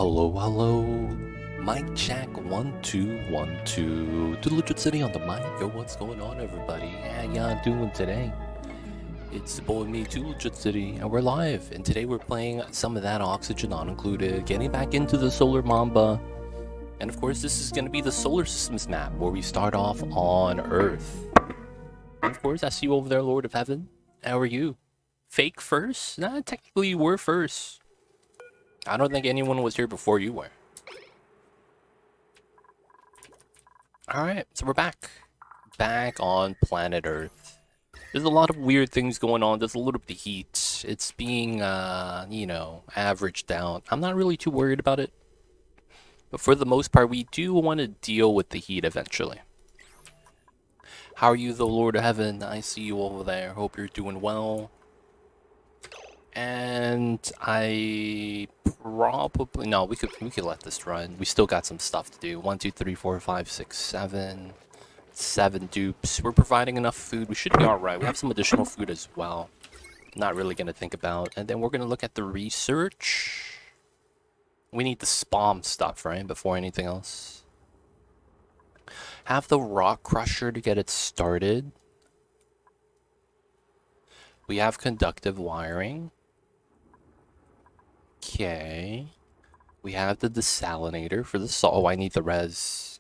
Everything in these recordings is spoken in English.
Hello, hello. Mic check 1 2 1 2. To the Legit City on the mic. Yo, what's going on, everybody? How y'all doing today? It's the boy me, too, Legit City, and we're live. And today we're playing some of that Oxygen Not Included, getting back into the Solar Mamba. And of course, this is going to be the Solar Systems map, where we start off on Earth. And of course, I see you over there, Lord of Heaven. How are you? Fake first? Nah, technically you were first. I don't think anyone was here before you were. Alright, so we're back. Back on planet Earth. There's a lot of weird things going on. There's a little bit of heat. It's being, averaged out. I'm not really too worried about it. But for the most part, we do want to deal with the heat eventually. How are you, though, Lord of Heaven? I see you over there. Hope you're doing well. And I probably no, we could let this run. We still got some stuff to do. 1 2 3 4 5 6 7 7 dupes. We're providing enough food. We should be all right. We have some additional food as well. Not really gonna think about. And then we're gonna look at the research. We need the SPOM stuff, right? Before anything else. Have the rock crusher to get it started. We have conductive wiring. Okay. We have the desalinator for the salt. Oh, I need the res.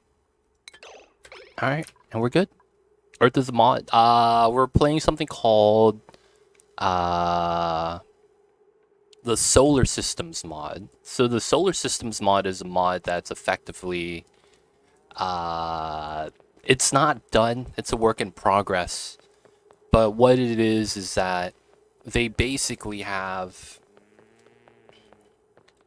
Alright, and we're good. Earth is a mod. We're playing something called the Solar Systems mod. So the Solar Systems mod is a mod that's effectively it's not done. It's a work in progress. But what it is that they basically have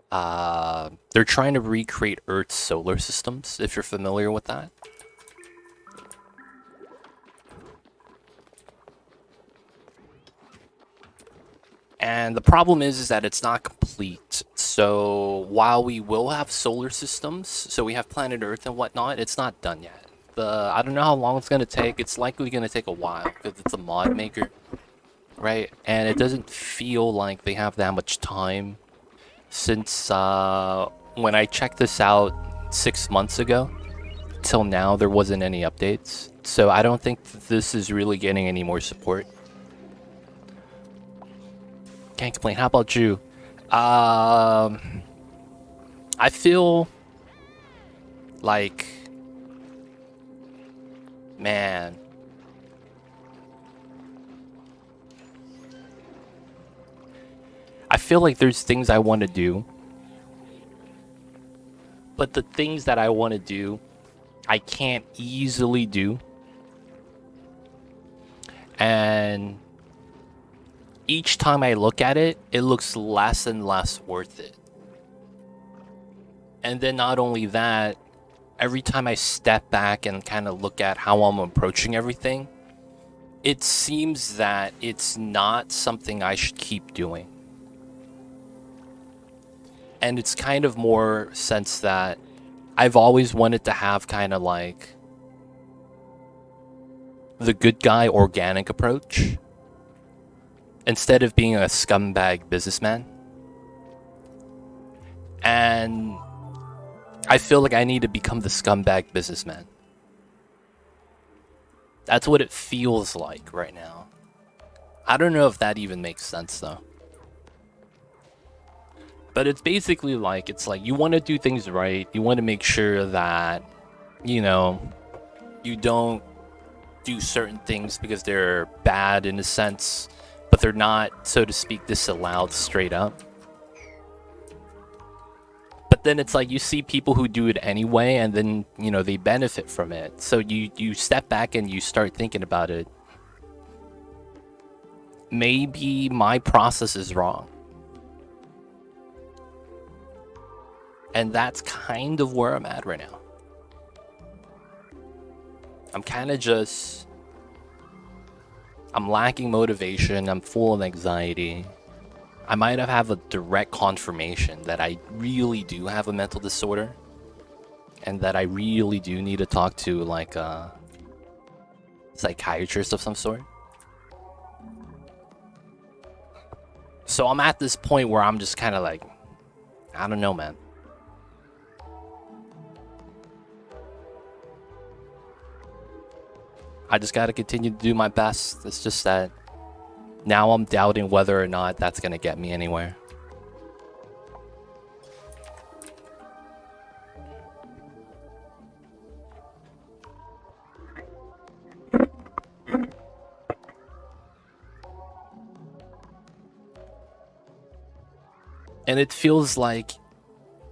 they're trying to recreate Earth's solar systems, if you're familiar with that. And the problem is that it's not complete. So while we will have solar systems, so we have planet Earth and whatnot, it's not done yet. I don't know how long it's going to take. It's likely going to take a while because it's a mod maker, right? And it doesn't feel like they have that much time. Since when I checked this out 6 months ago, till now there wasn't any updates. So I don't think this is really getting any more support. Can't complain. How about you? I feel like, man, I feel like there's things I want to do, but the things that I want to do, I can't easily do. And each time I look at it, it looks less and less worth it. And then not only that, every time I step back and kind of look at how I'm approaching everything, it seems that it's not something I should keep doing. And it's kind of more sense that I've always wanted to have kind of like the good guy organic approach instead of being a scumbag businessman. And I feel like I need to become the scumbag businessman. That's what it feels like right now. I don't know if that even makes sense though. But it's basically like, it's like you want to do things right. You want to make sure that, you know, you don't do certain things because they're bad in a sense, but they're not, so to speak, disallowed straight up. But then it's like you see people who do it anyway, and then, you know, they benefit from it. So you step back and you start thinking about it. Maybe my process is wrong. And that's kind of where I'm at right now. I'm kind of just... I'm lacking motivation. I'm full of anxiety. I might have a direct confirmation that I really do have a mental disorder. And that I really do need to talk to, like, a psychiatrist of some sort. So I'm at this point where I'm just kind of like, I don't know, man. I just gotta continue to do my best. It's just that now I'm doubting whether or not that's gonna get me anywhere. And it feels like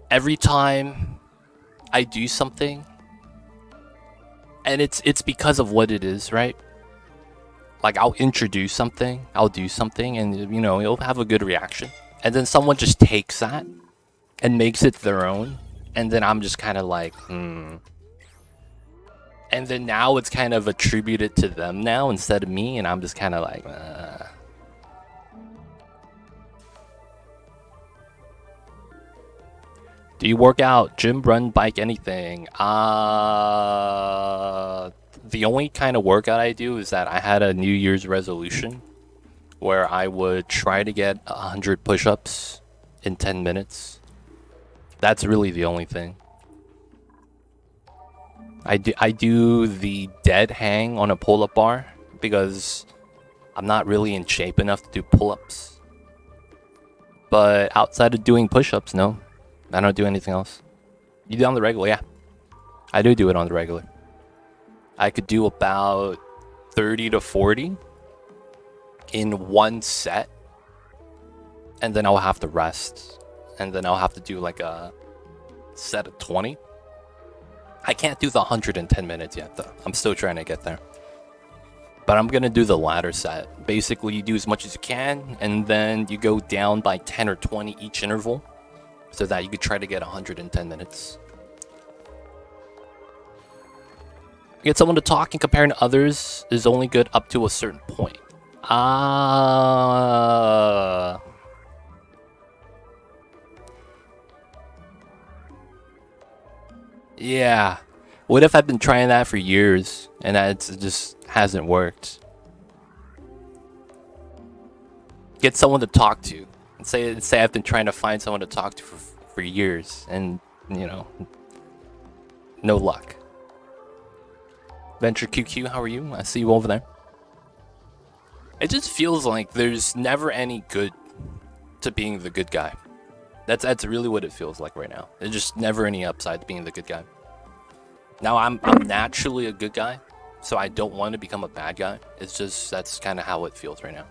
every time I do something, and it's because of what it is, right? Like, I'll introduce something, I'll do something, and you know, it'll have a good reaction. And then someone just takes that and makes it their own, and then I'm just kind of like, And then now it's kind of attributed to them now instead of me, and I'm just kind of like, Do you work out, gym, run, bike, anything? The only kind of workout I do is that I had a New Year's resolution where I would try to get 100 push-ups in 10 minutes. That's really the only thing. I do the dead hang on a pull-up bar because I'm not really in shape enough to do pull-ups. But outside of doing push-ups, no. I don't do anything else. You do it on the regular? Yeah. I do it on the regular. I could do about 30 to 40 in one set. And then I'll have to rest. And then I'll have to do like a set of 20. I can't do the 110 minutes yet, though. I'm still trying to get there. But I'm going to do the latter set. Basically, you do as much as you can, and then you go down by 10 or 20 each interval, so that you could try to get 110 minutes. Get someone to talk and comparing to others is only good up to a certain point. Yeah. What if I've been trying that for years and it just hasn't worked? Get someone to talk to. Say I've been trying to find someone to talk to for years, and you know, no luck. Venture QQ, how are you? I see you over there. It just feels like there's never any good to being the good guy. That's really what it feels like right now. There's just never any upside to being the good guy. Now I'm naturally a good guy, so I don't want to become a bad guy. It's just that's kind of how it feels right now.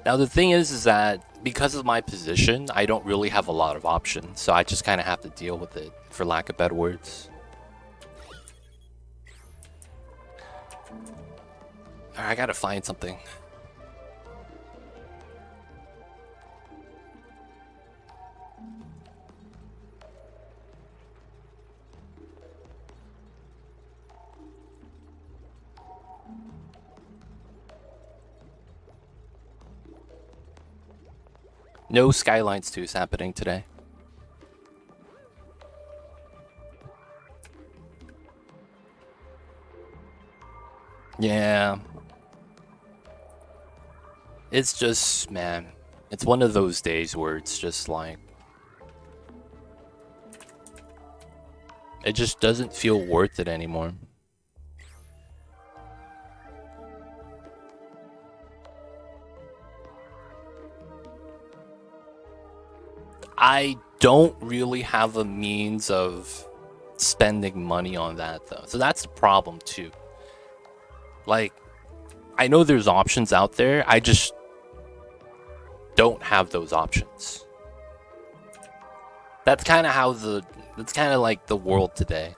Now the thing is that because of my position, I don't really have a lot of options, so I just kind of have to deal with it, for lack of better words. Alright, I gotta find something. No Skylines 2 is happening today. Yeah. It's just, man, it's one of those days where it's just like, it just doesn't feel worth it anymore. I don't really have a means of spending money on that, though. So that's the problem, too. Like, I know there's options out there. I just don't have those options. That's kind of that's kind of like the world today.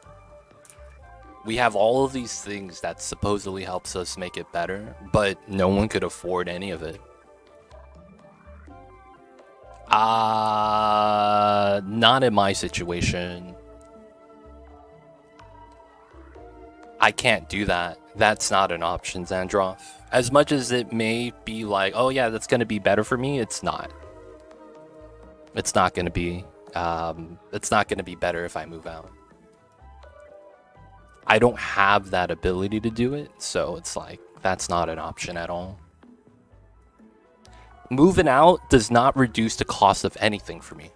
We have all of these things that supposedly helps us make it better, but no one could afford any of it. Not in my situation. I can't do that. That's not an option, Zandroff. As much as it may be like, oh yeah, that's gonna be better for me, it's not. It's not gonna be. It's not gonna be better if I move out. I don't have that ability to do it, so it's like, that's not an option at all. moving out does not reduce the cost of anything for me.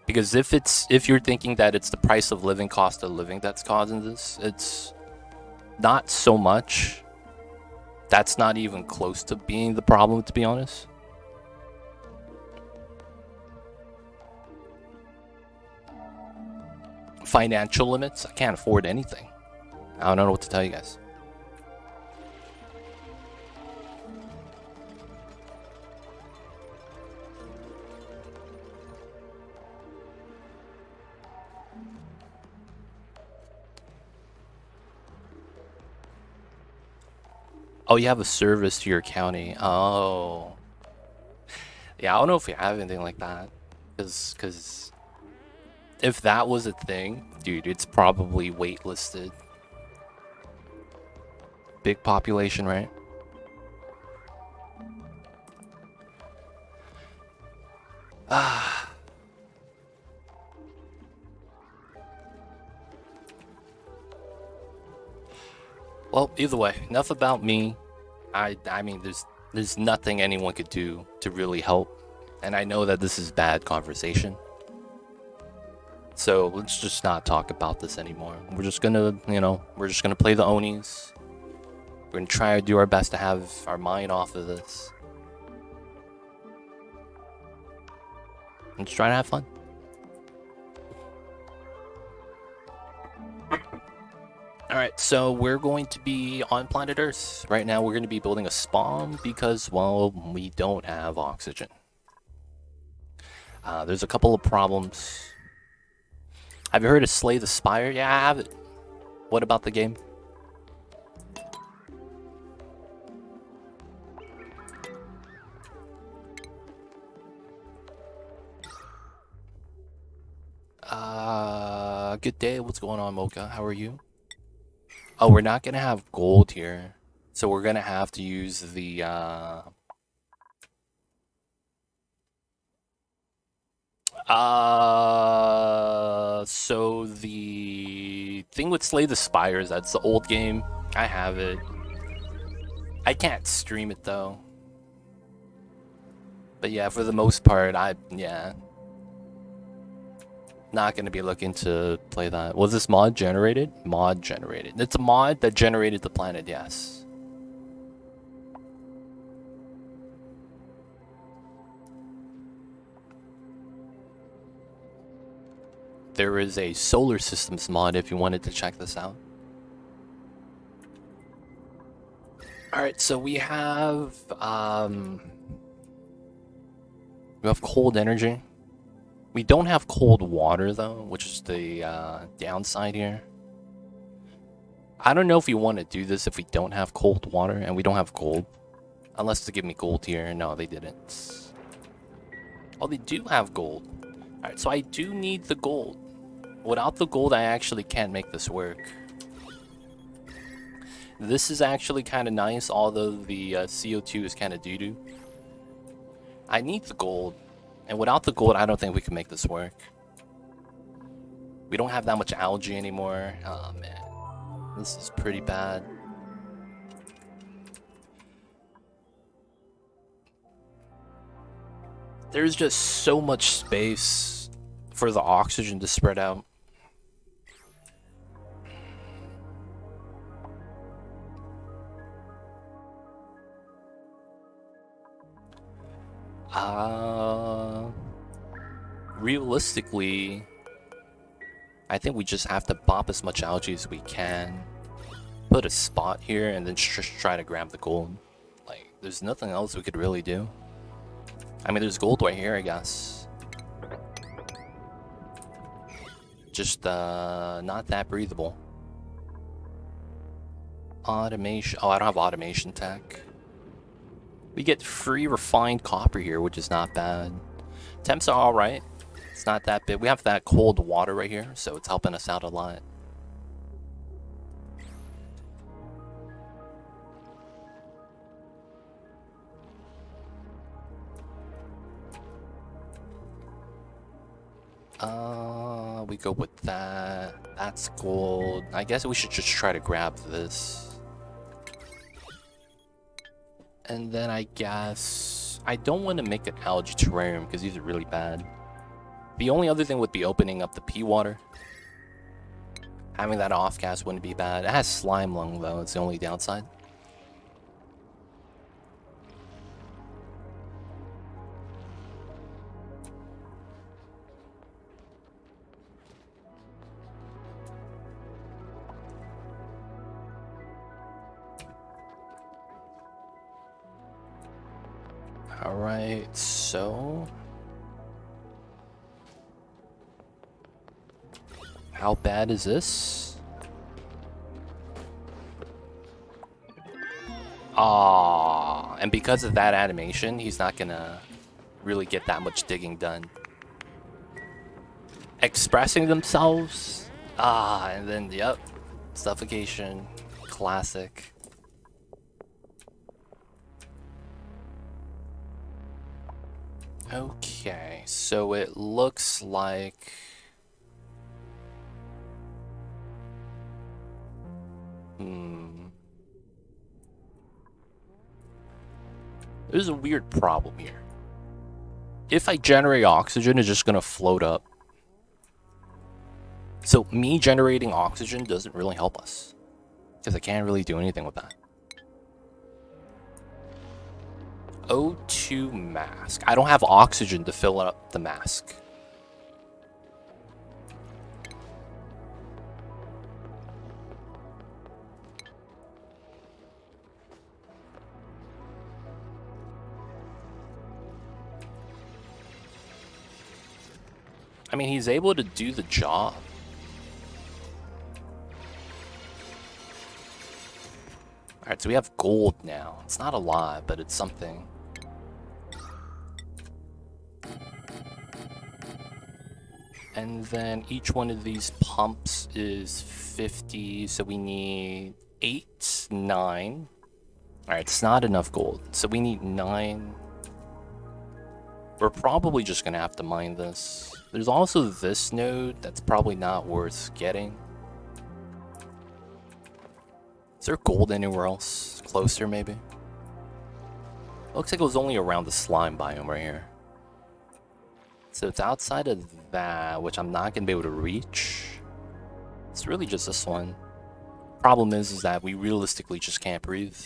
Because if you're thinking that it's the price of living, cost of living that's causing this, it's not so much. That's not even close to being the problem, to be honest. Financial limits, I can't afford anything. I don't know what to tell you guys. Oh, you have a service to your county. Oh. Yeah, I don't know if we have anything like that. Because if that was a thing, dude, it's probably waitlisted. Big population, right? Ah. Well, either way, enough about me. I mean, there's nothing anyone could do to really help, and I know that this is bad conversation. So let's just not talk about this anymore. We're just gonna, we're just gonna play the Onis. We're gonna try to do our best to have our mind off of this. And just try to have fun. Alright, so we're going to be on planet Earth. Right now we're going to be building a spawn because, well, we don't have oxygen. There's a couple of problems. Have you heard of Slay the Spire? Yeah, I have it. What about the game? Good day. What's going on, Mocha? How are you? Oh, we're not gonna have gold here, so we're gonna have to use the so the thing with Slay the Spires, that's the old game. I have it. I can't stream it though. But yeah, for the most part, yeah. Not gonna be looking to play that. Was this mod generated? Mod generated. It's a mod that generated the planet, yes. There is a solar systems mod if you wanted to check this out. Alright, so we have cold energy. We don't have cold water though, which is the downside here. I don't know if we want to do this if we don't have cold water and we don't have gold. Unless they give me gold here. No, they didn't. Oh, they do have gold. Alright, so I do need the gold. Without the gold, I actually can't make this work. This is actually kind of nice, although the CO2 is kind of doo-doo. I need the gold. And without the gold, I don't think we can make this work. We don't have that much algae anymore. Oh, man. This is pretty bad. There's just so much space for the oxygen to spread out. Realistically, I think we just have to bop as much algae as we can. Put a spot here and then just try to grab the gold. Like, there's nothing else we could really do. I mean, there's gold right here, I guess. Just, not that breathable. Automation. Oh, I don't have automation tech. We get free refined copper here, which is not bad. Temps are alright. It's not that big. We have that cold water right here, so it's helping us out a lot. We go with that. That's gold. I guess we should just try to grab this. And then I guess I don't want to make an algae terrarium because these are really bad. The only other thing would be opening up the pea water. Having that off gas wouldn't be bad. It has slime lung though, it's the only downside. Alright, so how bad is this? Ah, and because of that animation, he's not gonna really get that much digging done. Expressing themselves? Ah, and then, yep, suffocation, classic. Okay, so it looks like... There's a weird problem here. If I generate oxygen, it's just gonna float up. So me generating oxygen doesn't really help us, because I can't really do anything with that. O2 mask. I don't have oxygen to fill up the mask. I mean, he's able to do the job. Alright, so we have gold now. It's not a lot, but it's something. And then each one of these pumps is 50, so we need 8, 9. Alright, it's not enough gold, so we need 9. We're probably just gonna have to mine this. There's also this node that's probably not worth getting. Is there gold anywhere else? Closer, maybe? Looks like it was only around the slime biome right here. So it's outside of that, which I'm not going to be able to reach. It's really just this one. Problem is that we realistically just can't breathe.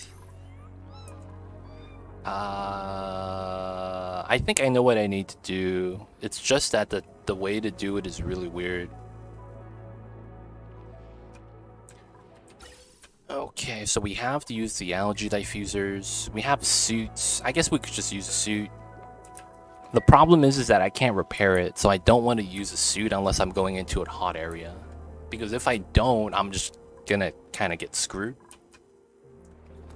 I think I know what I need to do. It's just that the way to do it is really weird. Okay, so we have to use the algae diffusers. We have suits. I guess we could just use a suit. The problem is that I can't repair it, so I don't want to use a suit unless I'm going into a hot area. Because if I don't, I'm just gonna kind of get screwed.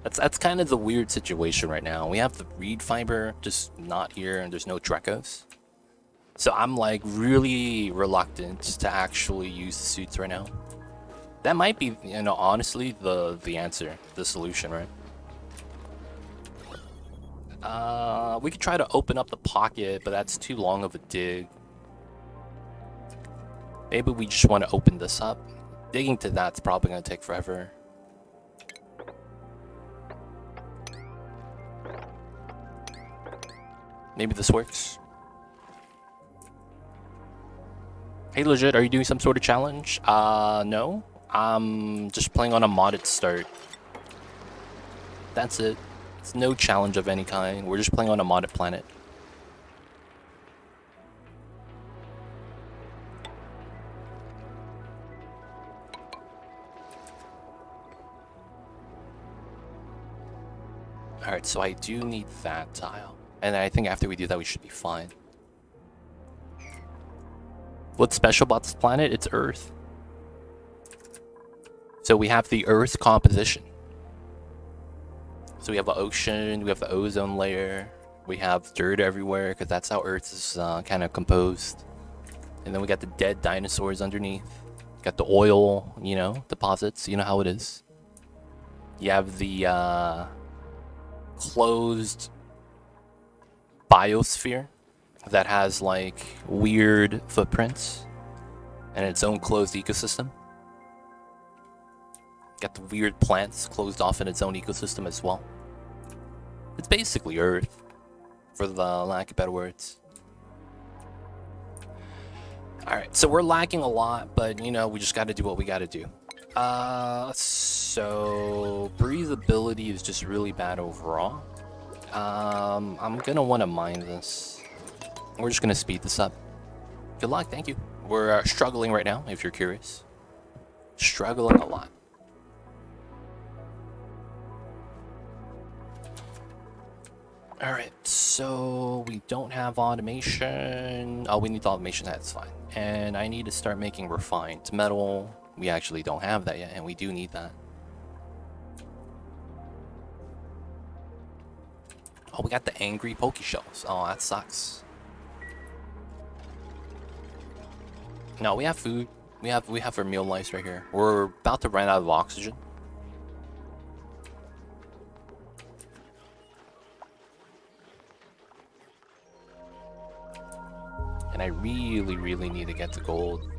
That's kind of the weird situation right now. We have the reed fiber just not here, and there's no Drecos. So I'm like really reluctant to actually use the suits right now. That might be, you know, honestly, the answer, the solution, right? We could try to open up the pocket, but that's too long of a dig. Maybe we just want to open this up. Digging to that's probably going to take forever. Maybe this works. Hey, legit, are you doing some sort of challenge? No. I'm just playing on a modded start. That's it. It's no challenge of any kind. We're just playing on a modded planet. Alright, so I do need that tile. And I think after we do that, we should be fine. What's special about this planet? It's Earth. So we have the Earth composition. So we have the ocean, we have the ozone layer, we have dirt everywhere, because that's how Earth is kind of composed. And then we got the dead dinosaurs underneath. Got the oil, you know, deposits, you know how it is. You have the closed biosphere that has like weird footprints and its own closed ecosystem. Got the weird plants closed off in its own ecosystem as well. It's basically Earth, for the lack of better words. Alright, so we're lacking a lot, but you know, we just gotta do what we gotta do. So breathability is just really bad overall. I'm gonna want to mine this. We're just gonna speed this up. Good luck, thank you. We're struggling right now, if you're curious. Struggling a lot. Alright, so we don't have automation. Oh, we need the automation, that's fine. And I need to start making refined metal. We actually don't have that yet, and we do need that. Oh, we got the angry Poke Shells. Oh, that sucks. No, we have food. We have our meal lice right here. We're about to run out of oxygen. And I really need to get to gold.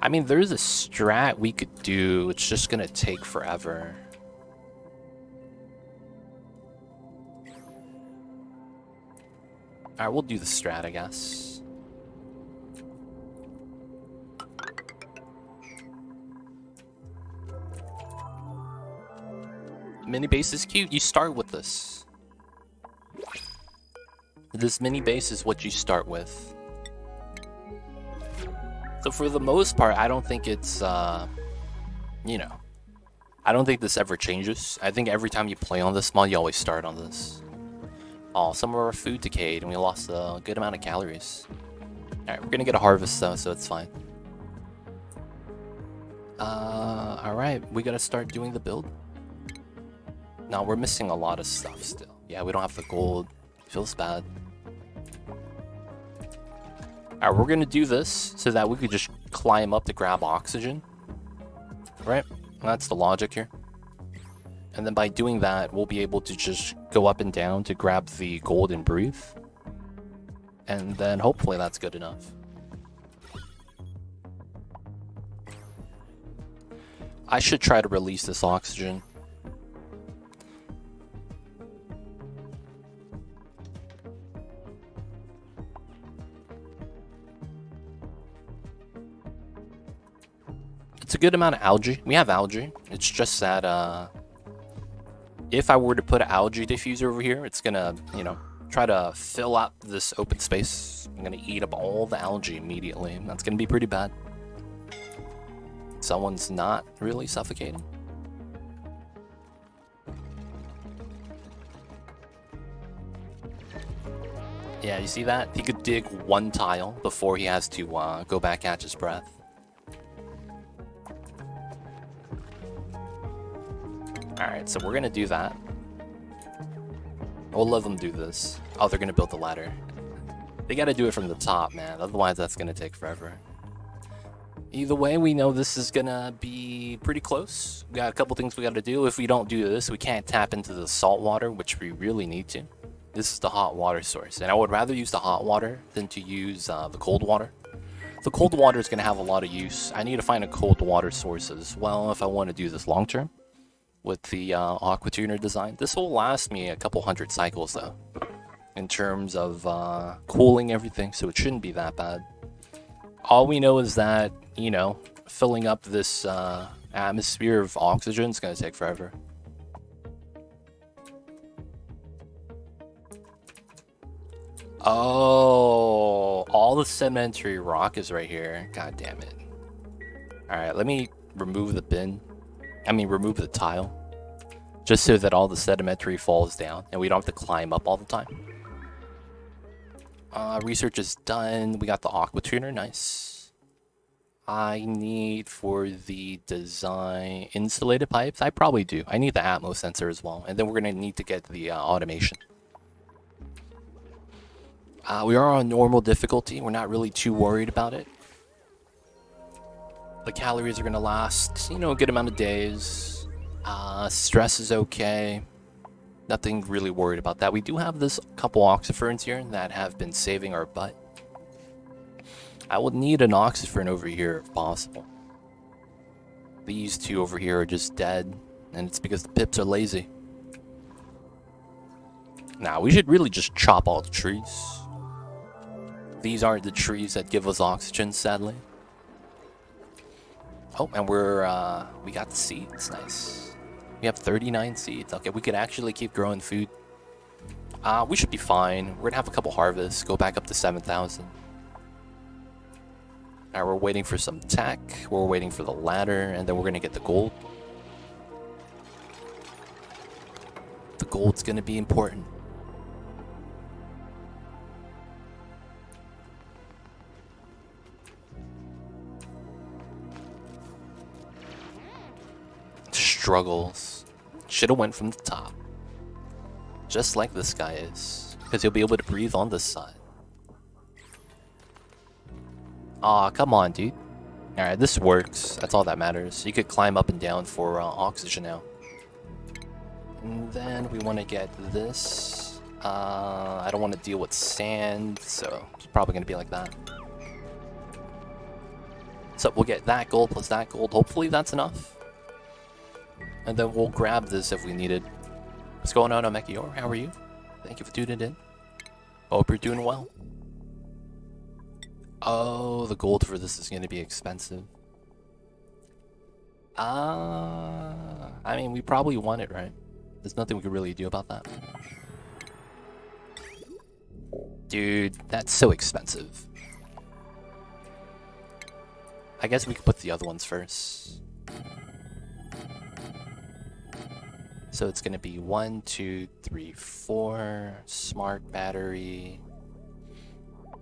I mean, there's a strat we could do. It's just gonna take forever. Alright, we'll do the strat, I guess. Mini base is cute. You start with this. This mini base is what you start with. So for the most part, I don't think it's, you know, I don't think this ever changes. I think every time you play on this mod, you always start on this. Oh, some of our food decayed and we lost a good amount of calories. Alright, we're gonna get a harvest though, so it's fine. Alright, we gotta start doing the build. No, we're missing a lot of stuff still. Yeah, we don't have the gold. Feels bad. Alright, we're gonna do this so that we could just climb up to grab oxygen. Right? That's the logic here. And then by doing that, we'll be able to just go up and down to grab the gold and breathe. And then hopefully that's good enough. I should try to release this oxygen. It's a good amount of algae. We have algae. It's just that, if I were to put an algae diffuser over here, it's gonna, you know, try to fill up this open space. I'm gonna eat up all the algae immediately. That's gonna be pretty bad. Someone's not really suffocating. Yeah, you see that? He could dig one tile before he has to go back catch his breath. Alright, so we're gonna do that. We'll let them do this. Oh, they're gonna build the ladder. They gotta do it from the top, man. Otherwise, that's gonna take forever. Either way, we know this is gonna be pretty close. We got a couple things we gotta do. If we don't do this, we can't tap into the salt water, which we really need to. This is the hot water source, and I would rather use the hot water than to use the cold water. The cold water is gonna have a lot of use. I need to find a cold water source as well if I want to do this long term. With the aqua tuner design. This will last me a couple hundred cycles though, in terms of cooling everything, so it shouldn't be that bad. All we know is that, you know, filling up this atmosphere of oxygen is going to take forever. Oh, all the sedimentary rock is right here. God damn it. Alright, let me remove the bin. Remove the tile. Just so that all the sedimentary falls down and we don't have to climb up all the time. Research is done. We got the aqua tuner, nice. I need for the design insulated pipes. I probably do. I need the Atmos sensor as well. And then we're going to need to get the automation. We are on normal difficulty. We're not really too worried about it. The calories are going to last, you know, a good amount of days. Stress is okay. Nothing really worried about that. We do have this couple oxyferns here that have been saving our butt. I would need an oxyfern over here if possible. These two over here are just dead. and it's because the pips are lazy. Now, we should really just chop all the trees. These aren't the trees that give us oxygen, sadly. Oh, and we got the seeds, nice. We have 39 seeds. Okay, we could actually keep growing food. We should be fine. We're gonna have a couple harvests, go back up to 7,000. Alright, we're waiting for some tech, we're waiting for the ladder, and then we're gonna get the gold. The gold's gonna be important. Struggles. Should have went from the top. Just like this guy is. Because he'll be able to breathe on this side. Aw, come on, dude. Alright, this works. That's all that matters. You could climb up and down for oxygen now. And then we want to get this. I don't want to deal with sand, so it's probably going to be like that. So we'll get that gold plus that gold. Hopefully that's enough. And then we'll grab this if we need it. What's going on, Omekior? How are you? Thank you for tuning in. Hope you're doing well. Oh, the gold for this is going to be expensive. I mean, we probably want it, right? There's nothing we can really do about that. Dude, that's so expensive. I guess we could put the other ones first. So it's gonna be 1, 2, 3, 4 smart battery,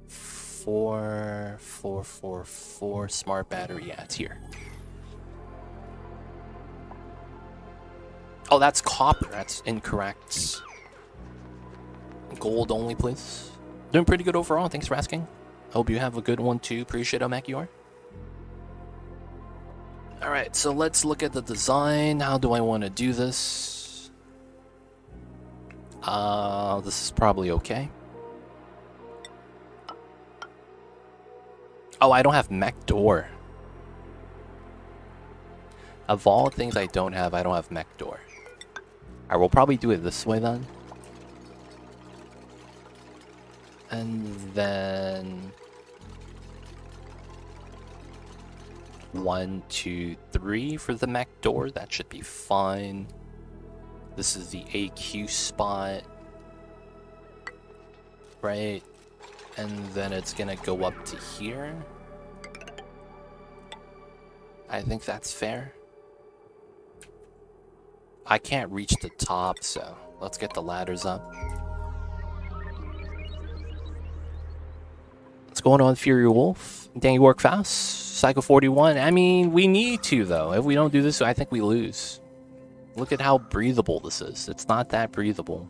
4, 4, 4, 4 smart battery. Yeah, it's here. Oh, that's copper. That's incorrect. Gold only, please. Doing pretty good overall. Thanks for asking. Hope you have a good one too. Appreciate it, Omekior. Alright, so let's look at the design. How do I want to do this? This is probably okay. Oh, I don't have mech door. Of all the things I don't have mech door. Alright, we'll probably do it this way then. And then 1, 2, 3 for the mech door. That should be fine. This is the AQ spot. Right? And then it's gonna go up to here. I think that's fair. I can't reach the top, so let's get the ladders up. What's going on, Fury Wolf? Dang, you work fast? Psycho 41. I mean, we need to, though. If we don't do this, I think we lose. Look at how breathable this is. It's not that breathable.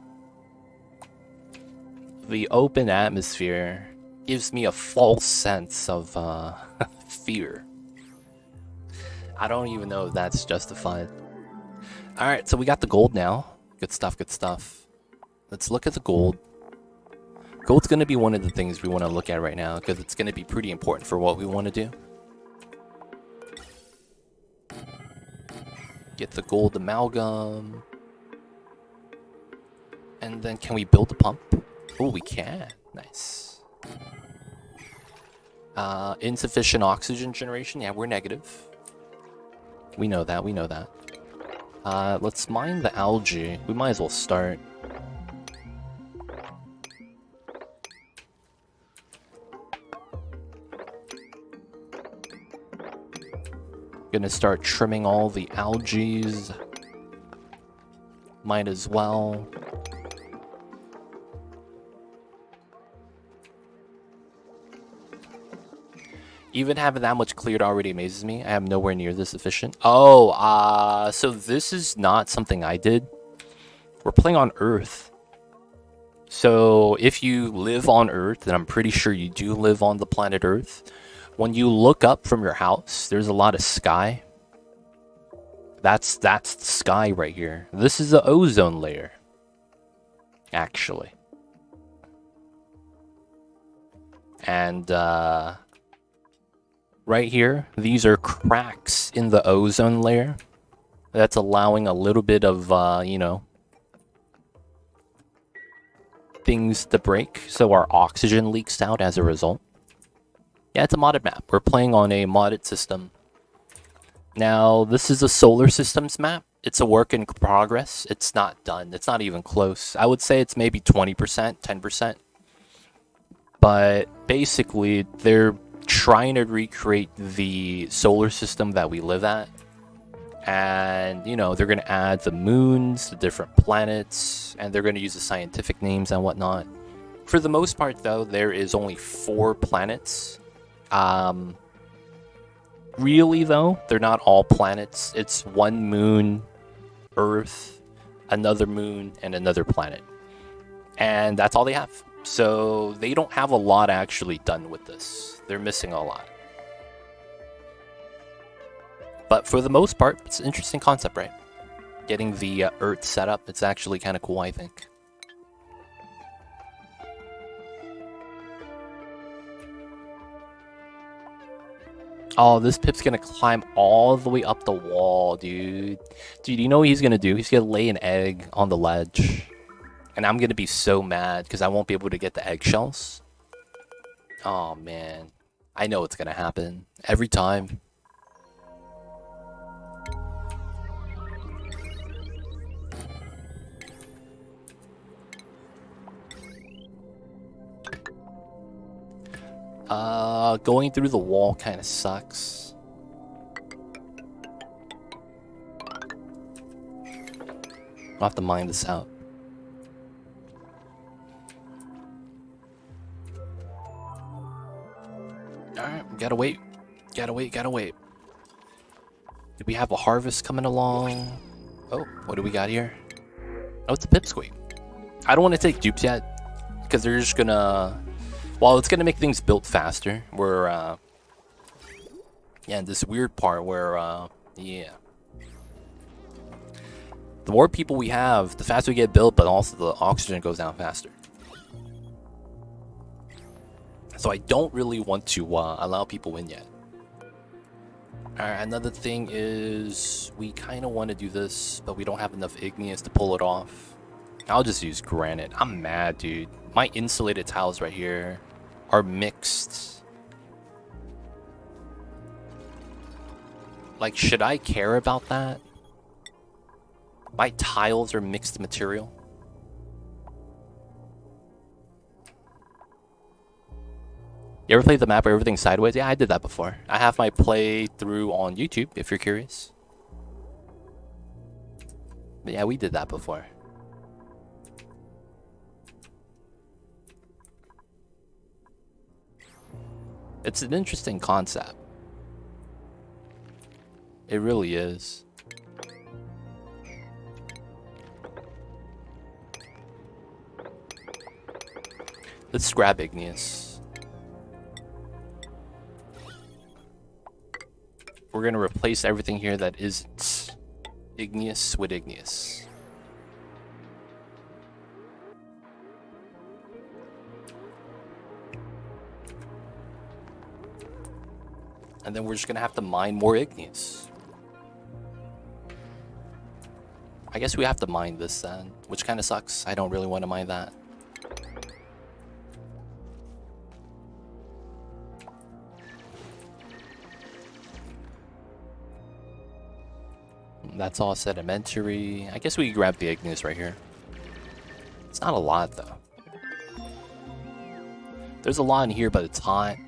The open atmosphere gives me a false sense of fear. I don't even know if that's justified. Alright, so we got the gold now. Good stuff, good stuff. Let's look at the gold. Gold's going to be one of the things we want to look at right now, because it's going to be pretty important for what we want to do. Get the gold amalgam. And then can we build a pump? Oh, we can. Nice. Insufficient oxygen generation. Yeah, we're negative. We know that, we know that. Let's mine the algae. We might as well start. Gonna start trimming all the algaes. Might as well. Even having that much cleared already amazes me. I am nowhere near this efficient. Oh, so this is not something I did. We're playing on Earth. So if you live on Earth, and I'm pretty sure you do live on the planet Earth, when you look up from your house, there's a lot of sky. That's the sky right here. This is the ozone layer, actually. And right here, these are cracks in the ozone layer. That's allowing a little bit of, you know, things to break, so our oxygen leaks out as a result. Yeah, it's a modded map. We're playing on a modded system. Now, this is a solar systems map. It's a work in progress. It's not done. It's not even close. I would say it's maybe 20%, 10%. But basically, they're trying to recreate the solar system that we live at. And, you know, they're going to add the moons, the different planets, and they're going to use the scientific names and whatnot. For the most part, though, there is only 4 planets. Really, though, they're not all planets. It's 1 moon, Earth, another moon, and another planet. And that's all they have. So they don't have a lot actually done with this. They're missing a lot. But for the most part, it's an interesting concept, right? Getting the Earth set up, it's actually kind of cool, I think. Oh, this Pip's gonna climb all the way up the wall, dude. Dude, you know what he's gonna do? He's gonna lay an egg on the ledge. And I'm gonna be so mad because I won't be able to get the eggshells. Oh, man. I know it's gonna happen. Every time. Going through the wall kind of sucks. I'll have to mine this out. Alright, gotta wait. Gotta wait. Do we have a harvest coming along? Oh, what do we got here? Oh, it's a pipsqueak. I don't want to take dupes yet, because they're just gonna... Well, it's gonna make things built faster. We're, yeah, this weird part where, yeah. The more people we have, the faster we get built, but also the oxygen goes down faster. So I don't really want to allow people in yet. Alright, another thing is we kind of want to do this, but we don't have enough igneous to pull it off. I'll just use granite. I'm mad, dude. My insulated tiles right here are mixed. Like, should I care about that? My tiles are mixed material. You ever played the map where everything's sideways? Yeah, I did that before. I have my playthrough on YouTube, if you're curious. But yeah, we did that before. It's an interesting concept. It really is. Let's grab igneous. We're gonna replace everything here that isn't igneous with igneous. And then we're just gonna have to mine more igneous. I guess we have to mine this then, which kind of sucks. I don't really want to mine that. That's all sedimentary. I guess we can grab the igneous right here. It's not a lot though. There's a lot in here, but it's hot.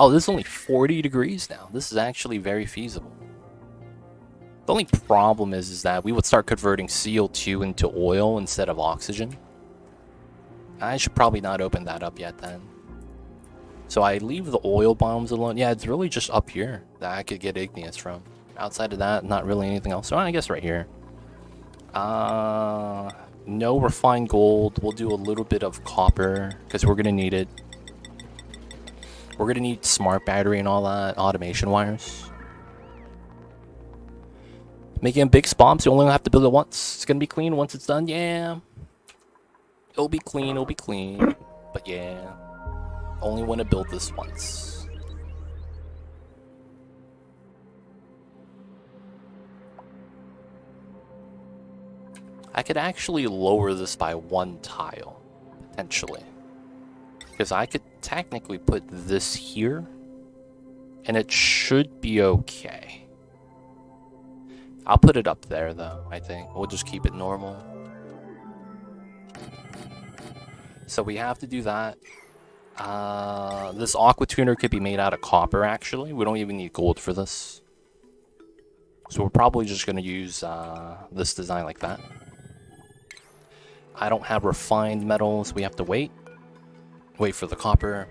Oh, this is only 40 degrees now. This is actually very feasible. The only problem is that we would start converting CO2 into oil instead of oxygen. I should probably not open that up yet then. So I leave the oil bombs alone. Yeah, it's really just up here that I could get igneous from. Outside of that, not really anything else. So I guess right here. No refined gold. We'll do a little bit of copper because we're gonna need it. We're gonna need smart battery and all that, automation wires. Making a big spawn, so you only have to build it once. It's gonna be clean once it's done, yeah. It'll be clean, But yeah, only want to build this once. I could actually lower this by 1 tile, potentially. Because I could technically put this here, and it should be okay. I'll put it up there, though, I think. We'll just keep it normal. So we have to do that. This aqua tuner could be made out of copper, actually. We don't even need gold for this. So we're probably just going to use this design like that. I don't have refined metals. We have to wait. Wait for the copper.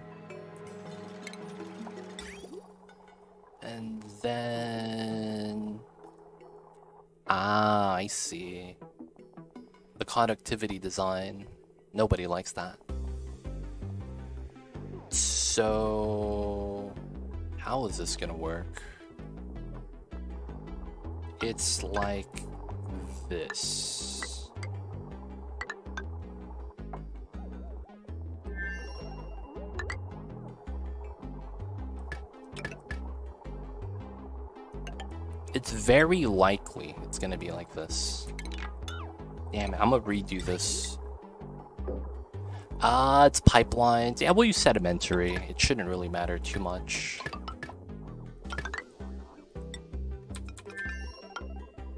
And then... Ah, I see. The conductivity design. Nobody likes that. So... how is this gonna work? It's like this. It's very likely it's gonna be like this. Damn it, I'm gonna redo this. It's pipelines. Yeah, we'll use sedimentary. It shouldn't really matter too much.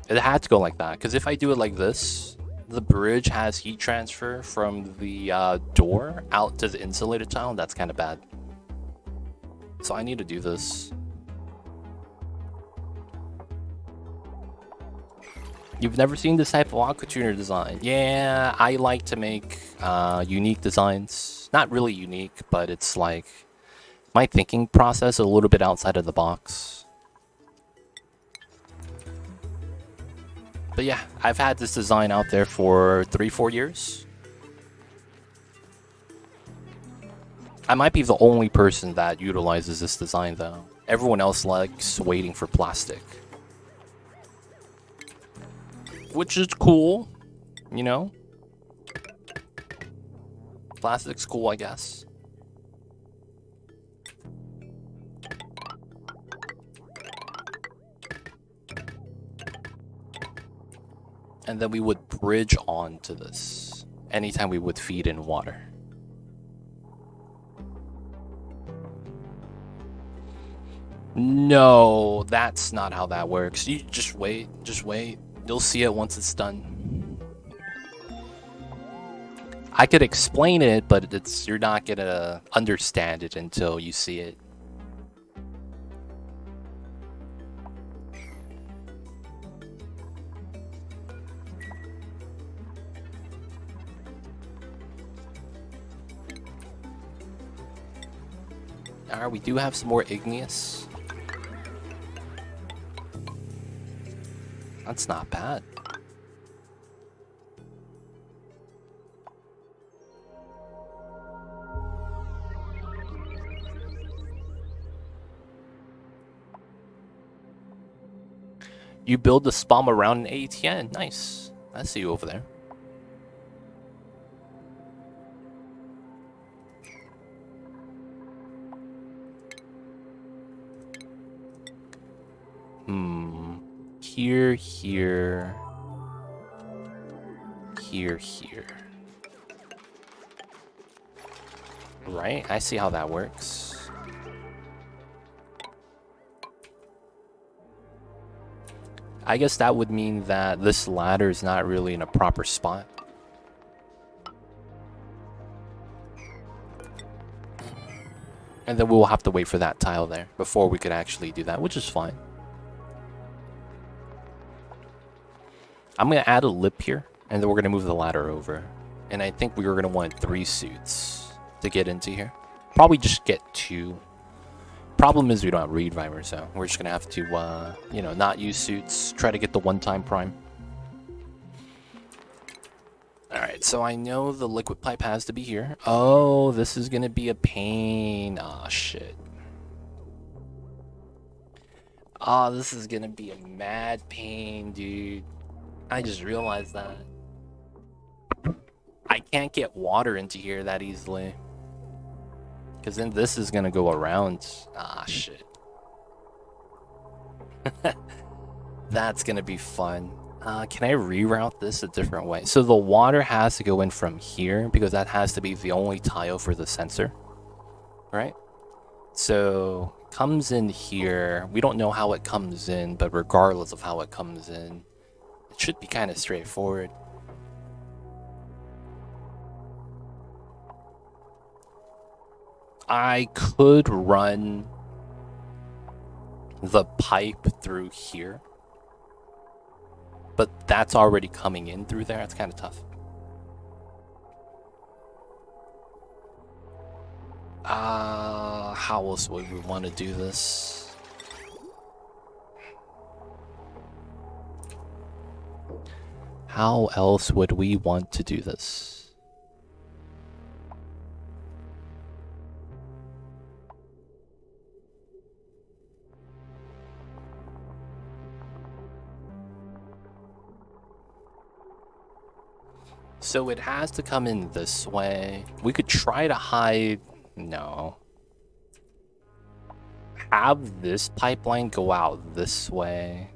It had to go like that, because if I do it like this, the bridge has heat transfer from the door out to the insulated tile, and that's kind of bad. So I need to do this. You've never seen this type of aqua tuner design? Yeah, I like to make unique designs. Not really unique, but it's like my thinking process a little bit outside of the box. But yeah, I've had this design out there for 3-4 years. I might be the only person that utilizes this design though. Everyone else likes waiting for plastic. Which is cool, you know? Plastic's cool, I guess. And then we would bridge onto this anytime we would feed in water. No, that's not how that works. You just wait, just wait. You'll see it once it's done. I could explain it, but you're not gonna understand it until you see it. Alright, we do have some more igneous. That's not bad. You build the spam around an ATN. Nice. I see you over there. Here, here. Here, here. Right? I see how that works. I guess that would mean that this ladder is not really in a proper spot. And then we'll have to wait for that tile there before we could actually do that, which is fine. I'm going to add a lip here, and then we're going to move the ladder over. And I think we were going to want 3 suits to get into here. Probably just get 2. Problem is we don't have reed vimer, so we're just going to have to, you know, not use suits. Try to get the one-time prime. Alright, so I know the liquid pipe has to be here. Oh, this is going to be a pain. Aw, shit. Oh, this is going to be a mad pain, dude. I just realized that. I can't get water into here that easily. Because then this is going to go around. Ah, shit. That's going to be fun. Can I reroute this a different way? So the water has to go in from here because that has to be the only tile for the sensor, right? So comes in here. We don't know how it comes in, but regardless of how it comes in, it should be kind of straightforward. I could run the pipe through here, but that's already coming in through there. It's kind of tough. How else would we want to do this? How else would we want to do this? So it has to come in this way. We could try to hide... No. Have this pipeline go out this way.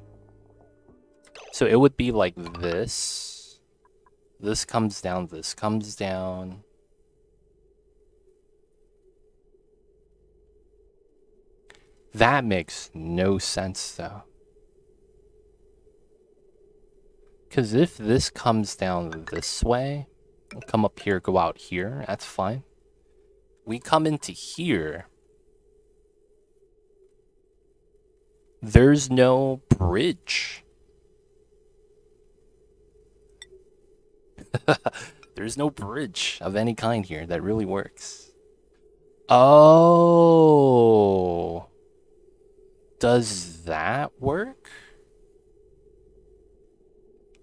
So it would be like this. This comes down, this comes down. That makes no sense though. Because if this comes down this way, come up here, go out here, that's fine. We come into here. There's no bridge. There's no bridge of any kind here that really works. Oh. Does that work?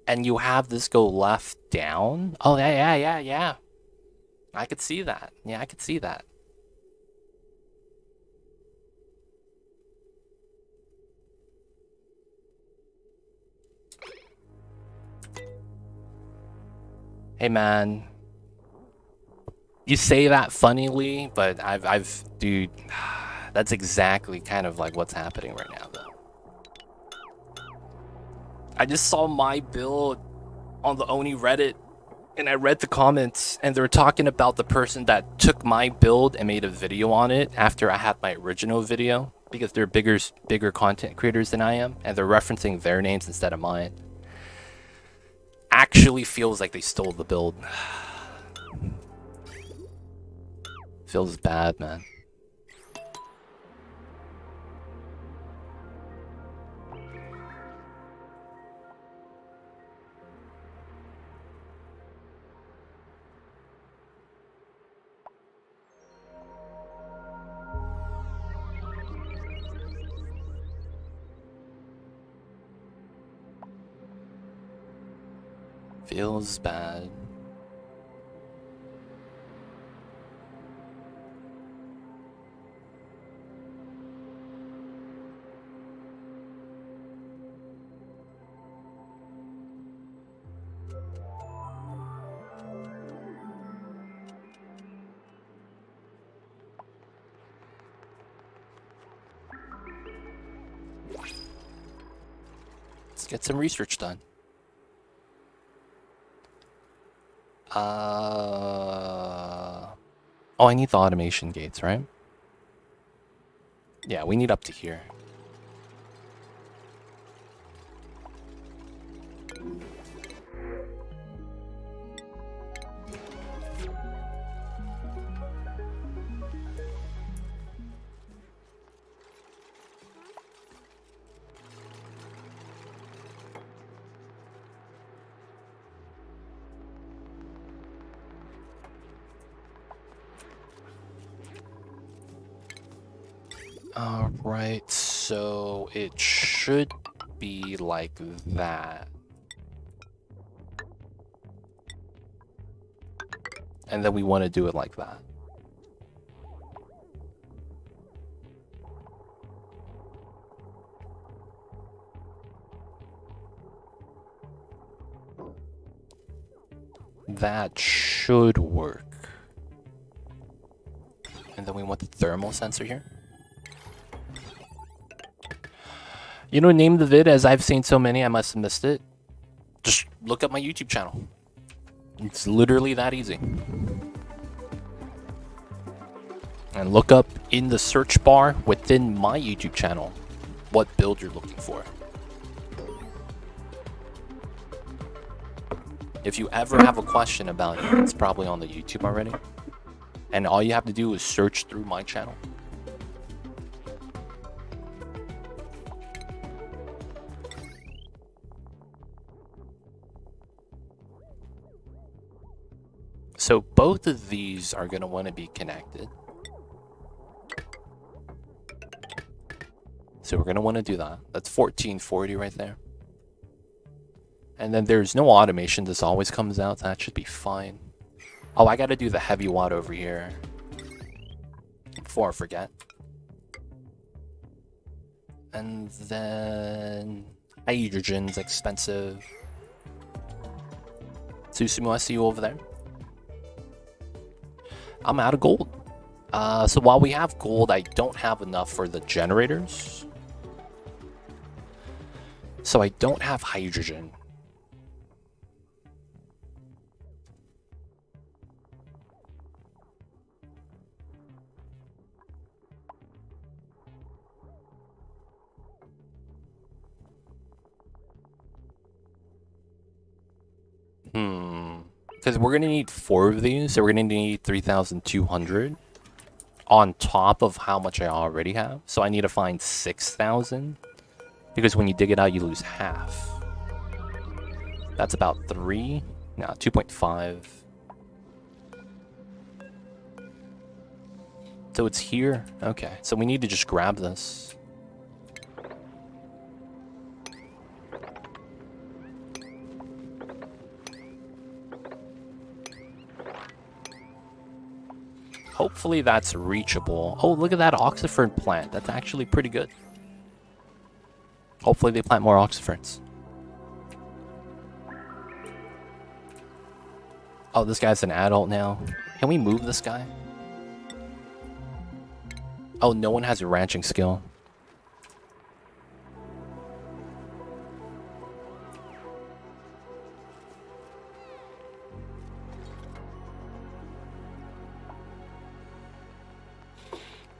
And you have this go left down? Oh, yeah. I could see that. Yeah, I could see that. Hey, man. You say that funnily, but dude, that's exactly kind of like what's happening right now, though. I just saw my build on the Oni Reddit, and I read the comments, and they were talking about the person that took my build and made a video on it after I had my original video, because they're bigger content creators than I am, and they're referencing their names instead of mine. Actually feels like they stole the build. Feels bad, man. Feels bad. Let's get some research done. Oh, I need the automation gates, right? Yeah, we need up to here. Alright, so it should be like that. And then we want to do it like that. That should work. And then we want the thermal sensor here. You know, name the vid as I've seen so many, I must have missed it. Just look up my YouTube channel. It's literally that easy. And look up in the search bar within my YouTube channel what build you're looking for. If you ever have a question about it, it's probably on the YouTube already. And all you have to do is search through my channel. So both of these are going to want to be connected. So we're going to want to do that. That's 1440 right there. And then there's no automation. This always comes out. That should be fine. Oh, I got to do the heavy watt over here before I forget. And then hydrogen's expensive. Susumu, I see you over there. I'm out of gold. So while we have gold, I don't have enough for the generators. So I don't have hydrogen. Because we're going to need 4 of these, so we're going to need 3,200 on top of how much I already have. So I need to find 6,000, because when you dig it out, you lose half. That's about 3. No, 2.5. So it's here. Okay, so we need to just grab this. Hopefully that's reachable. Oh, look at that Oxiford plant. That's actually pretty good. Hopefully they plant more Oxifords. Oh, this guy's an adult now. Can we move this guy? Oh, no one has a ranching skill.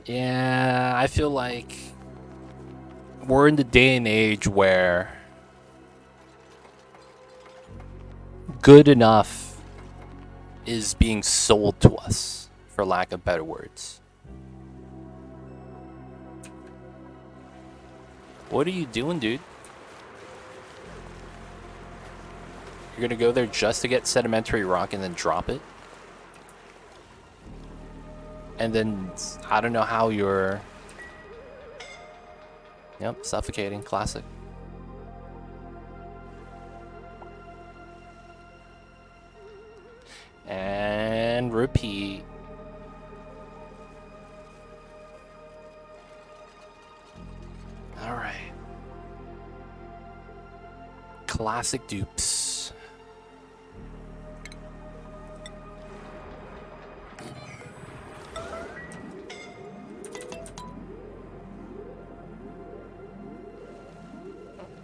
Yeah, I feel like we're in the day and age where good enough is being sold to us, for lack of better words. What are you doing, dude? You're gonna go there just to get sedimentary rock and then drop it? And then, I don't know how you're... Yep, suffocating, classic. And repeat. Alright. Classic dupes.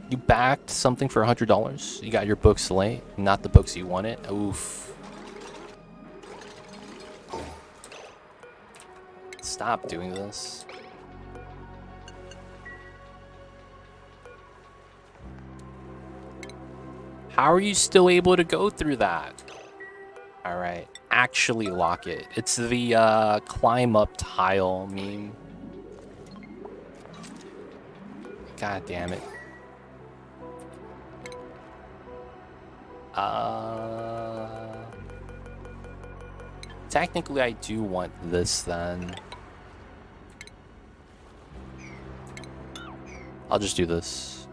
You backed something for $100. You got your books late, not the books you wanted. Oof. Stop doing this. How are you still able to go through that? Alright, actually lock it. It's the climb up tile meme. God damn it. Technically I do want this then. I'll just do this.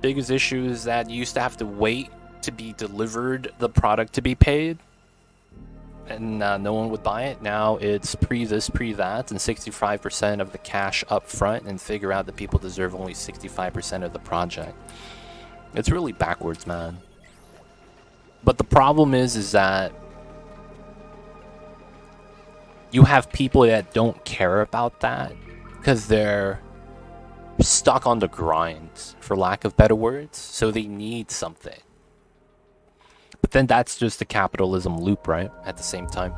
Biggest issue is that you used to have to wait to be delivered the product to be paid. And no one would buy it. Now it's pre this, pre that, and 65% of the cash up front, and figure out that people deserve only 65% of the project. It's really backwards, man. But the problem is that you have people that don't care about that because they're stuck on the grind, for lack of better words, so they need something. But then that's just the capitalism loop, right? At the same time,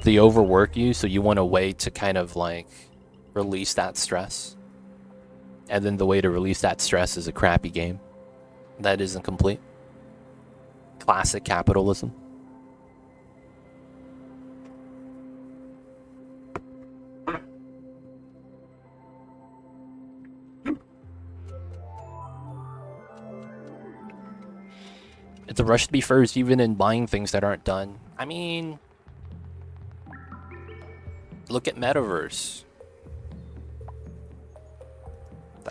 they overwork you, so you want a way to kind of like release that stress, and then the way to release that stress is a crappy game that isn't complete. Classic capitalism. It's a rush to be first, even in buying things that aren't done. I mean, look at Metaverse.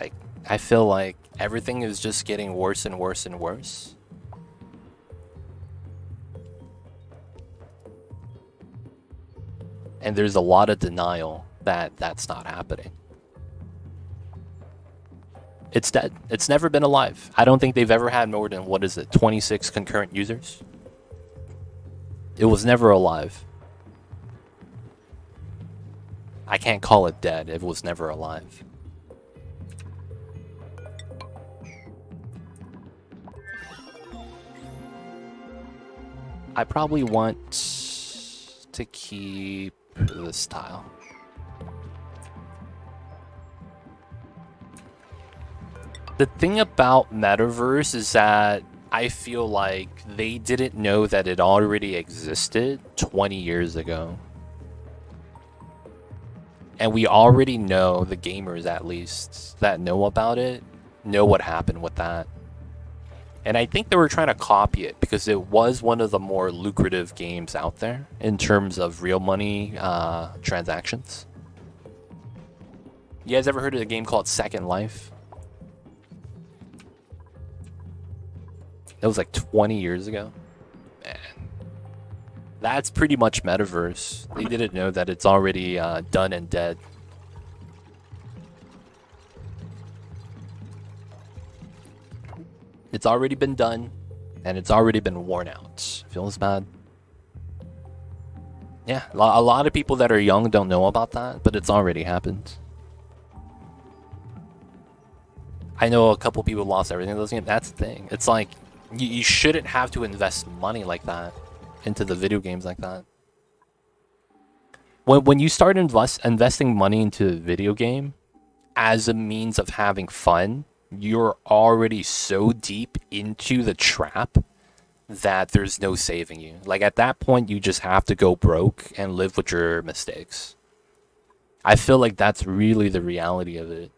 Like, I feel like everything is just getting worse and worse and worse. And there's a lot of denial that that's not happening. It's dead. It's never been alive. I don't think they've ever had more than, 26 concurrent users? It was never alive. I can't call it dead. It was never alive. I probably want to keep this tile. The thing about Metaverse is that I feel like they didn't know that it already existed 20 years ago. And we already know, the gamers at least, that know about it, know what happened with that. And I think they were trying to copy it because it was one of the more lucrative games out there in terms of real money transactions. You guys ever heard of a game called Second Life? That was like 20 years ago. Man. That's pretty much Metaverse. They didn't know that it's already done and dead. It's already been done, and it's already been worn out. Feels bad. Yeah, a lot of people that are young don't know about that, but it's already happened. I know a couple people lost everything in those games. That's the thing. It's like, you shouldn't have to invest money like that into the video games like that. When you start investing money into a video game as a means of having fun, you're already so deep into the trap that there's no saving you. Like, at that point, you just have to go broke and live with your mistakes. I feel like that's really the reality of it.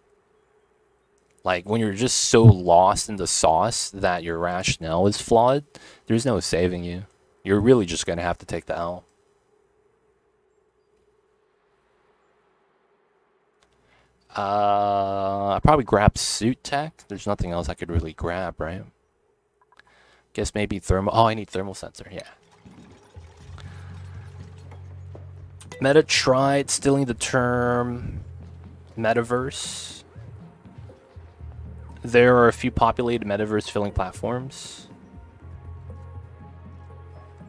Like, when you're just so lost in the sauce that your rationale is flawed, there's no saving you. You're really just going to have to take the L. I probably grab suit tech. There's nothing else I could really grab, right? Guess maybe thermal. Oh, I need thermal sensor. Yeah. Meta tried stealing the term metaverse. There are a few populated metaverse filling platforms.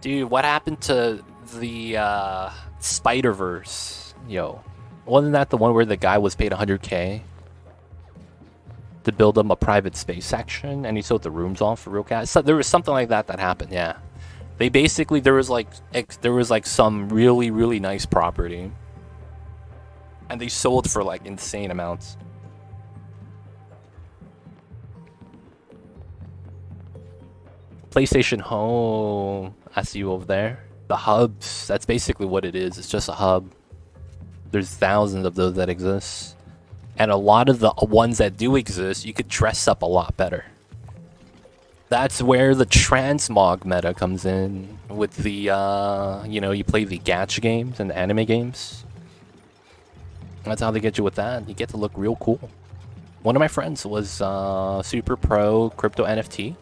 Dude, what happened to the Spider-Verse? Yo. Wasn't that the one where the guy was paid 100K to build him a private space section, and he sold the rooms off for real cash? So there was something like that that happened. Yeah, they basically, there was like some really nice property, and they sold for like insane amounts. PlayStation Home, I see you over there. The hubs, that's basically what it is. It's just a hub. There's thousands of those that exist. And a lot of the ones that do exist, you could dress up a lot better. That's where the transmog meta comes in. With the, you play the gacha games and the anime games. That's how they get you with that. You get to look real cool. One of my friends was super pro crypto NFT.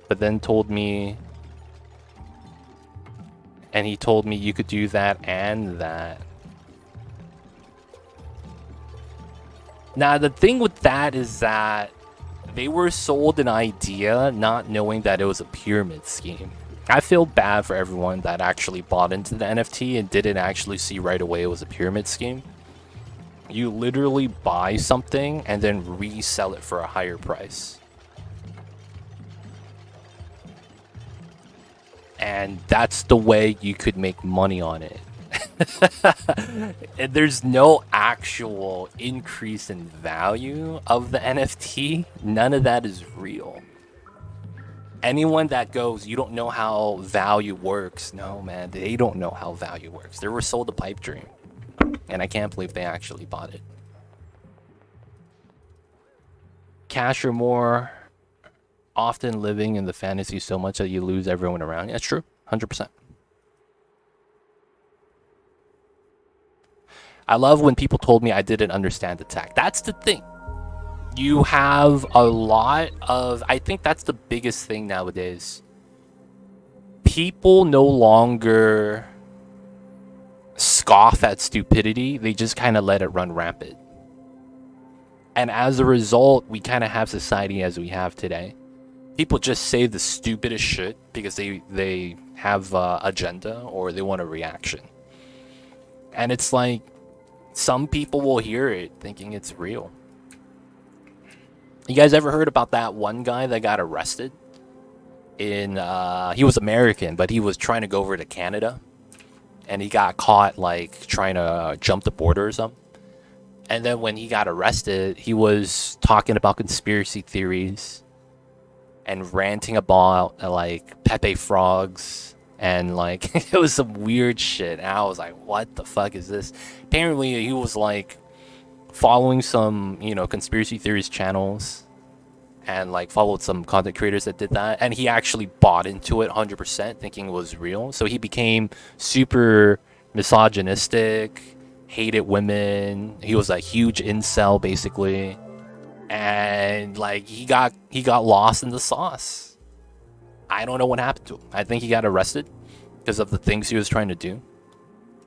But then told me... And he told me you could do that and that. Now, the thing with that is that they were sold an idea not knowing that it was a pyramid scheme. I feel bad for everyone that actually bought into the NFT and didn't actually see right away it was a pyramid scheme. You literally buy something and then resell it for a higher price. And that's the way you could make money on it. And there's no actual increase in value of the NFT. None of that is real. Anyone that goes, you don't know how value works. No, man, they don't know how value works. They were sold a pipe dream. And I can't believe they actually bought it. Cash or more, often living in the fantasy so much that you lose everyone around you. That's true, 100%. I love when people told me I didn't understand the tech. That's the thing. You have a lot of... I think that's the biggest thing nowadays. People no longer scoff at stupidity. They just kind of let it run rampant. And as a result, we kind of have society as we have today. People just say the stupidest shit because they have an agenda or they want a reaction. And it's like, some people will hear it thinking it's real. You guys ever heard about that one guy that got arrested? He was American, but he was trying to go over to Canada. And he got caught, like, trying to jump the border or something. And then when he got arrested, he was talking about conspiracy theories and ranting about, like, Pepe frogs. And, like, it was some weird shit. And I was like, what the fuck is this? Apparently, he was, like, following some, you know, conspiracy theories channels. And, like, followed some content creators that did that. And he actually bought into it 100%, thinking it was real. So he became super misogynistic, hated women. He was a huge incel, basically. And, like, he got lost in the sauce. I don't know what happened to him. I think he got arrested because of the things he was trying to do.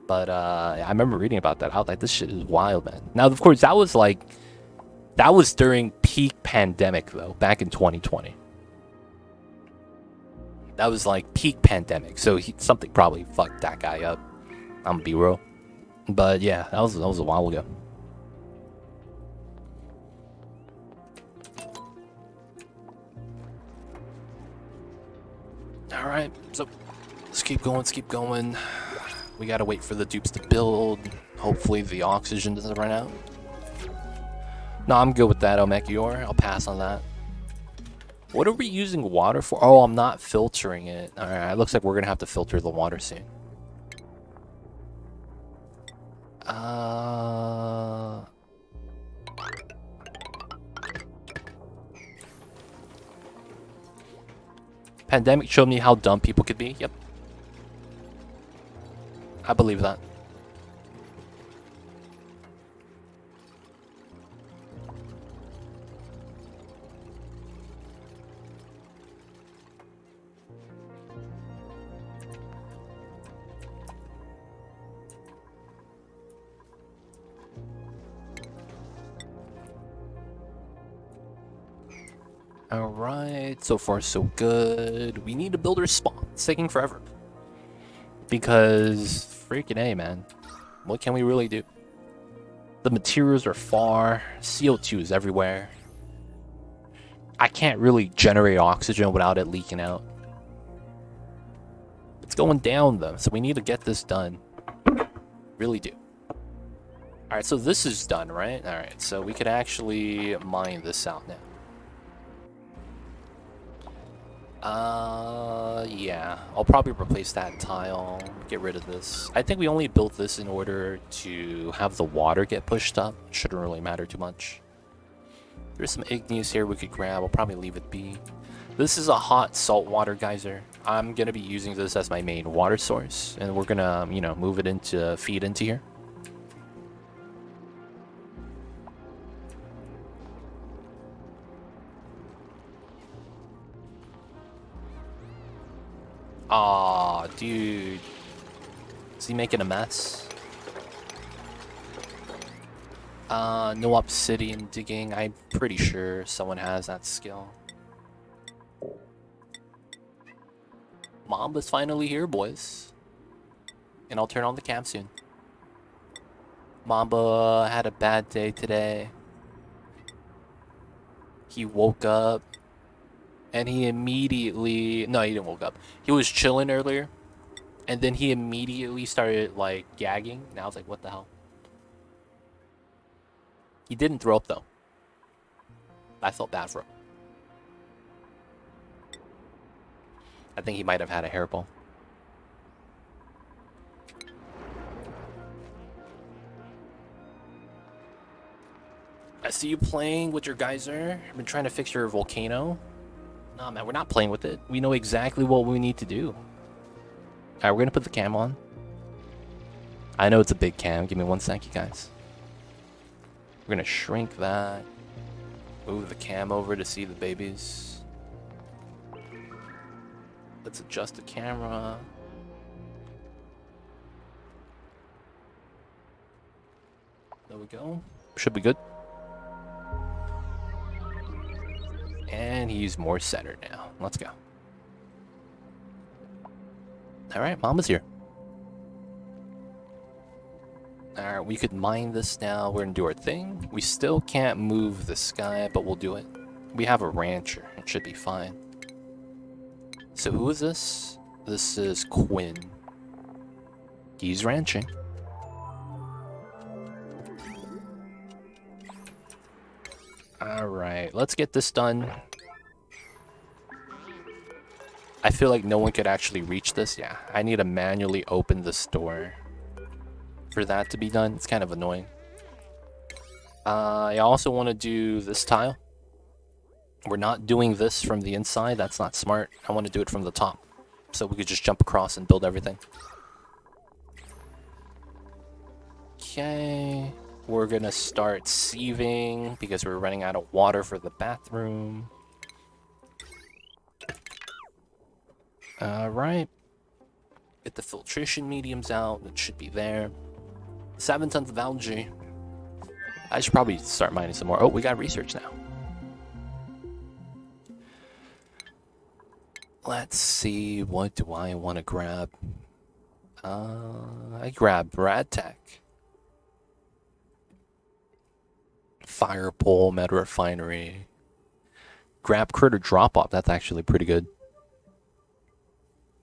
But I remember reading about that. I was like, this shit is wild, man. Now, of course, that was during peak pandemic, though, back in 2020. That was like peak pandemic. So something probably fucked that guy up. I'm gonna be real. But yeah, that was a while ago. Alright, so let's keep going. We gotta wait for the dupes to build. Hopefully the oxygen doesn't run out. No, I'm good with that, Omekior. I'll pass on that. What are we using water for? Oh, I'm not filtering it. Alright, it looks like we're gonna have to filter the water soon. Pandemic showed me how dumb people could be. Yep. I believe that. Alright, so far so good. We need to build our spawn. It's taking forever. Because, freaking A, man. What can we really do? The materials are far. CO2 is everywhere. I can't really generate oxygen without it leaking out. It's going down, though, so we need to get this done. Really do. Alright, so this is done, right? Alright, so we could actually mine this out now. Yeah. I'll probably replace that tile, get rid of this. I think we only built this in order to have the water get pushed up. Shouldn't really matter too much. There's some igneous here we could grab. I'll probably leave it be. This is a hot saltwater geyser. I'm gonna be using this as my main water source, and we're gonna, you know, move it into, feed into here. Aw, dude. Is he making a mess? No obsidian digging. I'm pretty sure someone has that skill. Mamba's finally here, boys. And I'll turn on the cam soon. Mamba had a bad day today. He woke up and he immediately... No, he didn't woke up. He was chilling earlier. And then he immediately started, like, gagging. And I was like, what the hell? He didn't throw up, though. I felt bad for him. I think he might have had a hairball. I see you playing with your geyser. I've been trying to fix your volcano. Nah, man, we're not playing with it. We know exactly what we need to do. Alright, we're gonna put the cam on. I know it's a big cam. Give me 1 sec, you guys. We're gonna shrink that. Move the cam over to see the babies. Let's adjust the camera. There we go. Should be good. And he's more centered now. Let's go. Alright, Mama's here. Alright, we could mine this now. We're gonna do our thing. We still can't move this guy, but we'll do it. We have a rancher. It should be fine. So who is this? This is Quinn. He's ranching. Alright, let's get this done. I feel like no one could actually reach this. Yeah, I need to manually open this door for that to be done. It's kind of annoying. I also want to do this tile. We're not doing this from the inside. That's not smart. I want to do it from the top, so we could just jump across and build everything. Okay. We're gonna start sieving because we're running out of water for the bathroom. Alright. Get the filtration mediums out. It should be there. 7 tons of algae. I should probably start mining some more. Oh, we got research now. Let's see. What do I want to grab? I grab Radtech. Fire pole, meta refinery. Grab critter drop off. That's actually pretty good.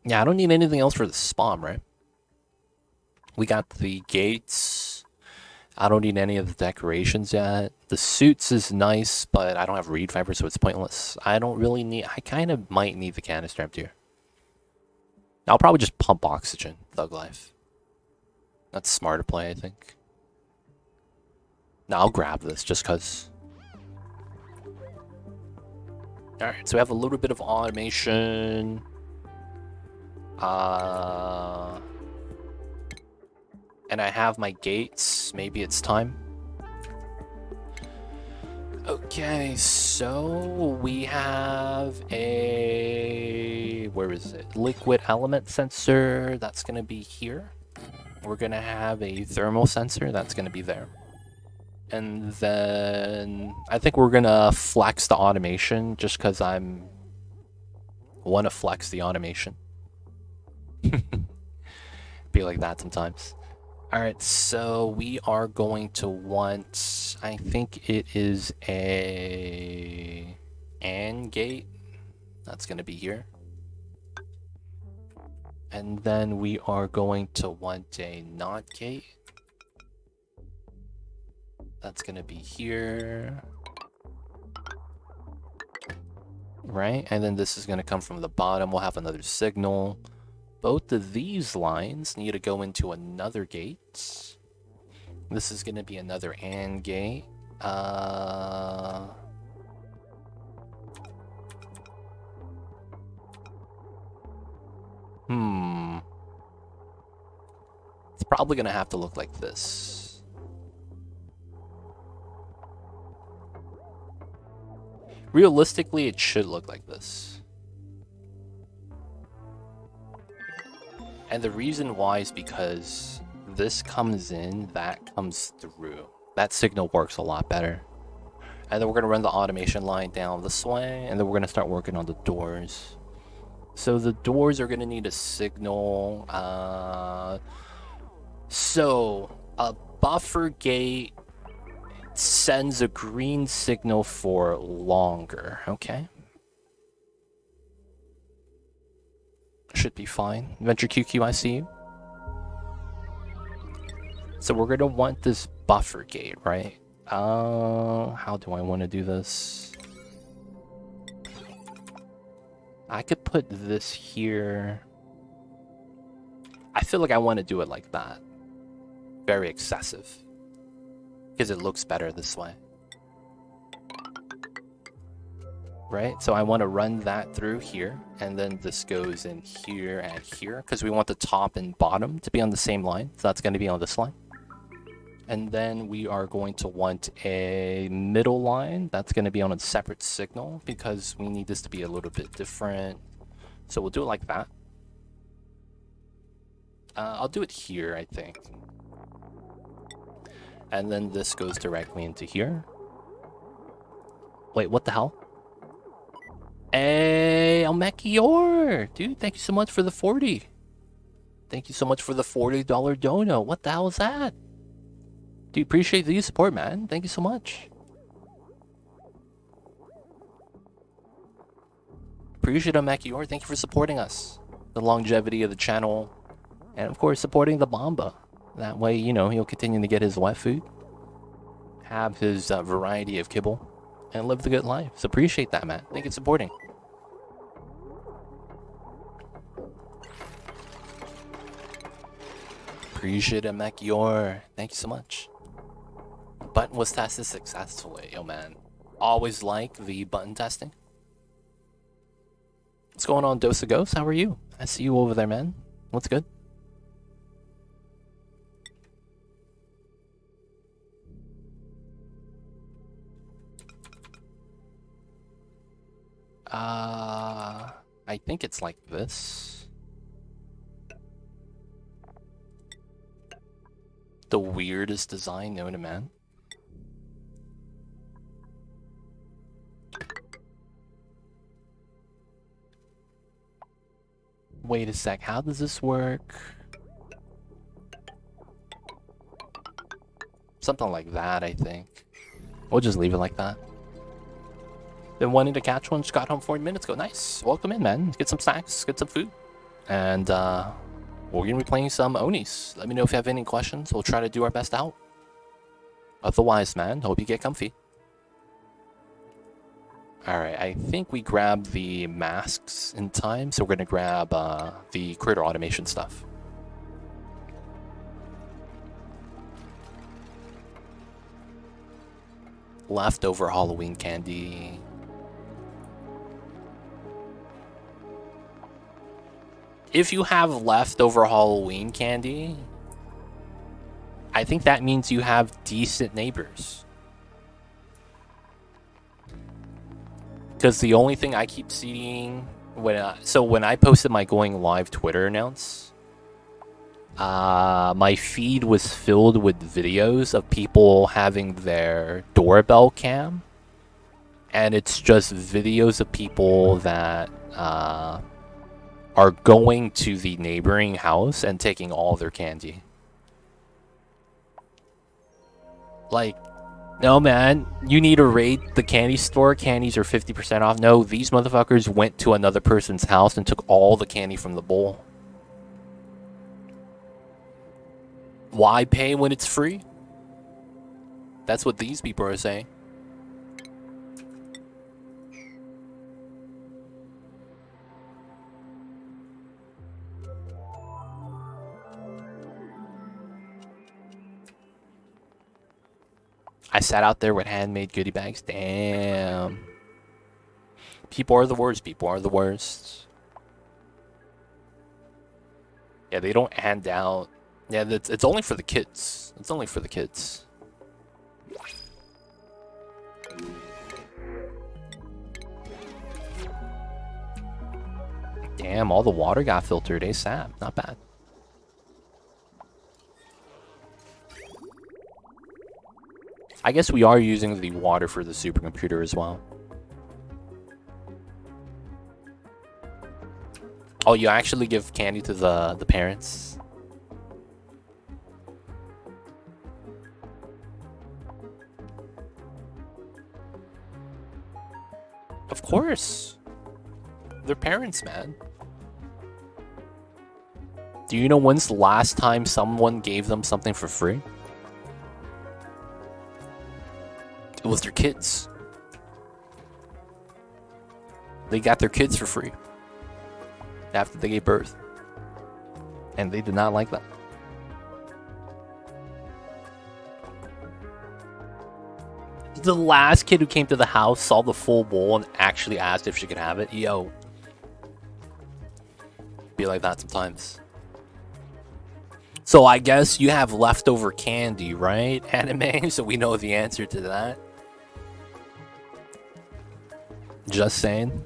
Yeah, I don't need anything else for the spawn, right? We got the gates. I don't need any of the decorations yet. The suits is nice, but I don't have reed fiber, so it's pointless. I don't really need... I kind of might need the canister empty here. I'll probably just pump oxygen. Thug life. That's smarter play, I think. Now I'll grab this just because. Alright, so we have a little bit of automation. And I have my gates. Maybe it's time. Okay, so we have a... Where is it? Liquid element sensor. That's going to be here. We're going to have a thermal sensor. That's going to be there. And then I think we're gonna flex the automation just because I'm want to flex the automation. Be like that sometimes. Alright, so we are going to want, I think it is a AND gate. That's gonna be here. And then we are going to want a NOT gate. That's gonna be here. Right, and then this is gonna come from the bottom. We'll have another signal. Both of these lines need to go into another gate. This is gonna be another AND gate. It's probably gonna have to look like this. Realistically, it should look like this. And the reason why is because this comes in, that comes through. That signal works a lot better. And then we're going to run the automation line down this way, and then we're going to start working on the doors. So the doors are gonna need a signal. So a buffer gate sends a green signal for longer. Okay. Should be fine. Venture QQ, I see you. So we're gonna want this buffer gate, right? How do I want to do this? I could put this here. I feel like I want to do it like that. Very excessive. Because it looks better this way. Right? So I want to run that through here. And then this goes in here and here. Because we want the top and bottom to be on the same line. So that's going to be on this line. And then we are going to want a middle line. That's going to be on a separate signal. Because we need this to be a little bit different. So we'll do it like that. I'll do it here, I think. And then this goes directly into here. Wait, what the hell? Hey, Almekior! Dude, thank you so much for the 40. Thank you so much for the $40 dono. What the hell is that? Dude, appreciate the support, man. Thank you so much. Appreciate Almekior. Thank you for supporting us. The longevity of the channel. And of course, supporting the Bomba. That way, you know, he'll continue to get his wet food. Have his variety of kibble. And live the good life. So appreciate that, man. Thank you for supporting. Appreciate it, Macior. Thank you so much. Button was tested successfully. Yo, man. Always like the button testing. What's going on, Dosa Ghost? How are you? I see you over there, man. What's good? I think it's like this. The weirdest design known to man. Wait a sec, how does this work? Something like that, I think. We'll just leave it like that. Been wanting to catch one, just got home 40 minutes ago. Nice. Welcome in, man. Get some snacks, get some food. And we're gonna be playing some Onis. Let me know if you have any questions. We'll try to do our best out. Otherwise, man, hope you get comfy. Alright, I think we grabbed the masks in time, so we're gonna grab the critter automation stuff. Leftover Halloween candy. If you have leftover Halloween candy, I think that means you have decent neighbors. Because the only thing I keep seeing when I posted my going live Twitter announce, my feed was filled with videos of people having their doorbell cam, and it's just videos of people that are going to the neighboring house and taking all their candy. Like, no man, you need to raid the candy store. Candies are 50% off. No, these motherfuckers went to another person's house and took all the candy from the bowl. Why pay when it's free? That's what these people are saying. I sat out there with handmade goodie bags. Damn. People are the worst. People are the worst. Yeah, they don't hand out. Yeah, it's only for the kids. It's only for the kids. Damn, all the water got filtered ASAP. Not bad. I guess we are using the water for the supercomputer as well. Oh, you actually give candy to the parents? Of course. They're parents, man. Do you know when's the last time someone gave them something for free? It was their kids. They got their kids for free after they gave birth. And they did not like that. The last kid who came to the house saw the full bowl and actually asked if she could have it. Yo. Be like that sometimes. So I guess you have leftover candy, right, Anime? So we know the answer to that. Just saying.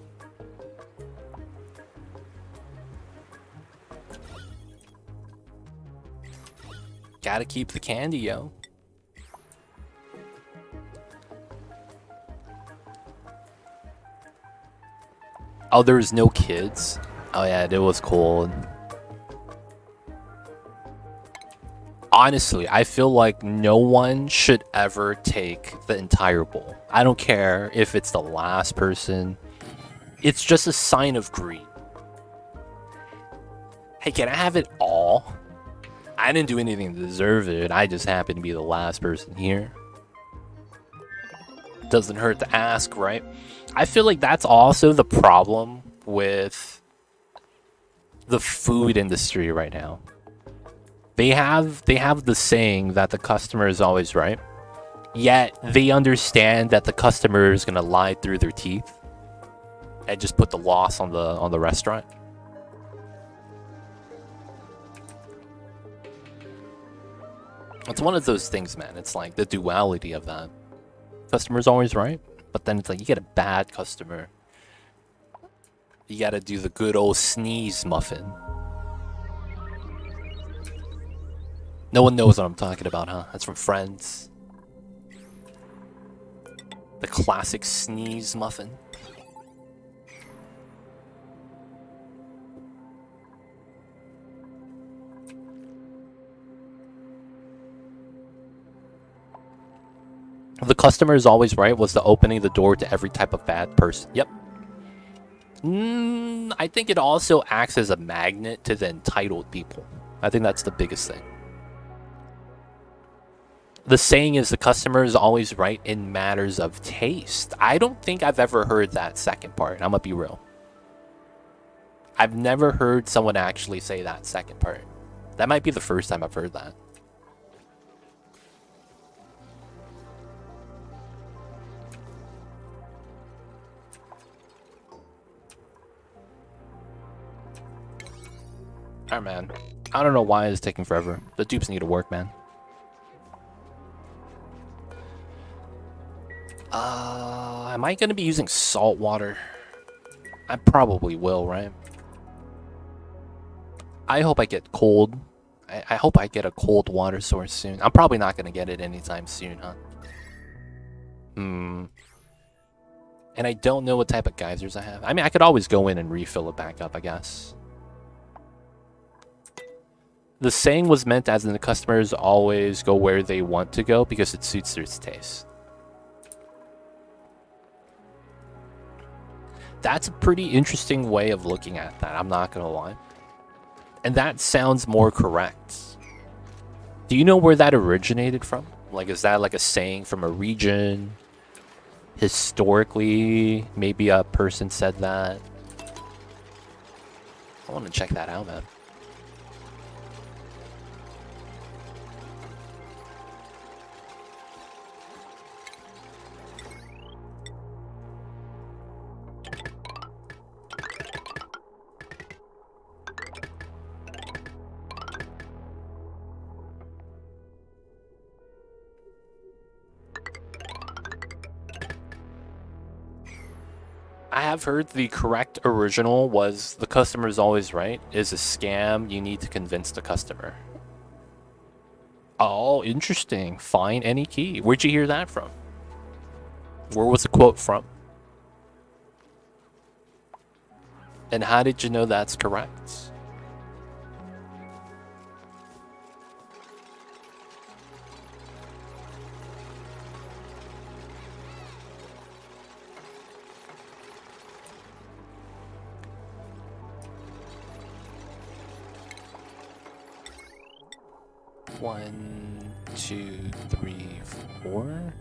Gotta keep the candy, yo. Oh, there was no kids? Oh yeah, it was cold. Honestly, I feel like no one should ever take the entire bowl. I don't care if it's the last person. It's just a sign of greed. Hey, can I have it all? I didn't do anything to deserve it. I just happen to be the last person here. Doesn't hurt to ask, right? I feel like that's also the problem with the food industry right now. They have the saying that the customer is always right, yet they understand that the customer is gonna lie through their teeth and just put the loss on the restaurant. It's one of those things, man. It's like the duality of that. Customer's always right, but then it's like you get a bad customer. You gotta do the good old sneeze muffin. No one knows what I'm talking about, huh? That's from Friends. The classic sneeze muffin. The customer is always right was the opening the door to every type of bad person. Yep. I think it also acts as a magnet to the entitled people. I think that's the biggest thing. The saying is the customer is always right in matters of taste. I don't think I've ever heard that second part. I'm gonna be real. I've never heard someone actually say that second part. That might be the first time I've heard that. Alright, man. I don't know why it's taking forever. The dupes need to work, man. Am I gonna be using salt water? I probably will, right? I hope I get cold. I hope I get a cold water source soon. I'm probably not gonna get it anytime soon, huh? And I don't know what type of geysers I have. I mean, I could always go in and refill it back up, I guess. The saying was meant as in the customers always go where they want to go because it suits their taste. That's a pretty interesting way of looking at that, I'm not gonna lie. And that sounds more correct. Do you know where that originated from? Like, is that like a saying from a region? Historically, maybe a person said that? I want to check that out, man. I have heard the correct original was the customer is always right is a scam. You need to convince the customer. Oh, interesting. Find any key. Where'd you hear that from? Where was the quote from? And how did you know that's correct? One, two, three, four.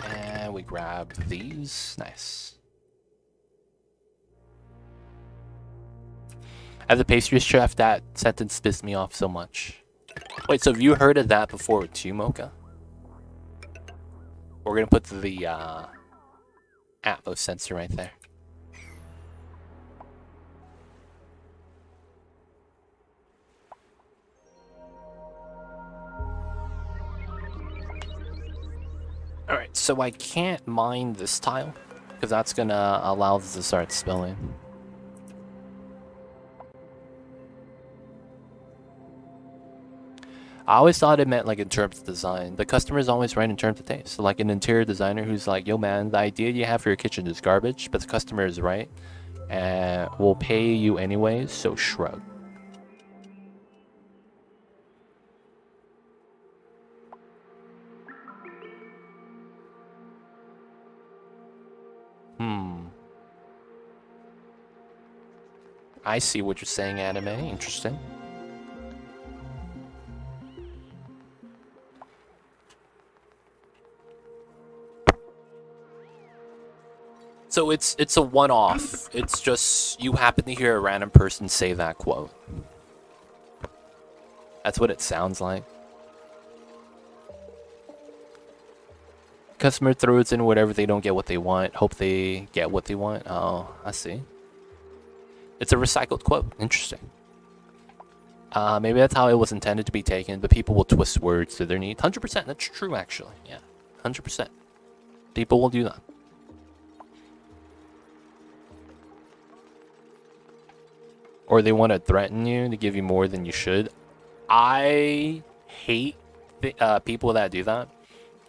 And we grab these. Nice. As a pastry chef, that sentence pissed me off so much. Wait, so have you heard of that before too, Mocha? We're gonna put the Atmos sensor right there. Alright, so I can't mine this tile, because that's gonna allow this to start spilling. I always thought it meant like in terms of design. The customer's always right in terms of taste. So like an interior designer who's like, yo man, the idea you have for your kitchen is garbage, but the customer is right, and we'll pay you anyways, so shrug. I see what you're saying, anime. Interesting. So it's a one-off. It's just you happen to hear a random person say that quote. That's what it sounds like. Customer throws in whatever they don't get what they want. Hope they get what they want. Oh, I see. It's a recycled quote. Interesting. Maybe that's how it was intended to be taken, but people will twist words to their need. 100%. That's true, actually. Yeah, 100%. People will do that. Or they want to threaten you to give you more than you should. I hate people that do that.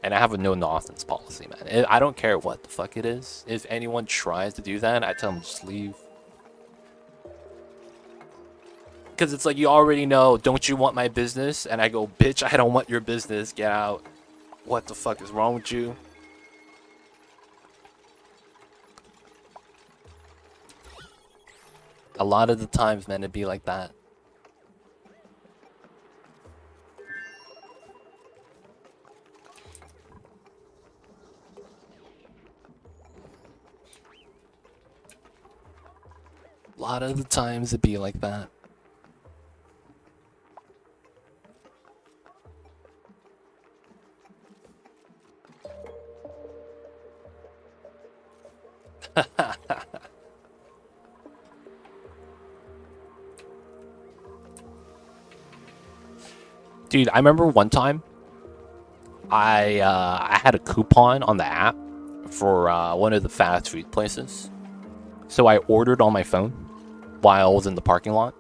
And I have a no-nonsense policy, man. I don't care what the fuck it is. If anyone tries to do that, I tell them just leave. Because it's like, you already know, don't you want my business? And I go, bitch, I don't want your business. Get out. What the fuck is wrong with you? A lot of the times, man, it'd be like that. A lot of the times it'd be like that. Dude, I remember one time I had a coupon on the app for one of the fast food places. So I ordered on my phone while I was in the parking lot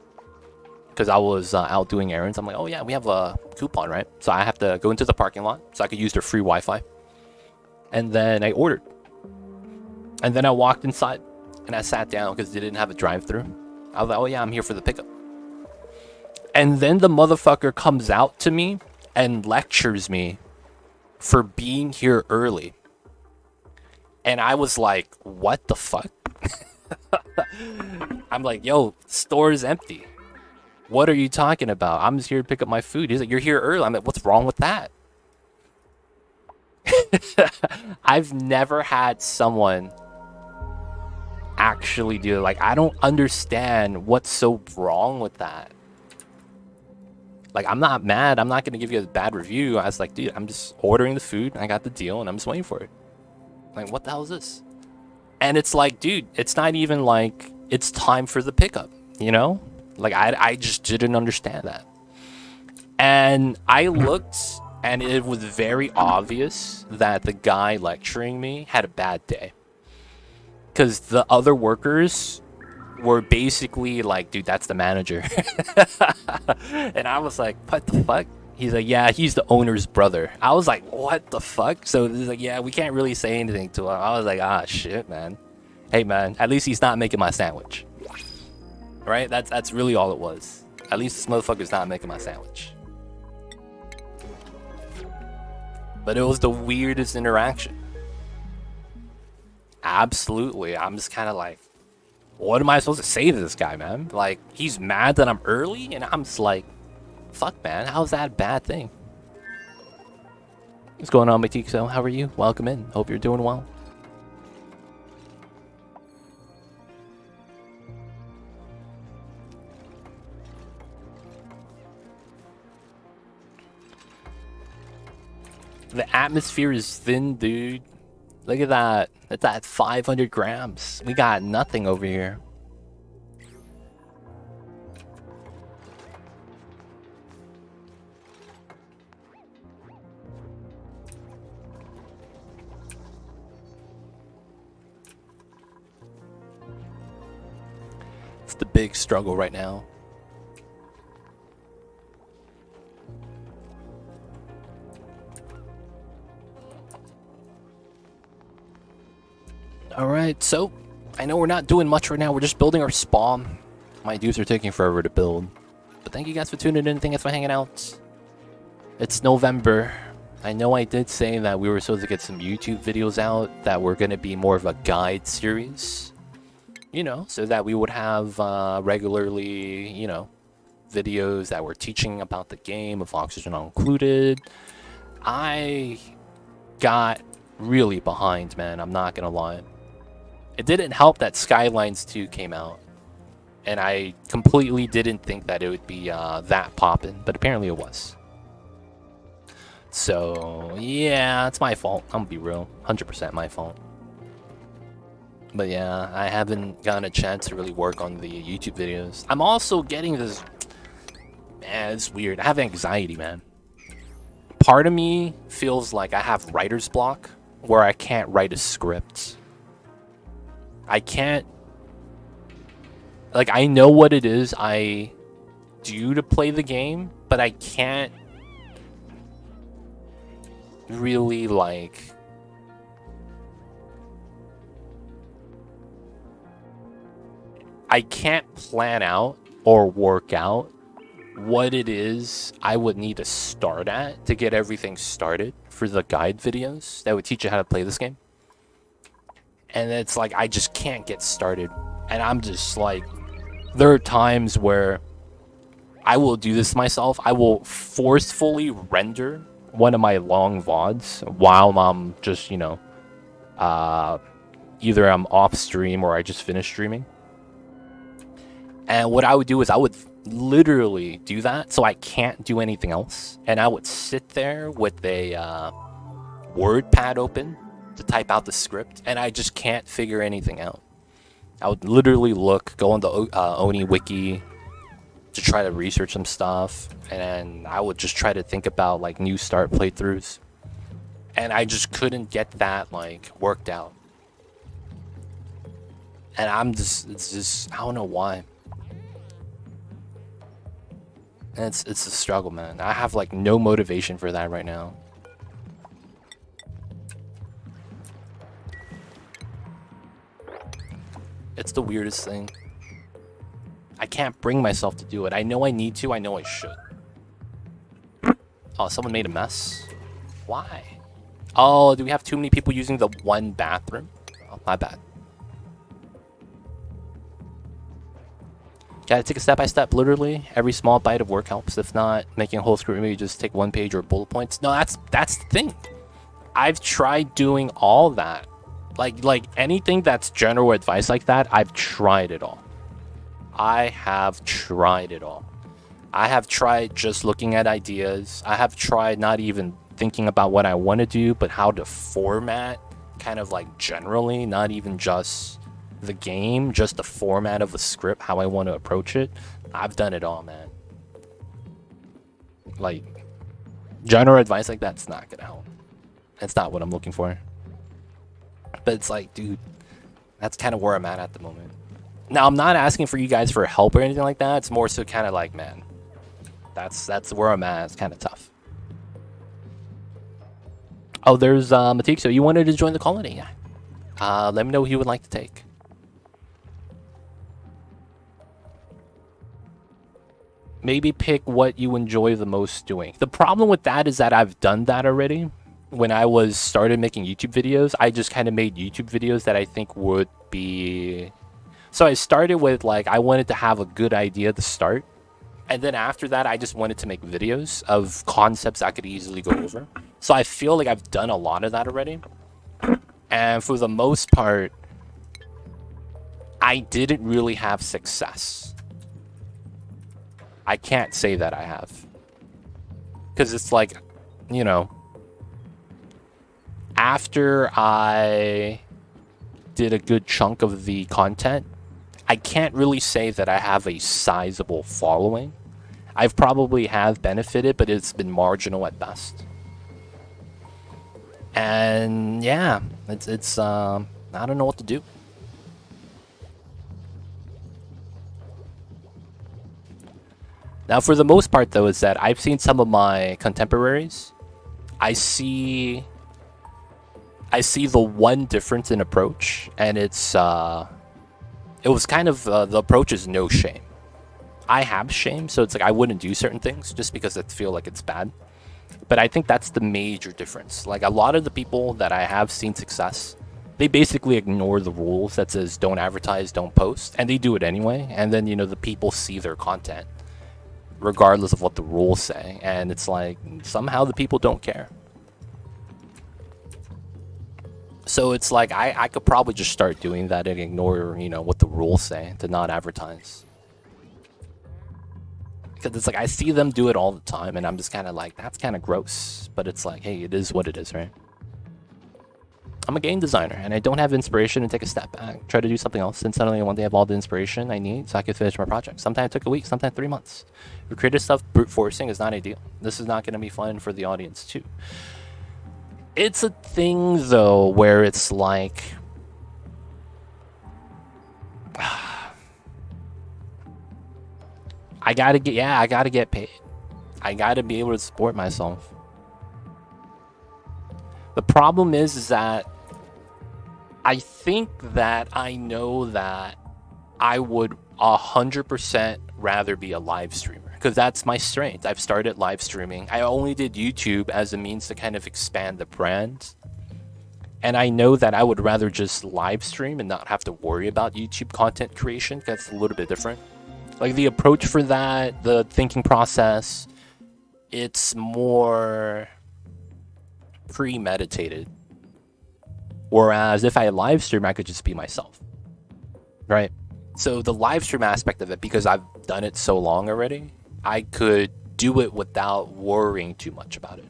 because I was out doing errands. I'm like, oh yeah, we have a coupon, right? So I have to go into the parking lot so I could use their free Wi-Fi. And then I ordered. And then I walked inside and I sat down because they didn't have a drive-thru. I was like, oh yeah, I'm here for the pickup. And then the motherfucker comes out to me and lectures me for being here early. And I was like, what the fuck? I'm like, yo, store is empty. What are you talking about? I'm just here to pick up my food. He's like, you're here early. I'm like, what's wrong with that? I've never had someone actually do it. Like, I don't understand what's so wrong with that. Like, I'm not mad. I'm not going to give you a bad review. I was like, dude, I'm just ordering the food. I got the deal, and I'm just waiting for it. Like, what the hell is this? And it's like, dude, it's not even like it's time for the pickup, you know? Like, I just didn't understand that. And I looked, and it was very obvious that the guy lecturing me had a bad day. Because the other workers were basically like, dude, that's the manager. And I was like, what the fuck? He's like, yeah, he's the owner's brother. I was like, what the fuck? So he's like, yeah, we can't really say anything to him. I was like, ah, shit, man. Hey, man, at least he's not making my sandwich. Right? That's really all it was. At least this motherfucker's not making my sandwich. But it was the weirdest interaction. Absolutely. I'm just kind of like, what am I supposed to say to this guy, man? Like, he's mad that I'm early, and I'm just like, fuck, man, how's that a bad thing? What's going on, Matixo? How are you? Welcome in. Hope you're doing well. The atmosphere is thin, dude. Look at that. That's at 500 grams. We got nothing over here. It's the big struggle right now. Alright, so I know we're not doing much right now. We're just building our spawn. My dudes are taking forever to build. But thank you guys for tuning in. Thank you guys for hanging out. It's November. I know I did say that we were supposed to get some YouTube videos out that were going to be more of a guide series. You know, so that we would have regularly, you know, videos that were teaching about the game of Oxygen Not Included. I got really behind, man. I'm not going to lie. It didn't help that Skylines 2 came out. And I completely didn't think that it would be that poppin', but apparently it was. So, yeah, it's my fault. I'm gonna be real. 100% my fault. But yeah, I haven't gotten a chance to really work on the YouTube videos. I'm also getting this... Man, it's weird. I have anxiety, man. Part of me feels like I have writer's block, where I can't write a script. I can't... Like, I know what it is I do to play the game, but I can't really, like... I can't plan out or work out what it is I would need to start at to get everything started for the guide videos that would teach you how to play this game. And it's like, I just can't get started. And I'm just like, there are times where I will do this myself. I will forcefully render one of my long VODs while I'm just, you know, either I'm off stream or I just finished streaming. And what I would do is I would literally do that so I can't do anything else. And I would sit there with a word pad open to type out the script, and I just can't figure anything out. I would literally go on the Oni wiki to try to research some stuff, and I would just try to think about like new start playthroughs. And I just couldn't get that like worked out. And it's just I don't know why. And it's a struggle, man. I have like no motivation for that right now. It's the weirdest thing. I can't bring myself to do it. I know I need to. I know I should. Oh, someone made a mess? Why? Oh, do we have too many people using the one bathroom? Oh, my bad. Gotta take it step by step, literally. Every small bite of work helps. If not, making a whole script, maybe just take one page or bullet points. No, that's the thing. I've tried doing all that. Like anything that's general advice like that, I've tried it all. I have tried it all. I have tried just looking at ideas. I have tried not even thinking about what I want to do, but how to format, kind of like generally, not even just the game, just the format of the script, how I want to approach it. I've done it all, man. Like, general advice like that's not gonna help. That's not what I'm looking for. But it's like, dude, that's kind of where I'm at the moment. Now, I'm not asking for you guys for help or anything like that. It's more so kind of like, man, That's where I'm at. It's kind of tough. Oh, there's Matik. So you wanted to join the colony? Let me know who you would like to take. Maybe pick what you enjoy the most doing. The problem with that is that I've done that already. When I started making YouTube videos, I just kind of made YouTube videos that I think would be... So I started with, like, I wanted to have a good idea to start. And then after that, I just wanted to make videos of concepts I could easily go over. So I feel like I've done a lot of that already. And for the most part, I didn't really have success. I can't say that I have. Because it's like, you know, after I did a good chunk of the content, I can't really say that I have a sizable following. I've probably have benefited, but it's been marginal at best. And yeah, it's I don't know what to do. Now, for the most part, though, is that I've seen some of my contemporaries. I see the one difference in approach, and it's it was kind of the approach is no shame. I have shame, so it's like I wouldn't do certain things just because I feel like it's bad. But I think that's the major difference. Like, a lot of the people that I have seen success, they basically ignore the rules that says don't advertise, don't post, and they do it anyway. And then, you know, the people see their content regardless of what the rules say, and it's like somehow the people don't care. So it's like I could probably just start doing that and ignore, you know, what the rules say to not advertise. Because it's like I see them do it all the time, and I'm just kind of like, that's kind of gross. But it's like, hey, it is what it is, right? I'm a game designer, and I don't have inspiration to take a step back, try to do something else, and suddenly one day I have all the inspiration I need so I can finish my project. Sometimes it took a week, sometimes 3 months. For creative stuff, brute forcing is not ideal. This is not going to be fun for the audience, too. It's a thing, though, where it's like... I gotta get paid. I gotta be able to support myself. The problem is that I think that I know that I would 100% rather be a live streamer, because that's my strength. I've started live streaming. I only did YouTube as a means to kind of expand the brand. And I know that I would rather just live stream and not have to worry about YouTube content creation. That's a little bit different. Like, the approach for that, the thinking process, it's more premeditated. Whereas if I live stream, I could just be myself, right? So the live stream aspect of it, because I've done it so long already, I could do it without worrying too much about it.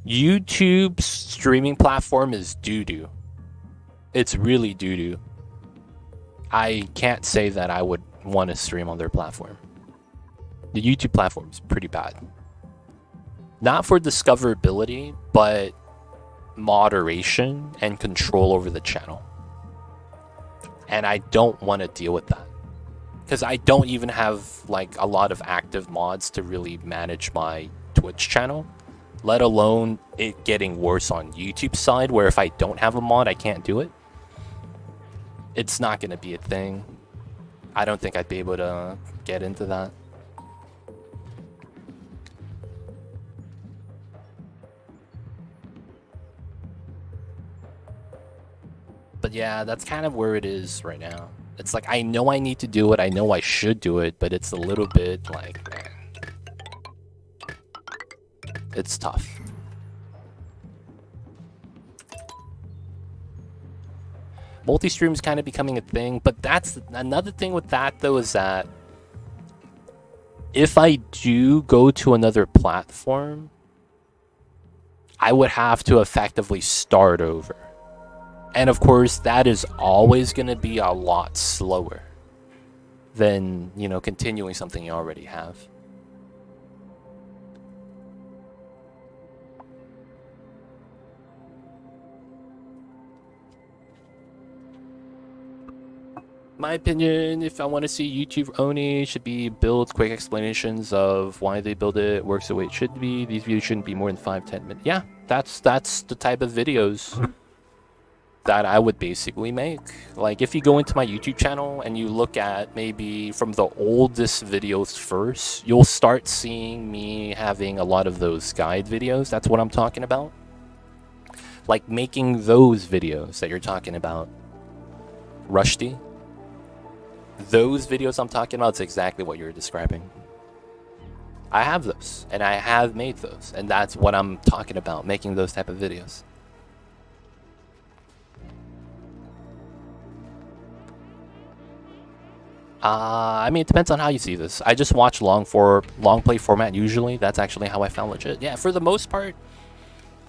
YouTube's streaming platform is doo-doo. It's really doo-doo. I can't say that I would want to stream on their platform. The YouTube platform is pretty bad. Not for discoverability, but moderation and control over the channel. And I don't want to deal with that, because I don't even have like a lot of active mods to really manage my Twitch channel, let alone it getting worse on YouTube side, where if I don't have a mod, I can't do it. It's not going to be a thing. I don't think I'd be able to get into that. But yeah, that's kind of where it is right now. It's like, I know I need to do it. I know I should do it, but it's a little bit like, man, it's tough. Multi-stream is kind of becoming a thing, but that's another thing with that, though, is that if I do go to another platform, I would have to effectively start over. And of course, that is always going to be a lot slower than, you know, continuing something you already have. My opinion, if I want to see YouTube only, should be builds, quick explanations of why they build it, works the way it should be. These videos shouldn't be more than 5-10 minutes. Yeah, that's the type of videos that I would basically make. Like, if you go into my YouTube channel and you look at maybe from the oldest videos first, you'll start seeing me having a lot of those guide videos. That's what I'm talking about. Like, making those videos that you're talking about. Rushdie. Those videos I'm talking about is exactly what you're describing. I have those, and I have made those, and that's what I'm talking about, making those type of videos. I mean, it depends on how you see this. I just watch long play format usually. That's actually how I found legit. Yeah, for the most part,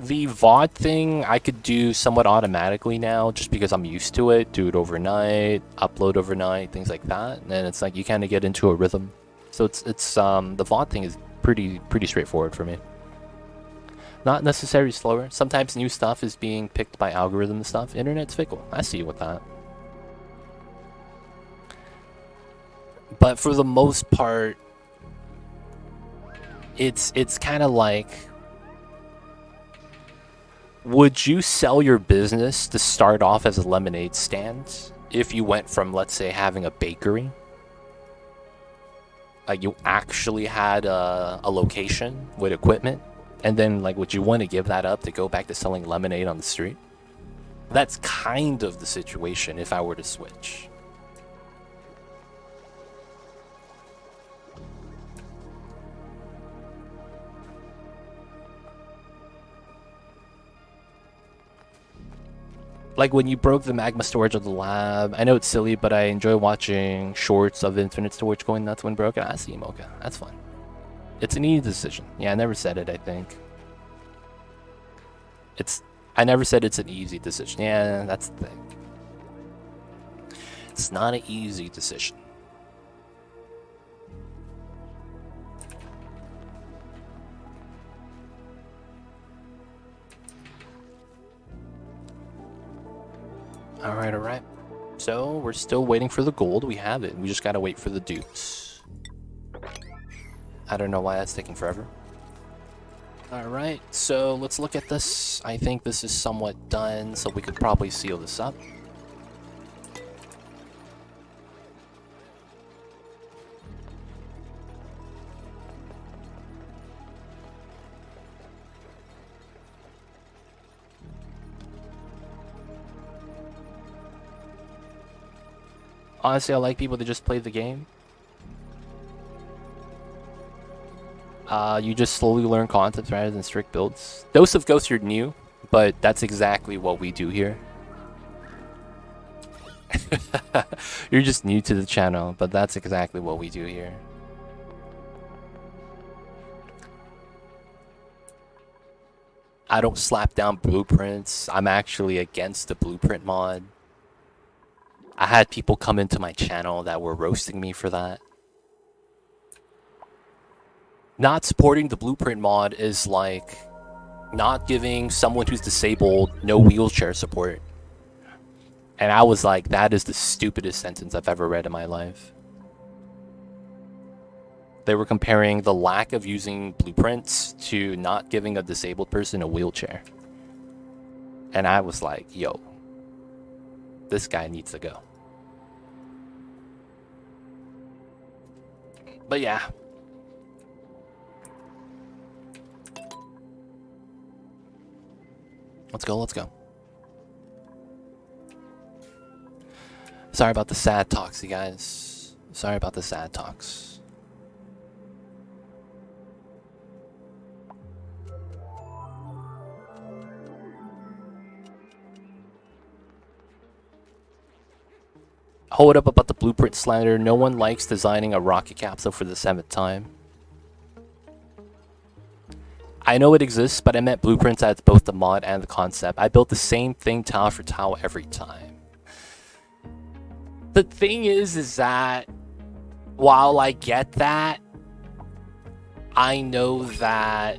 the VOD thing I could do somewhat automatically now, just because I'm used to it. Do it overnight, upload overnight, things like that. And it's like you kind of get into a rhythm. So it's the VOD thing is pretty straightforward for me. Not necessarily slower. Sometimes new stuff is being picked by algorithm and stuff. Internet's fickle. I see you with that. But for the most part, it's kind of like, would you sell your business to start off as a lemonade stand if you went from, let's say, having a bakery? Like, you actually had a location with equipment, and then, like, would you want to give that up to go back to selling lemonade on the street? That's kind of the situation if I were to switch. Like, when you broke the magma storage of the lab, I know it's silly, but I enjoy watching shorts of infinite storage going nuts when broken. I see, Mocha. That's fun. It's an easy decision. Yeah, I never said it, I think. I never said it's an easy decision. Yeah, that's the thing. It's not an easy decision. Alright. So, we're still waiting for the gold. We have it. We just gotta wait for the dupes. I don't know why that's taking forever. Alright, so let's look at this. I think this is somewhat done, so we could probably seal this up. Honestly, I like people that just play the game. You just slowly learn concepts rather than strict builds. Dose of Ghost, you're new, but that's exactly what we do here. You're just new to the channel, but that's exactly what we do here. I don't slap down blueprints. I'm actually against the blueprint mod. I had people come into my channel that were roasting me for that. Not supporting the blueprint mod is like not giving someone who's disabled no wheelchair support. And I was like, that is the stupidest sentence I've ever read in my life. They were comparing the lack of using blueprints to not giving a disabled person a wheelchair. And I was like, yo, this guy needs to go. But yeah. Let's go. Sorry about the sad talks, you guys. Sorry about the sad talks. Hold up about the blueprint slander. No one likes designing a rocket capsule for the 7th time. I know it exists, but I meant blueprints as both the mod and the concept. I built the same thing tile for tile every time. The thing is that while I get that, I know that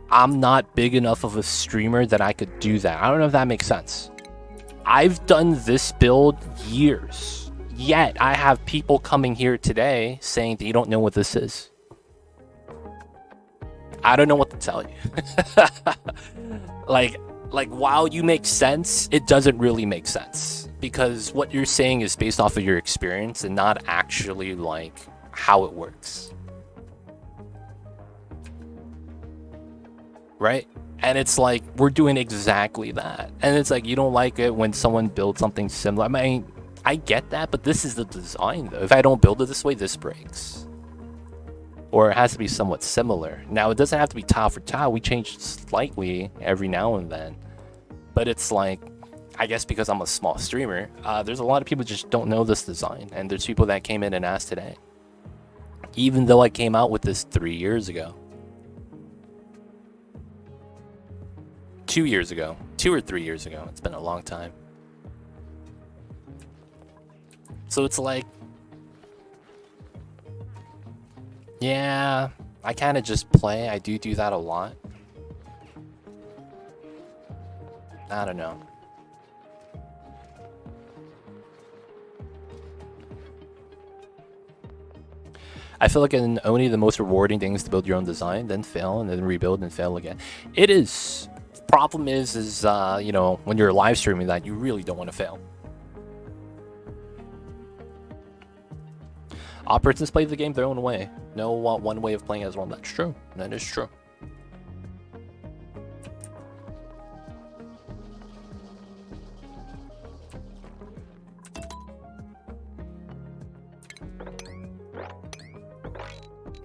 I'm not big enough of a streamer that I could do that. I don't know if that makes sense. I've done this build years Yet, I have people coming here today saying that you don't know what this is. I don't know what to tell you. like, while you make sense, it doesn't really make sense. Because what you're saying is based off of your experience and not actually, like, how it works. Right? And it's like, we're doing exactly that. And it's like, you don't like it when someone builds something similar. I mean, I get that, but this is the design, though. If I don't build it this way, this breaks. Or it has to be somewhat similar. Now, it doesn't have to be tile for tile. We change slightly every now and then. But it's like, I guess because I'm a small streamer, there's a lot of people just don't know this design. And there's people that came in and asked today. Even though I came out with this 3 years ago. 2 years ago. 2 or 3 years ago. It's been a long time. So it's like, yeah, I kind of just play. I do that a lot. I don't know. I feel like in Oni, the most rewarding thing is to build your own design, then fail, and then rebuild and fail again. It is. Problem is you know, when you're live streaming that, you really don't want to fail. Operators play the game their own way. No one way of playing as well. That's true. That is true.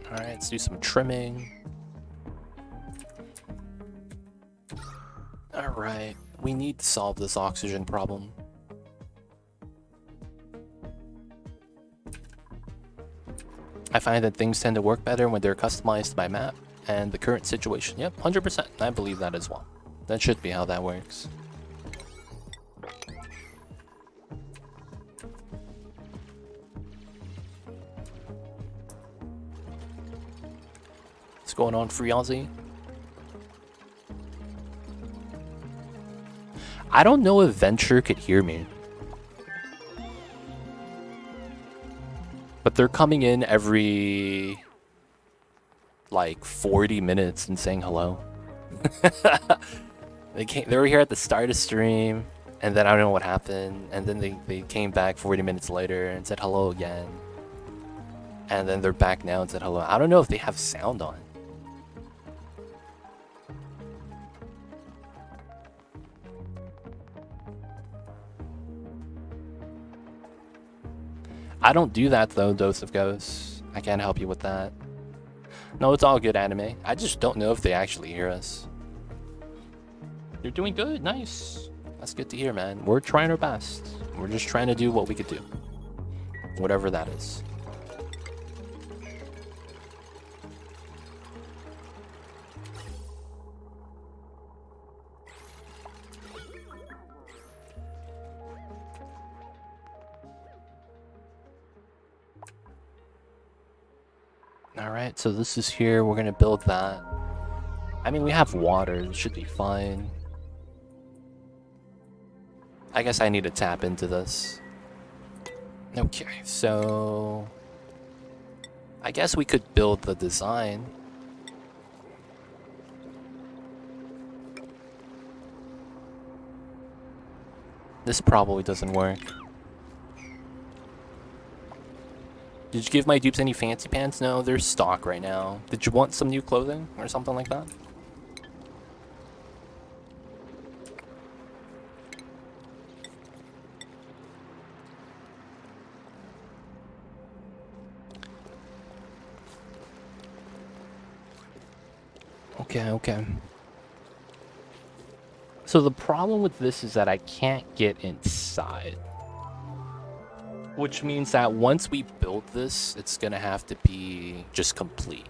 Alright, let's do some trimming. Alright, we need to solve this oxygen problem. I find that things tend to work better when they're customized by map and the current situation. Yep, 100%. I believe that as well. That should be how that works. What's going on, Freezy? I don't know if Venture could hear me. But they're coming in every, like, 40 minutes and saying hello. They were here at the start of stream, and then I don't know what happened, and then they came back 40 minutes later and said hello again. And then they're back now and said hello. I don't know if they have sound on. I don't do that though, Dose of Ghosts. I can't help you with that. No, it's all good, anime. I just don't know if they actually hear us. You're doing good, nice. That's good to hear, man. We're trying our best. We're just trying to do what we could do. Whatever that is. Alright, so this is here. We're gonna build that. I mean, we have water. It should be fine. I guess I need to tap into this. Okay, so... I guess we could build the design. This probably doesn't work. Did you give my dupes any fancy pants? No, they're stock right now. Did you want some new clothing or something like that? Okay. So the problem with this is that I can't get inside. Which means that once we build this, it's gonna have to be just complete.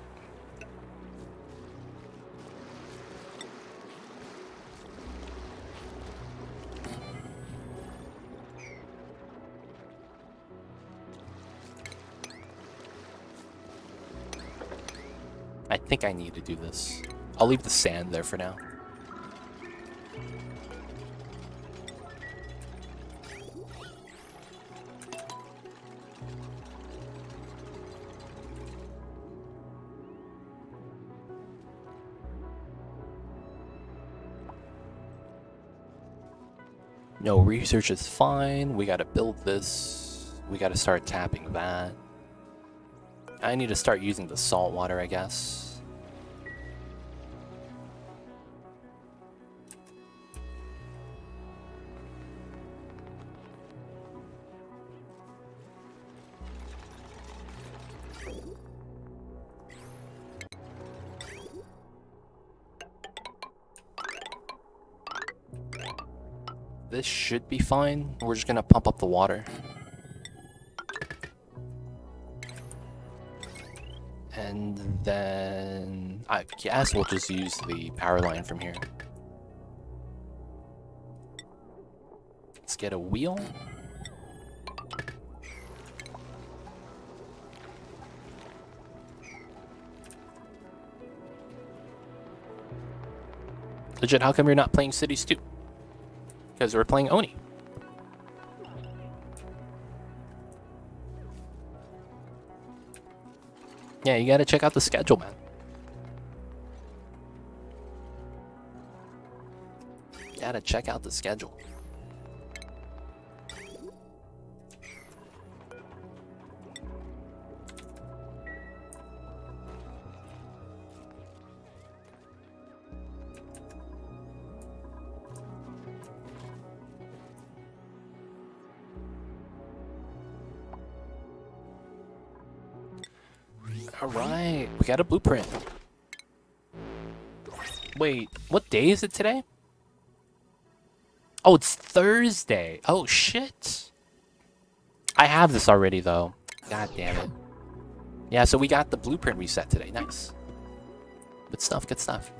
I think I need to do this. I'll leave the sand there for now. No, research is fine. We gotta build this. We gotta start tapping that. I need to start using the salt water, I guess. This should be fine. We're just gonna pump up the water. And then I guess we'll just use the power line from here. Let's get a wheel. Legit, how come you're not playing Cities 2? Because we're playing Oni. Yeah, you gotta check out the schedule, man. You gotta check out the schedule. Alright, we got a blueprint. Wait, what day is it today? Oh, it's Thursday. Oh, shit. I have this already, though. God damn it. Yeah, so we got the blueprint reset today. Nice. Good stuff, good stuff.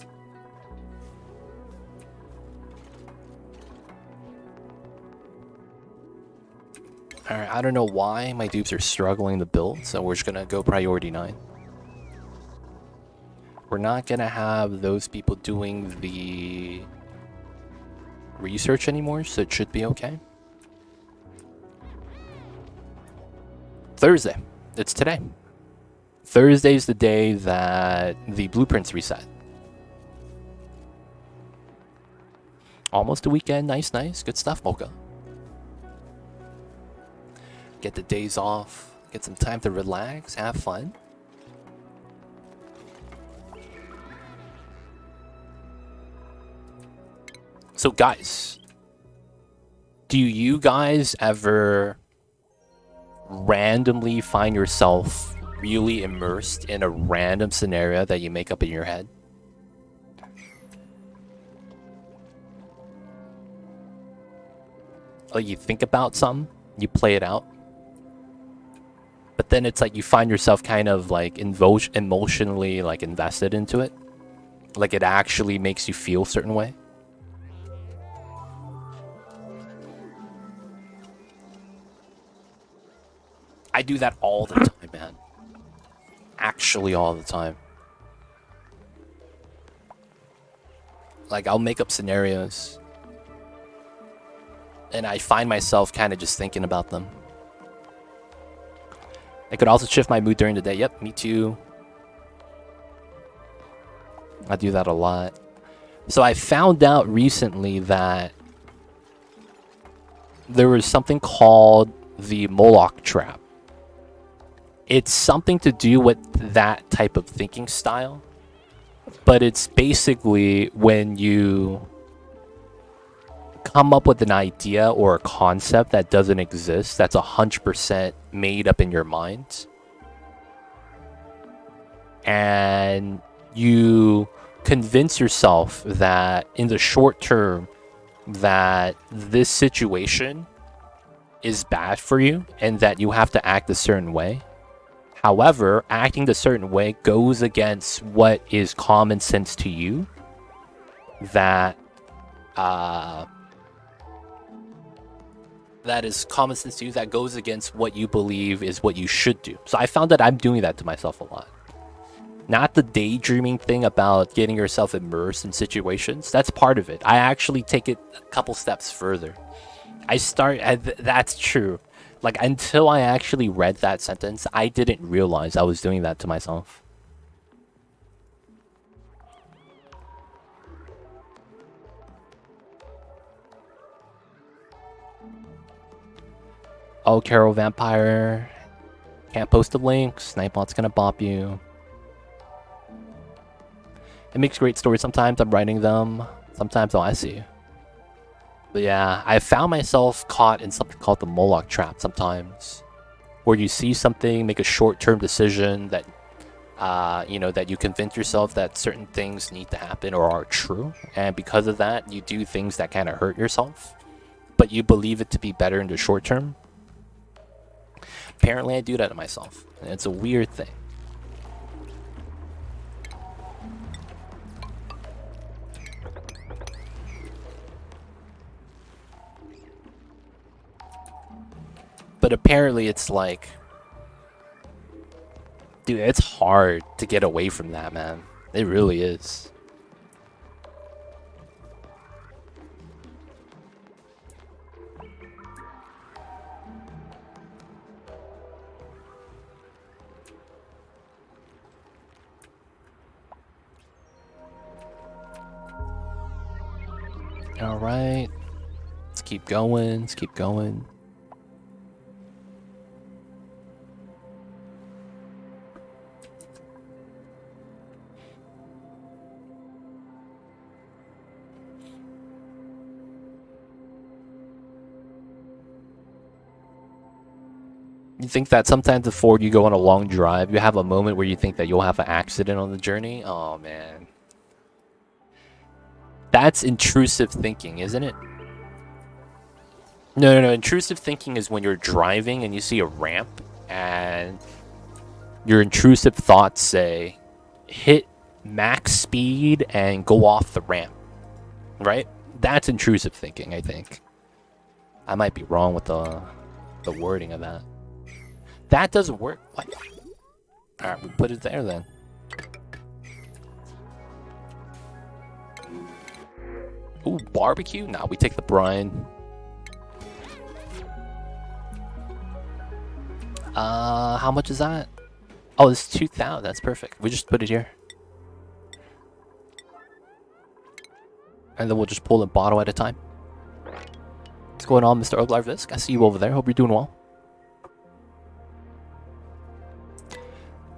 Alright, I don't know why my dupes are struggling to build, so we're just gonna go priority 9. We're not gonna have those people doing the research anymore, so it should be okay. Thursday. It's today. Thursday's the day that the blueprints reset. Almost a weekend. Nice, nice. Good stuff, Mocha. Get the days off. Get some time to relax. Have fun. So, guys, do you guys ever randomly find yourself really immersed in a random scenario that you make up in your head? Like, you think about something, you play it out, but then it's like you find yourself kind of like emotionally like invested into it. Like it actually makes you feel a certain way. I do that all the time, man. Actually all the time. Like I'll make up scenarios and I find myself kind of just thinking about them. I could also shift my mood during the day. Yep, me too. I do that a lot. So I found out recently that there was something called the Moloch trap. It's something to do with that type of thinking style. But it's basically when you come up with an idea or a concept that doesn't exist, that's 100% made up in your mind. And you convince yourself that in the short term that this situation is bad for you and that you have to act a certain way. However, acting a certain way goes against what is common sense to you. That is common sense to you, that goes against what you believe is what you should do. So I found that I'm doing that to myself a lot. Not the daydreaming thing about getting yourself immersed in situations. That's part of it. I actually take it a couple steps further. That's true. Like, until I actually read that sentence, I didn't realize I was doing that to myself. Oh, Carol Vampire. Can't post a link. Snipebot's gonna bop you. It makes great stories. Sometimes I'm writing them. Sometimes, oh, I see. But yeah, I found myself caught in something called the Moloch trap sometimes. Where you see something, make a short-term decision that, you know, that you convince yourself that certain things need to happen or are true. And because of that, you do things that kind of hurt yourself. But you believe it to be better in the short term. Apparently, I do that to myself. And it's a weird thing. But apparently it's like, dude, it's hard to get away from that, man. It really is. All right. Let's keep going. Let's keep going. You think that sometimes before you go on a long drive, you have a moment where you think that you'll have an accident on the journey? Oh, man. That's intrusive thinking, isn't it? No. Intrusive thinking is when you're driving and you see a ramp and your intrusive thoughts say, hit max speed and go off the ramp, right? That's intrusive thinking, I think. I might be wrong with the wording of that. That doesn't work. What? Alright, we put it there then. Ooh, barbecue? Nah, we take the brine. How much is that? Oh, it's 2,000. That's perfect. We just put it here. And then we'll just pull a bottle at a time. What's going on, Mr. Oglarvisk? I see you over there. Hope you're doing well.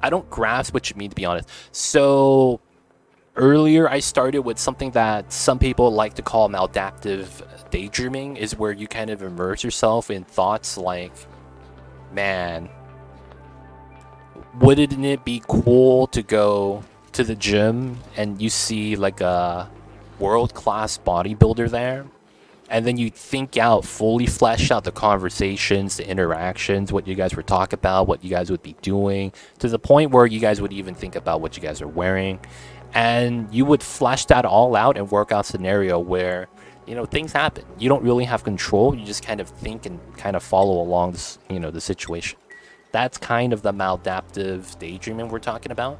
I don't grasp what you mean, to be honest. So, earlier I started with something that some people like to call maladaptive daydreaming, is where you kind of immerse yourself in thoughts like, man, wouldn't it be cool to go to the gym and you see like a world-class bodybuilder there? And then you think out, fully flesh out the conversations, the interactions, what you guys were talking about, what you guys would be doing, to the point where you guys would even think about what you guys are wearing. And you would flesh that all out and work out a scenario where, you know, things happen. You don't really have control. You just kind of think and kind of follow along, this, you know, the situation. That's kind of the maladaptive daydreaming we're talking about.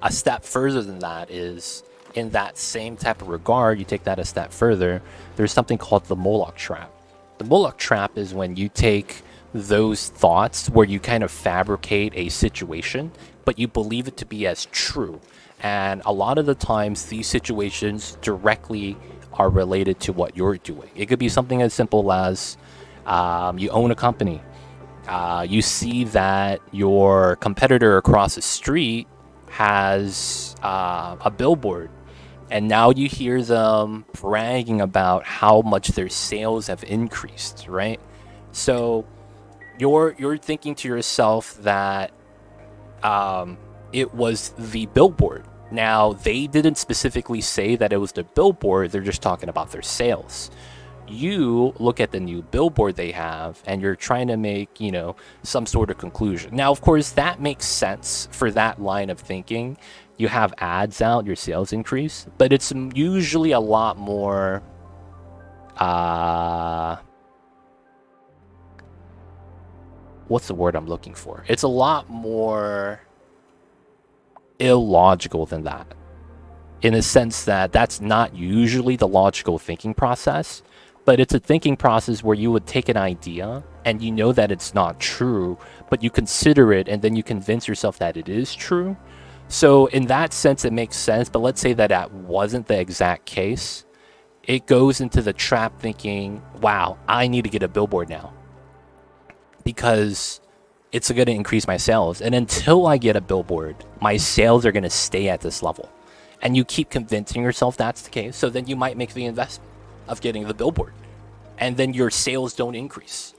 A step further than that is, in that same type of regard, you take that a step further, there's something called the Moloch trap. The Moloch trap is when you take those thoughts where you kind of fabricate a situation, but you believe it to be as true. And a lot of the times, these situations directly are related to what you're doing. It could be something as simple as you own a company. You see that your competitor across the street has a billboard, and now you hear them bragging about how much their sales have increased, right? So you're thinking to yourself that it was the billboard. Now, they didn't specifically say that it was the billboard, they're just talking about their sales. You look at the new billboard they have and you're trying to make, you know, some sort of conclusion. Now, of course, that makes sense for that line of thinking. You have ads out, your sales increase, but it's usually a lot more what's the word I'm looking for? It's a lot more illogical than that, in a sense that that's not usually the logical thinking process. But it's a thinking process where you would take an idea and you know that it's not true, but you consider it and then you convince yourself that it is true. So in that sense, it makes sense. But let's say that that wasn't the exact case. It goes into the trap thinking, wow, I need to get a billboard now. because it's going to increase my sales. And until I get a billboard, my sales are going to stay at this level. And you keep convincing yourself that's the case, so then you might make the investment of getting the billboard. And then your sales don't increase.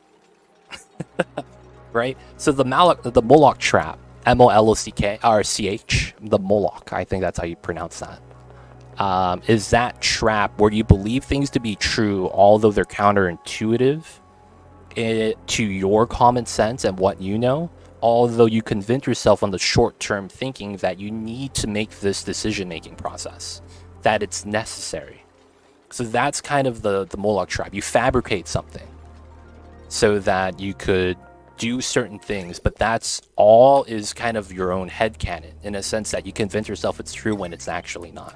Right? So the Moloch trap, MOLOCK, the Moloch, I think that's how you pronounce that, is that trap where you believe things to be true, although they're counterintuitive to your common sense and what you know, although you convince yourself on the short-term thinking that you need to make this decision-making process, that it's necessary. So that's kind of the Moloch trap. You fabricate something so that you could do certain things, but that's all is kind of your own headcanon, in a sense that you convince yourself it's true when it's actually not.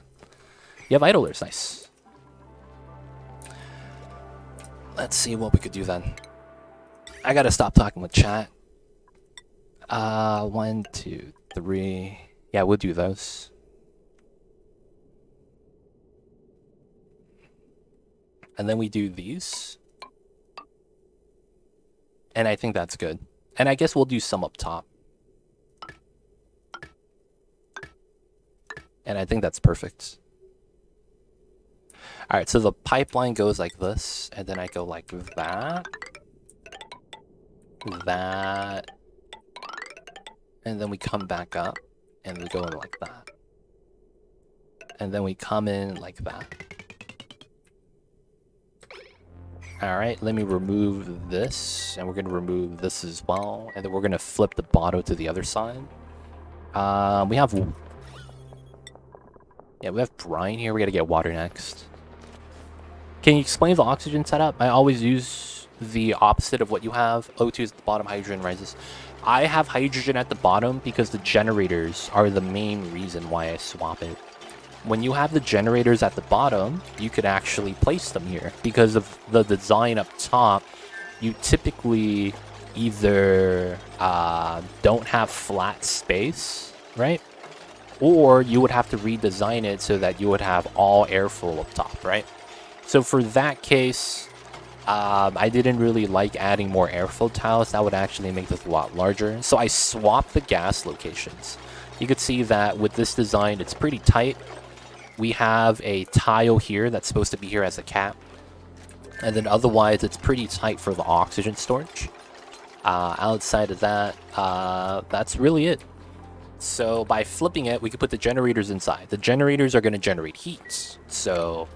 You have idlers, nice. Let's see what we could do then. I gotta stop talking with chat. 1, 2, 3. Yeah, we'll do those. And then we do these. And I think that's good. And I guess we'll do some up top. And I think that's perfect. Alright, so the pipeline goes like this, and then I go like that. That. And then we come back up, and we go in like that. And then we come in like that. Alright, let me remove this, and we're going to remove this as well, and then we're going to flip the bottom to the other side. We have brine here, we got to get water next. Can you explain the oxygen setup? I always use the opposite of what you have. O2 is at the bottom, hydrogen rises. I have hydrogen at the bottom because the generators are the main reason why I swap it. When you have the generators at the bottom, you could actually place them here. Because of the design up top, you typically either don't have flat space, right? Or you would have to redesign it so that you would have all airflow up top, right? So for that case, I didn't really like adding more airflow tiles. That would actually make this a lot larger. So I swapped the gas locations. You could see that with this design, it's pretty tight. We have a tile here that's supposed to be here as a cap. And then otherwise, it's pretty tight for the oxygen storage. Outside of that, that's really it. So by flipping it, we could put the generators inside. The generators are going to generate heat. So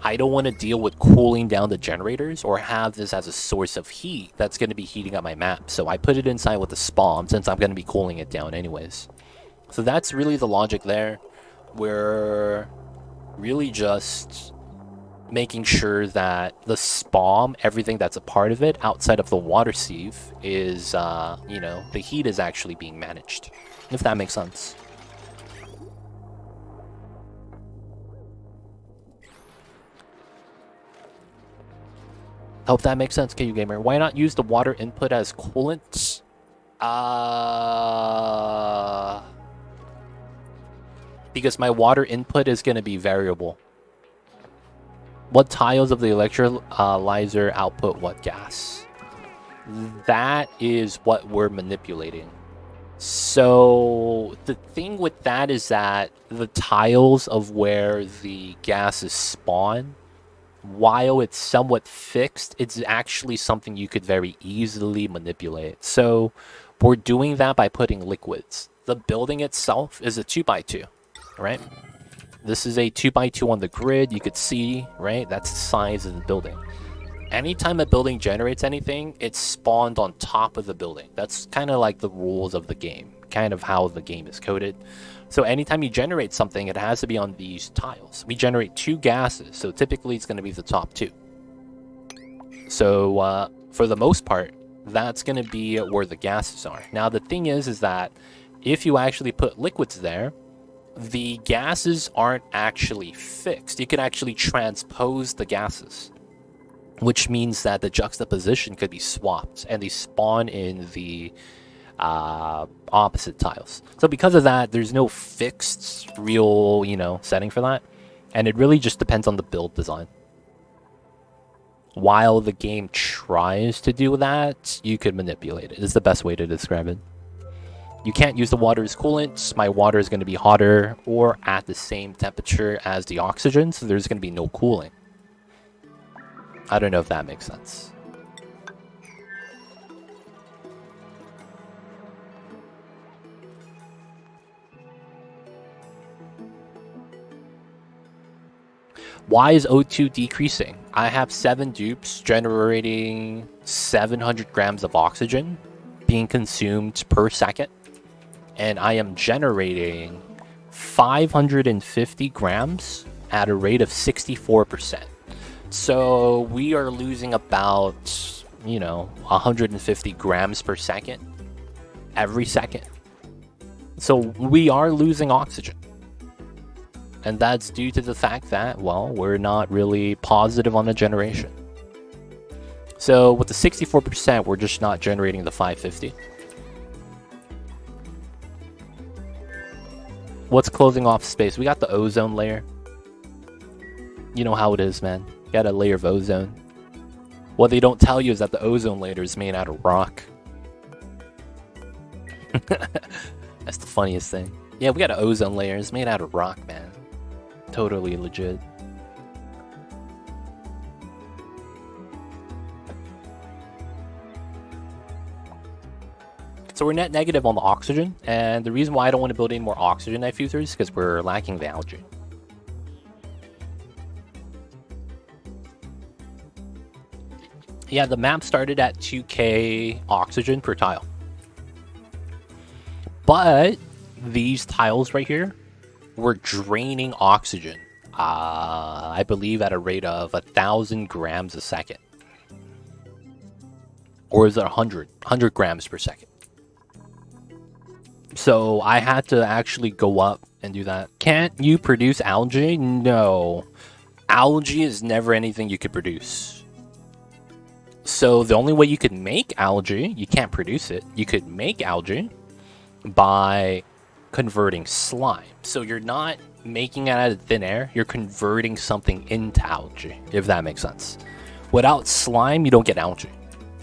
I don't want to deal with cooling down the generators or have this as a source of heat that's going to be heating up my map. So I put it inside with the spawn since I'm going to be cooling it down anyways. So that's really the logic there. We're really just making sure that the spawn, everything that's a part of it outside of the water sieve is, you know, the heat is actually being managed, if that makes sense. Hope that makes sense, KU Gamer. Why not use the water input as coolant? Because my water input is going to be variable. What tiles of the electrolyzer output what gas? That is what we're manipulating. So the thing with that is that the tiles of where the gases spawn, while it's somewhat fixed, it's actually something you could very easily manipulate. So we're doing that by putting liquids. The building itself is a 2x2, right? This is a 2x2 on the grid. You could see, right? That's the size of the building. Anytime a building generates anything, it's spawned on top of the building. That's kind of like the rules of the game, kind of how the game is coded. So anytime you generate something, it has to be on these tiles. We generate 2 gases, so typically it's going to be the top 2. So for the most part, that's going to be where the gases are. Now the thing is that if you actually put liquids there, the gases aren't actually fixed. You can actually transpose the gases, which means that the juxtaposition could be swapped and they spawn in the opposite tiles. So because of that, there's no fixed real, you know, setting for that. And it really just depends on the build design. While the game tries to do that, you could manipulate it. It's the best way to describe it. You can't use the water as coolant. My water is going to be hotter or at the same temperature as the oxygen, so there's going to be no cooling. I don't know if that makes sense. Why is O2 decreasing? I have 7 dupes generating 700 grams of oxygen being consumed per second. And I am generating 550 grams at a rate of 64%. So we are losing about, 150 grams per second every second. So we are losing oxygen. And that's due to the fact that, well, we're not really positive on the generation. So with the 64%, we're just not generating the 550. What's closing off space? We got the ozone layer. You know how it is, man. Got a layer of ozone. What they don't tell you is that the ozone layer is made out of rock. That's the funniest thing. Yeah, we got an ozone layer. It's made out of rock, man. Totally legit. So we're net negative on the oxygen, and the reason why I don't want to build any more oxygen diffusers is because we're lacking the algae. Yeah, the map started at 2k oxygen per tile. But these tiles right here were draining oxygen, I believe at a rate of 1,000 grams a second. Or is it 100 grams per second? So I had to actually go up and do that. Can't you produce algae? No. Algae is never anything you could produce. So the only way you could make algae, you can't produce it, you could make algae by converting slime. So you're not making it out of thin air, you're converting something into algae, if that makes sense. Without slime, you don't get algae.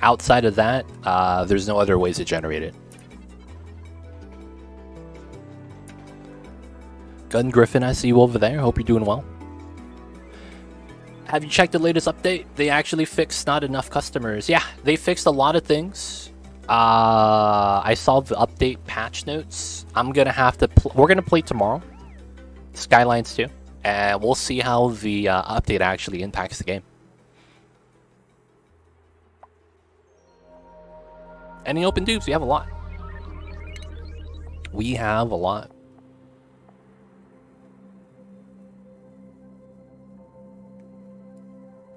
Outside of that, there's no other ways to generate it. Gun Griffin, I see you over there. Hope you're doing well. Have you checked the latest update? They actually fixed not enough customers. Yeah, they fixed a lot of things. I saw the update patch notes. I'm gonna have to. We're gonna play tomorrow, Skylines 2, and we'll see how the update actually impacts the game. Any open dupes? We have a lot. We have a lot.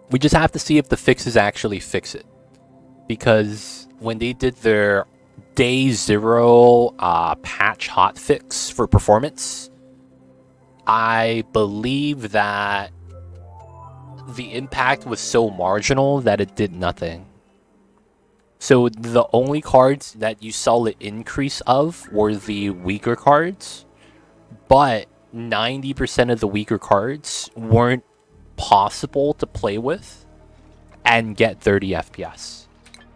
We just have to see if the fixes actually fix it. Because when they did their day 0 patch hotfix for performance, I believe that the impact was so marginal that it did nothing. So the only cards that you saw the increase of were the weaker cards, but 90% of the weaker cards weren't possible to play with and get 30 FPS.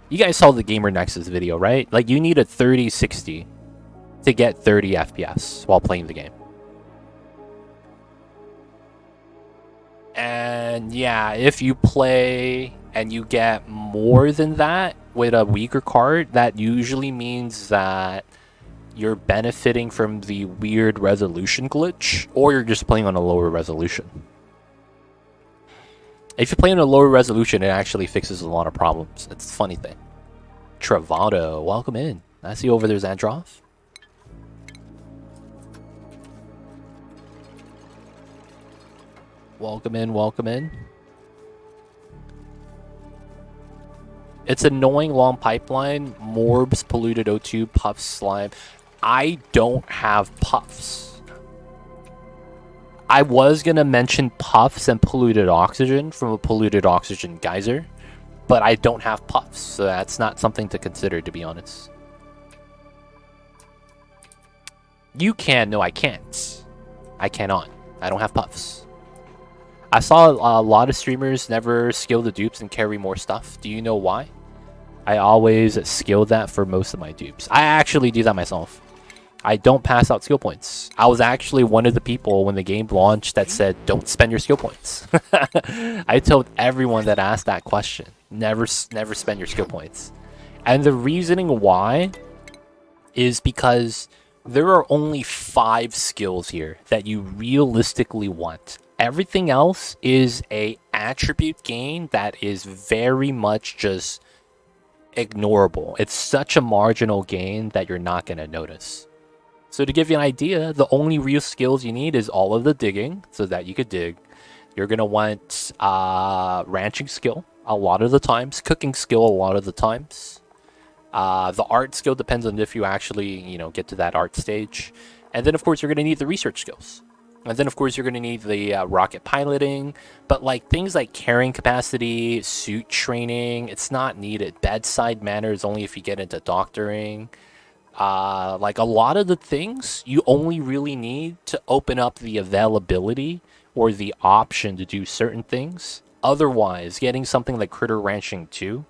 You guys saw the Gamer Nexus video, right? Like, you need a 3060 to get 30 FPS while playing the game. And yeah, if you play and you get more than that with a weaker card, that usually means that you're benefiting from the weird resolution glitch, or you're just playing on a lower resolution. If you play on a lower resolution, it actually fixes a lot of problems. It's a funny thing. Travado, welcome in. I see you over there, Zandrov. Welcome in, welcome in. It's annoying long pipeline. Morbs, polluted O2, puffs, slime. I don't have puffs. I was going to mention puffs and polluted oxygen from a polluted oxygen geyser, but I don't have puffs, so that's not something to consider, to be honest. You can. No, I can't. I cannot. I don't have puffs. I saw a lot of streamers never skill the dupes and carry more stuff. Do you know why? I always skill that for most of my dupes. I actually do that myself. I don't pass out skill points. I was actually one of the people when the game launched that said, don't spend your skill points. I told everyone that asked that question, never spend your skill points. And the reasoning why is because there are only 5 skills here that you realistically want. Everything else is a attribute gain that is very much just ignorable. It's such a marginal gain that you're not going to notice. So to give you an idea, the only real skills you need is all of the digging, so that you could dig. You're going to want ranching skill a lot of the times, cooking skill a lot of the times. The art skill depends on if you actually, get to that art stage. And then, of course, you're going to need the research skills. And then, of course, you're going to need the rocket piloting. But, things like carrying capacity, suit training, it's not needed. Bedside manner is only if you get into doctoring. A lot of the things you only really need to open up the availability or the option to do certain things. Otherwise, getting something like critter ranching 2,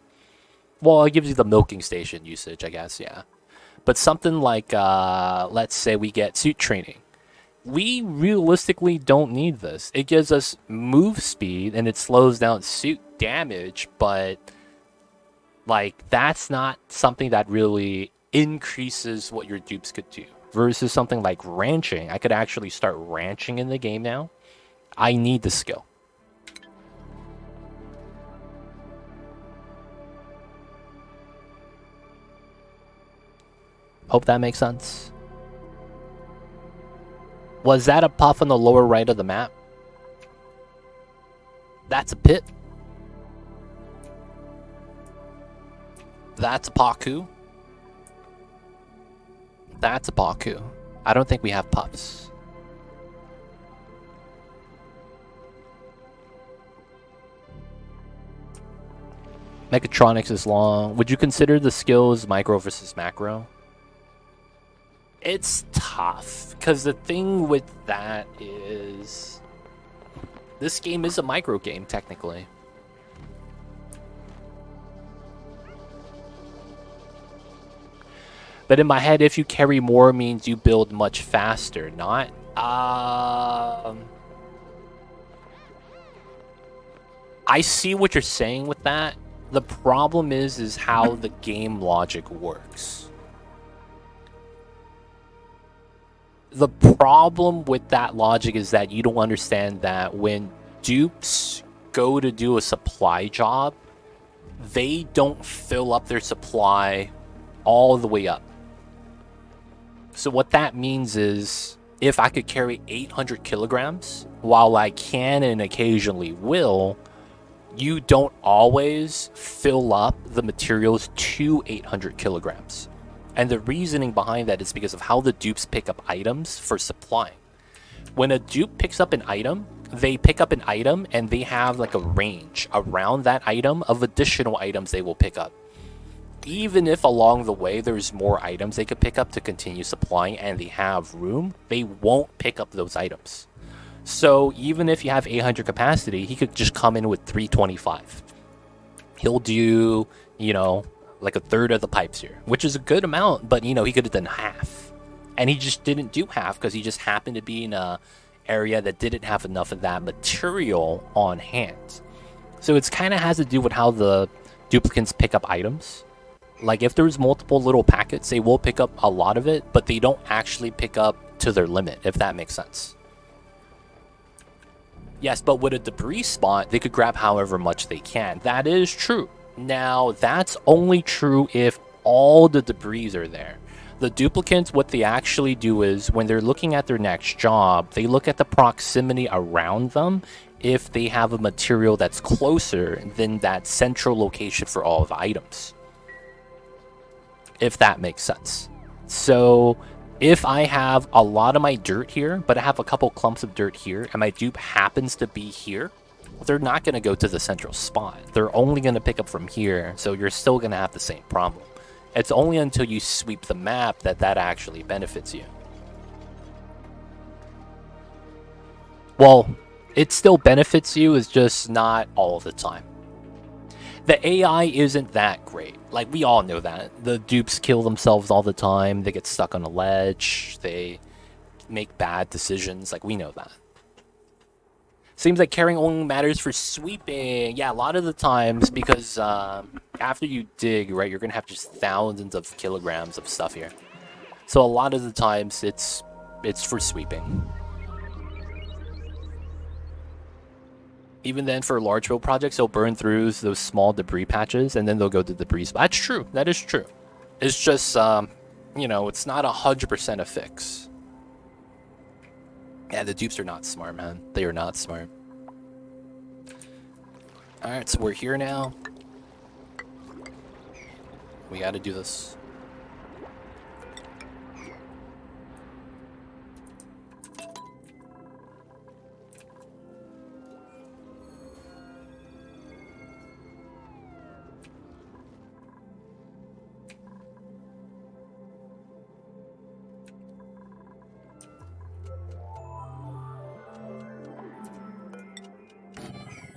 well, it gives you the milking station usage, I guess, yeah. But something like, let's say we get suit training. We realistically don't need this. It gives us move speed and it slows down suit damage, but that's not something that really increases what your dupes could do. Versus something like ranching. I could actually start ranching in the game now. I need the skill. Hope that makes sense. Was that a puff on the lower right of the map? That's a pit. That's a Paku. That's a Paku. I don't think we have puffs. Mechatronics is long. Would you consider the skills micro versus macro? It's tough, because the thing with that is this game is a micro game, technically. But in my head, if you carry more means you build much faster, not... I see what you're saying with that. The problem is how the game logic works. The problem with that logic is that you don't understand that when dupes go to do a supply job, they don't fill up their supply all the way up. So what that means is, if I could carry 800 kilograms, while I can and occasionally will, you don't always fill up the materials to 800 kilograms. And the reasoning behind that is because of how the dupes pick up items for supplying. When a dupe picks up an item, they pick up an item and they have a range around that item of additional items they will pick up. Even if along the way there's more items they could pick up to continue supplying and they have room, they won't pick up those items. So even if you have 800 capacity, he could just come in with 325. He'll do, a third of the pipes here, which is a good amount, but, he could have done half. And he just didn't do half because he just happened to be in a area that didn't have enough of that material on hand. So it's kind of has to do with how the duplicants pick up items. If there's multiple little packets, they will pick up a lot of it, but they don't actually pick up to their limit, if that makes sense. Yes, but with a debris spot, they could grab however much they can. That is true. Now, that's only true if all the debris are there. The duplicants, what they actually do is, when they're looking at their next job, they look at the proximity around them if they have a material that's closer than that central location for all of the items. If that makes sense. So if I have a lot of my dirt here, but I have a couple clumps of dirt here, and my dupe happens to be here, they're not going to go to the central spot. They're only going to pick up from here, so you're still going to have the same problem. It's only until you sweep the map that actually benefits you. Well, It still benefits you, it's just not all the time. The AI isn't that great. Like, we all know that. The dupes kill themselves all the time, they get stuck on a ledge, they make bad decisions, like, we know that. Seems like carrying only matters for sweeping. Yeah, a lot of the times, because after you dig, right, you're gonna have just thousands of kilograms of stuff here. So a lot of the times, it's for sweeping. Even then, for large build projects, they'll burn through those small debris patches, and then they'll go to debris. That's true. That is true. It's just, you know, it's not 100% a fix. Yeah, the dupes are not smart, man. They are not smart. Alright, so we're here now. We gotta do this.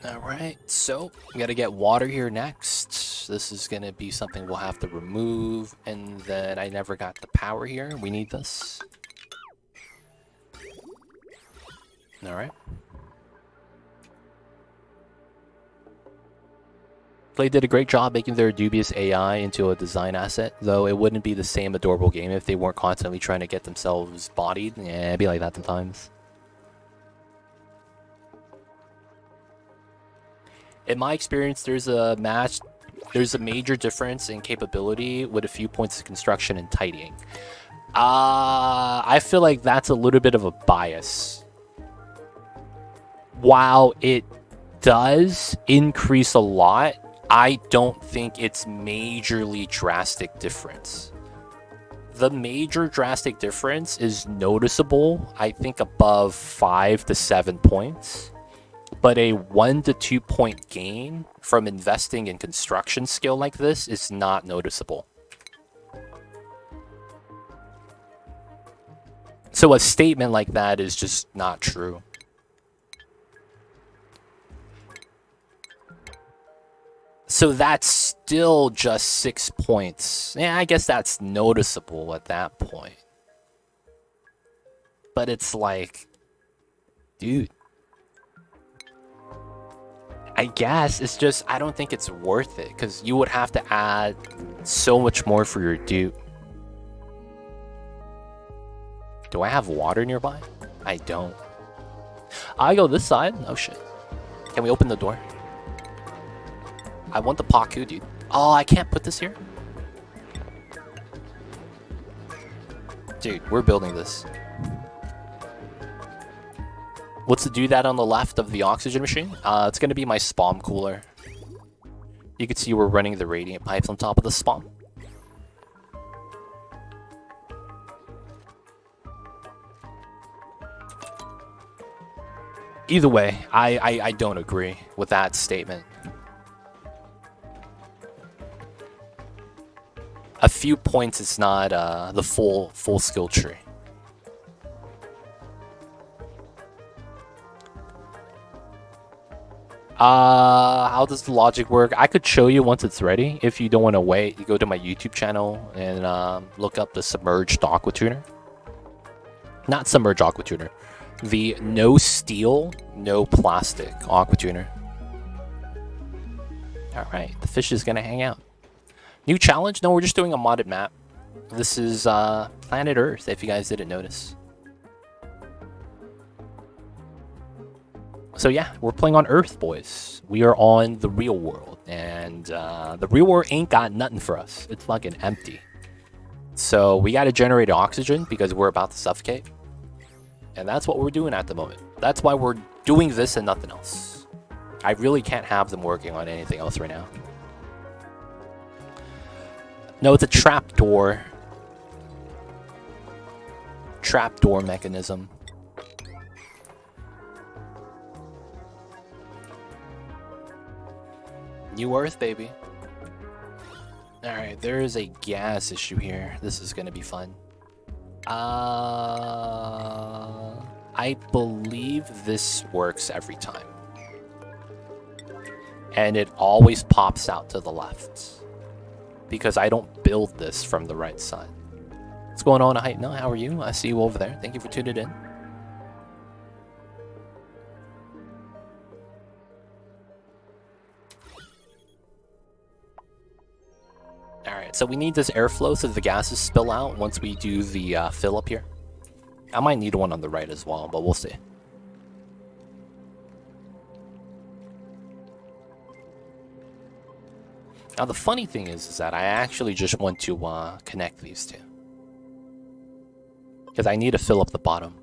Alright, so we gotta get water here next. This is gonna be something we'll have to remove, and then I never got the power here. We need this. Alright. Play did a great job making their dubious AI into a design asset, though it wouldn't be the same adorable game if they weren't constantly trying to get themselves bodied. Yeah, it'd be like that sometimes. In my experience, there's a major difference in capability with a few points of construction and tidying. I feel like that's a little bit of a bias. While it does increase a lot, I don't think it's majorly drastic difference. The major drastic difference is noticeable, I think above 5 to 7 points. But a 1 to 2 point gain from investing in construction skill like this is not noticeable. So a statement like that is just not true. So that's still just 6 points. Yeah, I guess that's noticeable at that point. But it's like, dude. I guess it's just, I don't think it's worth it, because you would have to add so much more for your dupe. Do I have water nearby? I don't. I go this side. Oh shit. Can we open the door? I want the Paku, dude. Oh, I can't put this here? Dude, we're building this. What's to do that on the left of the oxygen machine? It's going to be my spawn cooler. You can see we're running the radiant pipes on top of the spawn. Either way, I don't agree with that statement. A few points is not the full skill tree. How does the logic work? I could show you once it's ready. If you don't want to wait, you go to my YouTube channel and look up the submerged aqua tuner. Not submerged aqua tuner. The no steel, no plastic aqua tuner. Alright, the fish is gonna hang out. New challenge? No, we're just doing a modded map. This is Planet Earth, if you guys didn't notice. So yeah, we're playing on Earth, boys. We are on the real world, and the real world ain't got nothing for us. It's fucking empty. So we gotta generate oxygen because we're about to suffocate. And that's what we're doing at the moment. That's why we're doing this and nothing else. I really can't have them working on anything else right now. No, it's a trapdoor. Trapdoor mechanism. New Earth, baby. Alright, there is a gas issue here. This is gonna be fun. I believe this works every time. And it always pops out to the left. Because I don't build this from the right side. What's going on, Height? No, how are you? I see you over there. Thank you for tuning in. Alright, so we need this airflow so the gases spill out once we do the fill up here. I might need one on the right as well, but we'll see. Now the funny thing is that I actually just want to connect these two. Because I need to fill up the bottom.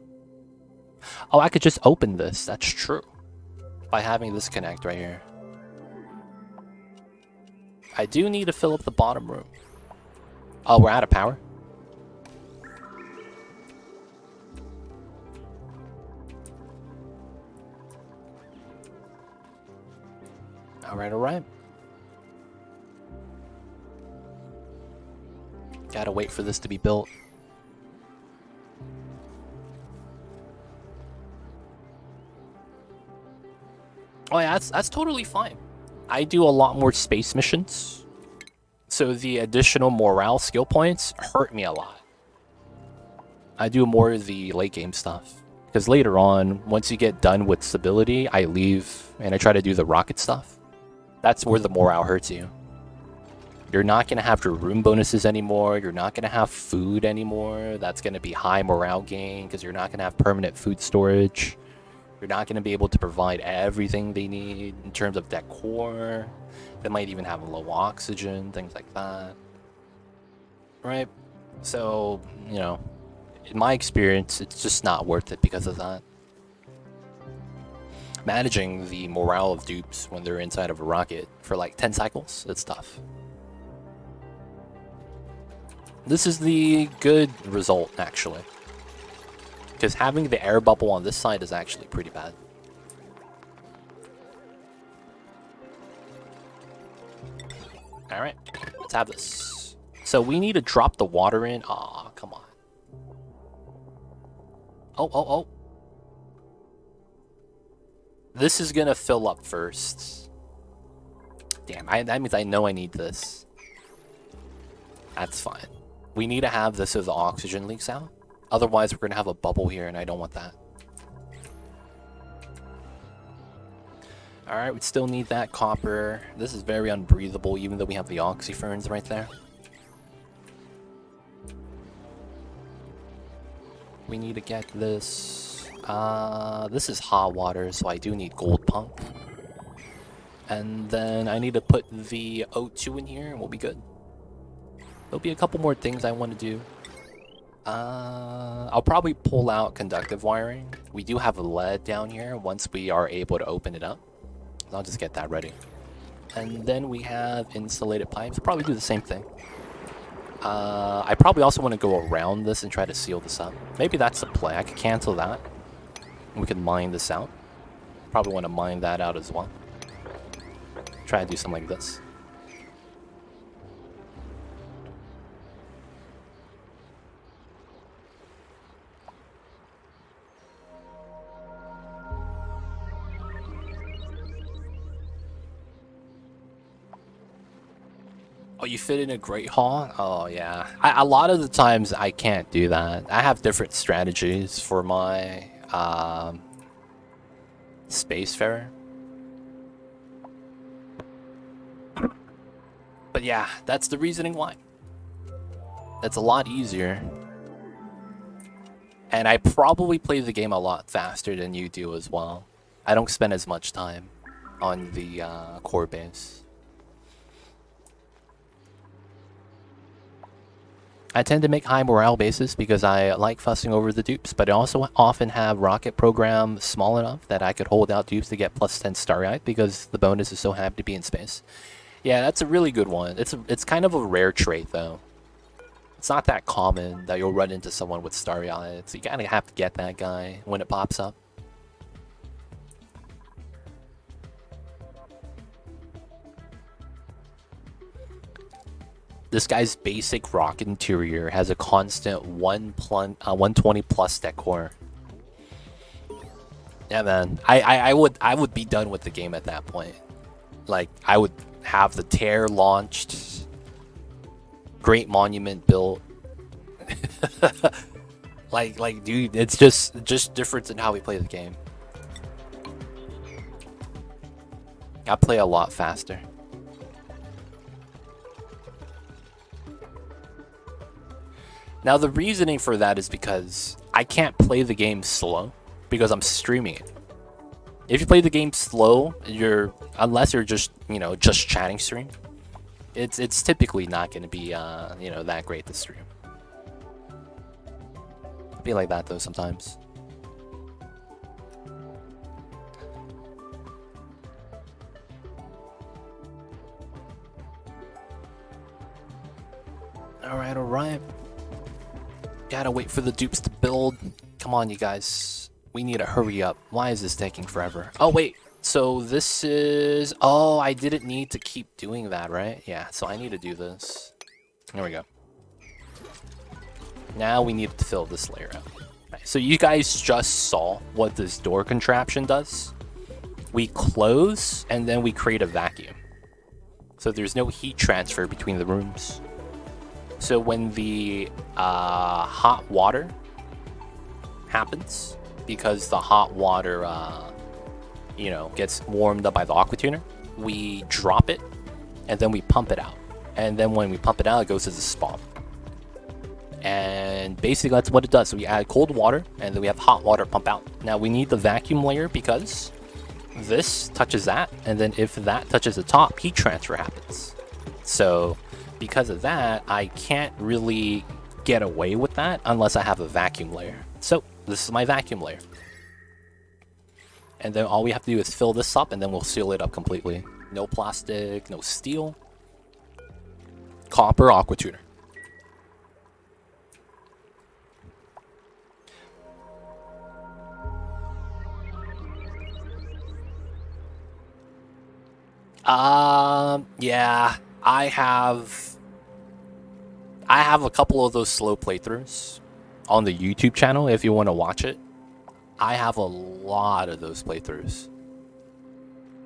Oh, I could just open this, that's true. By having this connect right here. I do need to fill up the bottom room. Oh, we're out of power? Alright, alright. Gotta wait for this to be built. Oh yeah, that's totally fine. I do a lot more space missions, so the additional morale skill points hurt me a lot. I do more of the late game stuff, because later on, once you get done with stability, I leave and I try to do the rocket stuff. That's where the morale hurts you. You're not going to have your room bonuses anymore, you're not going to have food anymore, that's going to be high morale gain, because you're not going to have permanent food storage. You're not going to be able to provide everything they need in terms of decor. They might even have low oxygen, things like that. Right? So, you know, in my experience, it's just not worth it because of that. Managing the morale of dupes when they're inside of a rocket for like 10 cycles, it's tough. This is the good result, actually. Because having the air bubble on this side is actually pretty bad. Alright, let's have this. So we need to drop the water in. Aw, come on. Oh. This is gonna fill up first. Damn, that means I know I need this. That's fine. We need to have this so the oxygen leaks out. Otherwise, we're going to have a bubble here, and I don't want that. Alright, we still need that copper. This is very unbreathable, even though we have the oxyferns right there. We need to get this. This is hot water, so I do need gold pump. And then I need to put the O2 in here, and we'll be good. There'll be a couple more things I want to do. I'll probably pull out conductive wiring. We do have lead down here once we are able to open it up. I'll just get that ready. And then we have insulated pipes. I'll probably do the same thing. I probably also want to go around this and try to seal this up. Maybe that's the play. I could cancel that. We could mine this out. Probably want to mine that out as well. Try to do something like this. Oh, you fit in a Great Hall? Oh, yeah. A lot of the times I can't do that. I have different strategies for my Spacefarer. But yeah, that's the reasoning why. That's a lot easier. And I probably play the game a lot faster than you do as well. I don't spend as much time on the core base. I tend to make high morale bases because I like fussing over the dupes, but I also often have rocket program small enough that I could hold out dupes to get plus 10 starry because the bonus is so happy to be in space. Yeah, that's a really good one. It's kind of a rare trait though. It's not that common that you'll run into someone with starry eyes, so you kind of have to get that guy when it pops up. This guy's basic rocket interior has a constant 120 plus decor. Yeah, man. I would be done with the game at that point. Like, I would have the tear launched, Great Monument built. like, dude, it's just different in how we play the game. I play a lot faster. Now, the reasoning for that is because I can't play the game slow because I'm streaming it. If you play the game slow, unless you're just, just chatting stream, it's typically not going to be, that great to stream. Be like that though sometimes. All right. Gotta wait for the dupes to build. Come on, you guys. We need to hurry up. Why is this taking forever? Oh, wait. So this is... Oh, I didn't need to keep doing that, right? Yeah, so I need to do this. There we go. Now we need to fill this layer out. Right, so you guys just saw what this door contraption does. We close, and then we create a vacuum. So there's no heat transfer between the rooms. So when the hot water happens, because the hot water, gets warmed up by the aqua tuner, we drop it, and then we pump it out. And then when we pump it out, it goes to the spawn. And basically that's what it does. So we add cold water, and then we have hot water pump out. Now we need the vacuum layer because this touches that, and then if that touches the top, heat transfer happens. So because of that, I can't really get away with that unless I have a vacuum layer. So this is my vacuum layer. And then all we have to do is fill this up, and then we'll seal it up completely. No plastic, no steel. Copper aqua tuner. Yeah, I have a couple of those slow playthroughs on the YouTube channel if you want to watch it. I have a lot of those playthroughs.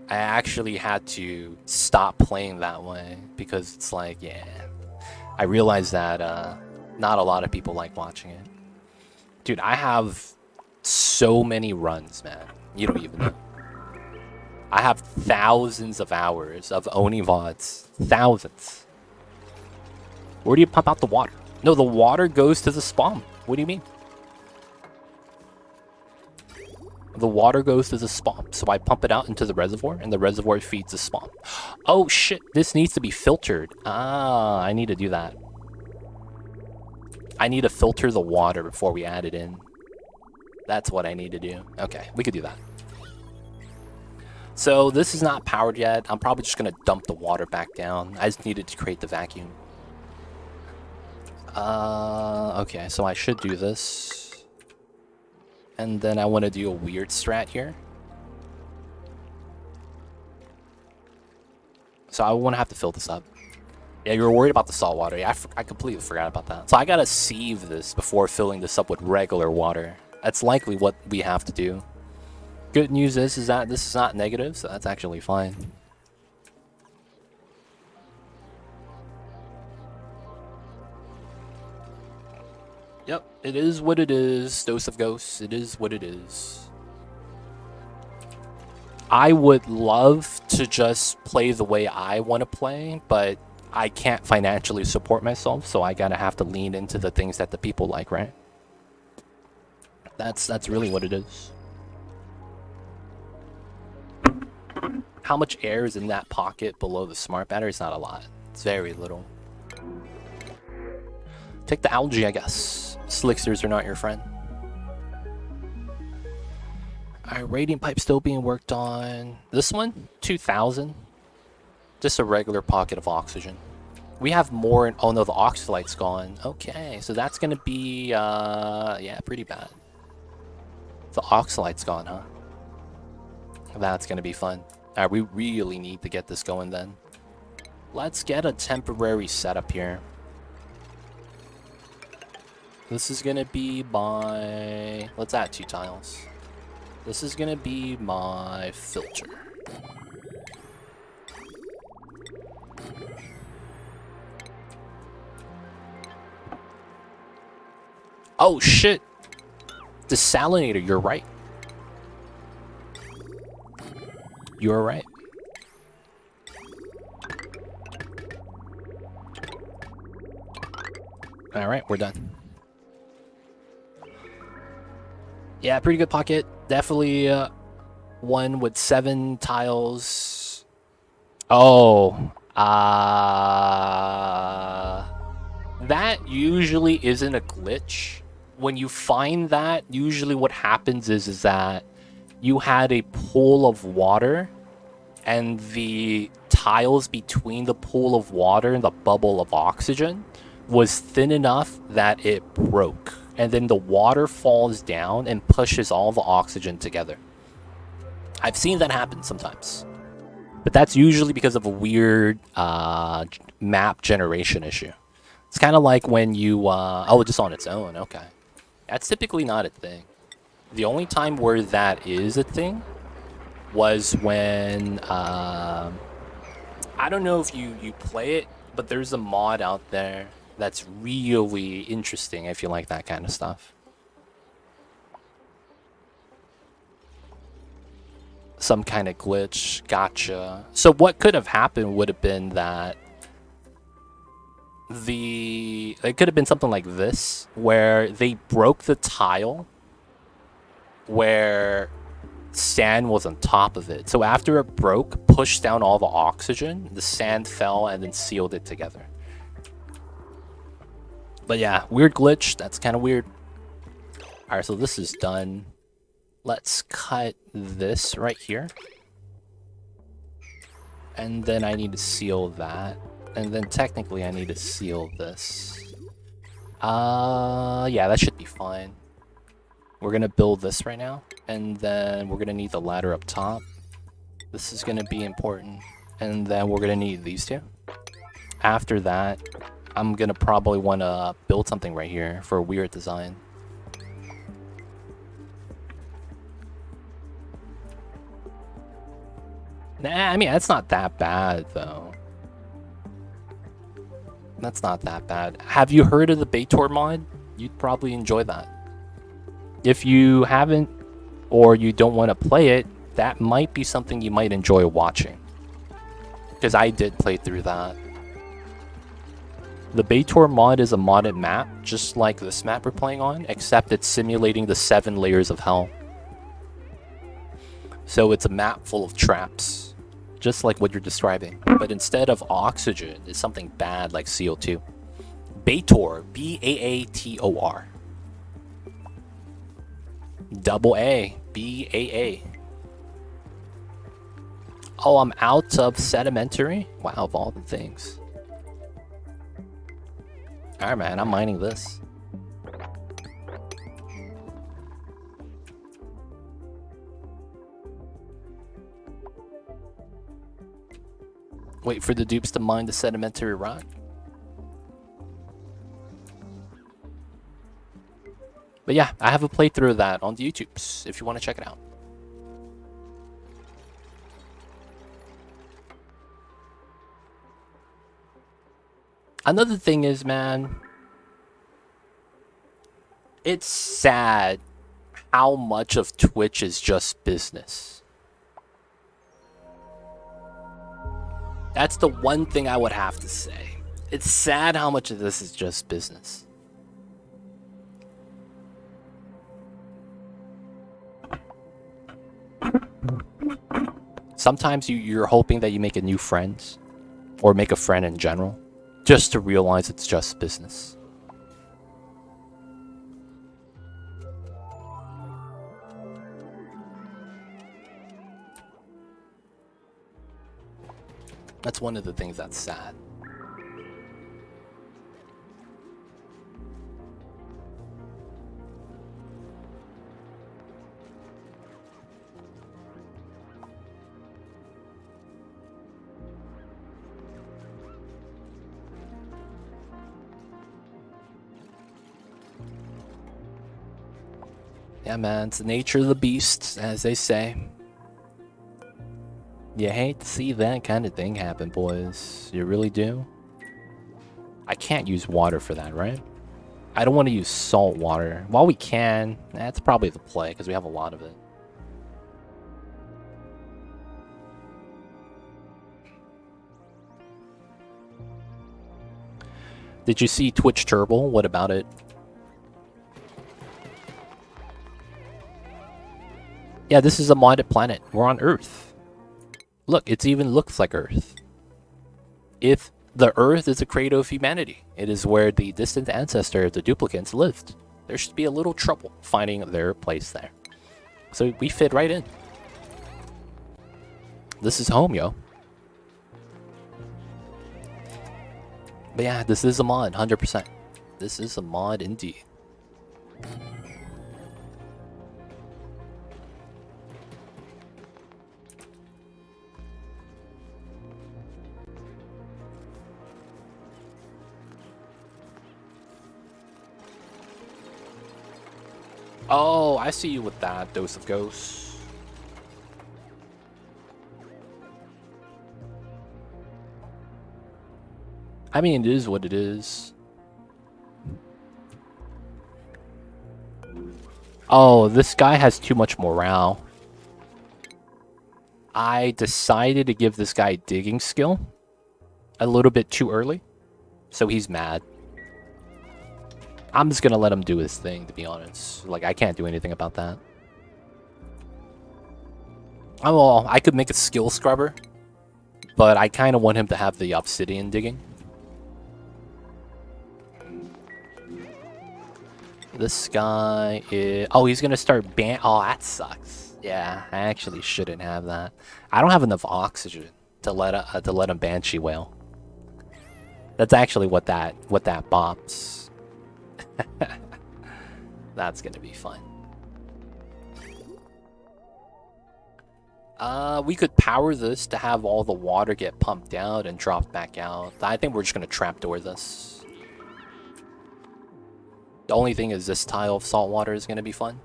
I actually had to stop playing that way because it's like, yeah, I realized that not a lot of people like watching it. Dude, I have so many runs, man. You don't even know. I have thousands of hours of Oni VODs. Thousands. Where do you pump out the water? No, the water goes to the spawn. What do you mean? The water goes to the spawn. So I pump it out into the reservoir, and the reservoir feeds the spawn. Oh, shit. This needs to be filtered. Ah, I need to do that. I need to filter the water before we add it in. That's what I need to do. Okay, we could do that. So this is not powered yet. I'm probably just going to dump the water back down. I just needed to create the vacuum. Okay, so I should do this. And then I want to do a weird strat here. So I want to have to fill this up. Yeah, you were worried about the salt water. Yeah, I completely forgot about that. So I got to sieve this before filling this up with regular water. That's likely what we have to do. Good news is that this is not negative, so that's actually fine. Yep, it is what it is. Dose of Ghosts, it is what it is. I would love to just play the way I want to play, but I can't financially support myself, so I gotta have to lean into the things that the people like, right? That's really what it is. How much air is in that pocket below the smart battery? It's not a lot. It's very little. Take the algae, I guess. Slicksters are not your friend. Alright, radiant pipe still being worked on. This one, 2,000. Just a regular pocket of oxygen. We have more. Oh no, the oxalite's gone. Okay, so that's gonna be, yeah, pretty bad. The oxalite's gone, huh? That's gonna be fun. Alright, we really need to get this going then. Let's get a temporary setup here. This is gonna be by... Let's add 2 tiles. This is gonna be my filter. Oh shit! Desalinator, you're right. You're right. Alright, we're done. Yeah, pretty good pocket. Definitely one with 7 tiles. Oh, that usually isn't a glitch. When you find that, usually what happens is that you had a pool of water and the tiles between the pool of water and the bubble of oxygen was thin enough that it broke. And then the water falls down and pushes all the oxygen together. I've seen that happen sometimes. But that's usually because of a weird map generation issue. It's kind of like when you... oh, just on its own. Okay. That's typically not a thing. The only time where that is a thing was when... I don't know if you play it, but there's a mod out there that's really interesting if you like that kind of stuff. Some kind of glitch. Gotcha. So what could have happened would have been that it could have been something like this, where they broke the tile where sand was on top of it. So after it broke, pushed down all the oxygen, the sand fell and then sealed it together. But yeah, weird glitch. That's kind of weird. Alright, so this is done. Let's cut this right here. And then I need to seal that. And then technically I need to seal this. Yeah, that should be fine. We're gonna build this right now. And then we're gonna need the ladder up top. This is gonna be important. And then we're gonna need these two. After that, I'm gonna probably wanna build something right here for a weird design. Nah, I mean, that's not that bad, though. That's not that bad. Have you heard of the Baitor mod? You'd probably enjoy that. If you haven't, or you don't want to play it, that might be something you might enjoy watching. Because I did play through that. The Baitor mod is a modded map, just like this map we're playing on, except it's simulating the 7 layers of hell. So it's a map full of traps, just like what you're describing. But instead of oxygen, it's something bad like CO2. Baitor, B-A-A-T-O-R. Double A, B-A-A. Oh, I'm out of sedimentary? Wow, of all the things. Alright, man, I'm mining this. Wait for the dupes to mine the sedimentary rock. But yeah, I have a playthrough of that on the YouTubes if you want to check it out. Another thing is, man, it's sad how much of Twitch is just business. That's the one thing I would have to say. It's sad how much of this is just business. Sometimes you're hoping that you make a new friend, or make a friend in general, just to realize it's just business. That's one of the things that's sad. Yeah, man, it's the nature of the beast, as they say. You hate to see that kind of thing happen, boys. You really do. I can't use water for that, right? I don't want to use salt water. While we can, that's probably the play, because we have a lot of it. Did you see Twitch Turbo? What about it? Yeah, this is a modded planet. We're on Earth. Look, it even looks like Earth. If the Earth is a cradle of humanity, it is where the distant ancestor of the duplicants lived. There should be a little trouble finding their place there. So we fit right in. This is home, yo. But yeah, this is a mod, 100%. This is a mod indeed. Oh, I see you with that dose of ghosts. I mean, it is what it is. Oh, this guy has too much morale. I decided to give this guy digging skill a little bit too early, so he's mad. I'm just gonna let him do his thing, to be honest. Like, I can't do anything about that. Well, I could make a skill scrubber, but I kind of want him to have the obsidian digging. This guy is... Oh, he's gonna start Oh, that sucks. Yeah, I actually shouldn't have that. I don't have enough oxygen to let him banshee whale. That's actually what that bops. That's gonna be fun. We could power this to have all the water get pumped out and dropped back out. I think we're just gonna trapdoor this. The only thing is this tile of salt water is gonna be fun.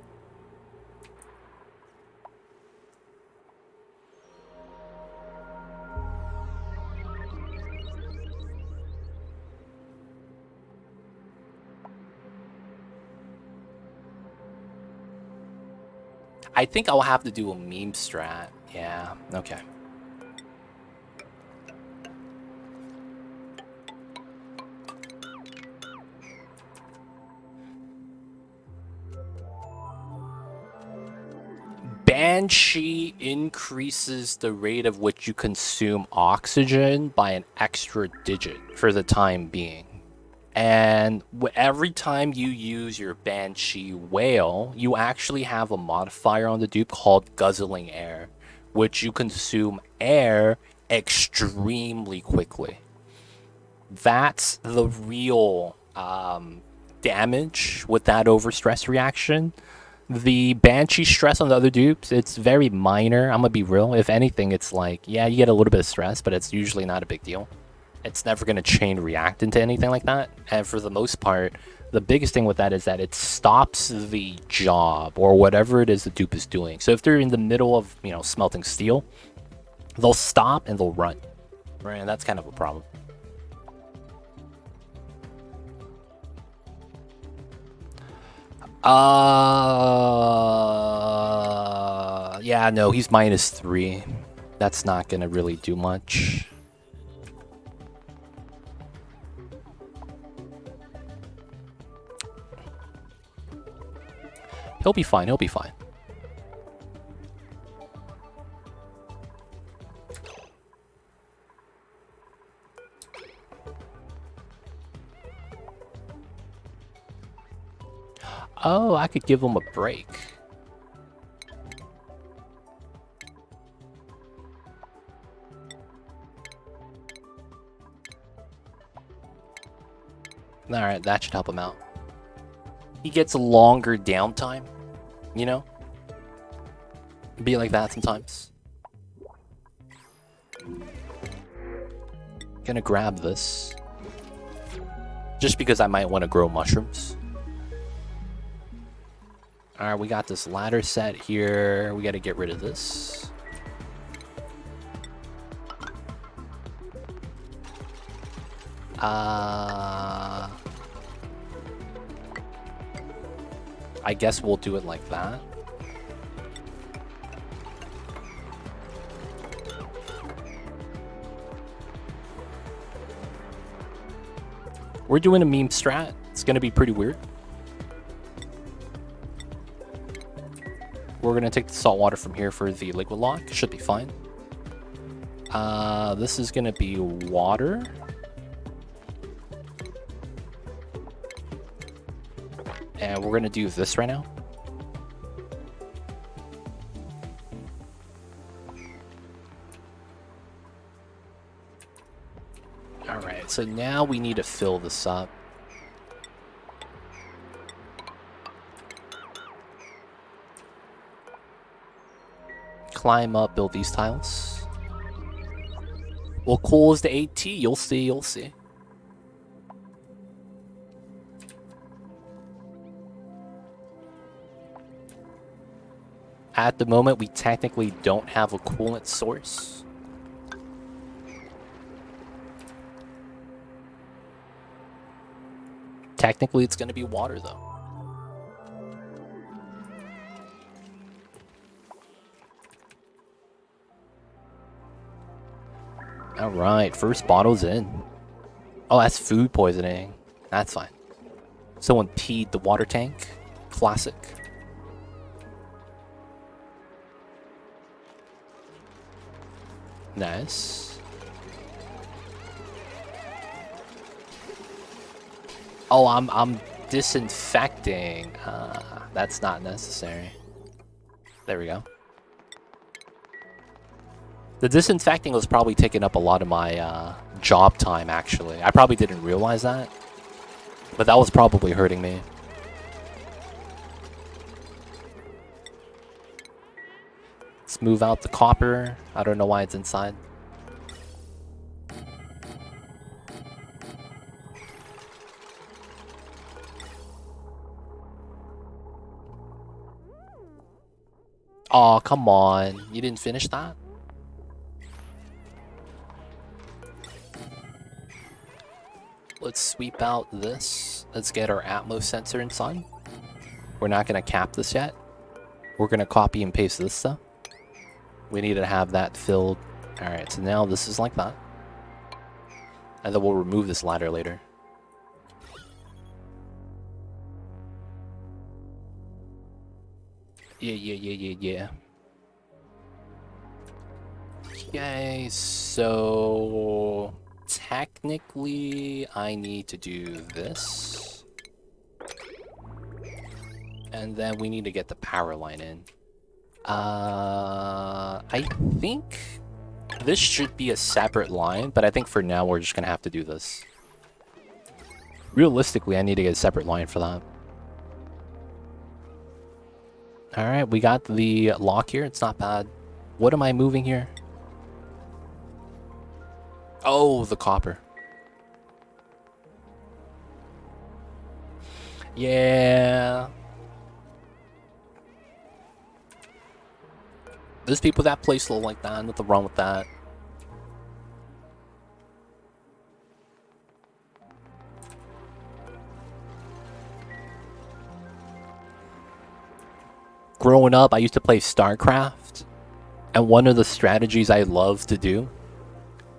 I think I'll have to do a meme strat. Yeah, okay. Banshee increases the rate of which you consume oxygen by an extra digit for the time being. And every time you use your Banshee whale, you actually have a modifier on the dupe called guzzling air, which you consume air extremely quickly. That's the real damage with that overstress reaction. The Banshee stress on the other dupes, it's very minor. I'm gonna be real. If anything, it's like, yeah, you get a little bit of stress, but it's usually not a big deal. It's never going to chain react into anything like that. And for the most part, the biggest thing with that is that it stops the job or whatever it is the dupe is doing. So if they're in the middle of, you know, smelting steel, they'll stop and they'll run. Right? And that's kind of a problem. Yeah, no, he's -3. That's not going to really do much. He'll be fine, he'll be fine. Oh, I could give him a break. Alright, that should help him out. He gets a longer downtime. You know? Be like that sometimes. Gonna grab this. Just because I might want to grow mushrooms. Alright, we got this ladder set here. We gotta get rid of this. I guess we'll do it like that. We're doing a meme strat. It's gonna be pretty weird. We're gonna take the salt water from here for the liquid lock. Should be fine. This is gonna be water. And we're gonna do this right now. Alright, so now we need to fill this up. Climb up, build these tiles. Well, cool as the 8T, you'll see, you'll see. At the moment, we technically don't have a coolant source. Technically, it's going to be water, though. Alright, first bottle's in. Oh, that's food poisoning. That's fine. Someone peed the water tank. Classic. Nice. Oh, I'm disinfecting. That's not necessary. There we go. The disinfecting was probably taking up a lot of my job time, actually. I probably didn't realize that. But that was probably hurting me. Let's move out the copper. I don't know why it's inside. Oh, come on. You didn't finish that? Let's sweep out this. Let's get our Atmos sensor inside. We're not going to cap this yet. We're going to copy and paste this stuff. We need to have that filled. Alright, so now this is like that. And then we'll remove this ladder later. Yeah. Okay, so technically I need to do this. And then we need to get the power line in. I think this should be a separate line, but I think for now we're just gonna have to do this. Realistically, I need to get a separate line for that. Alright, we got the lock here. It's not bad. What am I moving here? Oh, the copper. Yeah. There's people that play slow like that. Nothing wrong with that. Growing up, I used to play StarCraft, and one of the strategies I loved to do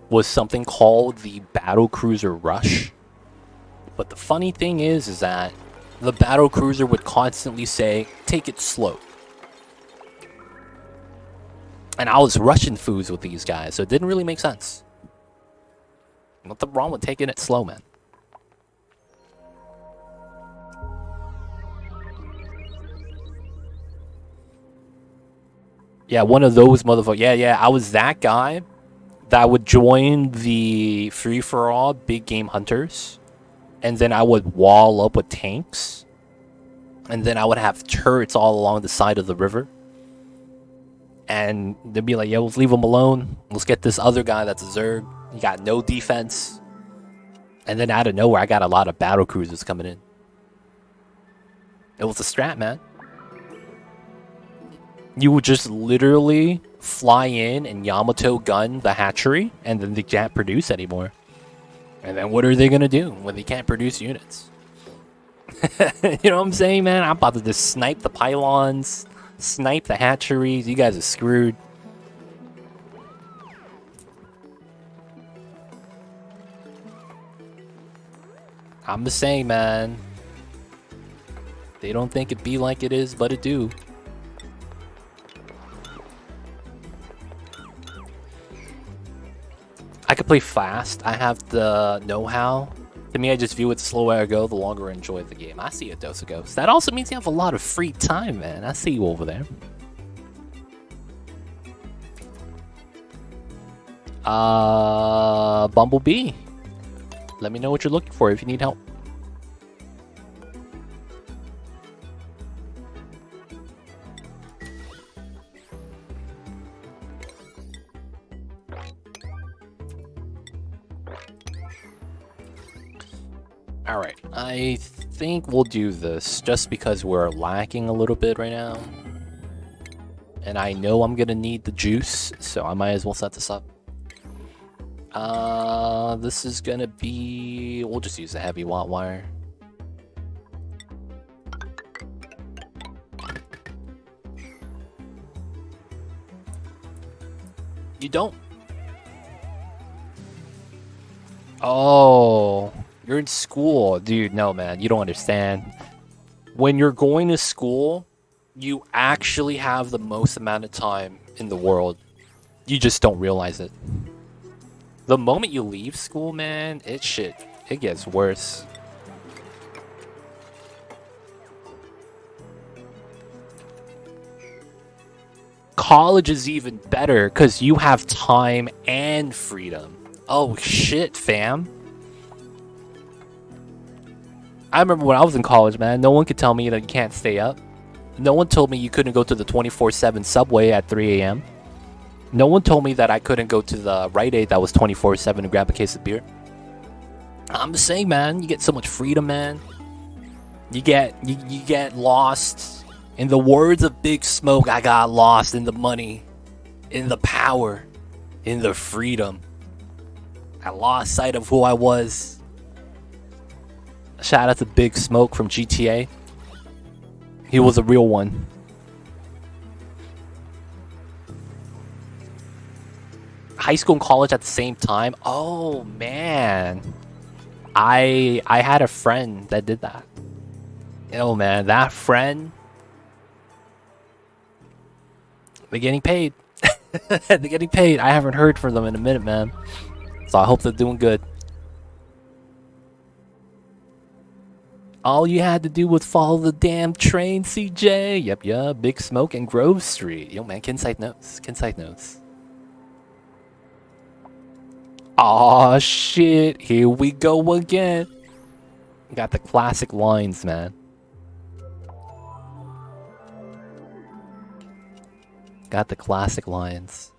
was something called the Battle Cruiser Rush. But the funny thing is that the Battle Cruiser would constantly say, take it slow. And I was rushing foods with these guys, so it didn't really make sense. Nothing wrong with taking it slow, man. Yeah, one of those motherfuckers. Yeah, I was that guy that would join the free-for-all big game hunters. And then I would wall up with tanks. And then I would have turrets all along the side of the river. And they'd be like, yo, let's leave him alone. Let's get this other guy that's a Zerg. He got no defense. And then out of nowhere, I got a lot of battle cruisers coming in. It was a strat, man. You would just literally fly in and Yamato gun the hatchery, and then they can't produce anymore. And then what are they gonna do when they can't produce units? You know what I'm saying, man? I'm about to just snipe the pylons, snipe the hatcheries. You guys are screwed. I'm just saying, man. They don't think it be like it is, but it do. I could play fast. I have the know-how. To me, I just view it the slower I go, the longer I enjoy the game. I see it, Dose of Ghosts. That also means you have a lot of free time, man. I see you over there. Bumblebee. Let me know what you're looking for if you need help. Alright, I think we'll do this just because we're lacking a little bit right now. And I know I'm gonna need the juice, so I might as well set this up. This is gonna be... we'll just use the heavy watt wire. You don't? Oh... You're in school. Dude, no, man. You don't understand. When you're going to school, you actually have the most amount of time in the world. You just don't realize it. The moment you leave school, man, it gets worse. College is even better because you have time and freedom. Oh, shit, fam. I remember when I was in college, man, no one could tell me that you can't stay up. No one told me you couldn't go to the 24/7 subway at 3 a.m. No one told me that I couldn't go to the Rite Aid that was 24/7 and grab a case of beer. I'm just saying, man, you get so much freedom, man. You get lost. In the words of Big Smoke, I got lost in the money, in the power, in the freedom. I lost sight of who I was. Shout out to Big Smoke from GTA. He was a real one. High school and college at the same time? Oh, man. I had a friend that did that. Oh, man, that friend... they're getting paid. They're getting paid. I haven't heard from them in a minute, man. So I hope they're doing good. All you had to do was follow the damn train, CJ. Yep. Big Smoke and Grove Street. Yo, man, Kinsight knows. Kinsight knows. Aw, shit. Here we go again. Got the classic lines, man. Got the classic lines.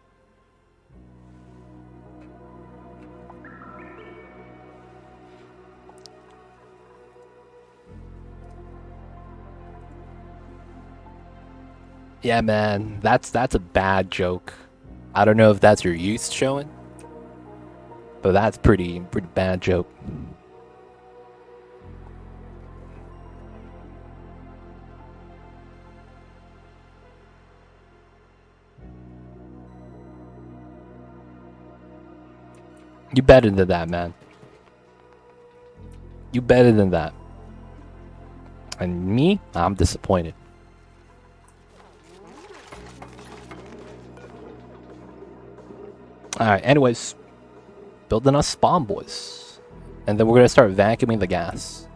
Yeah, man, that's a bad joke. I don't know if that's your youth showing, but that's pretty bad joke. You better than that, man. You better than that. And me, I'm disappointed. Alright, anyways. Building us spawn, boys. And then we're gonna start vacuuming the gas.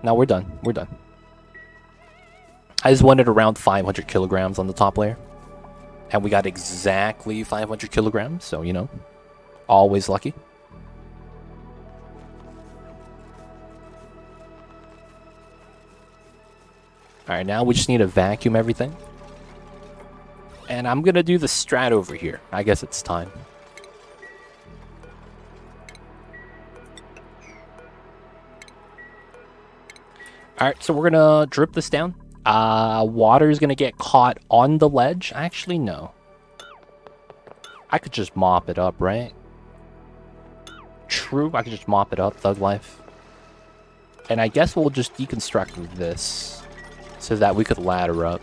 Now we're done. We're done. I just wanted around 500 kilograms on the top layer. And we got exactly 500 kilograms, so, you know. Always lucky. Alright, now we just need to vacuum everything. And I'm gonna do the strat over here. I guess it's time. Alright, so we're gonna drip this down. Water is gonna get caught on the ledge. Actually, no. I could just mop it up, right? True, I could just mop it up, thug life. And I guess we'll just deconstruct this so that we could ladder up.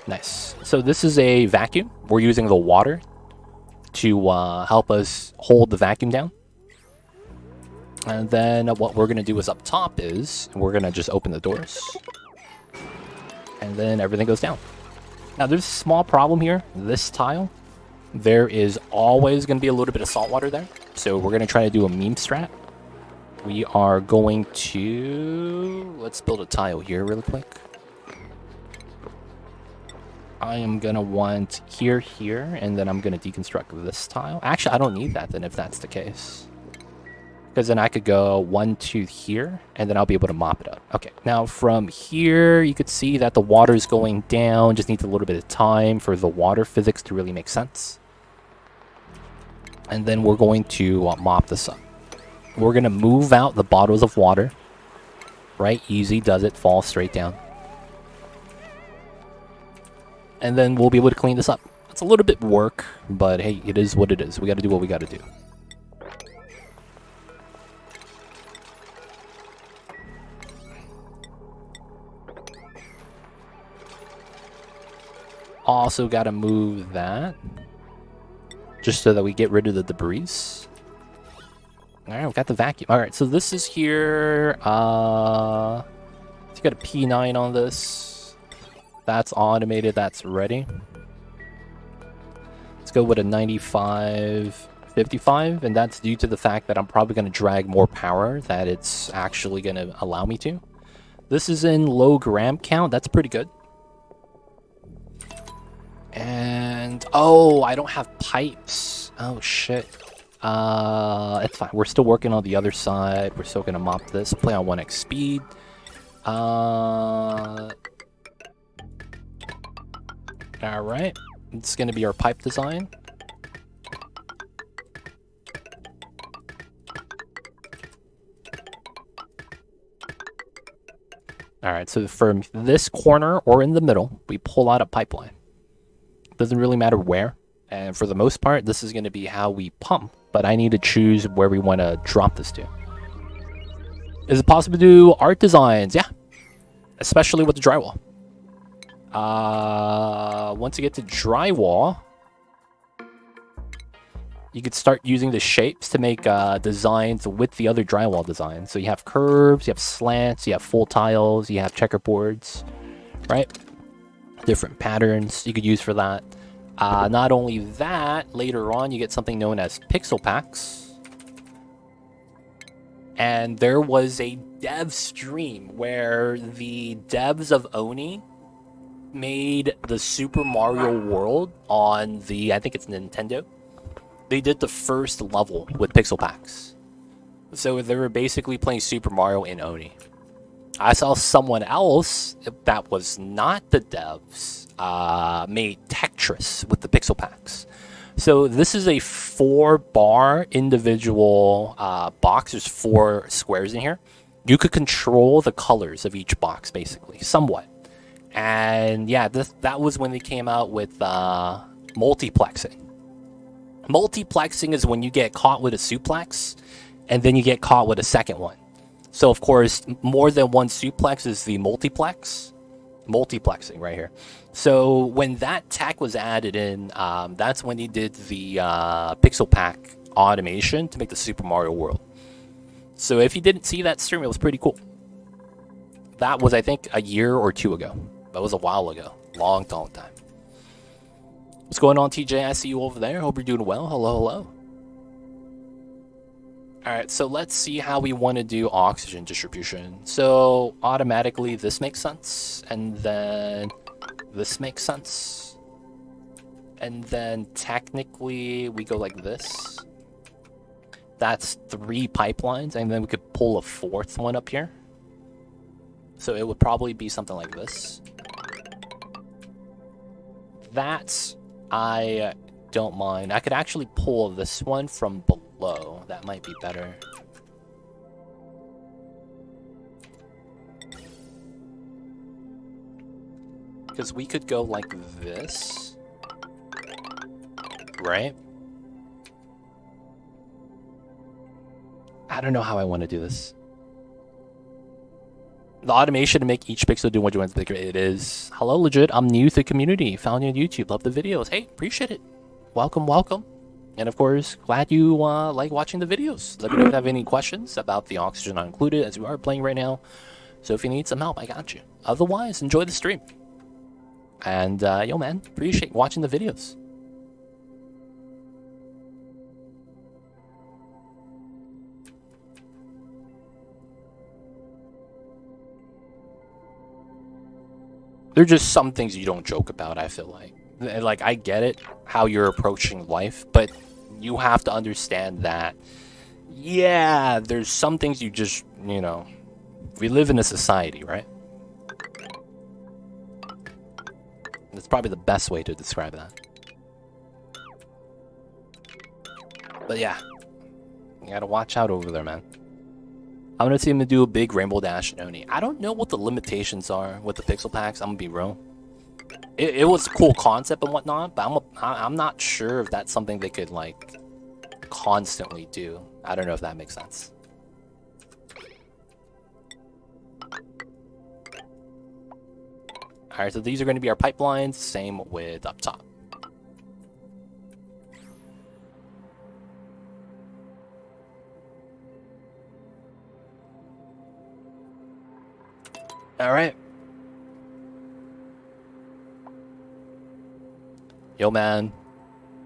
Nice. So this is a vacuum. We're using the water to help us hold the vacuum down. And then what we're going to do is up top is we're going to just open the doors. And then everything goes down. Now there's a small problem here. This tile, there is always going to be a little bit of salt water there. So we're going to try to do a meme strat. We are going to... Let's build a tile here really quick. I am going to want here, and then I'm going to deconstruct this tile. Actually, I don't need that then if that's the case. Because then I could go 1, 2 here, and then I'll be able to mop it up. Okay, now from here, you could see that the water is going down. Just needs a little bit of time for the water physics to really make sense. And then we're going to mop this up. We're going to move out the bottles of water. Right, easy does it, fall straight down. And then we'll be able to clean this up. It's a little bit work, but hey, it is what it is. We got to do what we got to do. Also got to move that. Just so that we get rid of the debris. Alright, we've got the vacuum. Alright, so this is here. You got a P9 on this. That's automated, that's ready. Let's go with a 95-55, and that's due to the fact that I'm probably going to drag more power that it's actually going to allow me to. This is in low gram count, that's pretty good. And, oh, I don't have pipes. Oh, shit. It's fine. We're still working on the other side. We're still going to mop this. Play on 1x speed. Alright. It's going to be our pipe design. Alright, so from this corner or in the middle, we pull out a pipeline. Doesn't really matter where. And for the most part, this is going to be how we pump. But I need to choose where we want to drop this to. Is it possible to do art designs? Yeah. Especially with the drywall. Once you get to drywall, you could start using the shapes to make designs with the other drywall designs. So you have curves, you have slants, you have full tiles, you have checkerboards, right? Different patterns you could use for that. Not only that, later on you get something known as pixel packs. And there was a dev stream where the devs of Oni made the Super Mario World on the, I think it's Nintendo. They did the first level with pixel packs. So they were basically playing Super Mario in Oni. I saw someone else that was not the devs made Tetris with the pixel packs. So this is a 4-bar individual box. There's 4 squares in here. You could control the colors of each box, basically, somewhat. And yeah, that was when they came out with multiplexing. Multiplexing is when you get caught with a suplex, and then you get caught with a second one. So, of course, more than one suplex is the multiplex. Multiplexing right here. So when that tech was added in, that's when they did the pixel pack automation to make the Super Mario World. So if you didn't see that stream, it was pretty cool. That was, I think, a year or 2 ago. That was a while ago. Long time. What's going on, TJ? I see you over there. Hope you're doing well. Hello. Alright, so let's see how we want to do oxygen distribution. So automatically this makes sense, and then this makes sense. And then technically we go like this. That's 3 pipelines, and then we could pull a 4th one up here. So it would probably be something like this. That I don't mind. I could actually pull this one from below. That might be better. Because we could go like this, right? I don't know how I want to do this. The automation to make each pixel do what you want to. It is. Hello, legit. I'm new to the community. Found you on YouTube. Love the videos. Hey, appreciate it. Welcome, welcome. And of course, glad you like watching the videos. Let me know if you have any questions about the oxygen not included, as we are playing right now. So if you need some help, I got you. Otherwise, enjoy the stream. And yo, man, appreciate watching the videos. There are just some things you don't joke about, I feel like. Like, I get it, how you're approaching life, but you have to understand that, yeah, there's some things you just, you know, we live in a society, right? That's probably the best way to describe that. But yeah, you gotta watch out over there, man. I'm gonna see him do a big Rainbow Dash Oni. I don't know what the limitations are with the pixel packs. I'm gonna be real. It was a cool concept and whatnot, but I'm not sure if that's something they could like constantly do. I don't know if that makes sense. All right, so these are going to be our pipelines. Same with up top. All right. Yo, man.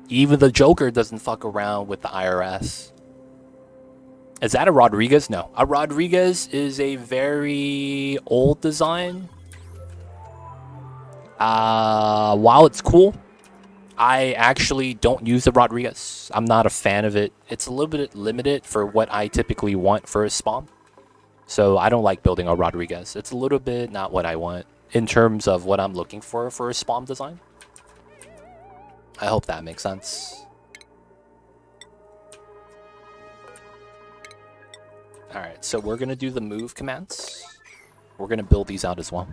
Even the Joker doesn't fuck around with the IRS. Is that a Rodriguez? No. A Rodriguez is a very old design. While it's cool, I actually don't use the Rodriguez. I'm not a fan of it. It's a little bit limited for what I typically want for a spawn. So I don't like building a Rodriguez. It's a little bit not what I want in terms of what I'm looking for a spawn design. I hope that makes sense. Alright, so we're going to do the move commands. We're going to build these out as well.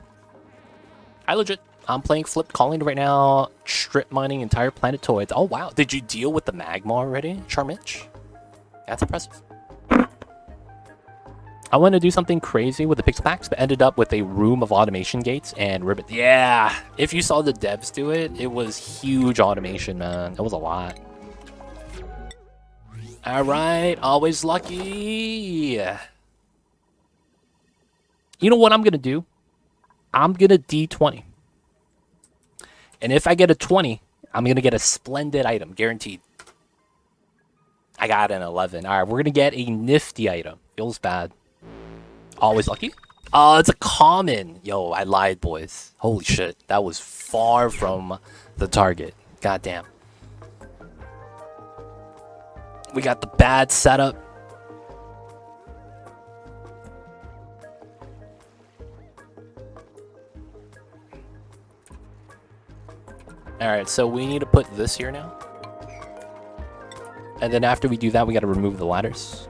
Hi, legit. I'm playing Flip Calling right now. Strip mining entire planetoids. Oh, wow. Did you deal with the magma already, Charmitch? That's impressive. I wanted to do something crazy with the pixel packs, but ended up with a room of automation gates and ribbon. Yeah, if you saw the devs do it, it was huge automation, man. It was a lot. All right, always lucky. You know what I'm going to do? I'm going to D20. And if I get a 20, I'm going to get a splendid item, guaranteed. I got an 11. All right, we're going to get a nifty item. Feels bad. Always lucky. Oh, it's a common. Yo, I lied, boys. Holy shit. That was far from the target. Goddamn. We got the bad setup. Alright, so we need to put this here now. And then after we do that, we got to remove the ladders.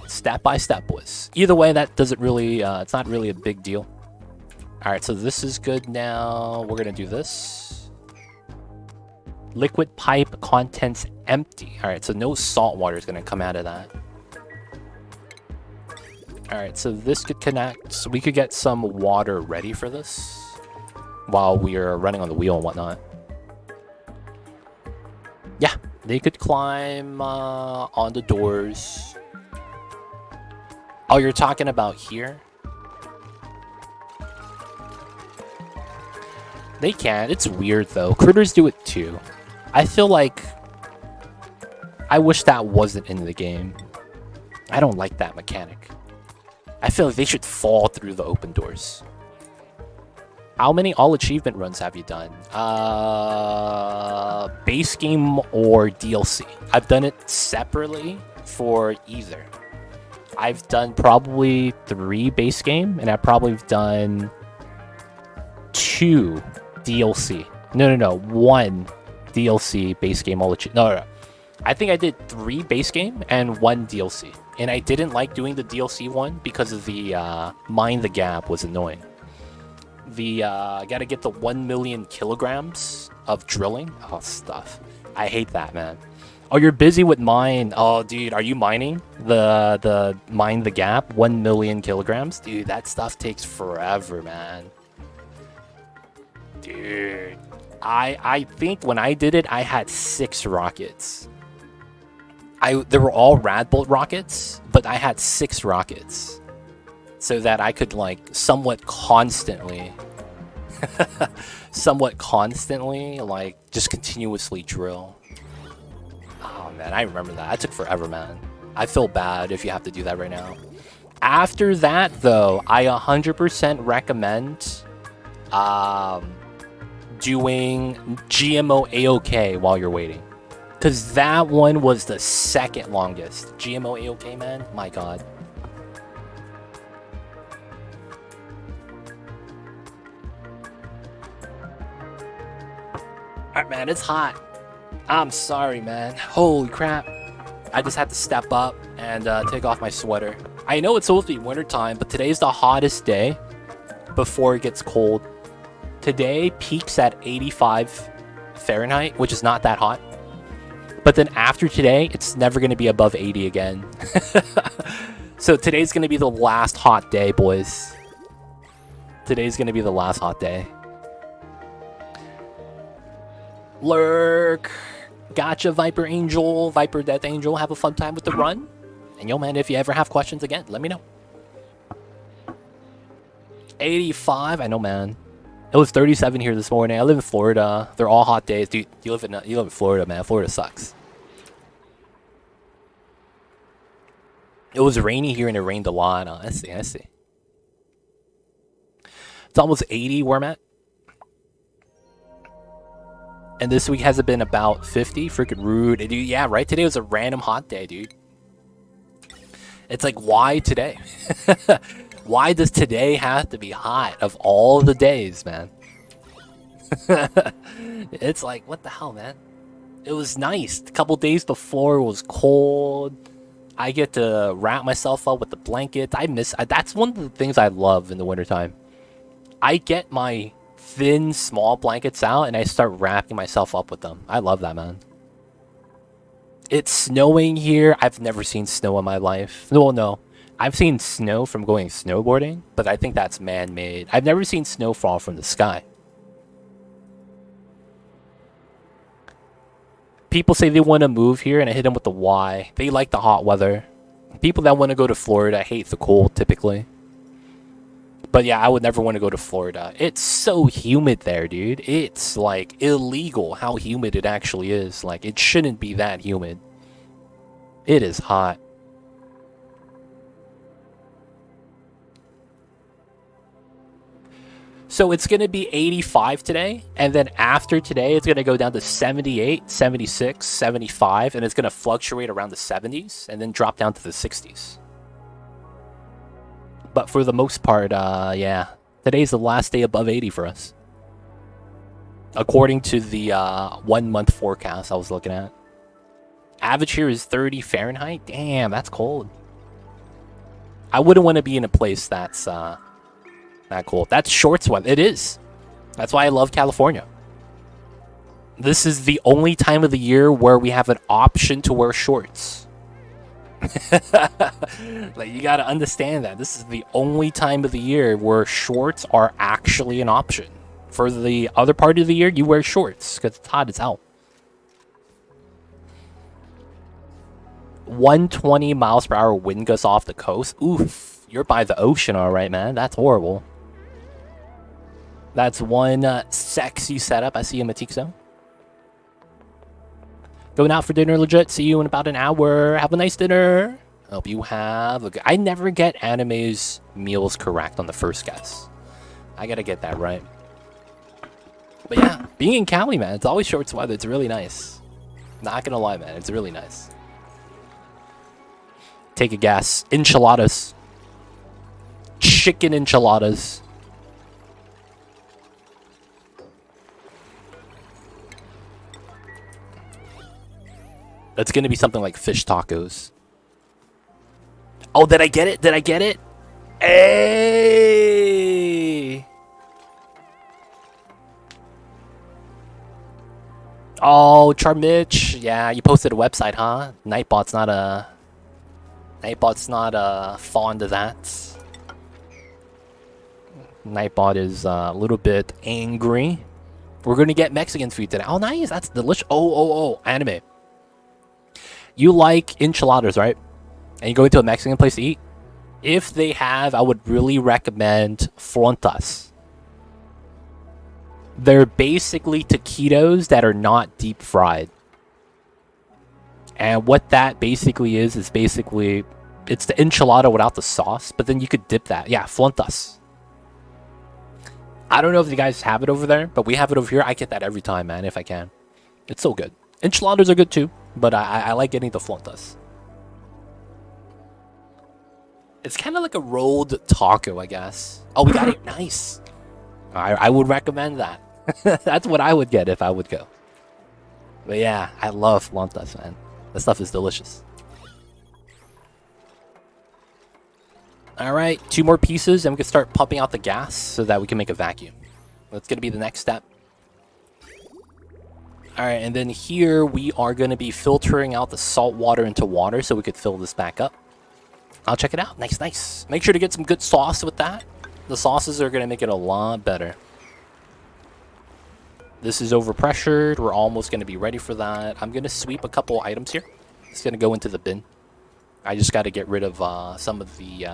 Step by step, boys. Either way, that doesn't really, it's not really a big deal. Alright, so this is good now. We're going to do this. Liquid pipe contents empty. Alright, so no salt water is going to come out of that. Alright, so this could connect. So we could get some water ready for this while we are running on the wheel and whatnot. Yeah, they could climb on the doors. Oh, you're talking about here? They can. It's weird, though. Critters do it, too. I feel like... I wish that wasn't in the game. I don't like that mechanic. I feel like they should fall through the open doors. How many all achievement runs have you done? Base game or DLC? I've done it separately for either. I've done probably 3 base game, and I've probably done 2 DLC. No. 1 DLC base game all achievement. No. I think I did 3 base game and 1 DLC. And I didn't like doing the DLC one because of the Mind the Gap was annoying. Gotta get the 1 million kilograms of drilling. Oh, stuff. I hate that, man. Oh, you're busy with mine. Oh, dude, are you mining the mine the gap? 1 million kilograms, dude. That stuff takes forever, man. Dude, I think when I did it, I had 6 rockets. They were all Radbolt rockets, but I had 6 rockets, so that I could like somewhat constantly, like just continuously drill. Oh man, I remember that. That took forever, man. I feel bad if you have to do that right now. After that, though, I 100% recommend doing GMO AOK while you're waiting. Because that one was the second longest. GMO AOK, man. My god. Alright, man. It's hot. I'm sorry, man. Holy crap. I just had to step up and take off my sweater. I know it's supposed to be wintertime, but today's the hottest day before it gets cold. Today peaks at 85 Fahrenheit, which is not that hot. But then after today, it's never going to be above 80 again. So today's going to be the last hot day, boys. Today's going to be the last hot day. Lurk. Gotcha, Viper Angel. Viper Death Angel. Have a fun time with the run. And yo, man, if you ever have questions again, let me know. 85. I know, man. It was 37 here this morning. I live in Florida. They're all hot days. Dude, you live in Florida, man. Florida sucks. It was rainy here and it rained a lot. I see. It's almost 80 where I'm at. And this week has it been about 50? Freaking rude. Dude, yeah, right? Today was a random hot day, dude. It's like, why today? Why does today have to be hot of all the days, man? It's like, what the hell, man? It was nice. A couple days before, it was cold. I get to wrap myself up with the blankets. That's one of the things I love in the wintertime. I get my thin, small blankets out, and I start wrapping myself up with them. I love that, man. It's snowing here. I've never seen snow in my life. No. I've seen snow from going snowboarding, but I think that's man-made. I've never seen snow fall from the sky. People say they want to move here, and I hit them with the why. They like the hot weather. People that want to go to Florida hate the cold, typically. But yeah, I would never want to go to Florida. It's so humid there, dude. It's like illegal how humid it actually is. Like, it shouldn't be that humid. It is hot. So it's going to be 85 today, and then after today, it's going to go down to 78, 76, 75, and it's going to fluctuate around the 70s, and then drop down to the 60s. But for the most part, yeah, today's the last day above 80 for us. According to the 1 month forecast I was looking at. Average here is 30 Fahrenheit. Damn, that's cold. I wouldn't want to be in a place that's that cold. That's shorts weather. It is. That's why I love California. This is the only time of the year where we have an option to wear shorts. Like, you gotta understand that. This is the only time of the year where shorts are actually an option. For the other part of the year, you wear shorts because it's hot as hell. 120 miles per hour wind gusts off the coast. Oof, you're by the ocean, all right, man. That's horrible. That's one sexy setup. I see you, Matixo. Going out for dinner, legit. See you in about an hour. Have a nice dinner. Hope you have a good... I never get anime's meals correct on the first guess. I gotta get that right. But yeah, being in Cali, man, it's always shorts weather. It's really nice. Not gonna lie, man. It's really nice. Take a guess. Enchiladas. Chicken enchiladas. It's gonna be something like fish tacos. Oh, did I get it? Did I get it? Hey! Oh, Charmitch. Yeah, you posted a website, huh? Nightbot's not fond of that. Nightbot is a little bit angry. We're gonna get Mexican food today. Oh, nice. That's delicious. Oh, anime. You like enchiladas, right? And you go into a Mexican place to eat. If they have, I would really recommend frontas. They're basically taquitos that are not deep fried. And what that basically is basically, it's the enchilada without the sauce, but then you could dip that. Yeah, frontas. I don't know if you guys have it over there, but we have it over here. I get that every time, man, if I can. It's so good. Enchiladas are good too, but I like getting the frontas. It's kind of like a rolled taco, I guess. Oh, we got it. Nice. I would recommend that. That's what I would get if I would go. But yeah, I love frontas, man. That stuff is delicious. All right, 2 more pieces, and we can start pumping out the gas so that we can make a vacuum. That's going to be the next step. All right, and then here we are going to be filtering out the salt water into water so we could fill this back up. I'll check it out. Nice, nice. Make sure to get some good sauce with that. The sauces are going to make it a lot better. This is overpressured. We're almost going to be ready for that. I'm going to sweep a couple items here. It's going to go into the bin. I just got to get rid of some of the,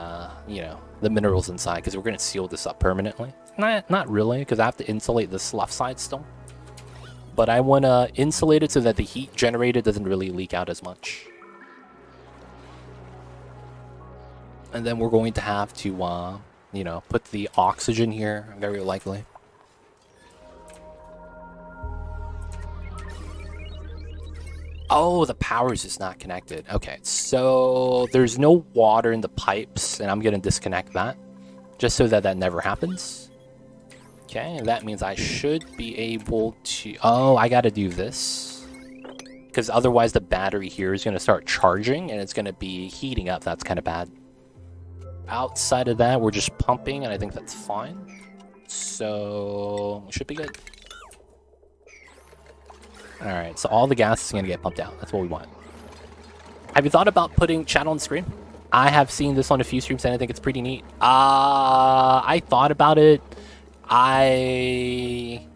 the minerals inside because we're going to seal this up permanently. Not really, because I have to insulate this left side still. But I want to insulate it so that the heat generated doesn't really leak out as much. And then we're going to have to, put the oxygen here, very likely. Oh, the power is just not connected. Okay, so there's no water in the pipes, and I'm going to disconnect that just so that that never happens. Okay, and that means I should be able to... Oh, I got to do this because otherwise the battery here is going to start charging, and it's going to be heating up. That's kind of bad. Outside of that, we're just pumping, and I think that's fine. So, it should be good. Alright, so all the gas is going to get pumped out. That's what we want. Have you thought about putting chat on screen? I have seen this on a few streams, and I think it's pretty neat. I thought about it. I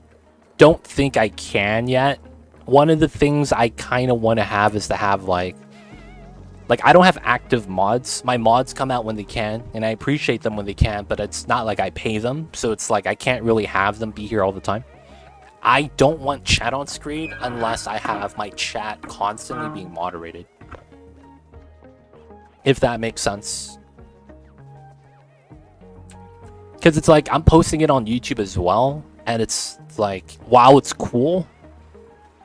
don't think I can yet. One of the things I kind of want to have is to have, like, I don't have active mods. My mods come out when they can, and I appreciate them when they can, but it's not like I pay them, so it's like I can't really have them be here all the time. I don't want chat on screen unless I have my chat constantly being moderated. If that makes sense. Because it's like, I'm posting it on YouTube as well, and it's like, while it's cool,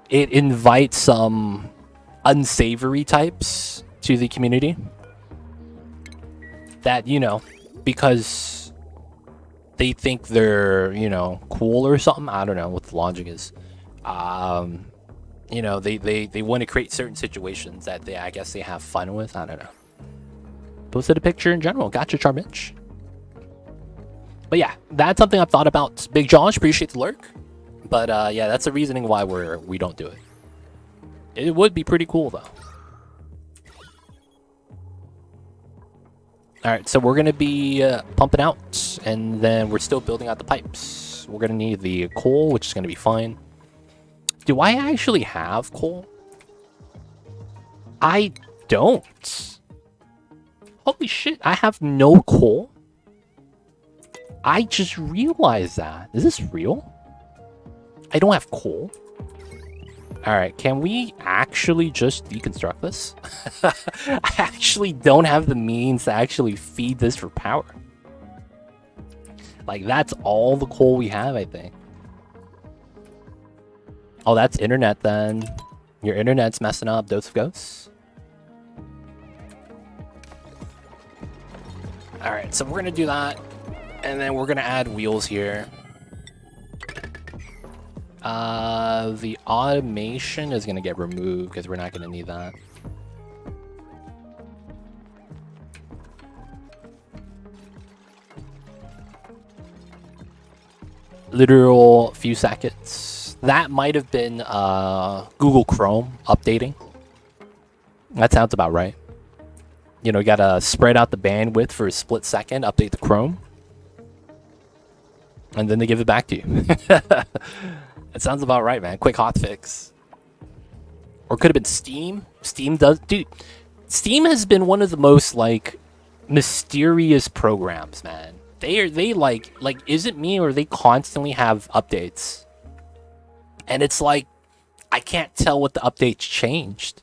it invites some unsavory types to the community that, because they think they're, cool or something. I don't know what the logic is. They want to create certain situations that I guess they have fun with. I don't know. Posted a picture in general. Gotcha, Charmitch. But yeah, that's something I've thought about. Big Josh, appreciate the lurk. But yeah, that's the reasoning why we don't do it. It would be pretty cool though. Alright, so we're going to be pumping out, and then we're still building out the pipes. We're going to need the coal, which is going to be fine. Do I actually have coal? I don't. Holy shit, I have no coal? I just realized that. Is this real? I don't have coal. Alright, can we actually just deconstruct this? I actually don't have the means to actually feed this for power. Like, that's all the coal we have, I think. Oh, that's internet then. Your internet's messing up, Dose of Ghosts. Alright, so we're gonna do that. And then we're gonna add wheels here. The automation is gonna get removed because we're not gonna need that. Literal few seconds. That might have been Google Chrome updating. That sounds about right. You know, you gotta spread out the bandwidth for a split second, update the Chrome, and then they give it back to you. It sounds about right, man. Quick hotfix. Or could have been Steam. Steam does, dude. Steam has been one of the most like mysterious programs, man. They like is it me or they constantly have updates? And it's like I can't tell what the updates changed.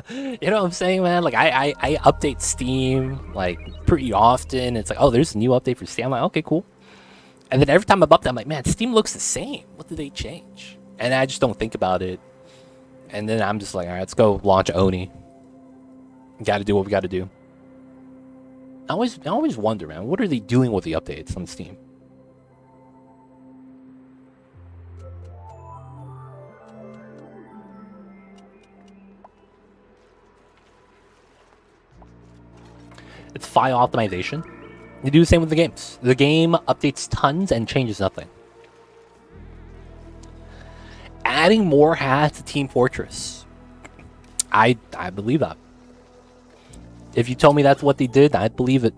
You know what I'm saying, man? Like I update Steam like pretty often. It's like, oh, there's a new update for Steam. I'm like, okay, cool. And then every time I'm up there, I'm like, man, Steam looks the same. What did they change? And I just don't think about it. And then I'm just like, all right, let's go launch Oni. Got to do what we got to do. I always wonder, man, what are they doing with the updates on Steam? It's file optimization. You do the same with the games. The game updates tons and changes nothing. Adding more hats to Team Fortress. I believe that. If you told me that's what they did, I'd believe it.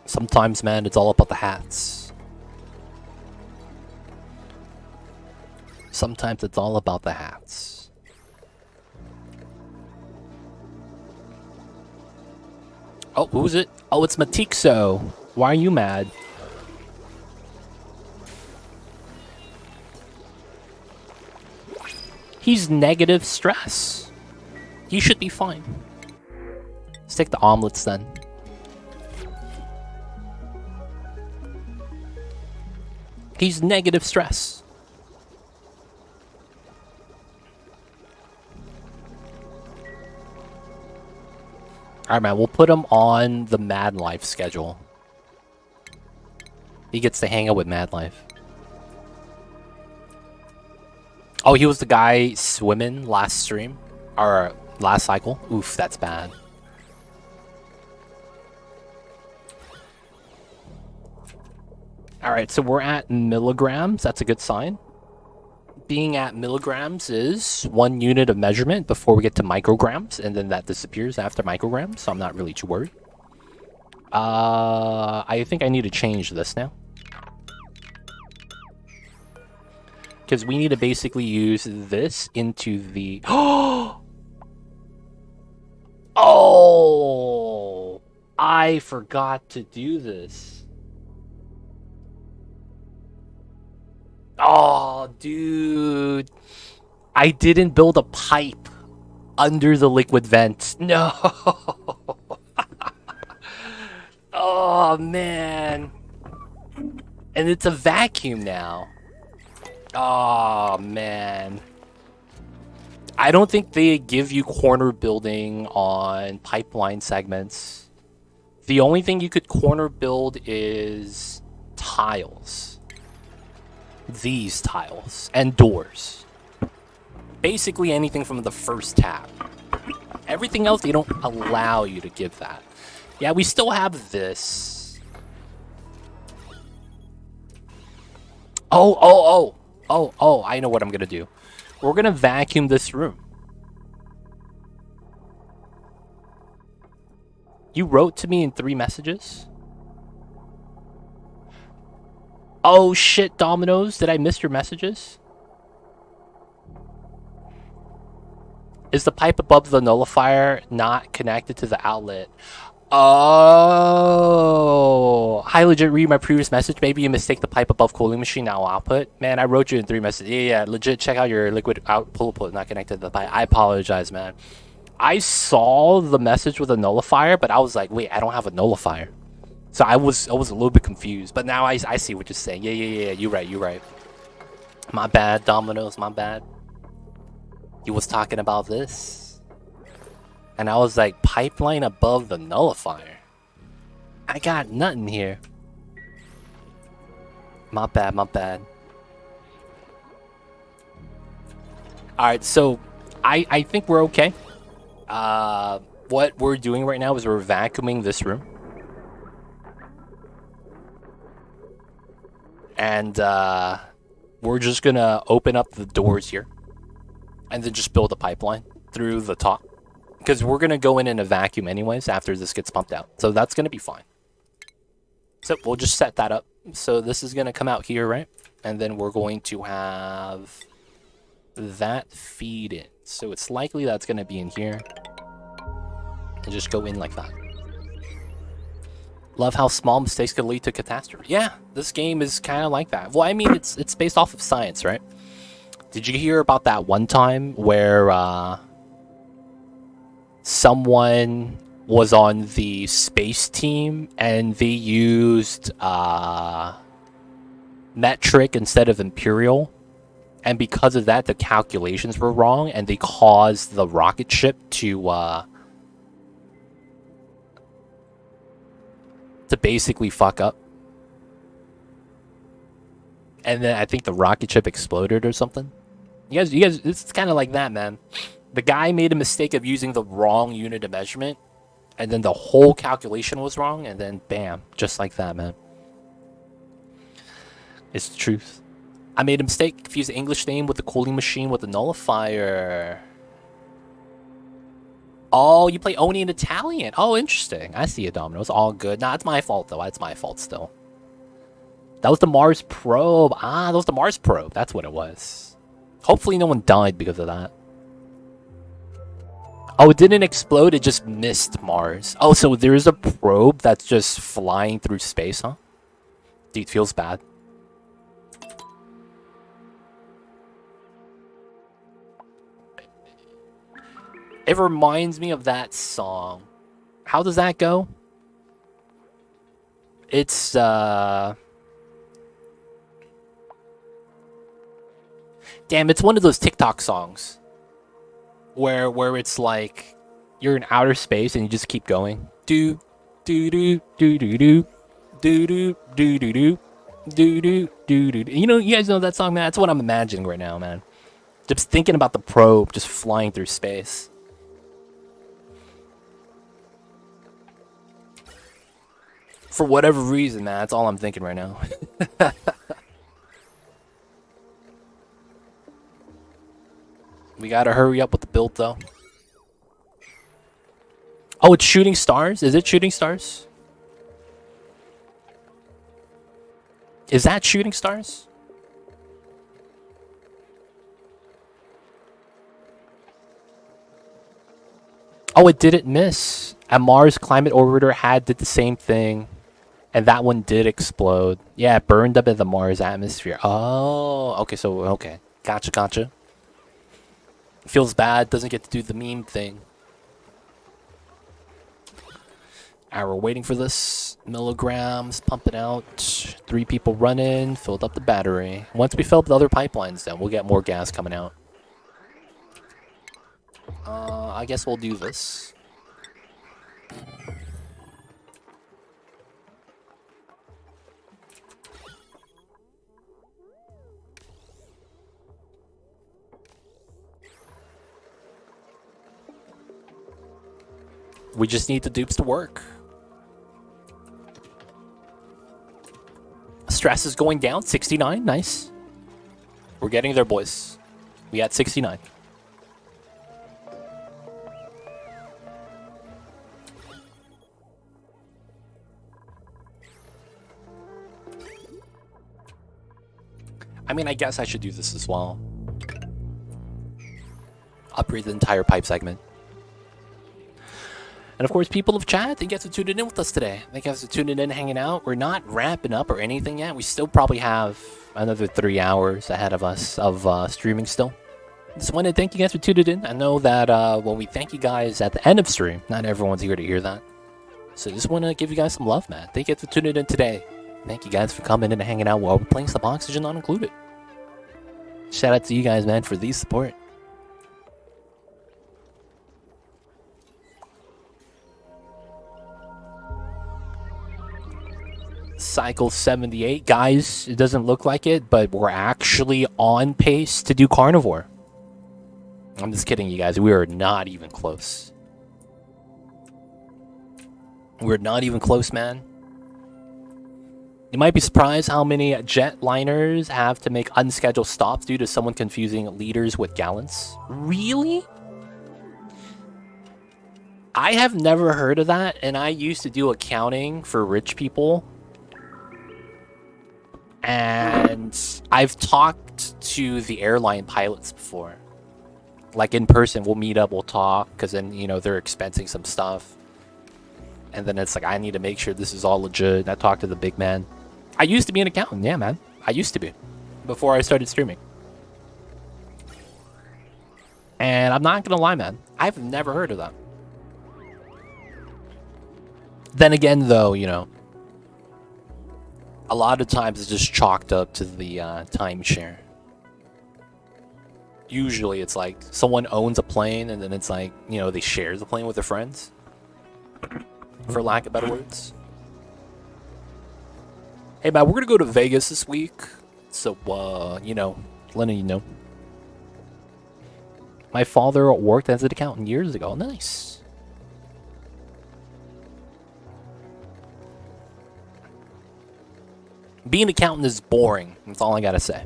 Sometimes, man, it's all about the hats. Sometimes it's all about the hats. Oh, who's it? Oh, it's Matixo. Why are you mad? He's negative stress. He should be fine. Let's take the omelets then. He's negative stress. Alright, man, we'll put him on the Mad Life schedule. He gets to hang out with Mad Life. Oh, he was the guy swimming last stream? Or last cycle? Oof, that's bad. Alright, so we're at milligrams. That's a good sign. Being at milligrams is 1 unit of measurement before we get to micrograms, and then that disappears after micrograms, so I'm not really too worried. I think I need to change this now. Because we need to basically use this into the... Oh! I forgot to do this. Oh, dude. I didn't build a pipe under the liquid vent. No. Oh, man. And it's a vacuum now. Oh, man. I don't think they give you corner building on pipeline segments. The only thing you could corner build is tiles. These tiles and doors. Basically anything from the first tab. Everything else, they don't allow you to give that. Yeah, we still have this. Oh, I know what I'm gonna do. We're gonna vacuum this room. You wrote to me in 3 messages? Oh shit, Dominoes, did I miss your messages? Is the pipe above the nullifier not connected to the outlet? Oh, hi, legit, read my previous message. Maybe you mistake the pipe above cooling machine now output. Man, I wrote you in 3 messages. Yeah, legit, check out your liquid out pull not connected to the pipe. I apologize, man. I saw the message with a nullifier, but I was like, wait, I don't have a nullifier. So I was a little bit confused, but now I see what you're saying. Yeah, you're right. My bad, Dominoes, my bad. You was talking about this. And I was like, pipeline above the nullifier. I got nothing here. My bad. Alright, so I think we're okay. What we're doing right now is we're vacuuming this room. And we're just gonna open up the doors here and then just build a pipeline through the top. Because we're gonna go in a vacuum anyways after this gets pumped out. So that's gonna be fine. So we'll just set that up. So this is gonna come out here, right? And then we're going to have that feed in. So it's likely that's gonna be in here. And just go in like that. Love how small mistakes could lead to catastrophe. Yeah, this game is kind of like that. Well, I mean, it's based off of science, right? Did you hear about that one time where someone was on the space team and they used metric instead of imperial? And because of that, the calculations were wrong and they caused the rocket ship to basically fuck up. And then I think the rocket ship exploded or something. You guys, it's kind of like that, man. The guy made a mistake of using the wrong unit of measurement, and then the whole calculation was wrong, and then bam, just like that, man. It's the truth. I made a mistake, confused the English name with the cooling machine with the nullifier. Oh, you play Oni in Italian. Oh, interesting. I see it, Domino. It's all good. Nah, it's my fault, though. It's my fault still. That was the Mars probe. Ah, that was the Mars probe. That's what it was. Hopefully no one died because of that. Oh, it didn't explode. It just missed Mars. Oh, so there's a probe that's just flying through space, huh? Dude, feels bad. It reminds me of that song. How does that go? It's, damn, it's one of those TikTok songs. Where it's like, you're in outer space and you just keep going. Do, do, do, do, do, do. Do, do, do, do, do. Do, do, do, do. You know, you guys know that song, man? That's what I'm imagining right now, man. Just thinking about the probe just flying through space. For whatever reason, man, that's all I'm thinking right now. We gotta hurry up with the build, though. Oh, it's shooting stars? Is it shooting stars? Is that shooting stars? Oh, it didn't miss. A Mars climate orbiter did the same thing. And that one did explode. Yeah, it burned up in the Mars atmosphere. Oh, okay, so, okay. Gotcha. Feels bad, doesn't get to do the meme thing. Alright, we're waiting for this. Milligrams, pump it out. 3 people running, filled up the battery. Once we fill up the other pipelines, then we'll get more gas coming out. I guess we'll do this. We just need the dupes to work. Stress is going down. 69. Nice. We're getting there, boys. We got 69. I mean, I guess I should do this as well. Upgrade the entire pipe segment. And of course, people of chat, thank you guys for tuning in with us today. Thank you guys for tuning in, hanging out. We're not ramping up or anything yet. We still probably have another 3 hours ahead of us of streaming still. Just want to thank you guys for tuning in. I know that when we thank you guys at the end of stream, not everyone's here to hear that. So just want to give you guys some love, man. Thank you guys for tuning in today. Thank you guys for coming in and hanging out while we're playing some Oxygen Not Included. Shout out to you guys, man, for the support. Cycle 78. Guys, it doesn't look like it, but we're actually on pace to do Carnivore. I'm just kidding, you guys. We are not even close. We're not even close, man. You might be surprised how many jetliners have to make unscheduled stops due to someone confusing liters with gallons. Really? I have never heard of that, and I used to do accounting for rich people. And I've talked to the airline pilots before. Like in person, we'll meet up, we'll talk, because then, you know, they're expensing some stuff. And then it's like, I need to make sure this is all legit. I talked to the big man. I used to be an accountant, yeah, man. I used to be. Before I started streaming. And I'm not gonna lie, man. I've never heard of that. Then again, though, you know, a lot of times it's just chalked up to the timeshare. Usually it's like someone owns a plane and then it's like, you know, they share the plane with their friends. For lack of better words. Hey, man, we're going to go to Vegas this week. So, you know, letting you know. My father worked as an accountant years ago. Nice. Being an accountant is boring. That's all I got to say.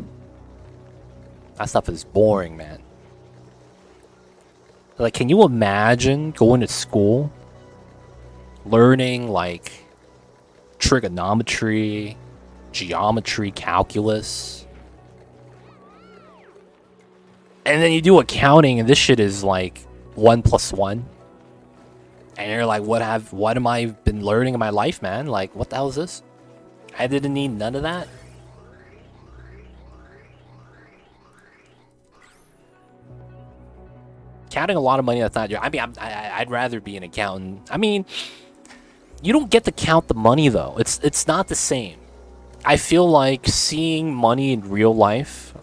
That stuff is boring, man. Like, can you imagine going to school, learning, like, trigonometry, geometry, calculus, and then you do accounting, and this shit is, like, 1 + 1? And you're like, what am I been learning in my life, man? Like, what the hell is this? I didn't need none of that. Counting a lot of money, that's not your... I mean, I'd rather be an accountant. I mean, you don't get to count the money, though. It's not the same. I feel like seeing money in real life...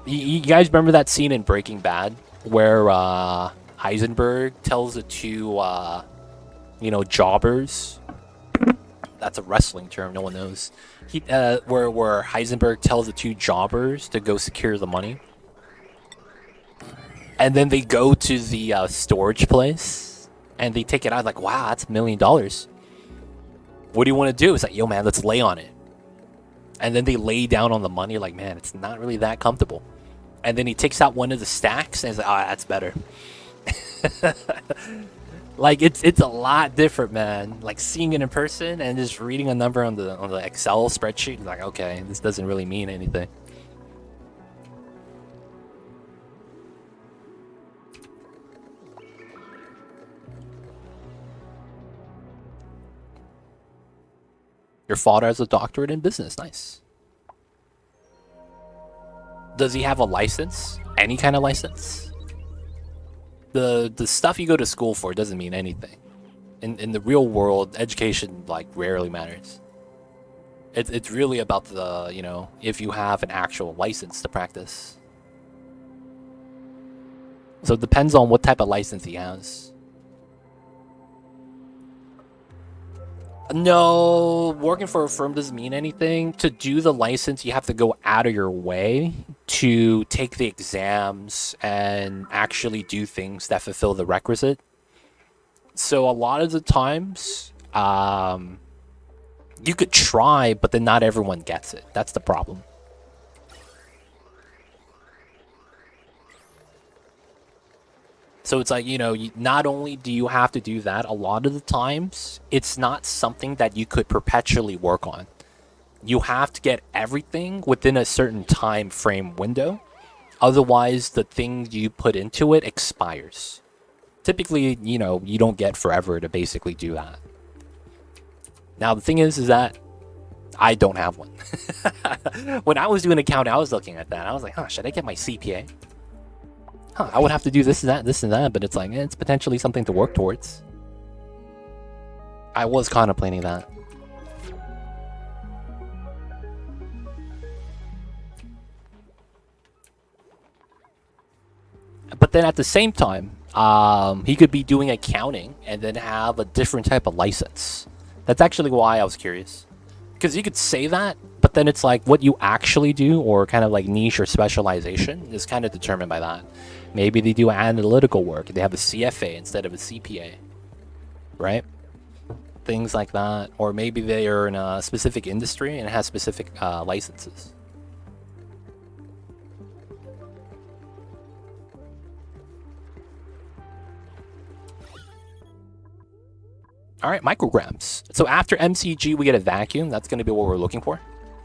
You guys remember that scene in Breaking Bad? Where Heisenberg tells the two, you know, jobbers... That's a wrestling term, no one knows. Where Heisenberg tells the two jobbers to go secure the money. And then they go to the storage place, and they take it out like, wow, that's $1 million. What do you want to do? It's like, yo, man, let's lay on it. And then they lay down on the money, like, man, it's not really that comfortable. And then he takes out one of the stacks, and he's like, oh, that's better. Like, it's a lot different, man. Like, seeing it in person and just reading a number on the Excel spreadsheet, like, okay, this doesn't really mean anything. Your father has a doctorate in business. Nice. Does he have a license? Any kind of license? The stuff you go to school for doesn't mean anything. In the real world, education, like, rarely matters. It's really about the, you know, if you have an actual license to practice. So it depends on what type of license he has. No, working for a firm doesn't mean anything. To do the license, you have to go out of your way to take the exams and actually do things that fulfill the requisite. So a lot of the times, you could try, but then not everyone gets it. That's the problem. So it's like, you know, not only do you have to do that, a lot of the times, it's not something that you could perpetually work on. You have to get everything within a certain time frame window. Otherwise, the thing you put into it expires. Typically, you know, you don't get forever to basically do that. Now, the thing is that I don't have one. When I was doing accounting, I was looking at that. I was like, huh, should I get my CPA? Huh, I would have to do this and that, but it's like, it's potentially something to work towards. I was contemplating that. But then at the same time, he could be doing accounting and then have a different type of license. That's actually why I was curious. Because you could say that, but then it's like what you actually do, or kind of like niche or specialization, is kind of determined by that. Maybe they do analytical work. They have a CFA instead of a CPA. Right? things like that, or maybe they are in a specific industry and has specific licenses. All right, micrograms. So after MCG, we get a vacuum. That's going to be what we're looking for.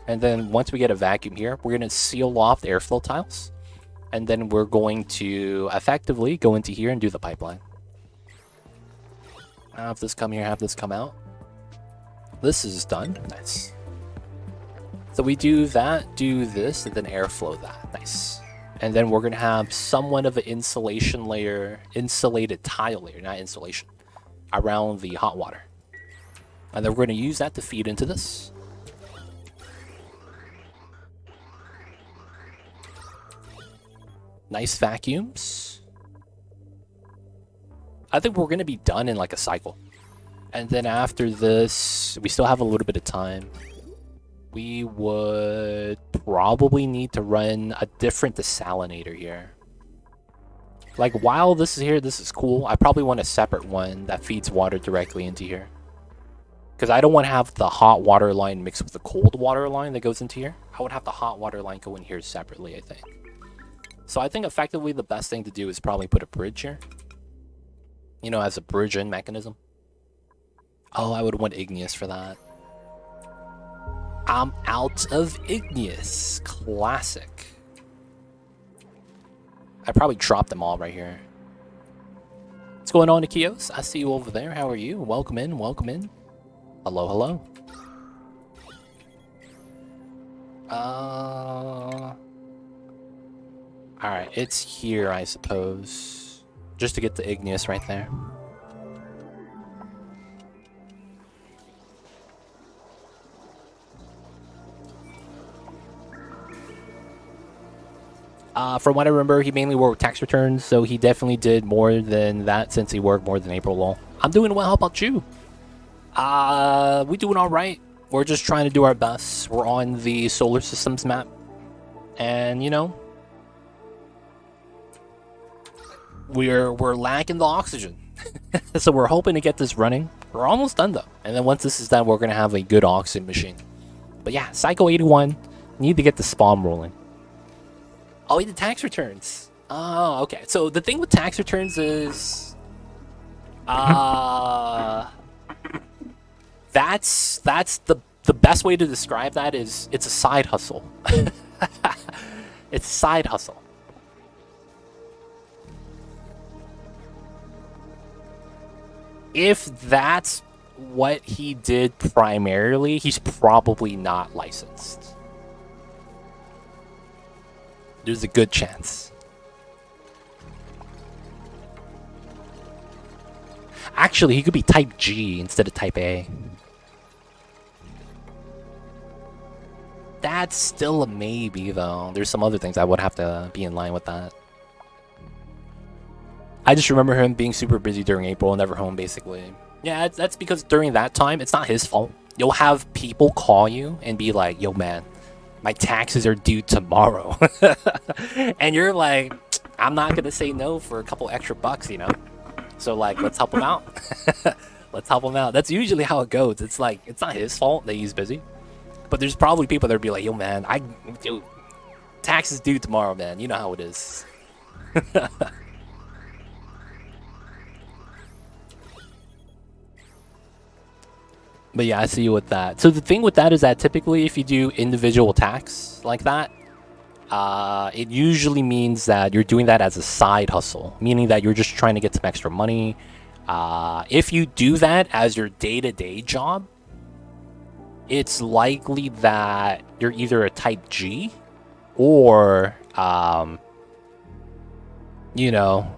And then once we get a vacuum here, we're going to seal off the airflow tiles. And then we're going to effectively go into here and do the pipeline. Have this come here, have this come out. This is done. Nice. So we do that, do this, and then airflow that. Nice. And then we're going to have somewhat of an insulation layer, insulated tile layer, not insulation, around the hot water. And then we're going to use that to feed into this. Nice vacuums. I think we're going to be done in like a cycle. And then after this, we still have a little bit of time. We would probably need to run a different desalinator here. Like while this is here, this is cool. I probably want a separate one that feeds water directly into here. Because I don't want to have the hot water line mixed with the cold water line that goes into here. I would have the hot water line go in here separately, I think. So I think effectively the best thing to do is probably put a bridge here. You know, as a bridge-in mechanism. Oh, I would want igneous for that. I'm out of igneous. Classic. I probably dropped them all right here. What's going on, Nikios? I see you over there. How are you? Welcome in, welcome in. Hello, hello. Alright, it's here, I suppose. Just to get the igneous right there. From what I remember, he mainly worked tax returns, so he definitely did more than that since he worked more than April lol. I'm doing well, how about you? We doing alright. We're just trying to do our best. We're on the solar systems map. And, you know, we're lacking the oxygen. So we're hoping to get this running. We're almost done though. And then once this is done, we're going to have a good oxygen machine. But yeah, Psycho 81, need to get the spawn rolling. Oh, he did tax returns. Oh, okay. So the thing with tax returns is, that's the best way to describe that is it's a side hustle. It's a side hustle. If that's what he did primarily, he's probably not licensed. There's a good chance. Actually, he could be type G instead of type A. That's still a maybe, though. There's some other things I would have to be in line with that. I just remember him being super busy during April, never home, basically. Yeah, that's because during that time, it's not his fault. You'll have people call you and be like, yo, man, my taxes are due tomorrow. And you're like, I'm not going to say no for a couple extra bucks, you know? So, like, let's help him out. Let's help him out. That's usually how it goes. It's like, it's not his fault that he's busy. But there's probably people that would be like, yo, man, dude, taxes due tomorrow, man. You know how it is. But yeah, I see you with that. So the thing with that is that typically if you do individual tax like that, it usually means that you're doing that as a side hustle, meaning that you're just trying to get some extra money. If you do that as your day-to-day job, it's likely that you're either a type G or, you know,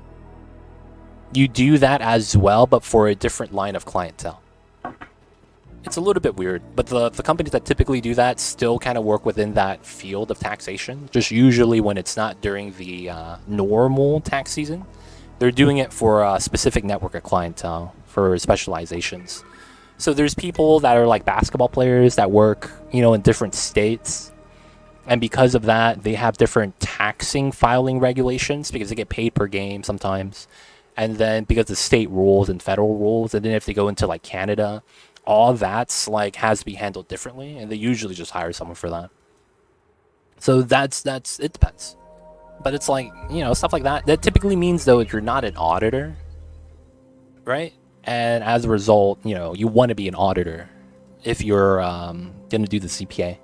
you do that as well, but for a different line of clientele. It's a little bit weird, but the companies that typically do that still kind of work within that field of taxation. Just usually when it's not during the normal tax season, they're doing it for a specific network of clientele for specializations. So there's people that are like basketball players that work, you know, in different states. And because of that, they have different taxing filing regulations because they get paid per game sometimes. And then because of state rules and federal rules, and then if they go into like Canada, all that's like has to be handled differently, and they usually just hire someone for that. So that's it depends. But it's like, stuff like that. That typically means though if you're not an auditor, right? And as a result, you want to be an auditor if you're gonna do the CPA.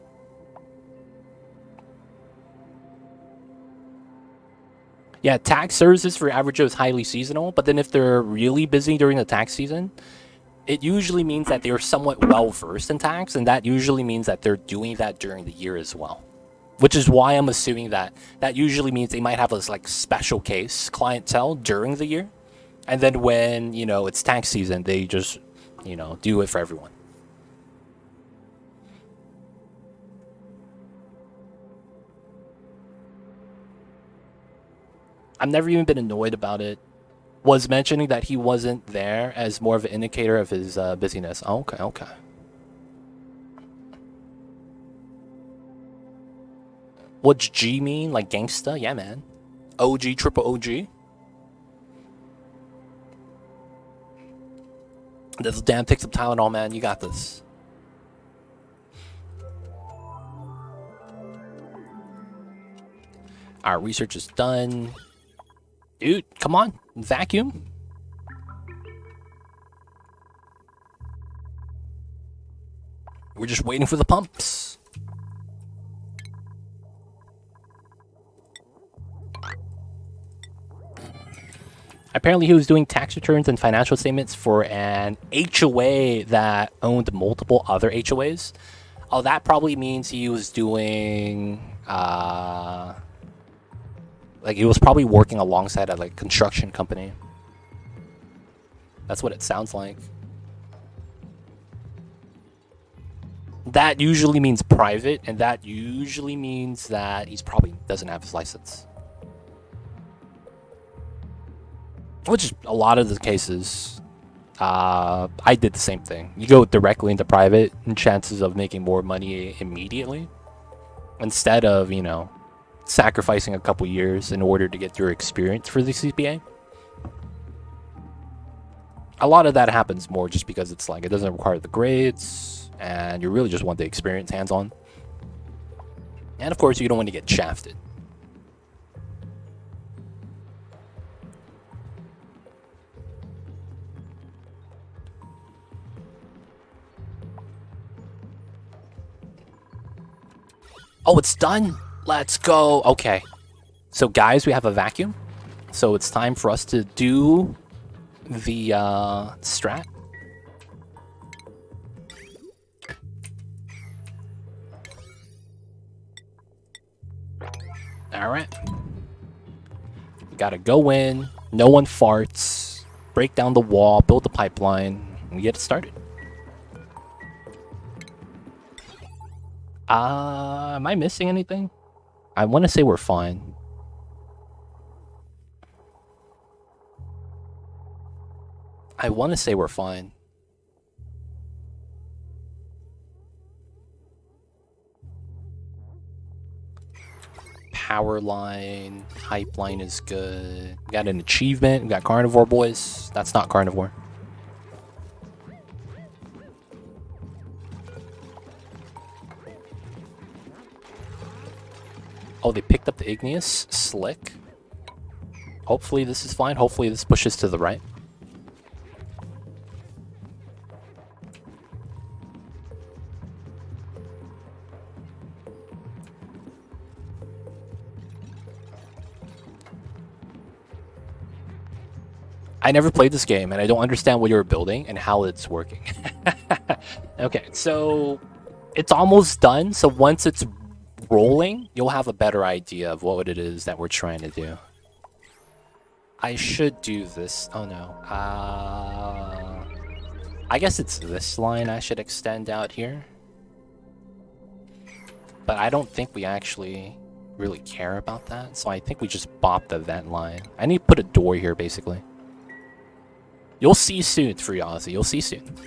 Yeah, tax services for average Joe is highly seasonal, but then if they're really busy during the tax season, it usually means that they're somewhat well versed in tax, and that usually means that they're doing that during the year as well. Which is why I'm assuming that usually means they might have this like special case clientele during the year, and then when it's tax season, they just do it for everyone. I've never even been annoyed about it. Was mentioning that he wasn't there as more of an indicator of his busyness. Oh, okay, okay. What's G mean? Like gangsta? Yeah, man. OG, triple OG. This damn take some Tylenol, man. You got this. Our research is done. Dude, come on. Vacuum. We're just waiting for the pumps. Apparently he was doing tax returns and financial statements for an HOA that owned multiple other HOAs. Oh, that probably means he was doing like he was probably working alongside a like construction company. That's what it sounds like. That usually means private, and that usually means that he's probably doesn't have his license. Which is a lot of the cases. I did the same thing. You go directly into private, and chances of making more money immediately, instead of sacrificing a couple years in order to get your experience for the CPA. A lot of that happens more just because it's like it doesn't require the grades, and you really just want the experience hands-on. And of course, you don't want to get shafted. Oh, it's done. Let's go. Okay. So guys, we have a vacuum. So it's time for us to do the strat. All right. We gotta go in. No one farts. Break down the wall. Build the pipeline. And get it started. Am I missing anything? I want to say we're fine. I want to say we're fine. Power line, pipeline is good. We got an achievement. We got carnivore boys. That's not carnivore. Oh, they picked up the igneous. Slick. Hopefully this is fine. Hopefully this pushes to the right. I never played this game, and I don't understand what you're building and how it's working. Okay, so it's almost done. So once it's rolling, you'll have a better idea of what it is that we're trying to do. I should do this. Oh no. I guess it's this line I should extend out here. But I don't think we actually really care about that. So I think we just bop the vent line. I need to put a door here, basically. You'll see soon, Furiosity. You'll see soon.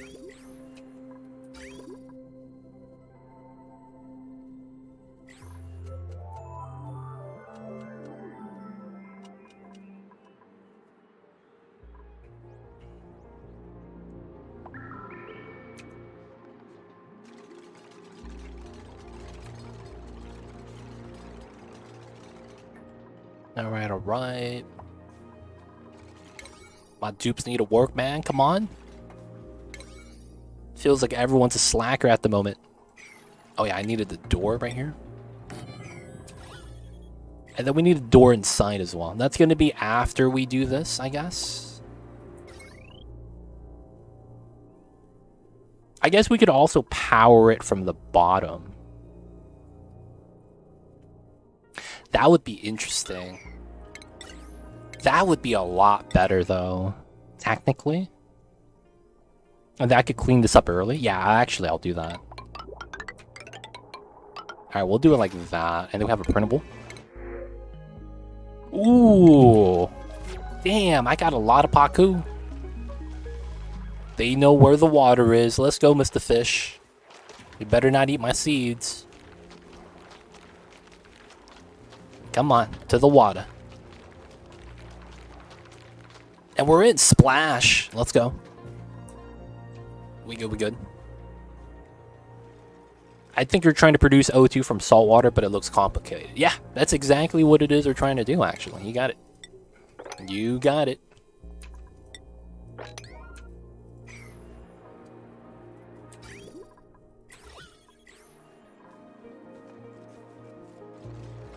Alright, alright. My dupes need to work, man. Come on. Feels like everyone's a slacker at the moment. Oh yeah, I needed the door right here. And then we need a door inside as well. That's going to be after we do this, I guess. I guess we could also power it from the bottom. That would be interesting. That would be a lot better, though, technically. And that could clean this up early. Yeah, actually, I'll do that. Alright, we'll do it like that. And then we have a printable. Ooh. Damn, I got a lot of Paku. They know where the water is. Let's go, Mr. Fish. You better not eat my seeds. Come on, to the water. And we're in. Splash. Let's go. We good, we good. I think you're trying to produce O2 from salt water, but it looks complicated. Yeah, that's exactly what it is they're trying to do, actually. You got it. You got it.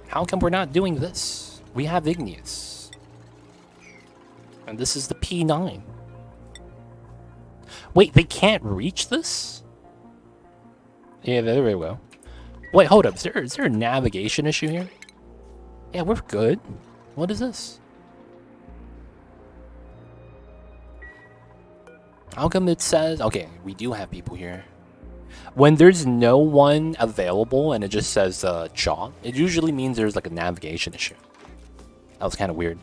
How come we're not doing this? We have igneous. And this is the P9. Wait, they can't reach this? Yeah, there we go. Wait, hold up. Is there a navigation issue here? Yeah, we're good. What is this? How come it says... Okay, we do have people here. When there's no one available and it just says Jaw, it usually means there's like a navigation issue. That was kind of weird.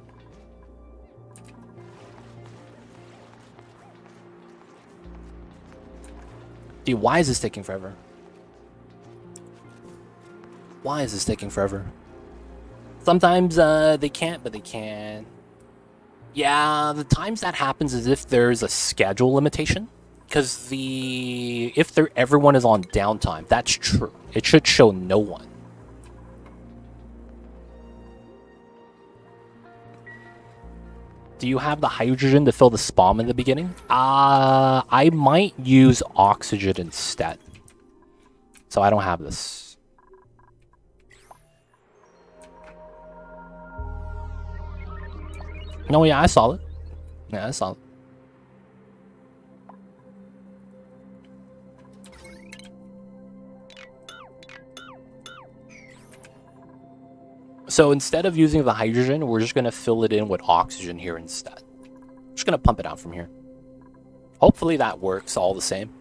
Dude, why is this taking forever? Why is this taking forever? Sometimes they can't, but they can. Yeah, the times that happens is if there's a schedule limitation. Because if everyone is on downtime, that's true. It should show no one. Do you have the hydrogen to fill the spawn in the beginning? I might use oxygen instead. So I don't have this. No, yeah, I saw it. Yeah, I saw it. So instead of using the hydrogen, we're just going to fill it in with oxygen here instead. Just going to pump it out from here. Hopefully that works all the same.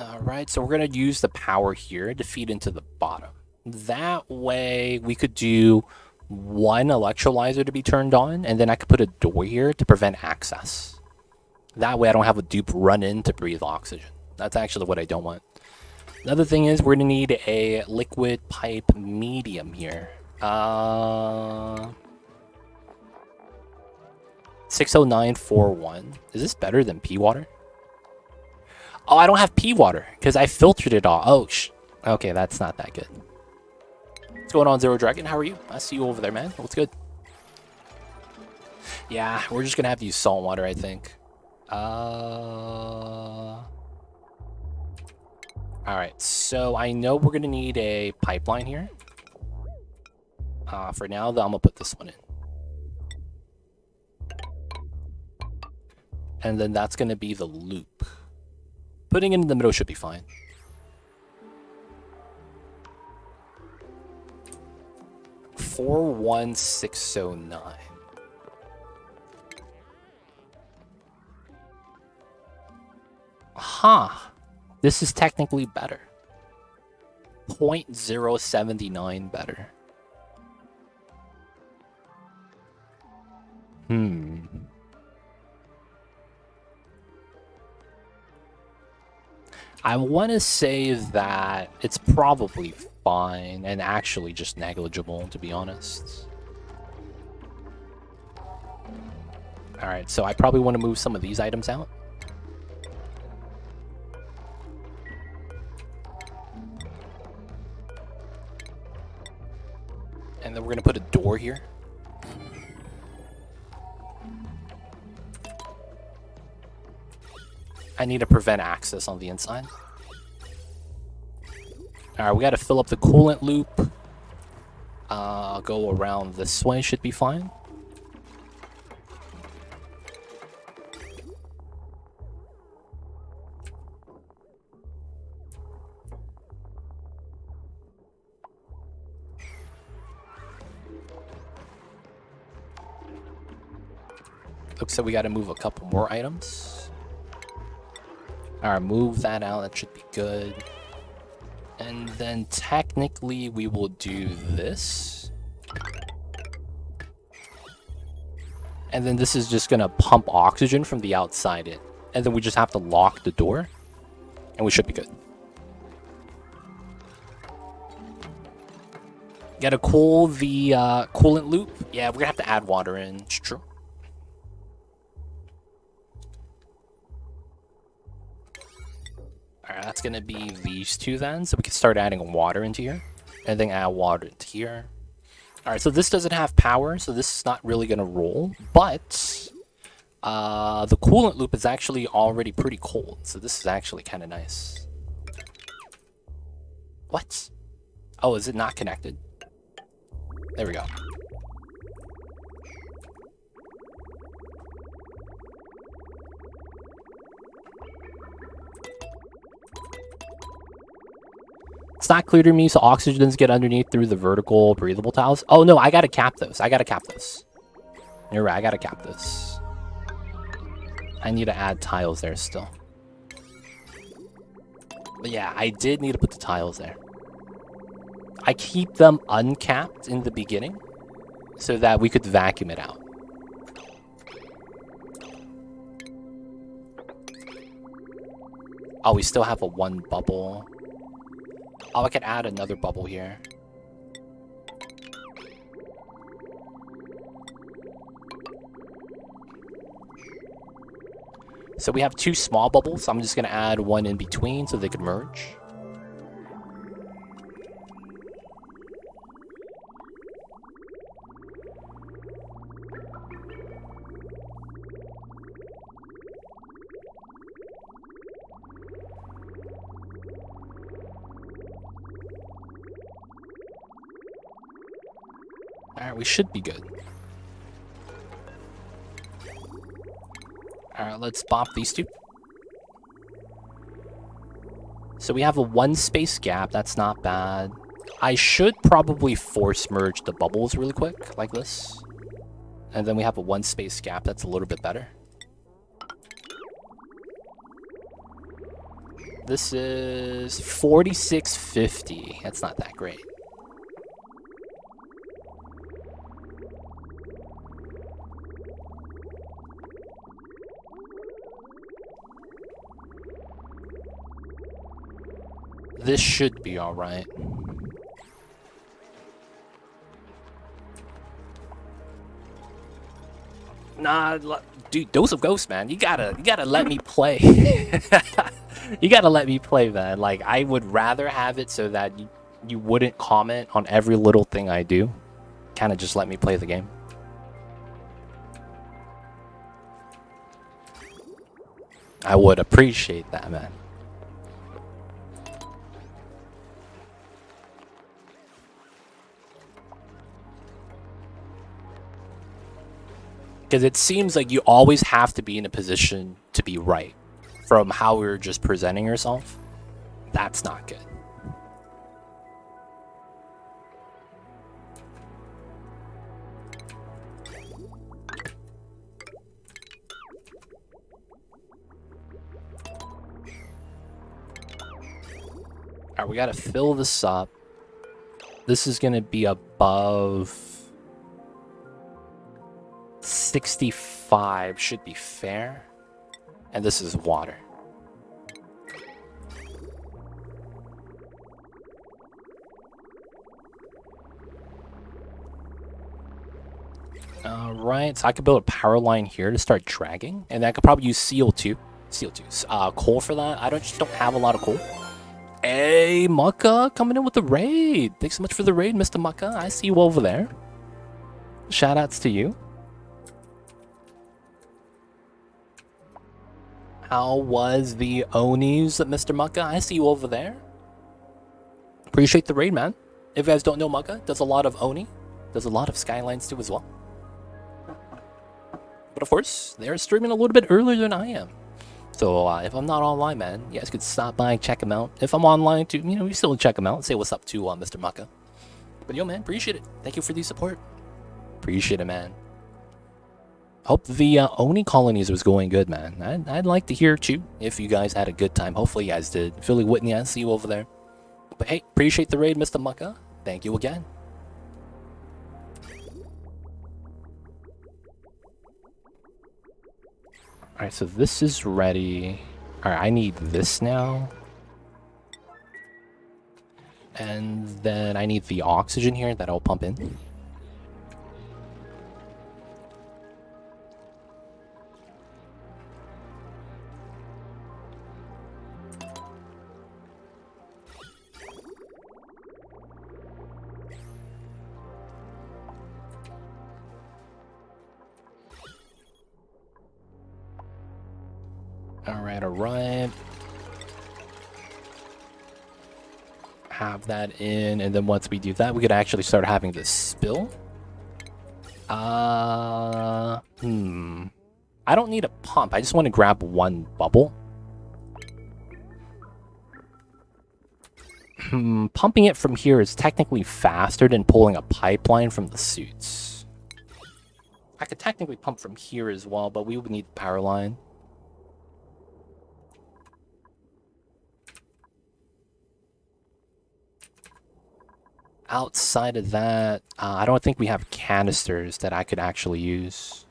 Alright, so we're going to use the power here to feed into the bottom. That way we could do one electrolyzer to be turned on, and then I could put a door here to prevent access. That way I don't have a dupe run in to breathe oxygen. That's actually what I don't want. Another thing is we're going to need a liquid pipe medium here. 60941. Is this better than pea water? Oh, I don't have pea water because I filtered it all. Oh, okay, that's not that good. What's going on, Zero Dragon? How are you? I see you over there, man. What's good? Yeah, we're just gonna have to use salt water, I think. All right, so I know we're gonna need a pipeline here. For now, though, I'm gonna put this one in. And then that's gonna be the loop. Putting it in the middle should be fine. $41609. Huh. This is technically better. 0.079 better. I want to say that it's probably fine and actually just negligible, to be honest. Alright, so I probably want to move some of these items out. And then we're going to put a door here. I need to prevent access on the inside. Alright, we got to fill up the coolant loop. Go around this way, should be fine. Looks like we got to move a couple more items. Alright, move that out. That should be good. And then technically we will do this. And then this is just going to pump oxygen from the outside in. And then we just have to lock the door. And we should be good. Gotta cool the coolant loop. Yeah, we're going to have to add water in. It's true. Alright, that's going to be these two then. So we can start adding water into here. And then add water into here. Alright, so this doesn't have power, so this is not really going to roll. But the coolant loop is actually already pretty cold. So this is actually kind of nice. What? Oh, is it not connected? There we go. It's not clear to me, so oxygen doesn't get underneath through the vertical breathable tiles. Oh no, I gotta cap those. I gotta cap those. You're right, I gotta cap this. I need to add tiles there still. But yeah, I did need to put the tiles there. I keep them uncapped in the beginning so that we could vacuum it out. Oh, we still have a one bubble. Oh, I could add another bubble here. So we have two small bubbles. I'm just going to add one in between so they could merge. Alright, we should be good. Alright, let's bop these two. So we have a one space gap, that's not bad. I should probably force merge the bubbles really quick, like this. And then we have a one space gap, that's a little bit better. This is 4650, that's not that great. This should be alright. Nah, dude, Dose of Ghost, man. You gotta let me play. You gotta let me play, man. Like, I would rather have it so that you wouldn't comment on every little thing I do. Kind of just let me play the game. I would appreciate that, man. Because it seems like you always have to be in a position to be right from how we were just presenting yourself. That's not good. Alright, we gotta fill this up. This is gonna be above 65, should be fair. And this is water. Alright, so I could build a power line here to start dragging, and then I could probably use CO2. CO2. Coal for that. I just don't have a lot of coal. Hey, Mucka, coming in with the raid. Thanks so much for the raid, Mr. Mucka. I see you over there. Shoutouts to you. How was the Onis, Mr. Mucka? I see you over there. Appreciate the raid, man. If you guys don't know, Mucka does a lot of Oni. Does a lot of Skylines too as well. But of course, they're streaming a little bit earlier than I am. So if I'm not online, man, you guys could stop by and check them out. If I'm online too, you know, you still check them out. Say what's up to Mr. Mucka. But yo, man, appreciate it. Thank you for the support. Appreciate it, man. Hope the Oni colonies was going good, man. I'd like to hear too if you guys had a good time. Hopefully you guys did. Philly Whitney, I see you over there. But hey, appreciate the raid, Mr. Mucka. Thank you again. Alright, so this is ready. Alright, I need this now. And then I need the oxygen here that I'll pump in. Alright. Have that in, and then once we do that, we could actually start having this spill. I don't need a pump. I just want to grab one bubble. Pumping it from here is technically faster than pulling a pipeline from the suits. I could technically pump from here as well, but we would need the power line. Outside of that, I don't think we have canisters that I could actually use.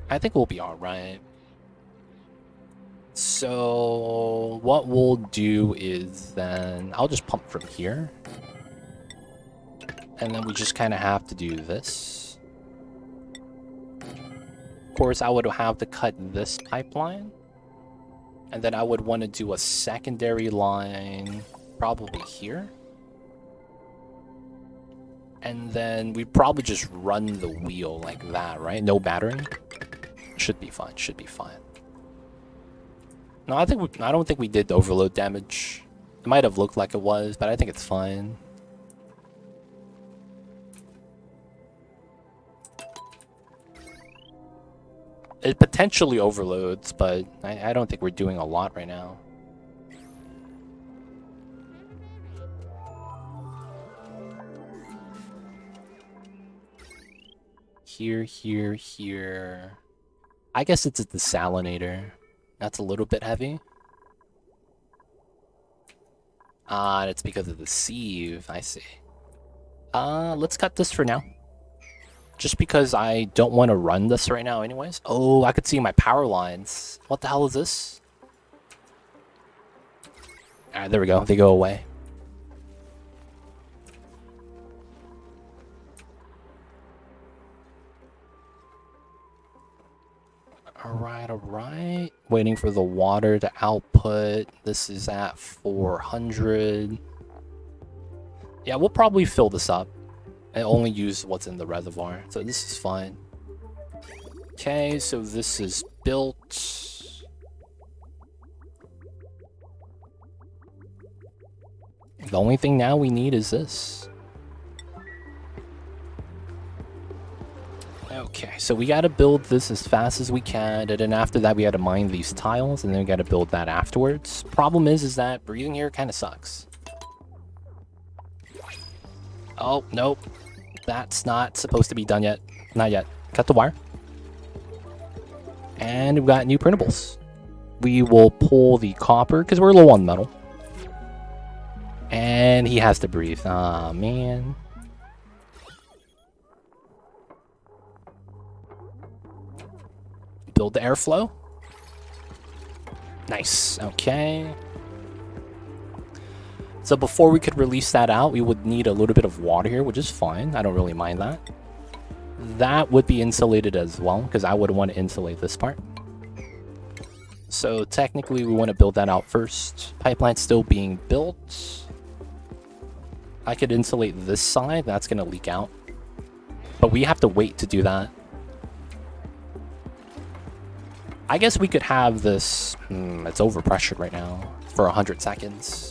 I think we'll be alright. So what we'll do is then I'll just pump from here. And then we just kind of have to do this. Of course, I would have to cut this pipeline. And then I would want to do a secondary line probably here. And then we'd probably just run the wheel like that, right? No battering. Should be fine, should be fine. No, I don't think we did overload damage. It might have looked like it was, but I think it's fine. It potentially overloads, but I don't think we're doing a lot right now. Here. I guess it's a desalinator. That's a little bit heavy. And it's because of the sieve, I see. Let's cut this for now. Just because I don't want to run this right now anyways. Oh, I could see my power lines. What the hell is this? Alright, there we go. They go away. Alright. Waiting for the water to output. This is at 400. Yeah, we'll probably fill this up. I only use what's in the reservoir, so this is fine. Okay, so this is built. The only thing now we need is this. Okay, so we gotta build this as fast as we can, and then after that we gotta mine these tiles, and then we gotta build that afterwards. Problem is that breathing here kind of sucks. Oh, nope. That's not supposed to be done yet. Not yet. Cut the wire. And we've got new printables. We will pull the copper, because we're low on metal. And he has to breathe. Aw, man. Build the airflow. Nice. Okay. It's So before we could release that out, we would need a little bit of water here, which is fine. I don't really mind that. That would be insulated as well, because I would want to insulate this part. So technically, we want to build that out first. Pipeline's still being built. I could insulate this side. That's going to leak out. But we have to wait to do that. I guess we could have this... it's overpressured right now for 100 seconds.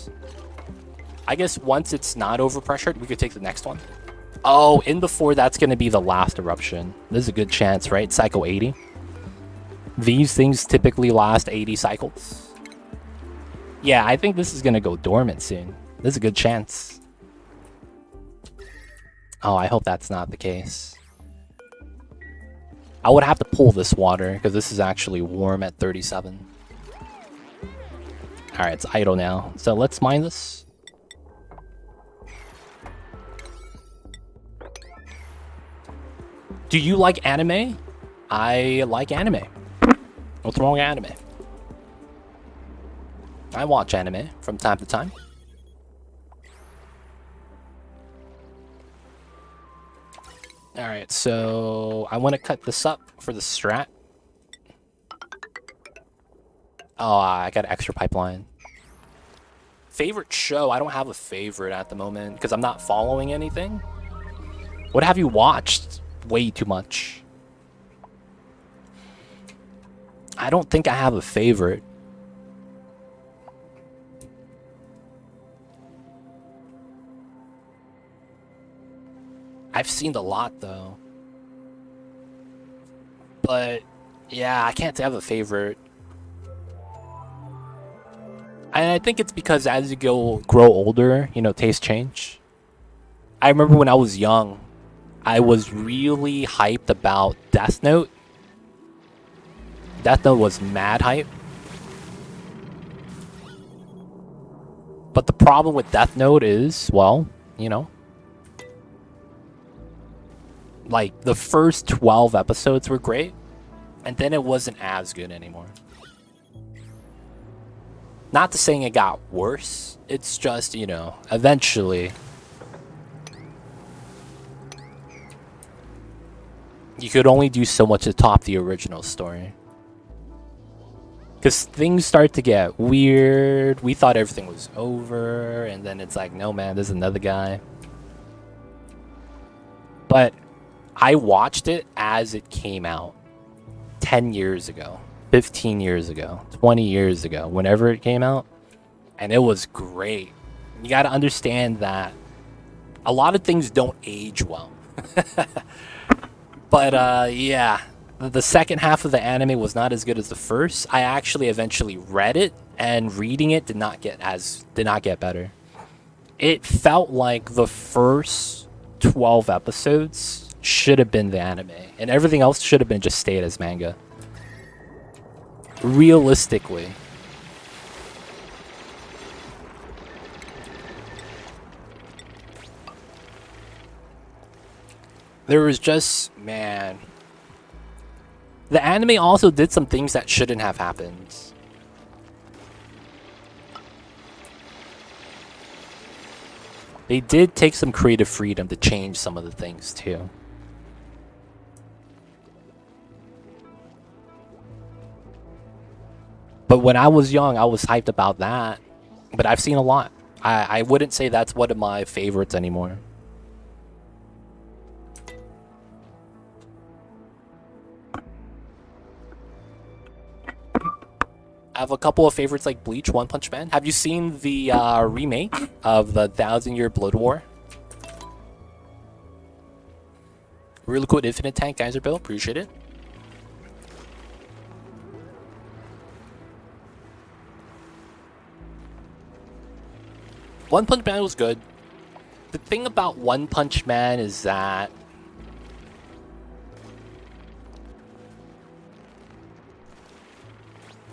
I guess once it's not overpressured, we could take the next one. Oh, in before that's going to be the last eruption. This is a good chance, right? Cycle 80. These things typically last 80 cycles. Yeah, I think this is going to go dormant soon. This is a good chance. Oh, I hope that's not the case. I would have to pull this water because this is actually warm at 37. Alright, it's idle now. So let's mine this. Do you like anime? I like anime. What's wrong with anime? I watch anime from time to time. Alright, so I want to cut this up for the strat. Oh, I got an extra pipeline. Favorite show? I don't have a favorite at the moment because I'm not following anything. What have you watched? Way too much. I don't think I have a favorite. I've seen a lot though. But yeah, I can't have a favorite. And I think it's because as you grow older, you know, tastes change. I remember when I was young, I was really hyped about Death Note. Death Note was mad hype. But the problem with Death Note is, well, you know, like the first 12 episodes were great, and then it wasn't as good anymore. Not to saying it got worse, it's just, you know, eventually you could only do so much to top the original story. Because things start to get weird. We thought everything was over, and then it's like, no man, there's another guy. But I watched it as it came out 10 years ago, 15 years ago, 20 years ago, whenever it came out, and it was great. You got to understand that a lot of things don't age well. But yeah, the second half of the anime was not as good as the first. I actually eventually read it, and reading it did not get better. It felt like the first 12 episodes should have been the anime, and everything else should have been just stayed as manga. Realistically. There was just, man. The anime also did some things that shouldn't have happened. They did take some creative freedom to change some of the things too. But when I was young, I was hyped about that. But I've seen a lot. I wouldn't say that's one of my favorites anymore. I have a couple of favorites like Bleach, One Punch Man. Have you seen the remake of the 1,000-Year Blood War? Really cool Infinite Tank, Geyser Bill. Appreciate it. One Punch Man was good. The thing about One Punch Man is that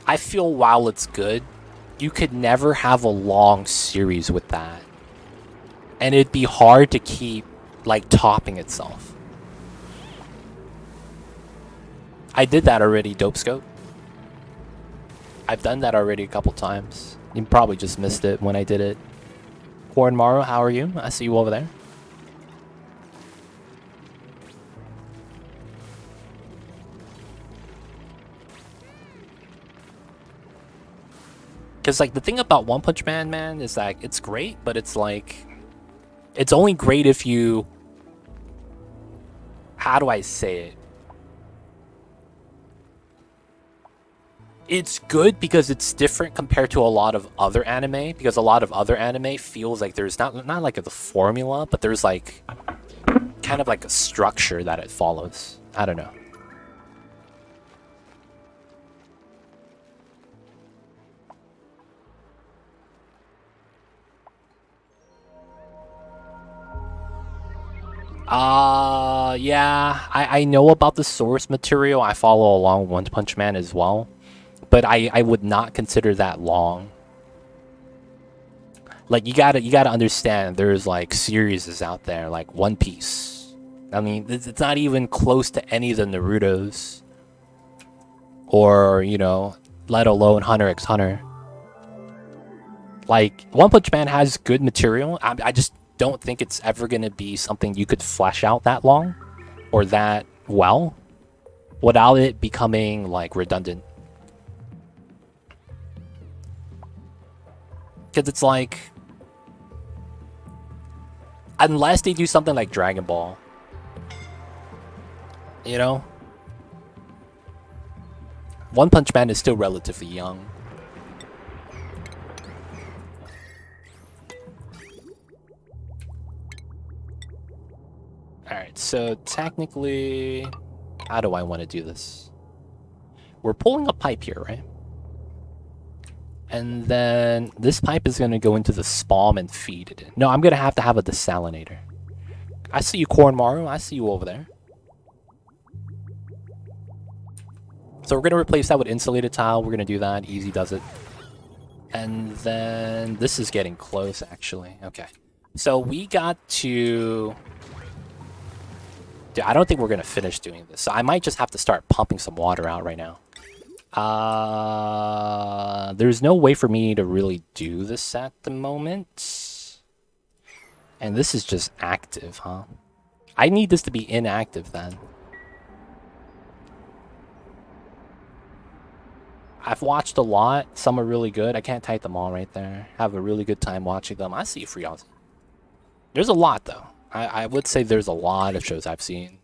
I feel while it's good, you could never have a long series with that. And it'd be hard to keep, like, topping itself. I did that already, Dope Scope. I've done that already a couple times. You probably just missed it when I did it. Maru, how are you? I see you over there. Because, like, the thing about One Punch Man, man, is that it's great, but it's like... It's only great if you... How do I say it? It's good because it's different compared to a lot of other anime, because a lot of other anime feels like there's not like the formula, but there's like kind of like a structure that it follows. I don't know. Yeah, I know about the source material. I follow along One Punch Man as well, but I would not consider that long. Like, you gotta understand, there's like series out there, like One Piece. I mean, it's not even close to any of the Narutos, or, you know, let alone Hunter x Hunter. Like, One Punch Man has good material. I just don't think it's ever gonna be something you could flesh out that long or that well without it becoming like redundant. Because it's like, unless they do something like Dragon Ball, you know, One Punch Man is still relatively young. Alright, so technically, how do I want to do this? We're pulling a pipe here, right? And then this pipe is going to go into the spawn and feed it in. No, I'm going to have a desalinator. I see you, Maru. I see you over there. So we're going to replace that with insulated tile. We're going to do that. Easy does it. And then this is getting close, actually. Okay. So we got to... Dude, I don't think we're going to finish doing this. So I might just have to start pumping some water out right now. There's no way for me to really do this at the moment. And this is just active, huh? I need this to be inactive then. I've watched a lot. Some are really good. I can't type them all right there. Have a really good time watching them. I see you, Free Aussie. There's a lot, though. I would say there's a lot of shows I've seen.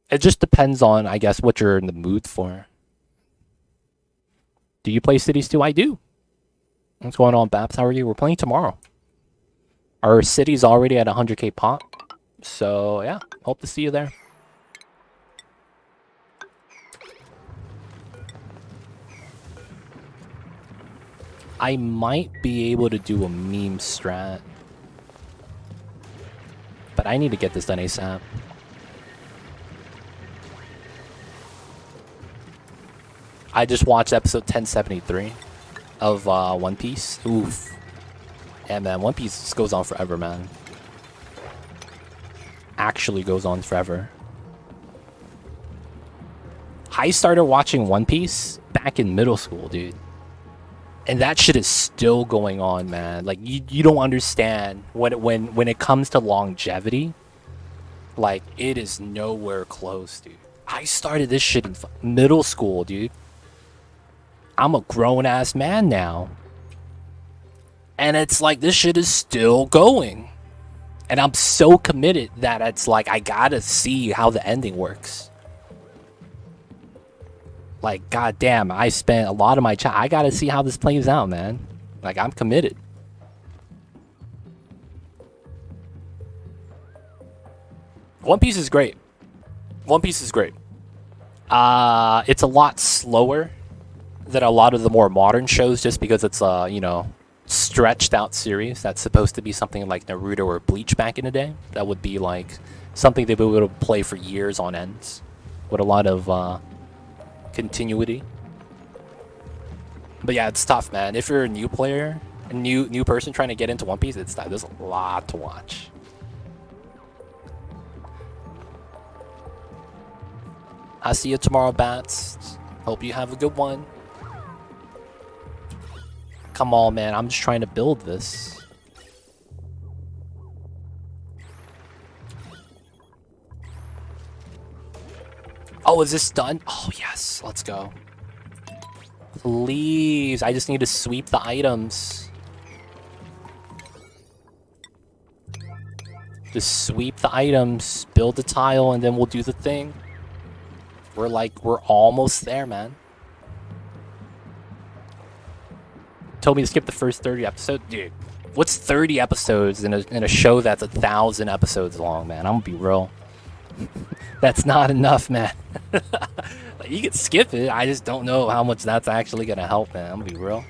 It just depends on, I guess, what you're in the mood for. Do you play Cities 2? I do. What's going on, Babs? How are you? We're playing tomorrow. Our city's already at 100k pop. So, yeah. Hope to see you there. I might be able to do a meme strat. But I need to get this done ASAP. I just watched episode 1073 of One Piece. Oof. And man, One Piece goes on forever, man. Actually goes on forever. I started watching One Piece back in middle school, dude. And that shit is still going on, man. Like, you don't understand when it comes to longevity. Like, it is nowhere close, dude. I started this shit in middle school, dude. I'm a grown-ass man now. And it's like, this shit is still going. And I'm so committed that it's like, I gotta see how the ending works. Like, goddamn, I spent a lot of my time. I gotta see how this plays out, man. Like, I'm committed. One Piece is great. One Piece is great. It's a lot slower than a lot of the more modern shows, just because it's a, you know, stretched out series that's supposed to be something like Naruto or Bleach back in the day. That would be like something they would have played for years on ends, with a lot of continuity. But yeah, it's tough, man. If you're a new player, a new person trying to get into One Piece, it's tough. There's a lot to watch. I'll see you tomorrow, Bats. Hope you have a good one. Come on, man. I'm just trying to build this. Oh, is this done? Oh, yes. Let's go. Please. I just need to sweep the items. Just sweep the items, build the tile, and then we'll do the thing. We're almost there, man. Told me to skip the first 30 episodes. Dude, what's 30 episodes in a show that's 1,000 episodes long, man? I'm gonna be real. That's not enough, man. Like, you can skip it. I just don't know how much that's actually gonna help, man. I'm gonna be real.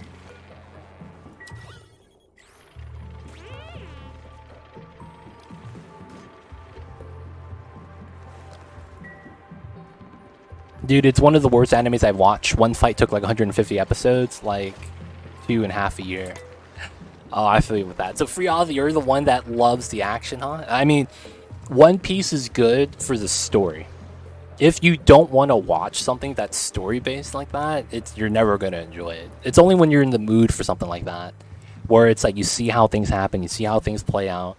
Dude, it's one of the worst animes I've watched. One fight took like 150 episodes, like 2.5 a year. Oh, I feel you with that. So Freeoff, you're the one that loves the action, huh? I mean, One Piece is good for the story. If you don't want to watch something that's story-based like that, you're never going to enjoy it. It's only when you're in the mood for something like that, where it's like you see how things happen, you see how things play out.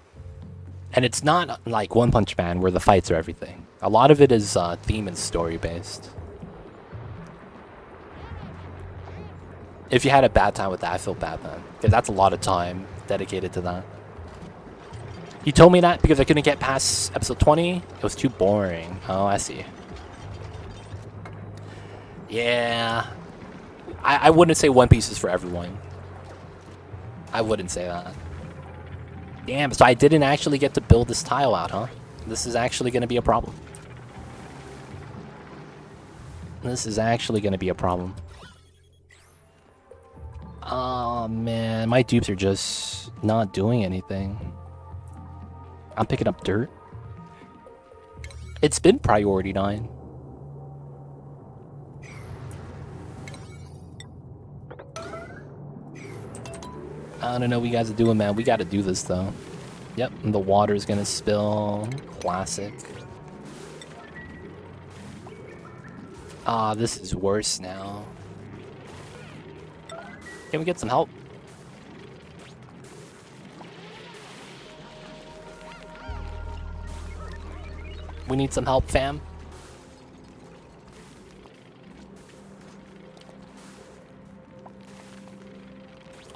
And it's not like One Punch Man where the fights are everything. A lot of it is theme and story-based. If you had a bad time with that, I feel bad, man. Because that's a lot of time dedicated to that. You told me that because I couldn't get past episode 20? It was too boring. Oh, I see. Yeah. I wouldn't say One Piece is for everyone. I wouldn't say that. Damn, so I didn't actually get to build this tile out, huh? This is actually going to be a problem. This is actually going to be a problem. Oh, man. My dupes are just not doing anything. I'm picking up dirt. It's been priority 9. I don't know what you guys are doing, man. We got to do this, though. Yep, the water's gonna spill. Classic. Ah, this is worse now. Can we get some help? We need some help, fam.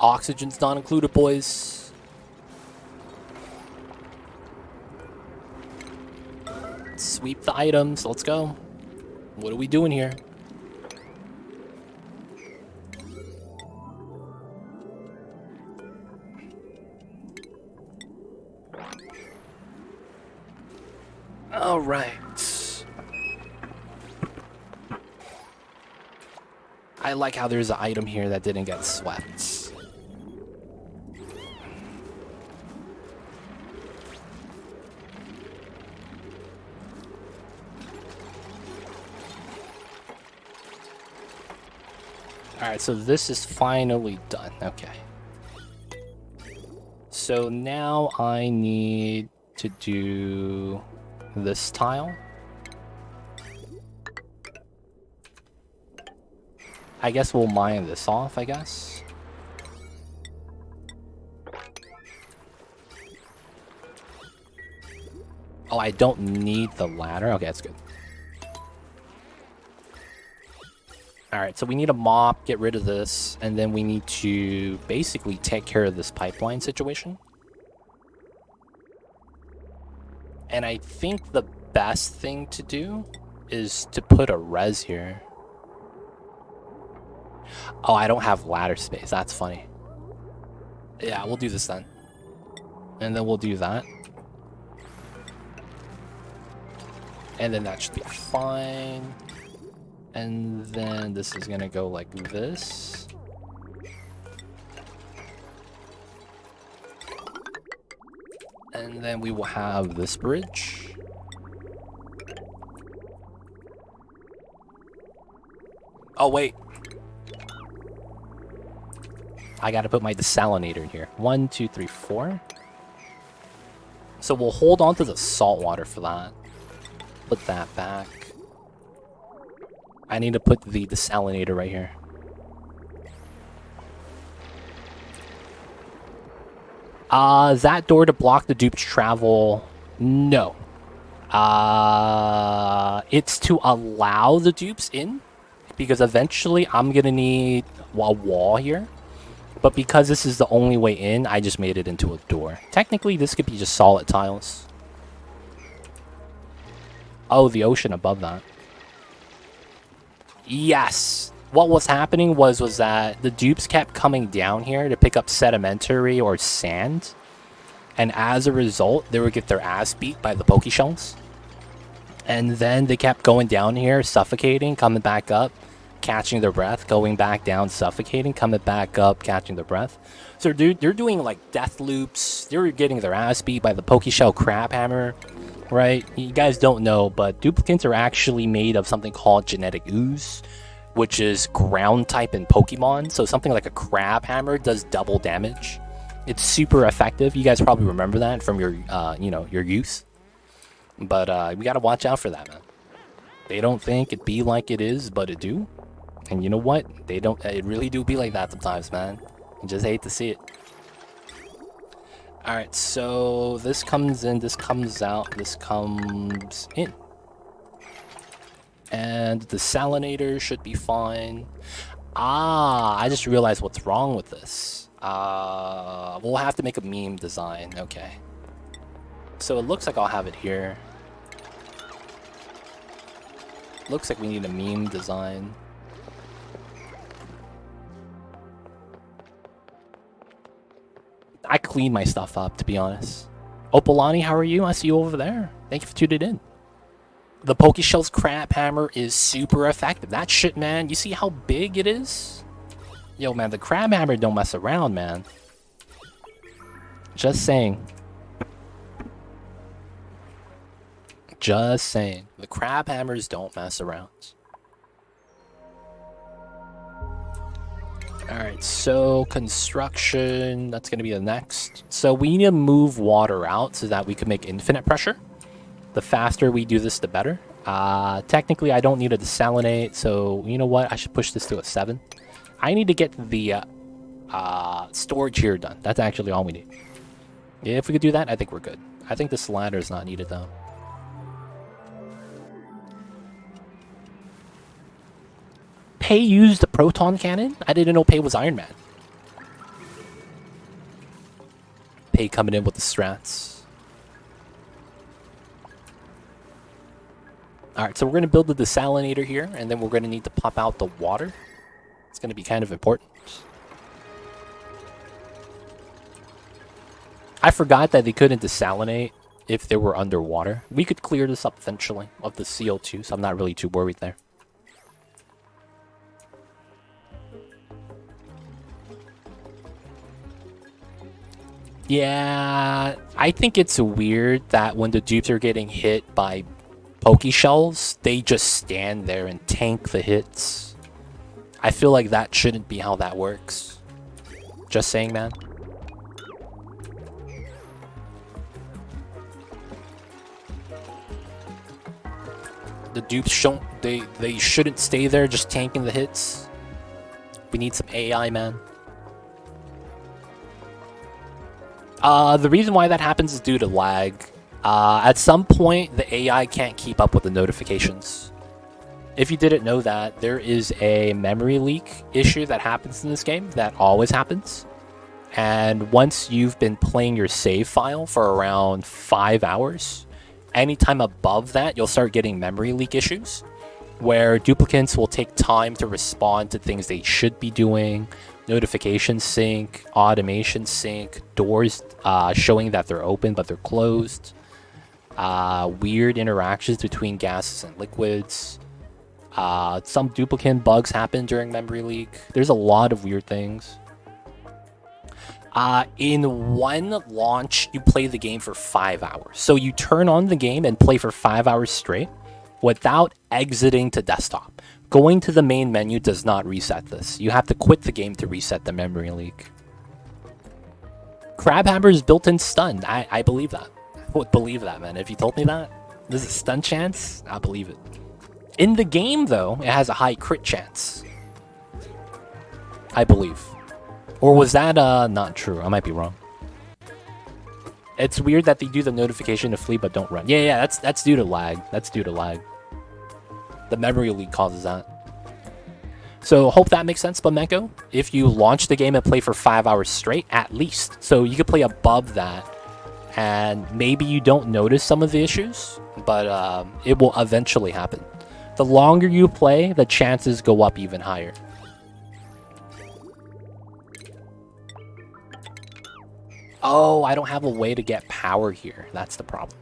Oxygen's not included, boys. Sweep the items. Let's go. What are we doing here? All right. I like how there's an item here that didn't get swept. Alright, so this is finally done. Okay. So now I need to do this tile. I guess we'll mine this off, I guess. Oh, I don't need the ladder. Okay, that's good. Alright, so we need a mop, get rid of this, and then we need to basically take care of this pipeline situation. And I think the best thing to do is to put a res here. Oh, I don't have ladder space. That's funny. Yeah, we'll do this then. And then we'll do that. And then that should be fine. And then this is gonna go like this. And then we will have this bridge. Oh, wait. I gotta put my desalinator in here. 1, 2, 3, 4. So we'll hold on to the salt water for that. Put that back. I need to put the desalinator right here. That door to block the dupe's travel? No. It's to allow the dupes in, because eventually I'm gonna need a wall here. But because this is the only way in, I just made it into a door. Technically, this could be just solid tiles. Oh, the ocean above that. Yes. What was happening was that the dupes kept coming down here to pick up sedimentary or sand. And as a result, they would get their ass beat by the Pokeshells. And then they kept going down here, suffocating, coming back up, catching their breath, going back down, suffocating, coming back up, catching their breath. So they're doing like death loops. They're getting their ass beat by the Pokeshell Crab Hammer, right? You guys don't know, but duplicates are actually made of something called genetic ooze, which is ground type in Pokemon. So something like a Crab Hammer does double damage. It's super effective. You guys probably remember that from your, your youth. But we gotta watch out for that, man. They don't think it be like it is, but it do. And you know what? They don't. It really do be like that sometimes, man. You just hate to see it. All right, so this comes in, this comes out, this comes in. And the salinator should be fine. I just realized what's wrong with this. We'll have to make a meme design. Okay. So it looks like I'll have it here. Looks like we need a meme design. I clean my stuff up, to be honest. Opalani, how are you? I see you over there. Thank you for tuning in. The Pokeshell's Crab Hammer is super effective. That shit, man. You see how big it is? Yo, man, the Crab Hammer don't mess around, man. Just saying. Just saying. The Crab Hammers don't mess around. Alright, so construction, that's going to be the next. So we need to move water out so that we can make infinite pressure. The faster we do this, the better. Technically, I don't need a desalinate, so you know what? I should push this to a 7. I need to get the storage here done. That's actually all we need. If we could do that, I think we're good. I think this ladder is not needed, though. Pei used the proton cannon? I didn't know Pei was Iron Man. Pei coming in with the strats. Alright, so we're going to build the desalinator here, and then we're going to need to pop out the water. It's going to be kind of important. I forgot that they couldn't desalinate if they were underwater. We could clear this up eventually of the CO2, so I'm not really too worried there. Yeah, I think it's weird that when the dupes are getting hit by Pokeshells, they just stand there and tank the hits. I feel like that shouldn't be how that works. Just saying, man. The dupes they shouldn't stay there just tanking the hits. We need some AI, man. The reason why that happens is due to lag. At some point, the AI can't keep up with the notifications. If you didn't know that, there is a memory leak issue that happens in this game that always happens. And once you've been playing your save file for around 5 hours, anytime above that, you'll start getting memory leak issues, where duplicates will take time to respond to things they should be doing. Notifications sync, automation sync, doors showing that they're open but they're closed, weird interactions between gases and liquids. Some duplicate bugs happen during memory leak. There's a lot of weird things. In one launch, you play the game for 5 hours. So you turn on the game and play for 5 hours straight without exiting to desktop. Going to the main menu does not reset this. You have to quit the game to reset the memory leak. Crabhammer's built-in stun. I believe that. I would believe that, man. If you told me that, there's a stun chance, I believe it. In the game, though, it has a high crit chance. I believe. Or was that not true? I might be wrong. It's weird that they do the notification to flee but don't run. Yeah, that's due to lag. That's due to lag. The memory leak causes that. So hope that makes sense, Flamenco. If you launch the game and play for 5 hours straight, at least. So you could play above that, and maybe you don't notice some of the issues, but it will eventually happen. The longer you play, the chances go up even higher. Oh, I don't have a way to get power here. That's the problem.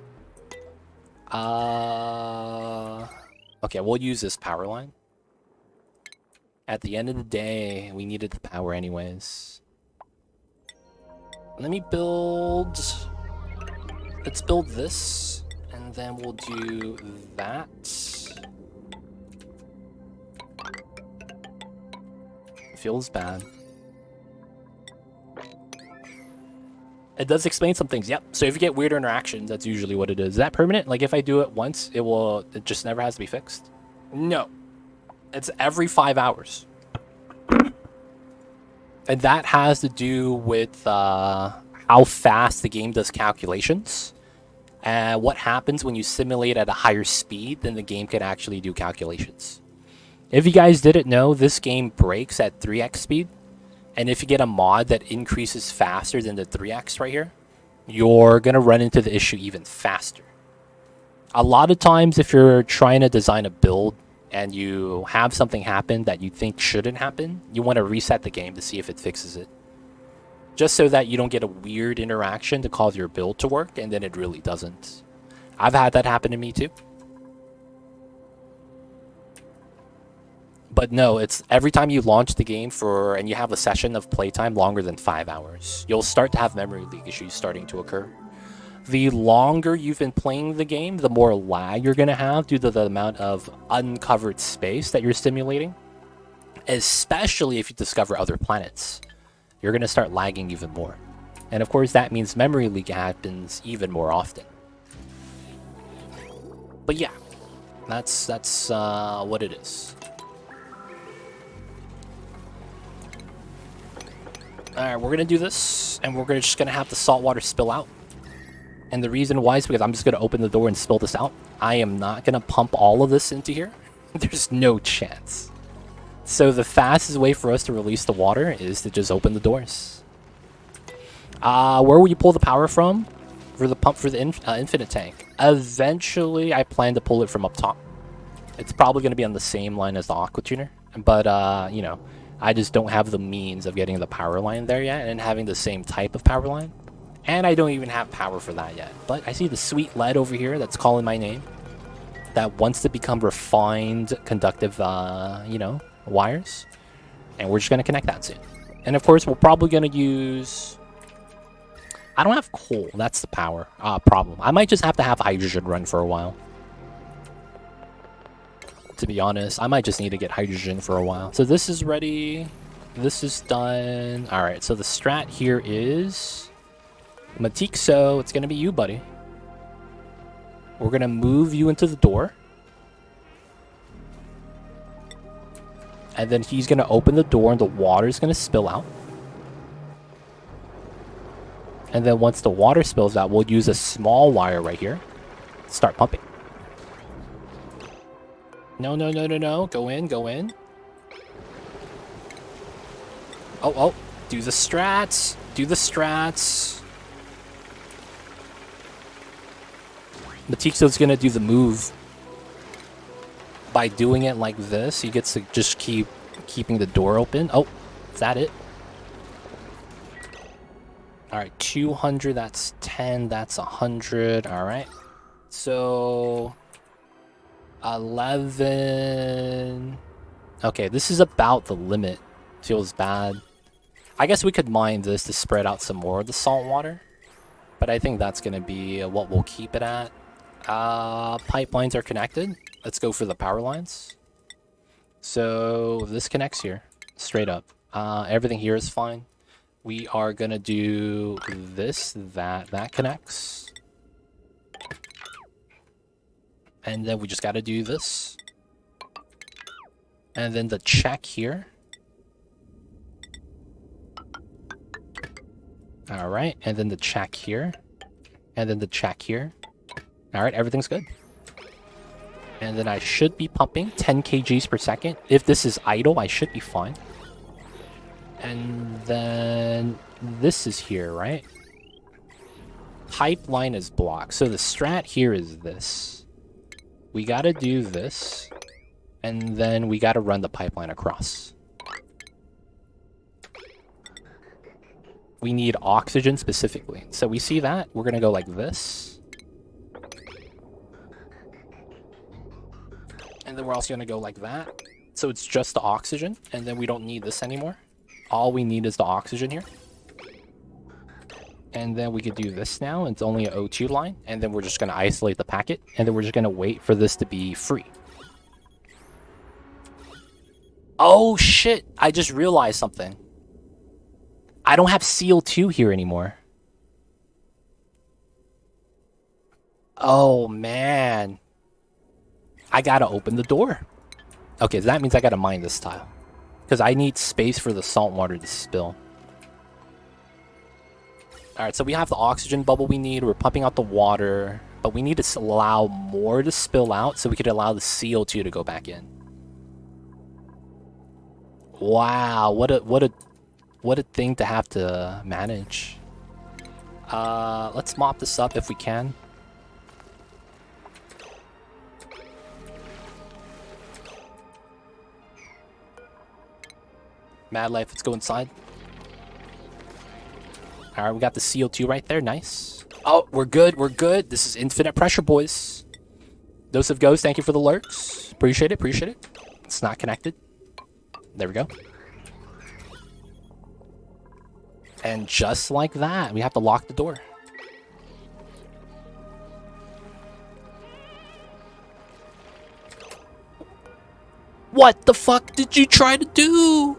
Okay, we'll use this power line. At the end of the day, we needed the power anyways. Let me build... Let's build this, and then we'll do that. Feels bad. It does explain some things, yep. So if you get weird interactions, that's usually what it is. Is that permanent? Like if I do it once, it just never has to be fixed? No. It's every 5 hours. And that has to do with how fast the game does calculations. And what happens when you simulate at a higher speed than the game can actually do calculations. If you guys didn't know, this game breaks at 3x speed. And if you get a mod that increases faster than the 3x right here, you're going to run into the issue even faster. A lot of times if you're trying to design a build and you have something happen that you think shouldn't happen, you want to reset the game to see if it fixes it. Just so that you don't get a weird interaction to cause your build to work, and then it really doesn't. I've had that happen to me too. But no, it's every time you launch the game and you have a session of playtime longer than 5 hours, you'll start to have memory leak issues starting to occur. The longer you've been playing the game, the more lag you're going to have due to the amount of uncovered space that you're simulating. Especially if you discover other planets. You're going to start lagging even more. And of course, that means memory leak happens even more often. But yeah, that's what it is. Alright, we're going to do this, and we're just going to have the salt water spill out. And the reason why is because I'm just going to open the door and spill this out. I am not going to pump all of this into here. There's no chance. So the fastest way for us to release the water is to just open the doors. Where will you pull the power from? For the pump for the infinite tank. Eventually, I plan to pull it from up top. It's probably going to be on the same line as the aqua tuner. But, you know, I just don't have the means of getting the power line there yet and having the same type of power line. And I don't even have power for that yet. But I see the sweet lead over here that's calling my name. That wants to become refined, conductive, you know, wires. And we're just going to connect that soon. And of course, we're probably going to use... I don't have coal. That's the power problem. I might just have to have hydrogen run for a while. To be honest, I might just need to get hydrogen for a while. So this is ready. This is done. All right, so the strat here is Matixo. It's going to be you, buddy. We're going to move you into the door. And then he's going to open the door and the water is going to spill out. And then once the water spills out, we'll use a small wire right here. Start pumping. No, no, no, no, no. Go in, go in. Oh, oh. Do the strats. Do the strats. Matixo's going to do the move. By doing it like this, he gets to just keeping the door open. Oh, is that it? Alright, 200, that's 10, that's 100. Alright. So... 11... Okay, this is about the limit. Feels bad. I guess we could mine this to spread out some more of the salt water. But I think that's going to be what we'll keep it at. Pipelines are connected. Let's go for the power lines. So this connects here. Straight up. Everything here is fine. We are going to do this, that connects. And then we just got to do this. And then the check here. All right. And then the check here. And then the check here. All right, everything's good. And then I should be pumping 10 kgs per second. If this is idle, I should be fine. And then this is here, right? Pipeline is blocked. So the strat here is this. We gotta do this. And then we gotta run the pipeline across. We need oxygen specifically. So we see that. We're gonna go like this. And then we're also gonna go like that. So it's just the oxygen. And then we don't need this anymore. All we need is the oxygen here. And then we could do this now. It's only an O2 line. And then we're just going to isolate the packet. And then we're just going to wait for this to be free. Oh, shit. I just realized something. I don't have CO2 here anymore. Oh, man. I got to open the door. Okay, so that means I got to mine this tile. Because I need space for the salt water to spill. Alright, so we have the oxygen bubble we need. We're pumping out the water. But we need to allow more to spill out so we could allow the CO2 to go back in. Wow, what a thing to have to manage. Let's mop this up if we can. Mad Life, let's go inside. Alright, we got the CO2 right there. Nice. Oh, we're good. We're good. This is infinite pressure, boys. Dose of Ghost, thank you for the lurks. Appreciate it. Appreciate it. It's not connected. There we go. And just like that, we have to lock the door. What the fuck did you try to do?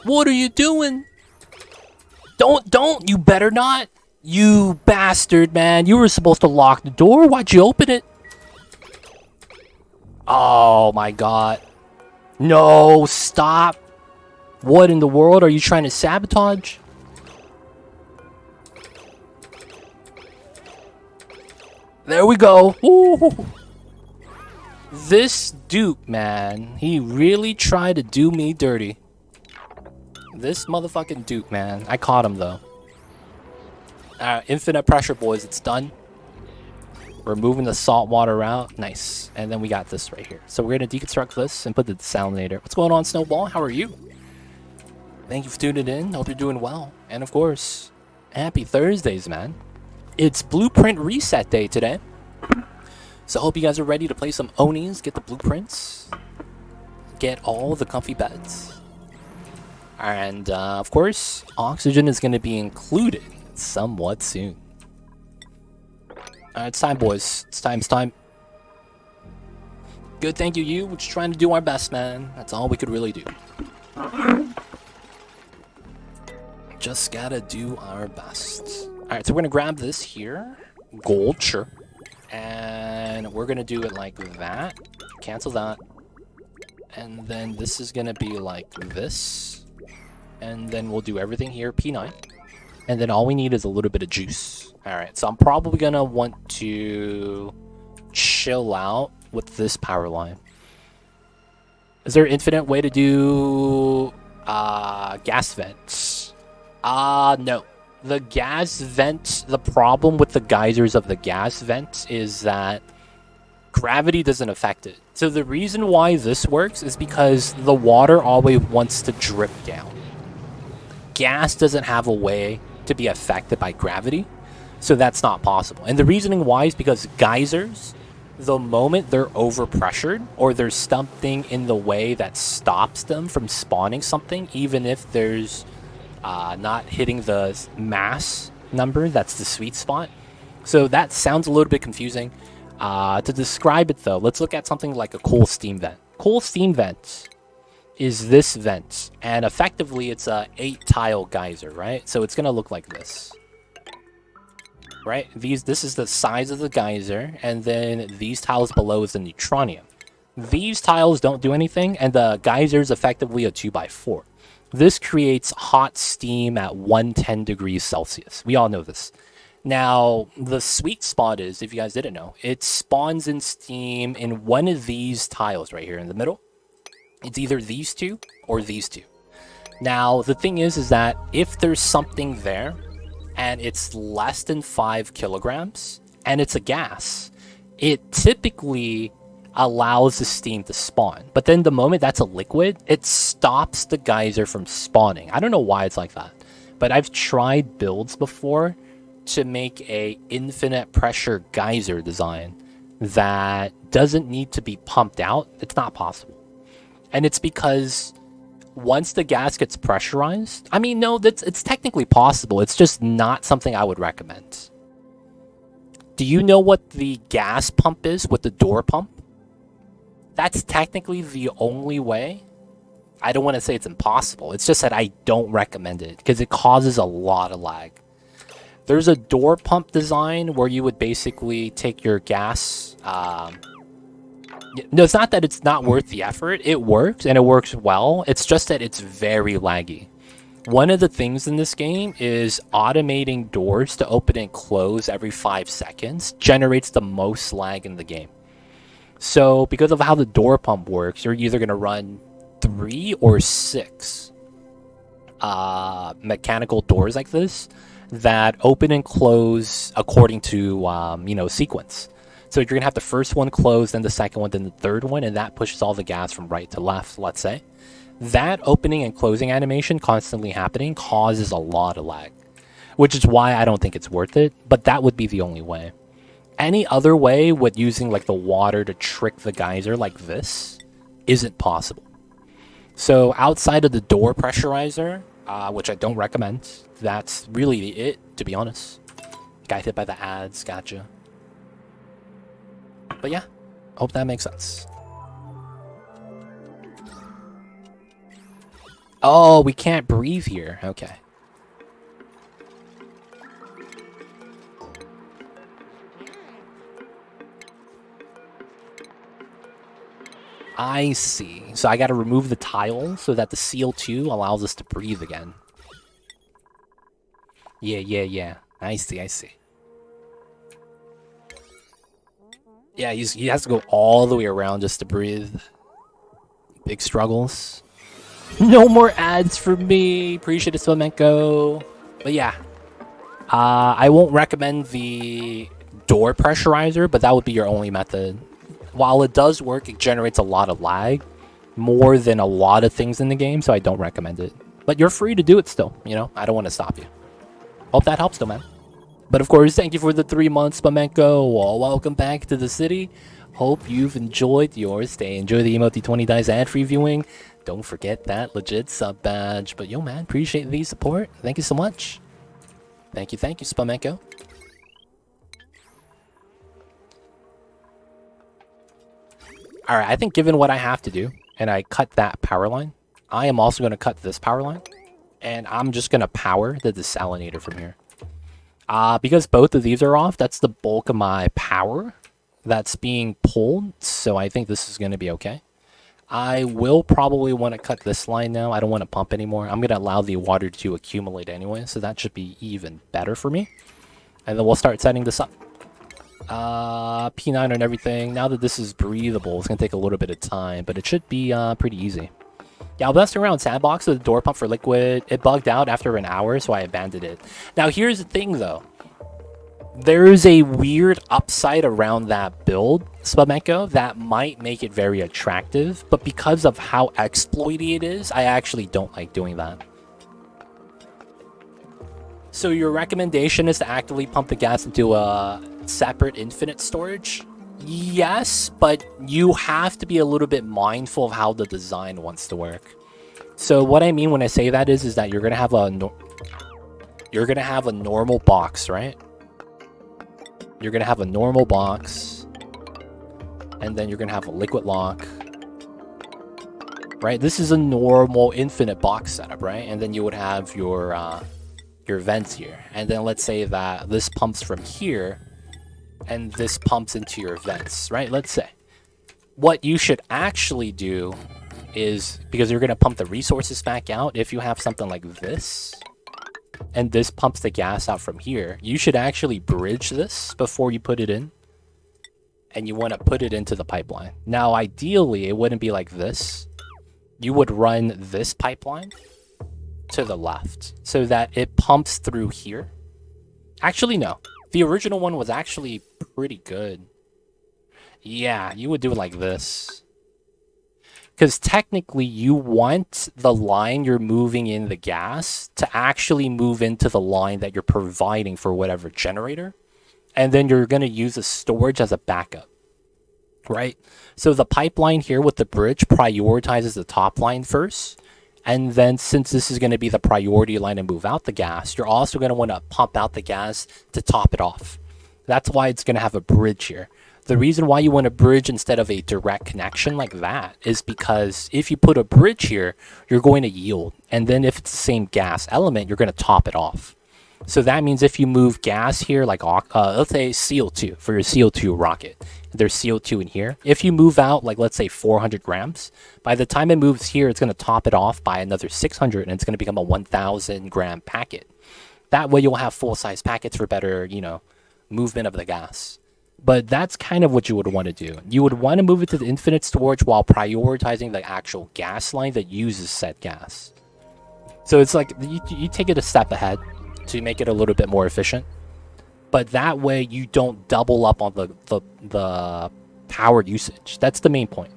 What are you doing? Don't, you better not. You bastard, man. You were supposed to lock the door. Why'd you open it? Oh my god. No, stop. What in the world are you trying to sabotage? There we go. Ooh. This dupe, man. He really tried to do me dirty. This motherfucking dupe, man. I caught him, though. Infinite pressure, boys. It's done. We're moving the salt water out. Nice. And then we got this right here. So we're going to deconstruct this and put the desalinator. What's going on, Snowball? How are you? Thank you for tuning in. Hope you're doing well. And, of course, happy Thursdays, man. It's Blueprint Reset Day today. So hope you guys are ready to play some Onis, get the blueprints, get all the comfy beds. And, of course, oxygen is going to be included somewhat soon. It's time, boys. It's time, it's time. Good, thank you, you. We're just trying to do our best, man. That's all we could really do. Just gotta do our best. Alright, so we're gonna grab this here. Gold, sure. And we're gonna do it like that. Cancel that. And then this is gonna be like this. And then we'll do everything here, P9. And then all we need is a little bit of juice. Alright, so I'm probably gonna want to chill out with this power line. Is there an infinite way to do gas vents? No. The gas vent, the problem with the geysers of the gas vent is that gravity doesn't affect it. So the reason why this works is because the water always wants to drip down. Gas doesn't have a way to be affected by gravity, so that's not possible. And the reasoning why is because geysers, the moment they're overpressured or there's something in the way that stops them from spawning something, even if there's not hitting the mass number, that's the sweet spot. So that sounds a little bit confusing. To describe it though, let's look at something like a coal steam vent. Coal steam vent is this vent, and effectively it's a 8-tile geyser, right? So it's gonna look like this. Right? This is the size of the geyser, and then these tiles below is the neutronium. These tiles don't do anything, and the geyser is effectively a 2x4. This creates hot steam at 110 degrees Celsius. We all know this. Now, the sweet spot is, if you guys didn't know, it spawns in Steam in one of these tiles right here in the middle. It's either these two or these two. Now, the thing is that if there's something there and it's less than 5 kilograms and it's a gas, it typically allows the steam to spawn. But then the moment that's a liquid, it stops the geyser from spawning. I don't know why it's like that, but I've tried builds before to make a infinite pressure geyser design that doesn't need to be pumped out. It's not possible. And it's because once the gas gets pressurized, I mean, no, it's technically possible. It's just not something I would recommend. Do you know what the gas pump is with the door pump? That's technically the only way. I don't want to say it's impossible. It's just that I don't recommend it because it causes a lot of lag. There's a door pump design where you would basically take your gas. No, it's not that it's not worth the effort. It works, and it works well. It's just that it's very laggy. One of the things in this game is automating doors to open and close every 5 seconds generates the most lag in the game. So because of how the door pump works, you're either going to run 3 or 6 mechanical doors like this that open and close according to, sequence. So you're going to have the first one close, then the second one, then the third one, and that pushes all the gas from right to left, let's say. That opening and closing animation constantly happening causes a lot of lag, which is why I don't think it's worth it, but that would be the only way. Any other way with using like the water to trick the geyser like this isn't possible. So outside of the door pressurizer, which I don't recommend, that's really it, to be honest. Got hit by the ads, gotcha. But yeah, hope that makes sense. Oh, we can't breathe here. Okay. I see. So I gotta remove the tile so that the CO2 allows us to breathe again. Yeah. I see. Yeah, he has to go all the way around just to breathe. Big struggles. No more ads for me. Appreciate it, Flamenco. But yeah, I won't recommend the door pressurizer, but that would be your only method. While it does work, it generates a lot of lag, more than a lot of things in the game, so I don't recommend it. But you're free to do it still, I don't want to stop you. Hope that helps though, man. But of course, thank you for the 3 months, Flamenco. Welcome back to the city. Hope you've enjoyed your stay. Enjoy the emote, the 20 dice ad-free viewing. Don't forget that legit sub badge. But yo, man, appreciate the support. Thank you so much. Thank you, Spamenko. Alright, I think given what I have to do, and I cut that power line, I am also going to cut this power line. And I'm just going to power the desalinator from here. Because both of these are off, that's the bulk of my power that's being pulled. So I think this is going to be okay. I will probably want to cut this line now. I don't want to pump anymore. I'm going to allow the water to accumulate anyway. So that should be even better for me. And then we'll start setting this up. P9 and everything. Now that this is breathable, it's going to take a little bit of time. But it should be pretty easy. Yeah, I was messing around Sandbox with the door pump for liquid. It bugged out after an hour, so I abandoned it. Now, here's the thing, though. There's a weird upside around that build, Spamenko, that might make it very attractive. But because of how exploity it is, I actually don't like doing that. So your recommendation is to actively pump the gas into a separate infinite storage? Yes, but you have to be a little bit mindful of how the design wants to work. So what I mean when I say that is that you're gonna have a normal box, right? You're gonna have a normal box, and then you're gonna have a liquid lock, right? This is a normal infinite box setup, right? And then you would have your vents here, and then let's say that this pumps from here. And this pumps into your vents, right? Let's say. What you should actually do is, because you're going to pump the resources back out, if you have something like this, and this pumps the gas out from here, you should actually bridge this before you put it in. And you want to put it into the pipeline. Now, ideally, it wouldn't be like this. You would run this pipeline to the left so that it pumps through here. Actually, no. The original one was actually pretty good. Yeah, you would do it like this. Because technically, you want the line you're moving in the gas to actually move into the line that you're providing for whatever generator. And then you're going to use the storage as a backup, right? So the pipeline here with the bridge prioritizes the top line first. And then since this is going to be the priority line to move out the gas, you're also going to want to pump out the gas to top it off. That's why it's going to have a bridge here. The reason why you want a bridge instead of a direct connection like that is because if you put a bridge here, you're going to yield. And then if it's the same gas element, you're going to top it off. So that means if you move gas here, like let's say CO2 for your CO2 rocket, there's CO2 in here. If you move out, like let's say 400 grams, by the time it moves here, it's going to top it off by another 600 and it's going to become a 1,000 gram packet. That way you'll have full-size packets for better, movement of the gas. But that's kind of what you would want to do. You would want to move it to the infinite storage while prioritizing the actual gas line that uses said gas. So it's like you take it a step ahead to make it a little bit more efficient, but that way you don't double up on the power usage. That's the main point.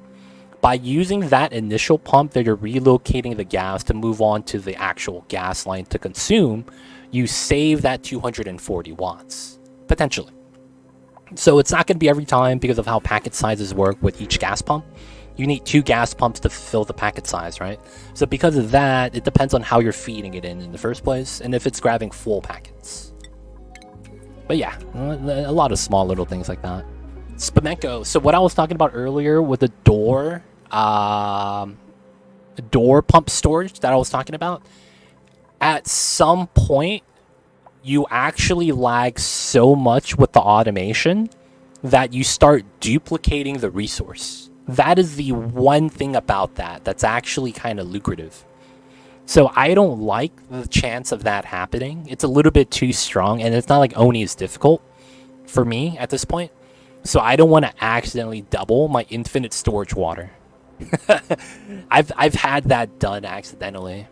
By using that initial pump that you're relocating the gas to move on to the actual gas line to consume, you save that 240 watts, potentially. So it's not going to be every time because of how packet sizes work with each gas pump. You need 2 gas pumps to fill the packet size, right? So because of that, it depends on how you're feeding it in the first place and if it's grabbing full packets. But yeah, a lot of small little things like that. Spamenko. So what I was talking about earlier with the door pump storage that I was talking about, at some point, you actually lag so much with the automation that you start duplicating the resource. That is the one thing about that that's actually kind of lucrative. So I don't like the chance of that happening. It's a little bit too strong, and it's not like Oni is difficult for me at this point. So I don't want to accidentally double my infinite storage water. I've had that done accidentally.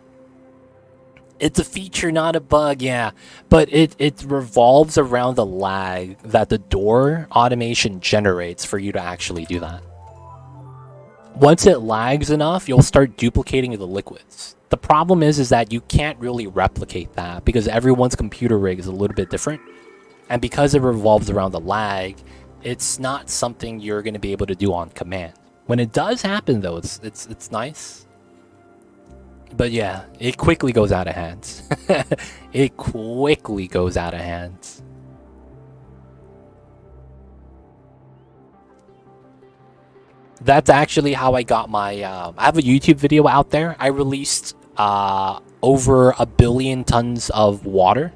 It's a feature, not a bug, yeah. But it revolves around the lag that the door automation generates for you to actually do that. Once it lags enough, you'll start duplicating the liquids. The problem is that you can't really replicate that because everyone's computer rig is a little bit different. And because it revolves around the lag, it's not something you're going to be able to do on command. When it does happen, though, it's nice. But yeah, it quickly goes out of hand. It quickly goes out of hand. That's actually how I got my... I have a YouTube video out there. I released over 1 billion tons of water.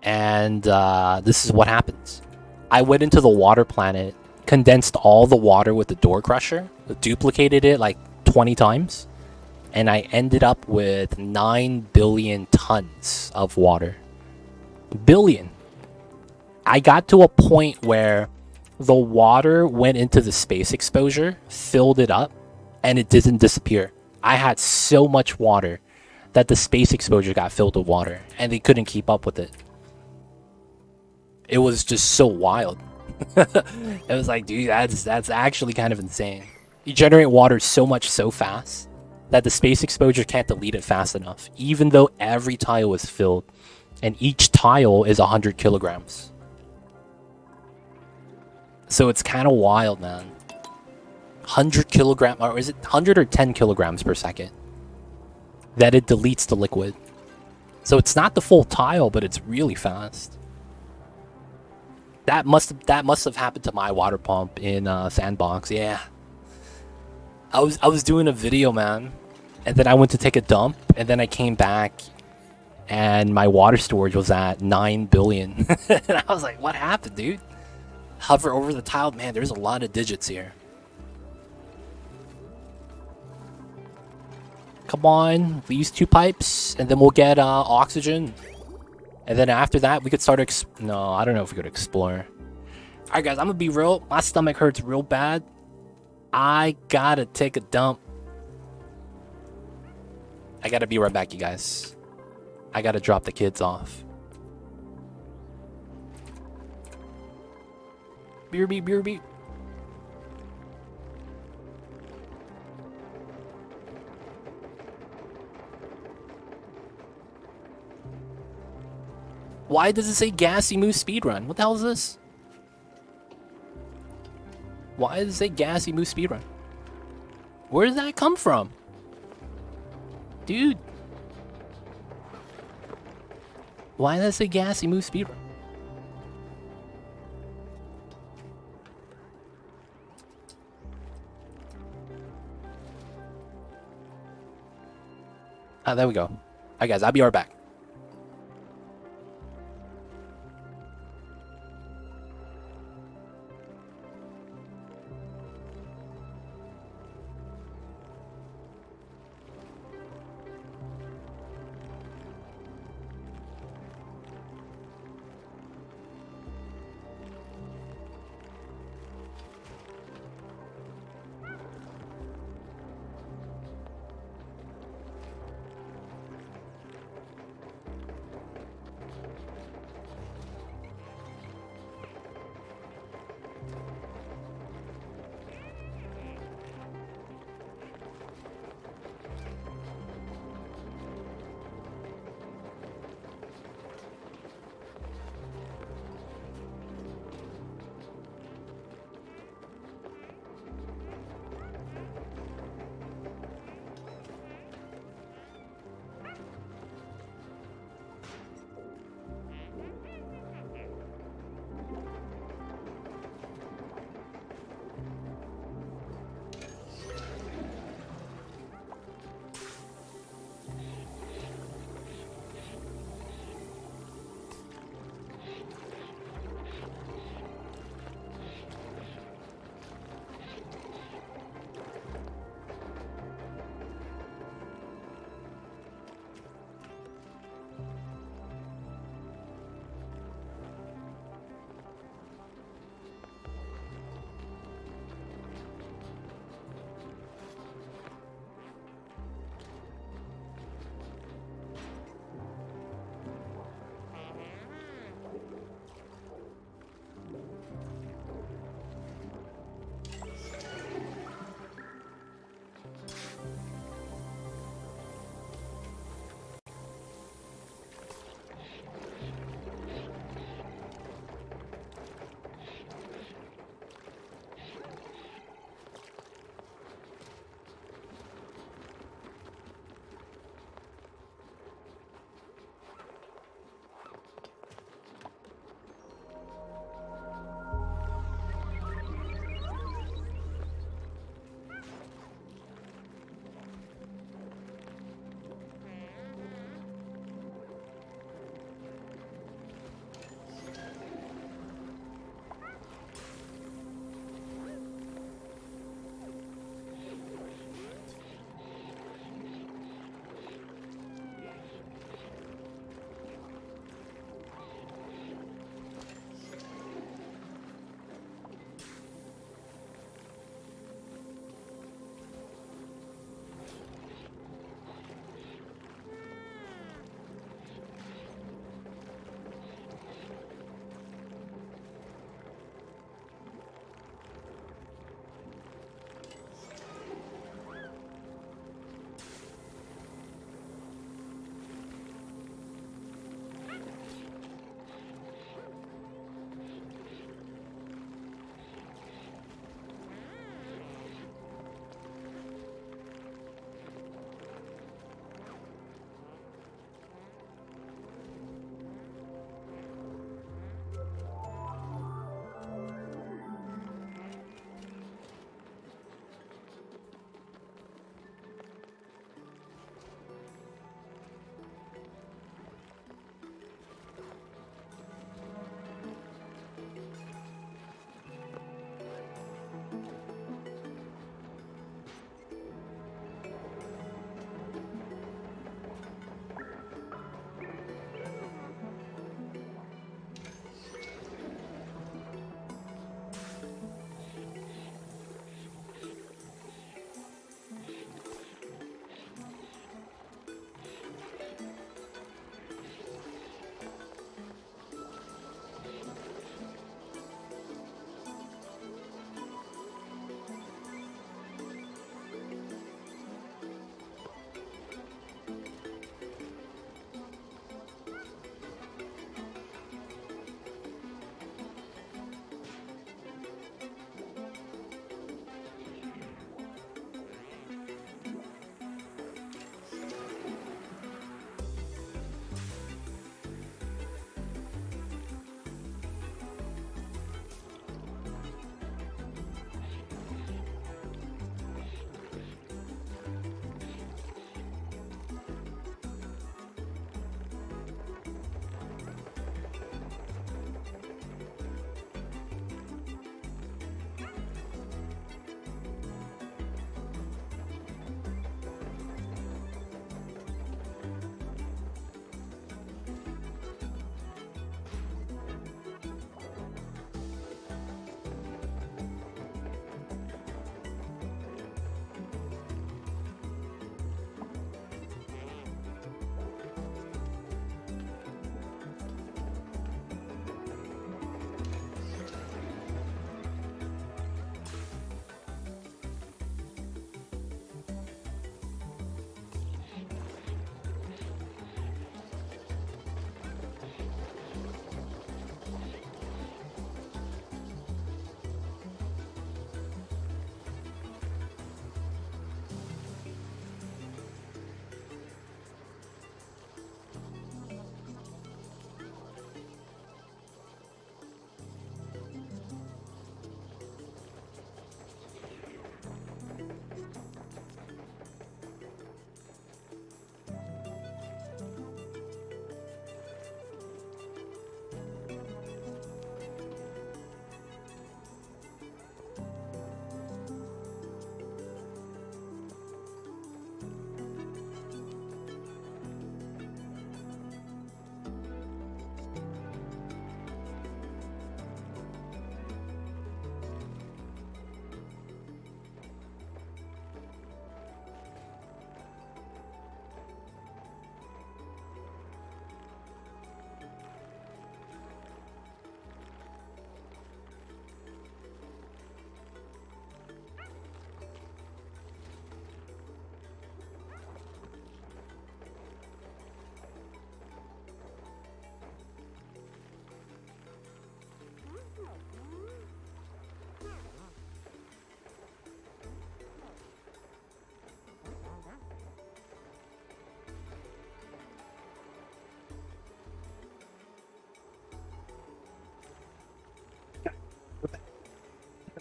And this is what happens. I went into the water planet, condensed all the water with the door crusher, duplicated it like 20 times, and I ended up with 9 billion tons of water. Billion. I got to a point where the water went into the space exposure, filled it up, and it didn't disappear. I had so much water that the space exposure got filled with water, and they couldn't keep up with it. It was just so wild. It was like, dude, that's actually kind of insane. You generate water so much so fast that the space exposure can't delete it fast enough, even though every tile is filled, and each tile is 100 kilograms. So it's kind of wild, man. 100 kilograms, or is it 100 or 10 kilograms per second that it deletes the liquid. So it's not the full tile, but it's really fast. That must have happened to my water pump in Sandbox. Yeah. I was doing a video, man, and then I went to take a dump, and then I came back, and my water storage was at 9 billion. And I was like, what happened, dude? Hover over the tile, man, there's a lot of digits here. Come on, we use 2 pipes, and then we'll get oxygen. And then after that, we could start no, I don't know if we could explore. Alright guys, I'm gonna be real. My stomach hurts real bad. I gotta take a dump. I gotta be right back, you guys. I gotta drop the kids off. Beer beep, beer beep. Why does it say Gassy Moose Speedrun? What the hell is this? Why does it say Gassy Moose Speedrun? Where did that come from? Dude. Why does it say Gassy Moose Speedrun? Ah, there we go. Alright guys, I'll be right back.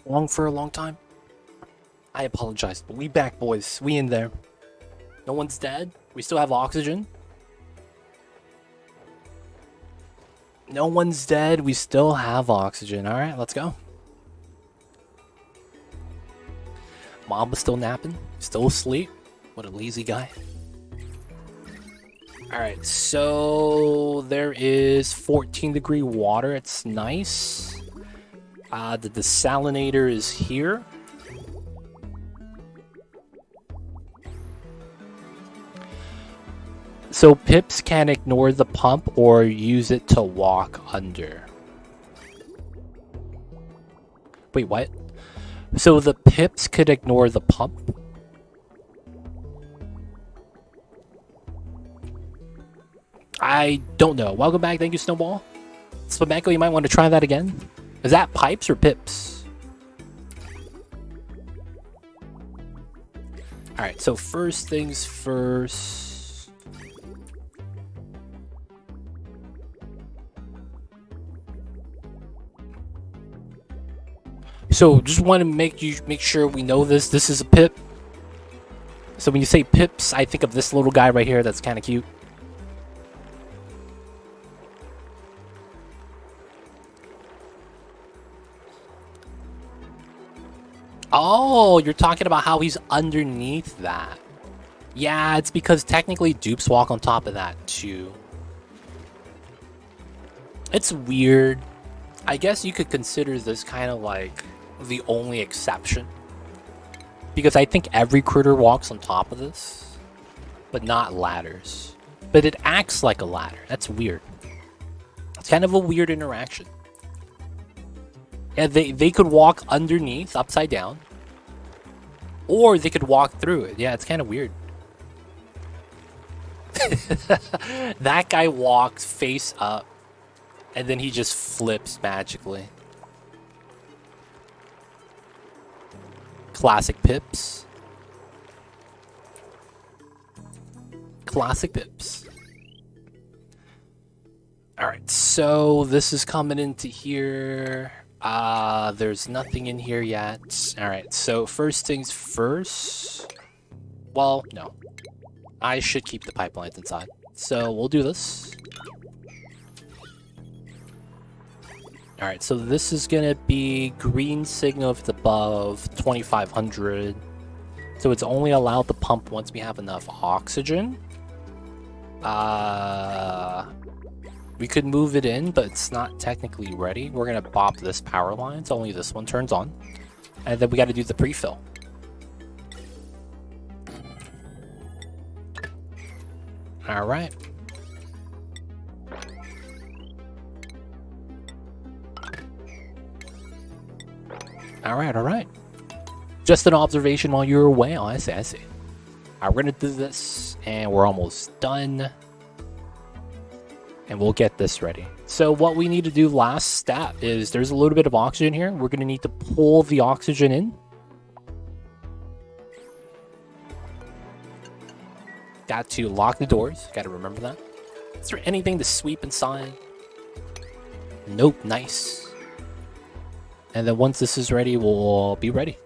Long for a long time. I apologize, but we back, boys. We in there. No one's dead. We still have oxygen. No one's dead. We still have oxygen. All right, let's go. Mamba's still napping. Still asleep. What a lazy guy. All right, so there is 14-degree water. It's nice. The desalinator is here. So pips can ignore the pump or use it to walk under. Wait, what? So the pips could ignore the pump? I don't know. Welcome back. Thank you, Snowball. Spameko, you might want to try that again. Is that pipes or pips? Alright, so first things first. So just want to make sure we know this. This is a pip. So when you say pips, I think of this little guy right here that's kind of cute. Oh, you're talking about how he's underneath that. Yeah, it's because technically dupes walk on top of that too. It's weird. I guess you could consider this kind of like the only exception. Because I think every critter walks on top of this, but not ladders. But it acts like a ladder. That's weird. It's kind of a weird interaction. Yeah, they could walk underneath, upside down. Or they could walk through it. Yeah, it's kind of weird. That guy walks face up. And then he just flips magically. Classic pips. Classic pips. Alright, so this is coming into here. There's nothing in here yet. Alright, so first things first. Well, no. I should keep the pipelines inside. So we'll do this. Alright, so this is gonna be green signal if it's above 2500. So it's only allowed to pump once we have enough oxygen. We could move it in, but it's not technically ready. We're gonna bop this power line, so only this one turns on. And then we gotta do the pre-fill. Alright. Alright. Just an observation while you're away. Oh, I see. Alright, we're gonna do this, and we're almost done. And we'll get this ready. So what we need to do last step is there's a little bit of oxygen here. We're gonna need to pull the oxygen in. Got to lock the doors. Got to remember that. Is there anything to sweep inside? Nope. Nice. And then once this is ready, we'll be ready.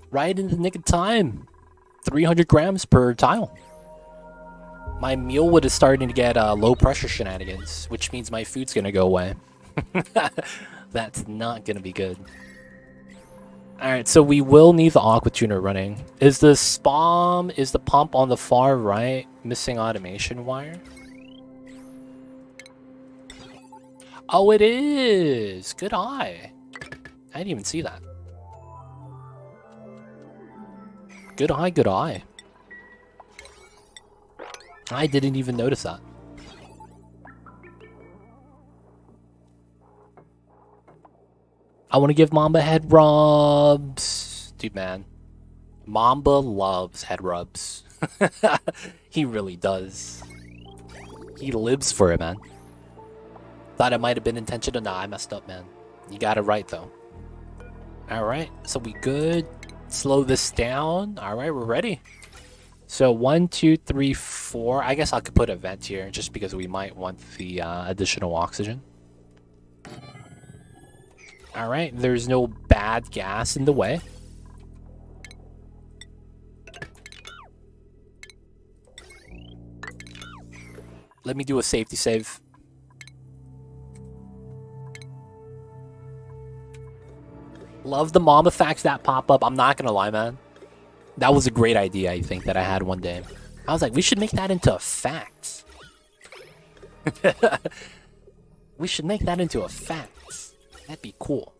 Right in the nick of time. 300 grams per tile. My meal would have started to get low pressure shenanigans, which means my food's gonna go away. That's not gonna be good. Alright, so we will need the aqua tuner running. Is the pump on the far right missing automation wire? Oh, it is! Good eye. I didn't even see that. Good eye. I didn't even notice that. I want to give Mamba head rubs. Dude, man. Mamba loves head rubs. He really does. He lives for it, man. Thought it might have been intentional. Nah, I messed up, man. You got it right, though. Alright, so we good. Slow this down. Alright, we're ready. So 1, 2, 3, 4. I guess I could put a vent here just because we might want the additional oxygen. All right, there's no bad gas in the way. Let me do a safety save. Love the mom effects that pop up. I'm not gonna lie, man. That was a great idea, I think, that I had one day. I was like, we should make that into a fact. We should make that into a fact. That'd be cool.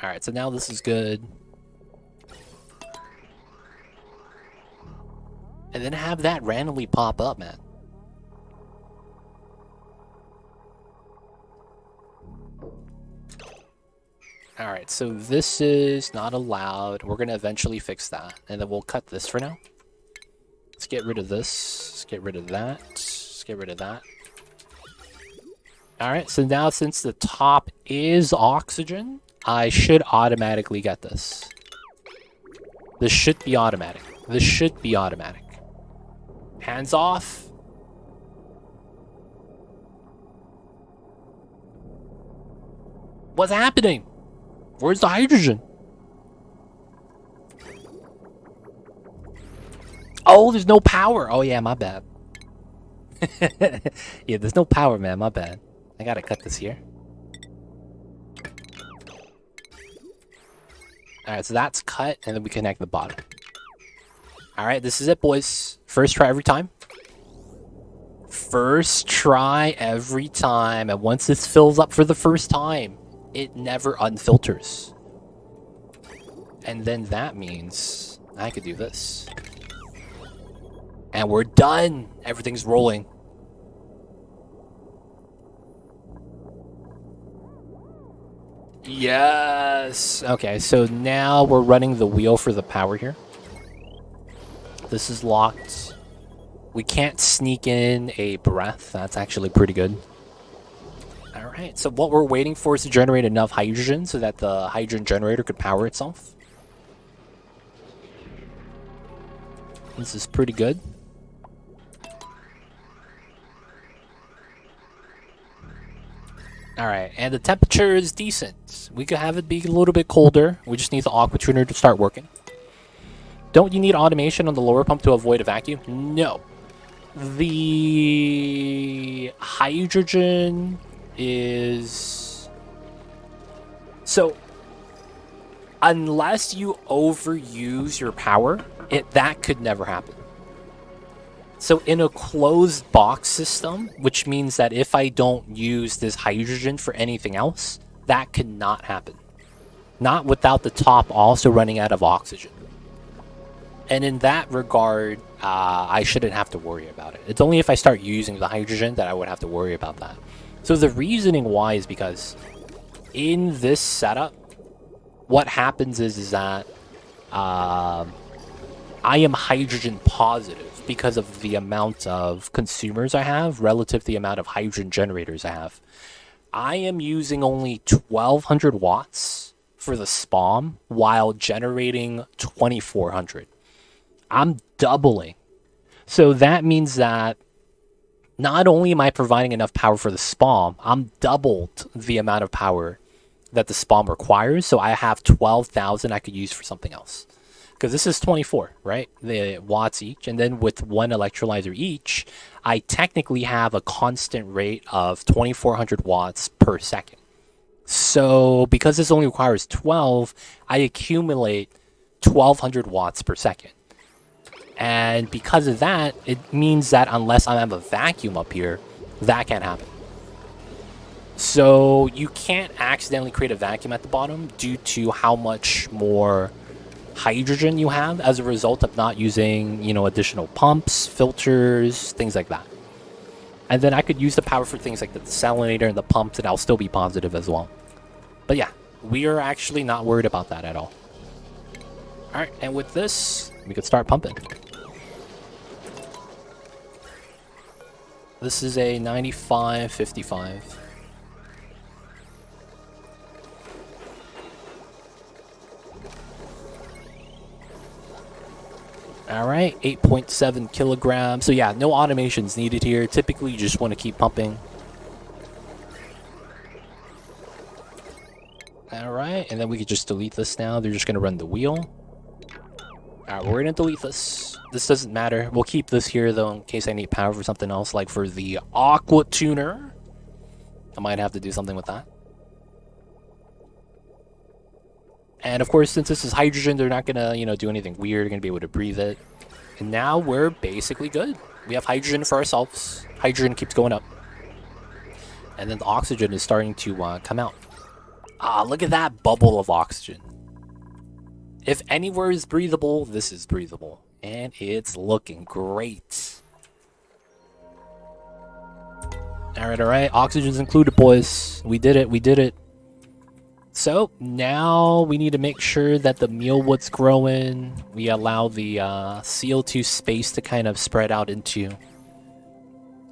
Alright, so now this is good. And then have that randomly pop up, man. Alright, so this is not allowed. We're going to eventually fix that. And then we'll cut this for now. Let's get rid of this. Let's get rid of that. Let's get rid of that. Alright, so now since the top is oxygen, I should automatically get this. This should be automatic. This should be automatic. Hands off. What's happening? Where's the hydrogen? Oh, there's no power. Oh, yeah, my bad. Yeah, there's no power, man. My bad. I gotta cut this here. Alright, so that's cut, and then we connect the bottom. Alright, this is it, boys. First try every time. First try every time. And once this fills up for the first time, it never unfilters. And then that means I could do this. And we're done. Everything's rolling. Yes. Okay, so now we're running the wheel for the power here. This is locked. We can't sneak in a breath. That's actually pretty good. Alright, so what we're waiting for is to generate enough hydrogen so that the hydrogen generator could power itself. This is pretty good. Alright, and the temperature is decent. We could have it be a little bit colder. We just need the aqua tuner to start working. Don't you need automation on the lower pump to avoid a vacuum? No. The hydrogen is... So, unless you overuse your power, that could never happen. So in a closed box system, which means that if I don't use this hydrogen for anything else, that could not happen. Not without the top also running out of oxygen. And in that regard, I shouldn't have to worry about it. It's only if I start using the hydrogen that I would have to worry about that. So the reasoning why is because in this setup, what happens is that I am hydrogen positive because of the amount of consumers I have relative to the amount of hydrogen generators I have. I am using only 1200 watts for the SPOM while generating 2400. I'm doubling. So that means that not only am I providing enough power for the SPOM, I'm doubled the amount of power that the SPOM requires. So I have 12,000 I could use for something else. Because this is 24, right? The watts each. And then with one electrolyzer each, I technically have a constant rate of 2400 watts per second. So because this only requires 12, I accumulate 1200 watts per second. And because of that, it means that unless I have a vacuum up here, that can't happen. So you can't accidentally create a vacuum at the bottom due to how much more hydrogen you have as a result of not using, additional pumps, filters, things like that. And then I could use the power for things like the desalinator and the pumps, and I'll still be positive as well. But yeah, we are actually not worried about that at all. Alright, and with this, we could start pumping. This is a 95-55. Alright, 8.7 kilograms. So yeah, no automations needed here. Typically, you just want to keep pumping. Alright. And then we could just delete this now. They're just going to run the wheel. Alright, we're going to delete this. This doesn't matter. We'll keep this here, though, in case I need power for something else, like for the Aqua Tuner. I might have to do something with that. And, of course, since this is hydrogen, they're not going to, you know, do anything weird. They're going to be able to breathe it. And now we're basically good. We have hydrogen for ourselves. Hydrogen keeps going up. And then the oxygen is starting to come out. Ah, look at that bubble of oxygen. If anywhere is breathable, this is breathable. And it's looking great. Alright, alright. Oxygen's included, boys. We did it, we did it. So, now we need to make sure that the mealwood's growing. We allow the CO2 space to kind of spread out into.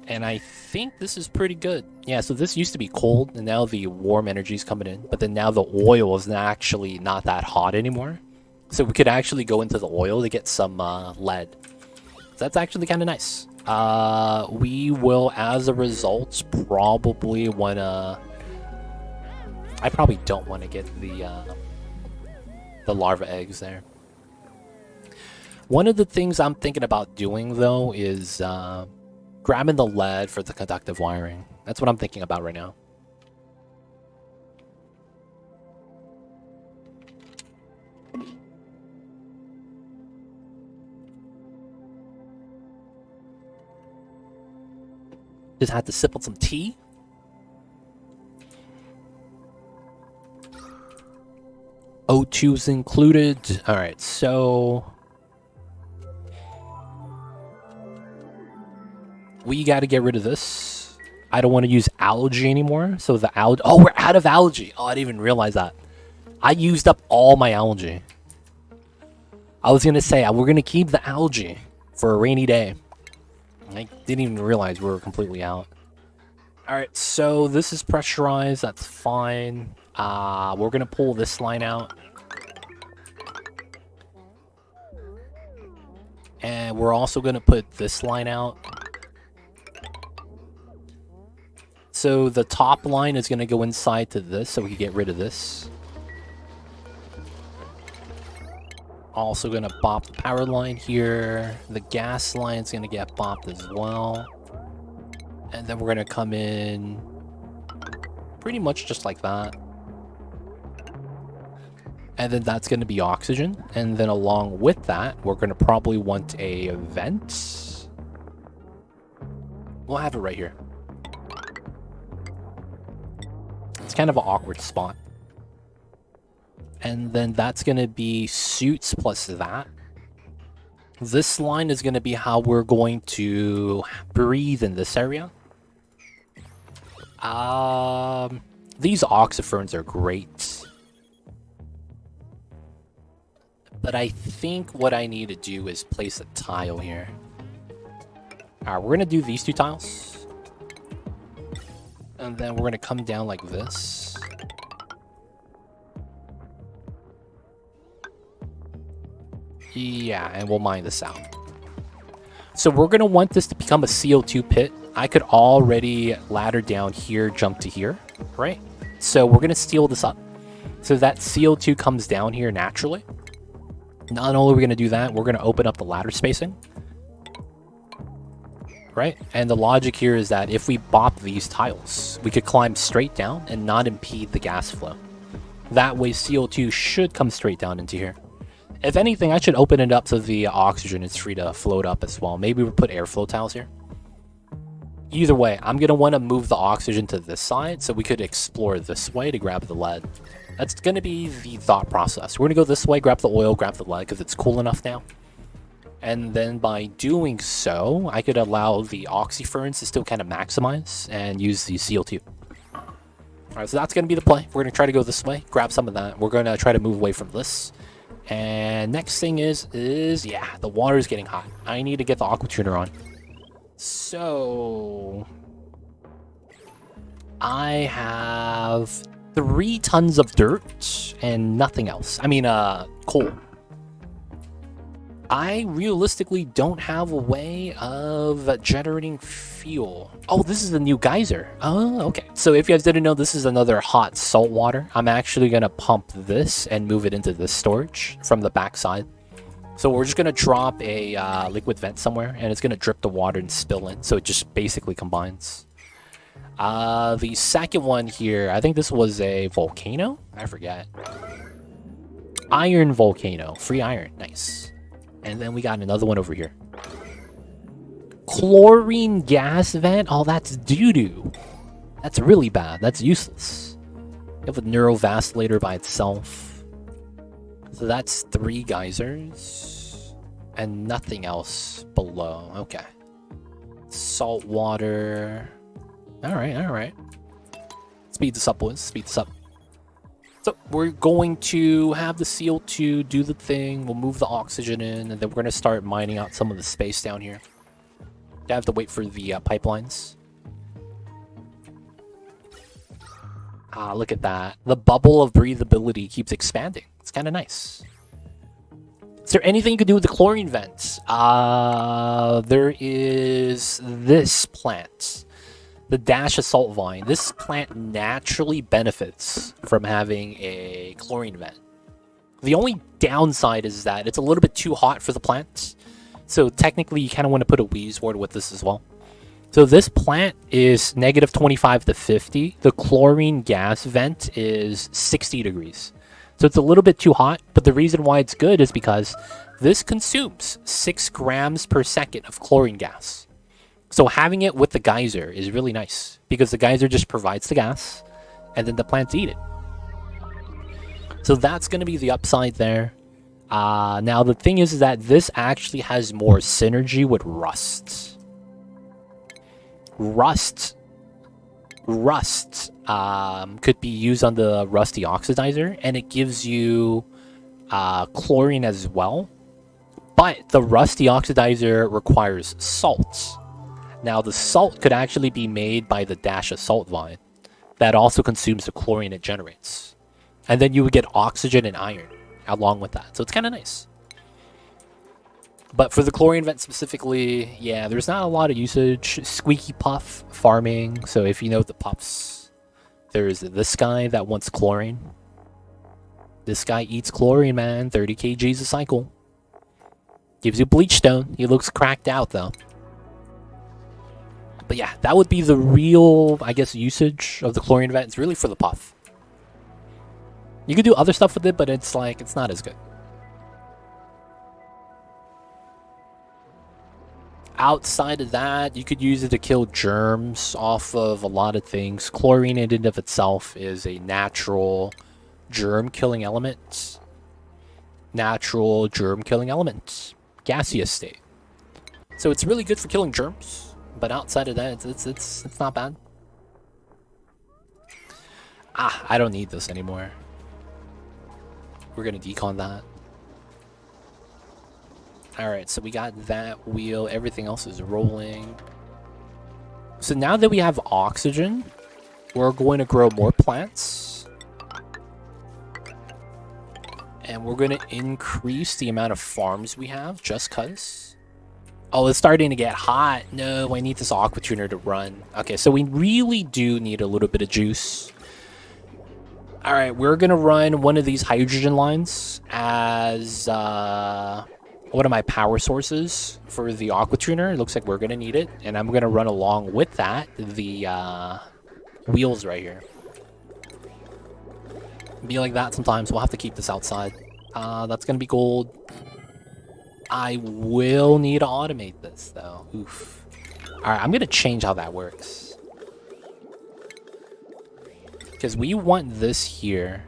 And I think this is pretty good. Yeah, so this used to be cold, and now the warm energy is coming in. But then now the oil is actually not that hot anymore. So we could actually go into the oil to get some lead. So that's actually kind of nice. We will, as a result, probably want to... I probably don't want to get the larva eggs there. One of the things I'm thinking about doing, though, is grabbing the lead for the conductive wiring. That's what I'm thinking about right now. Just had to sip on some tea. O2's included. Alright, so... we gotta get rid of this. I don't want to use algae anymore. So the algae... oh, we're out of algae! Oh, I didn't even realize that. I used up all my algae. I was gonna say, we're gonna keep the algae for a rainy day. I didn't even realize we were completely out. Alright, so this is pressurized. That's fine. We're gonna pull this line out. And we're also gonna put this line out. So the top line is gonna go inside to this, so we can get rid of this. Also gonna bop the power line here. The gas line is gonna get bopped as well. And then we're gonna come in pretty much just like that. And then that's gonna be oxygen. And then along with that, we're gonna probably want a vent. We'll have it right here. It's kind of an awkward spot. And then that's going to be suits plus that. This line is going to be how we're going to breathe in this area. These oxyferns are great. But I think what I need to do is place a tile here. Alright, we're going to do these two tiles. And then we're going to come down like this. Yeah, and we'll mine this out. So we're going to want this to become a CO2 pit. I could already ladder down here, jump to here, right? So we're going to steal this up. So that CO2 comes down here naturally. Not only are we going to do that, we're going to open up the ladder spacing. Right? And the logic here is that if we bop these tiles, we could climb straight down and not impede the gas flow. That way CO2 should come straight down into here. If anything, I should open it up so the oxygen is free to float up as well. Maybe we'll put airflow tiles here. Either way, I'm going to want to move the oxygen to this side so we could explore this way to grab the lead. That's going to be the thought process. We're going to go this way, grab the oil, grab the lead because it's cool enough now. And then by doing so, I could allow the oxyferns to still kind of maximize and use the CO2. Alright, so that's going to be the play. We're going to try to go this way, grab some of that. We're going to try to move away from this. And next thing is yeah, the water is getting hot. I need to get the aqua tuner on. So I have 3 tons of dirt and nothing else. I mean, coal. I realistically don't have a way of generating fuel. Oh, this is a new geyser. Oh, okay. So if you guys didn't know, this is another hot salt water. I'm actually going to pump this and move it into this storage from the backside. So we're just going to drop a liquid vent somewhere, and it's going to drip the water and spill in. So it just basically combines. The second one here, I think this was a volcano? I forget. Iron volcano. Free iron. Nice. And then we got another one over here. Chlorine gas vent? Oh, that's doo-doo. That's really bad. That's useless. You have a neurovacillator by itself. So that's 3 geysers. And nothing else below. Okay. Salt water. Alright, alright. Speed this up, boys. Speed this up. So we're going to have the CO2 do the thing. We'll move the oxygen in, and then we're going to start mining out some of the space down here. I have to wait for the pipelines. Ah, look at that. The bubble of breathability keeps expanding. It's kind of nice. Is there anything you can do with the chlorine vents? There is this plant. The Dash Assault Vine. This plant naturally benefits from having a chlorine vent. The only downside is that it's a little bit too hot for the plant. So technically you kind of want to put a wheeze ward with this as well. So this plant is negative 25 to 50. The chlorine gas vent is 60 degrees. So it's a little bit too hot, but the reason why it's good is because this consumes 6 grams per second of chlorine gas. So having it with the geyser is really nice because the geyser just provides the gas and then the plants eat it. So that's going to be the upside there. Now the thing is that this actually has more synergy with rust. Rust could be used on the rusty oxidizer, and it gives you chlorine as well. But the rusty oxidizer requires salt. Now, the salt could actually be made by the Dash Assault Vine. That also consumes the chlorine it generates. And then you would get oxygen and iron along with that. So it's kind of nice. But for the chlorine vent specifically, yeah, there's not a lot of usage. Squeaky puff farming. So if you know the puffs, there's this guy that wants chlorine. This guy eats chlorine, man. 30 kgs a cycle. Gives you bleach stone. He looks cracked out, though. But yeah, that would be the real, I guess, usage of the chlorine vent. It's really for the puff. You could do other stuff with it, but it's like, it's not as good. Outside of that, you could use it to kill germs off of a lot of things. Chlorine in and of itself is a natural germ-killing element. Natural germ-killing element. Gaseous state. So it's really good for killing germs. But outside of that, it's not bad. Ah, I don't need this anymore. We're gonna decon that. Alright, so we got that wheel. Everything else is rolling. So now that we have oxygen, we're going to grow more plants. And we're going to increase the amount of farms we have, just cuz. Oh, it's starting to get hot. No, I need this aqua tuner to run. Okay, so we really do need a little bit of juice. All right, we're going to run one of these hydrogen lines as one of my power sources for the aqua tuner. It looks like we're going to need it. And I'm going to run along with that the wheels right here. Be like that sometimes. We'll have to keep this outside. That's going to be gold. I will need to automate this, though. Oof. Alright, I'm going to change how that works. Because we want this here.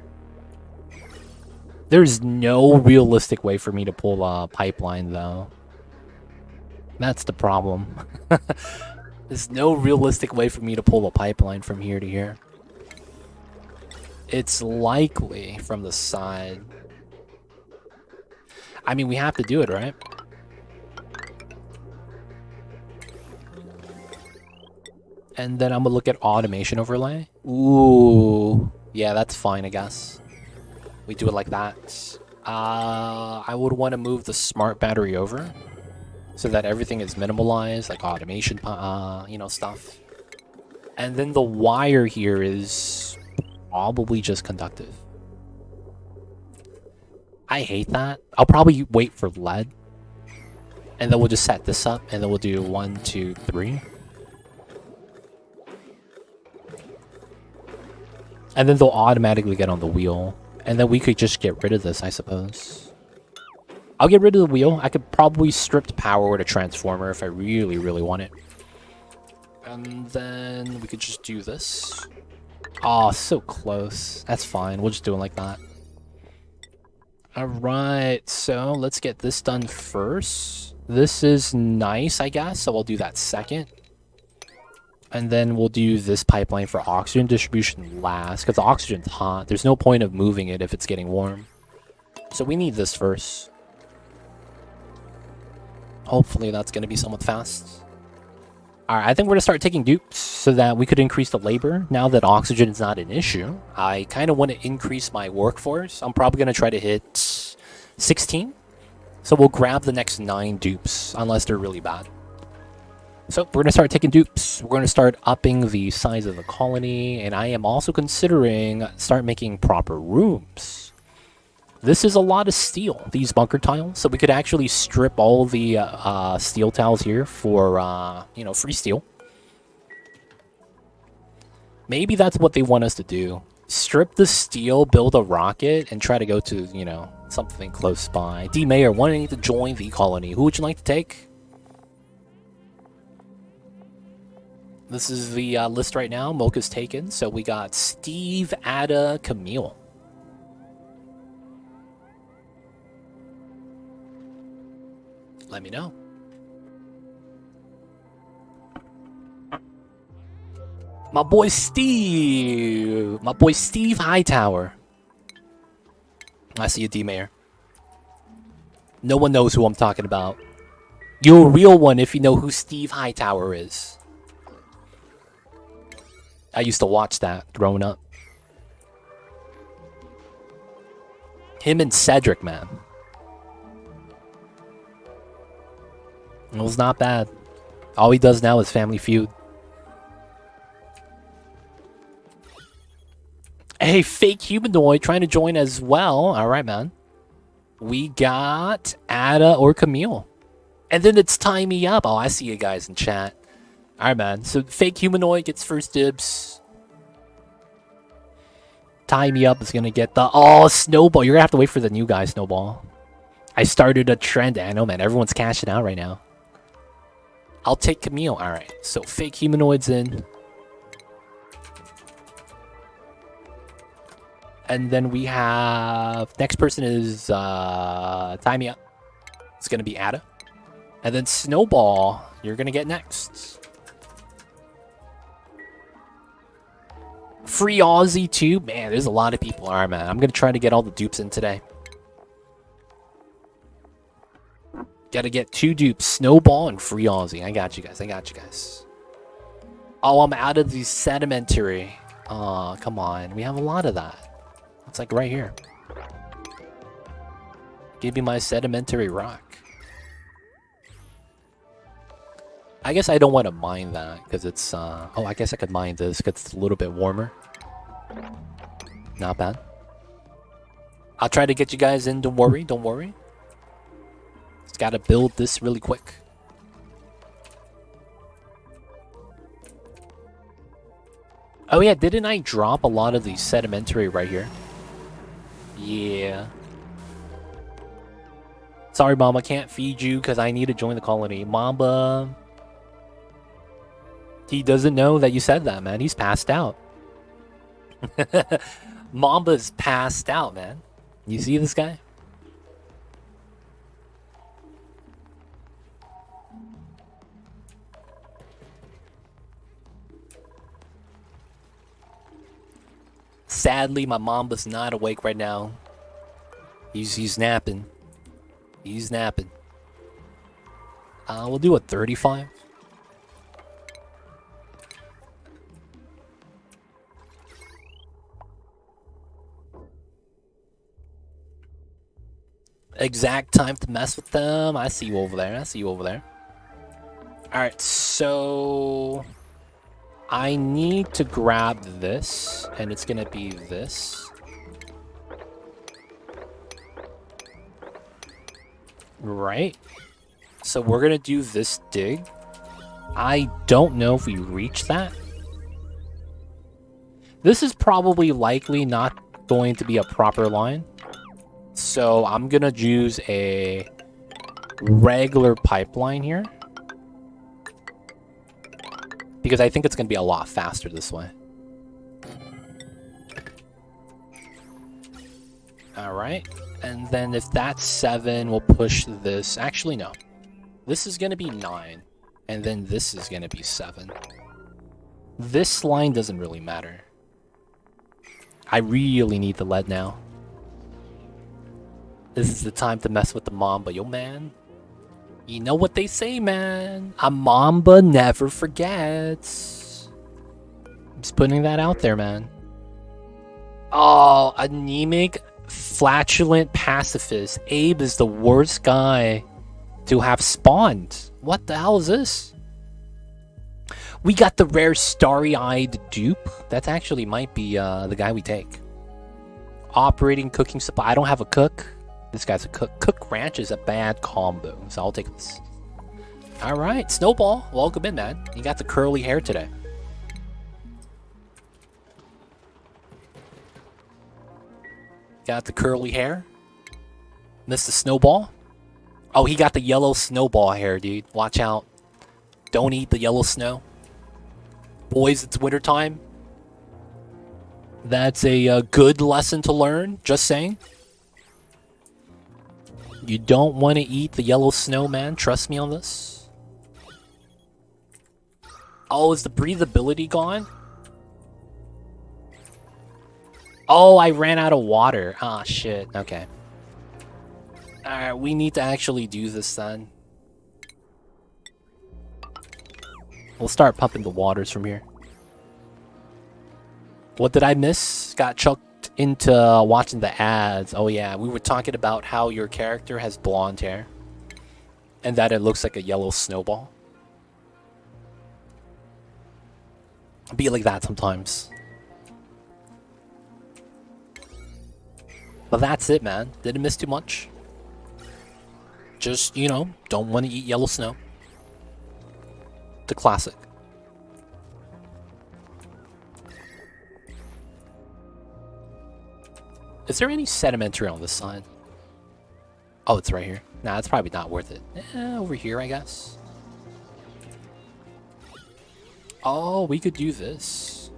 There's no realistic way for me to pull a pipeline, though. That's the problem. There's no realistic way for me to pull a pipeline from here to here. It's likely from the side. I mean, we have to do it, right? And then I'm gonna look at automation overlay. Ooh. Yeah, that's fine, I guess. We do it like that. I would want to move the smart battery over so that everything is minimalized, like automation, stuff. And then the wire here is probably just conductive. I hate that. I'll probably wait for lead. And then we'll just set this up, and then we'll do 1, 2, 3. And then they'll automatically get on the wheel. And then we could just get rid of this, I suppose. I'll get rid of the wheel. I could probably strip the power with a transformer if I really, really want it. And then we could just do this. Oh, so close. That's fine. We'll just do it like that. Alright, so let's get this done first. This is nice, I guess, so we'll do that second. And then we'll do this pipeline for oxygen distribution last, because the oxygen's hot. There's no point of moving it if it's getting warm. So we need this first. Hopefully that's going to be somewhat fast. Alright, I think we're going to start taking dupes so that we could increase the labor. Now that oxygen is not an issue, I kind of want to increase my workforce. I'm probably going to try to hit 16. So we'll grab the next 9 dupes, unless they're really bad. So we're going to start taking dupes. We're going to start upping the size of the colony. And I am also considering start making proper rooms. This is a lot of steel, these bunker tiles. So we could actually strip all the steel tiles here for, free steel. Maybe that's what they want us to do. Strip the steel, build a rocket, and try to go to, something close by. D. Mayor wanting to join the colony. Who would you like to take? This is the list right now. Mocha's taken. So we got Steve, Ada, Camille. Let me know. My boy Steve. My boy Steve Hightower. I see you, D-Mayor. No one knows who I'm talking about. You're a real one if you know who Steve Hightower is. I used to watch that growing up. Him and Cedric, man. It was not bad. All he does now is Family Feud. Hey, fake humanoid trying to join as well. All right, man. We got Ada or Camille. And then it's Tie Me Up. Oh, I see you guys in chat. All right, man. So fake humanoid gets first dibs. Tie Me Up is going to get the... Oh, Snowball. You're going to have to wait for the new guy, Snowball. I started a trend. I know, man. Everyone's cashing out right now. I'll take Camille. All right. So fake humanoids in. And then we have... Next person is... Tie Me Up. It's going to be Ada. And then Snowball, you're going to get next. Free Aussie too. Man, there's a lot of people. All right, man. I'm going to try to get all the dupes in today. Got to get 2 dupes. Snowball and Free Aussie. I got you guys. I got you guys. Oh, I'm out of the sedimentary. Oh, come on. We have a lot of that. It's like right here. Give me my sedimentary rock. I guess I don't want to mine that because it's... Oh, I guess I could mine this because it's a little bit warmer. Not bad. I'll try to get you guys in. Don't worry. Don't worry. Just got to build this really quick. Oh, yeah. Didn't I drop a lot of the sedimentary right here? Yeah. Sorry, Mama. Can't feed you because I need to join the colony. Mamba... He doesn't know that you said that, man. He's passed out. Mamba's passed out, man. You see this guy? Sadly, my Mamba's not awake right now. He's napping. He's napping. We'll do a 35. Exact time to mess with them. I see you over there. I see you over there. Alright, so I need to grab this, and it's gonna be this. Right. So we're gonna do this dig. I don't know if we reach that. This is probably likely not going to be a proper line. So I'm gonna use a regular pipeline here, because I think it's gonna be a lot faster this way. Alright, and then if that's 7, we'll push this. Actually, no. This is gonna be 9, and then this is gonna be 7. This line doesn't really matter. I really need the lead now. This is the time to mess with the Mamba, yo man. You know what they say, man. A Mamba never forgets. I'm just putting that out there, man. Oh, anemic, flatulent pacifist. Abe is the worst guy to have spawned. What the hell is this? We got the rare starry-eyed dupe. That actually might be the guy we take. Operating cooking supply. I don't have a cook. This guy's a cook. Cook ranch is a bad combo, so I'll take this. Alright, Snowball. Welcome in, man. You got the curly hair today. Got the curly hair. Mr. Snowball. Oh, he got the yellow snowball hair, dude. Watch out. Don't eat the yellow snow. Boys, it's wintertime. That's a good lesson to learn. Just saying. You don't want to eat the yellow snow, man. Trust me on this. Oh, is the breathability gone? Oh, I ran out of water. Ah, shit. Okay. Alright, we need to actually do this then. We'll start pumping the waters from here. What did I miss? Got chucked into watching the ads. Oh yeah, we were talking about how your character has blonde hair. And that it looks like a yellow snowball. Be like that sometimes. But that's it, man. Didn't miss too much. Just, you know, don't want to eat yellow snow. The classic. Is there any sedimentary on this side? Oh, it's right here. Nah, it's probably not worth it. Over here, I guess. Oh, we could do this.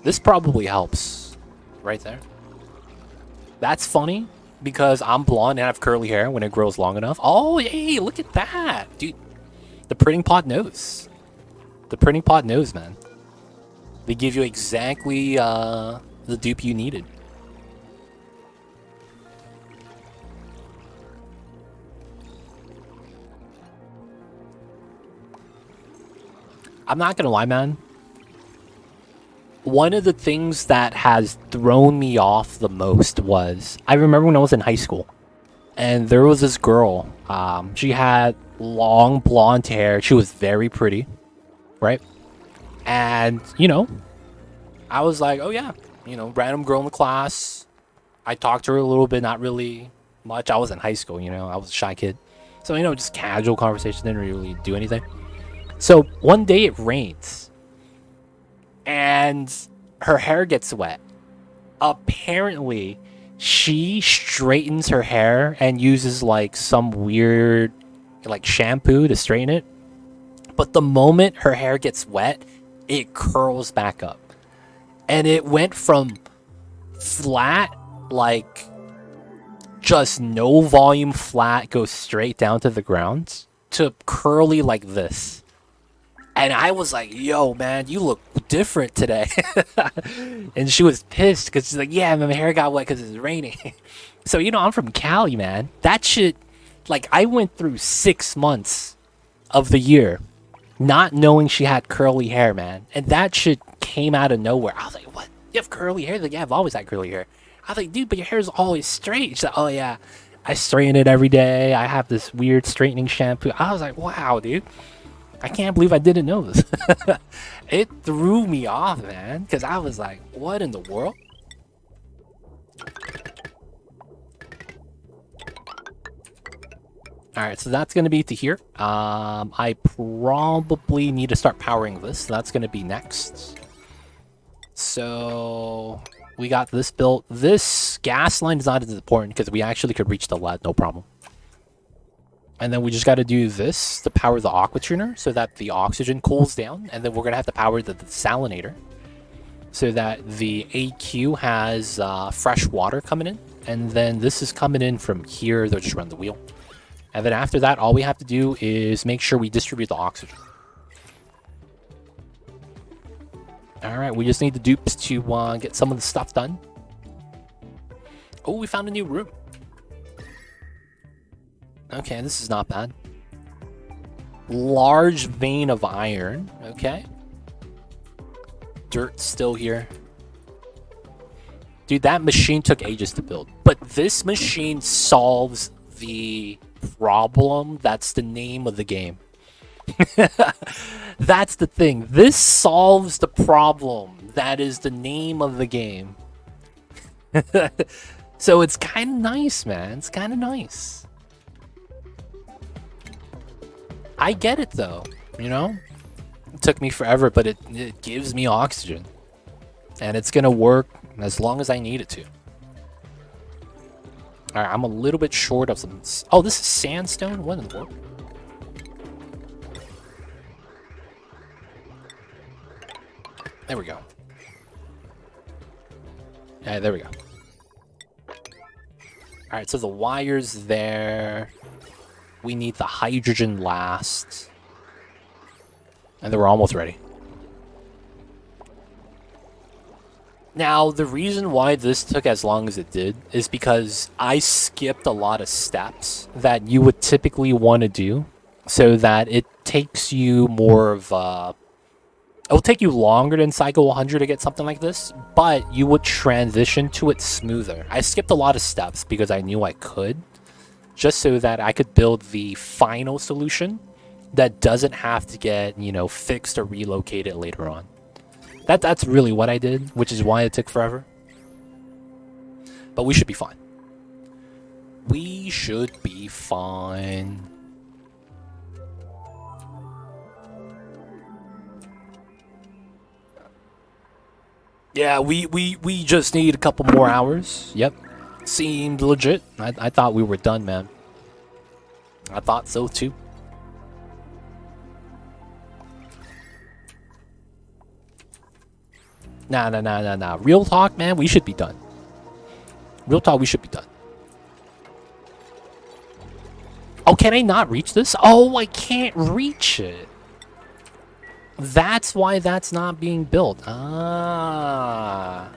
This probably helps. Right there. That's funny, because I'm blonde and I have curly hair when it grows long enough. Oh, hey, look at that. Dude, the printing pod knows. The printing pod knows, man. They give you exactly the dupe you needed. I'm not gonna lie, man. One of the things that has thrown me off the most was, I remember when I was in high school, and there was this girl. She had long blonde hair. She was very pretty, right? And, you know, I was like, oh yeah, you know, random girl in the class. I talked to her a little bit, not really much. I was in high school, you know, I was a shy kid. So, you know, just casual conversation, didn't really do anything. So, one day it rains. And her hair gets wet. Apparently, she straightens her hair and uses, like, some weird, like, shampoo to straighten it. But the moment her hair gets wet, it curls back up. And it went from flat, like, just no volume flat, goes straight down to the ground, to curly like this. And I was like, yo, man, you look different today. And she was pissed because she's like, yeah, my hair got wet because it's raining. So, you know, I'm from Cali, man. That shit, like, I went through 6 months of the year not knowing she had curly hair, man. And that shit came out of nowhere. I was like, what You have curly hair? Like, yeah, I've always had curly hair. I was like, dude, but your hair's always straight. She's like, oh yeah, I straighten it every day. I have this weird straightening shampoo. I was like, wow, dude. I can't believe I didn't know this. It threw me off, man, because I was like, what in the world? Alright, so that's going to be to here. I probably need to start powering this. So that's going to be next. So we got this built. This gas line is not as important because we actually could reach the lead, no problem. And then we just got to do this to power the aqua tuner so that the oxygen cools down. And then we're going to have to power the desalinator so that the AQ has fresh water coming in. And then this is coming in from here. They'll just run the wheel. And then after that, all we have to do is make sure we distribute the oxygen. Alright, we just need the dupes to get some of the stuff done. Oh, we found a new room. Okay, this is not bad. Large vein of iron. Okay. Dirt still here. Dude, that machine took ages to build. But this machine solves the problem. That's the name of the game. That's the thing. This solves the problem. That is the name of the game. So it's kind of nice, man. It's kind of nice. I get it, though. You know? It took me forever, but it gives me oxygen. And it's going to work as long as I need it to. Alright, I'm a little bit short of some... Oh, this is sandstone? What in the world? There we go. Yeah, there we go. Alright, so the wire's there. We need the hydrogen last. And then we're almost ready. Now, the reason why this took as long as it did is because I skipped a lot of steps that you would typically want to do so that it takes you more of a... It will take you longer than Cycle 100 to get something like this, but you would transition to it smoother. I skipped a lot of steps because I knew I could, just so that I could build the final solution that doesn't have to get, you know, fixed or relocated later on. That's really what I did, which is why it took forever. But we should be fine. We should be fine. Yeah, we just need a couple more hours. Yep. Seemed legit. I thought we were done, man. I thought so too. Nah. Real talk, man, we should be done. Real talk, we should be done. Oh, can I not reach this? Oh, I can't reach it. That's why that's not being built. Ah.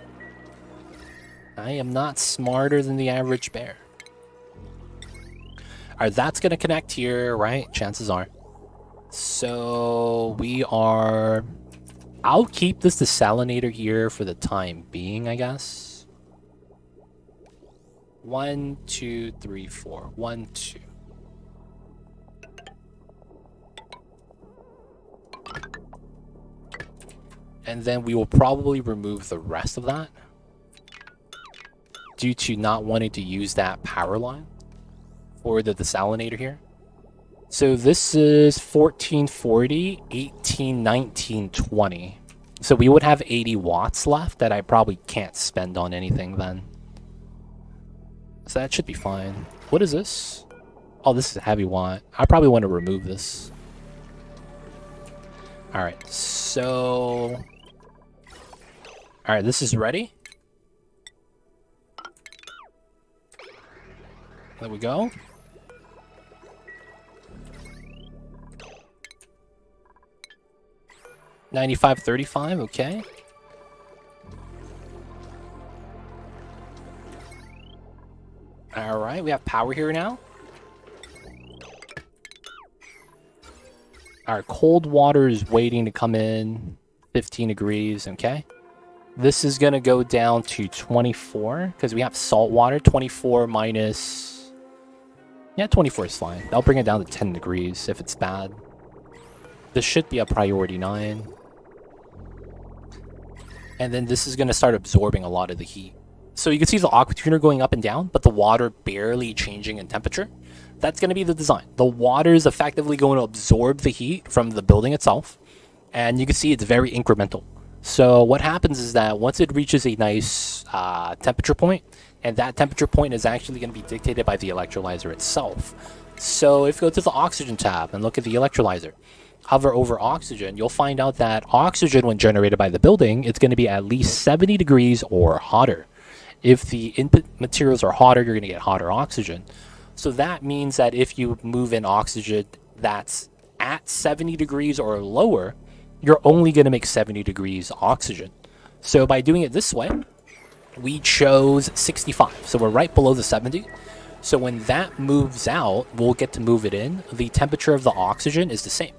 I am not smarter than the average bear. Alright, that's going to connect here, right? Chances are. So, we are... I'll keep this desalinator here for the time being, I guess. 1, 2, 3, 4. 1, 2. And then we will probably remove the rest of that due to not wanting to use that power line for the desalinator here. So this is 1440, 18, 19, 20. So we would have 80 watts left that I probably can't spend on anything then. So that should be fine. What is this? Oh, this is a heavy watt. I probably want to remove this. Alright, so... Alright, this is ready. There we go. $95.35, okay. Alright, we have power here now. Our cold water is waiting to come in. 15 degrees, okay. This is going to go down to 24 because we have salt water. 24 minus... Yeah, 24 is fine. That'll bring it down to 10 degrees if it's bad. This should be a priority 9. And then this is going to start absorbing a lot of the heat. So you can see the aqua tuner going up and down, but the water barely changing in temperature. That's going to be the design. The water is effectively going to absorb the heat from the building itself. And you can see it's very incremental. So what happens is that once it reaches a nice temperature point, and that temperature point is actually going to be dictated by the electrolyzer itself. So if you go to the oxygen tab and look at the electrolyzer, hover over oxygen, you'll find out that oxygen, when generated by the building, it's going to be at least 70 degrees or hotter. If the input materials are hotter, you're going to get hotter oxygen. So that means that if you move in oxygen that's at 70 degrees or lower, you're only going to make 70 degrees oxygen. So by doing it this way, we chose 65. So we're right below the 70. So when that moves out, we'll get to move it in. The temperature of the oxygen is the same.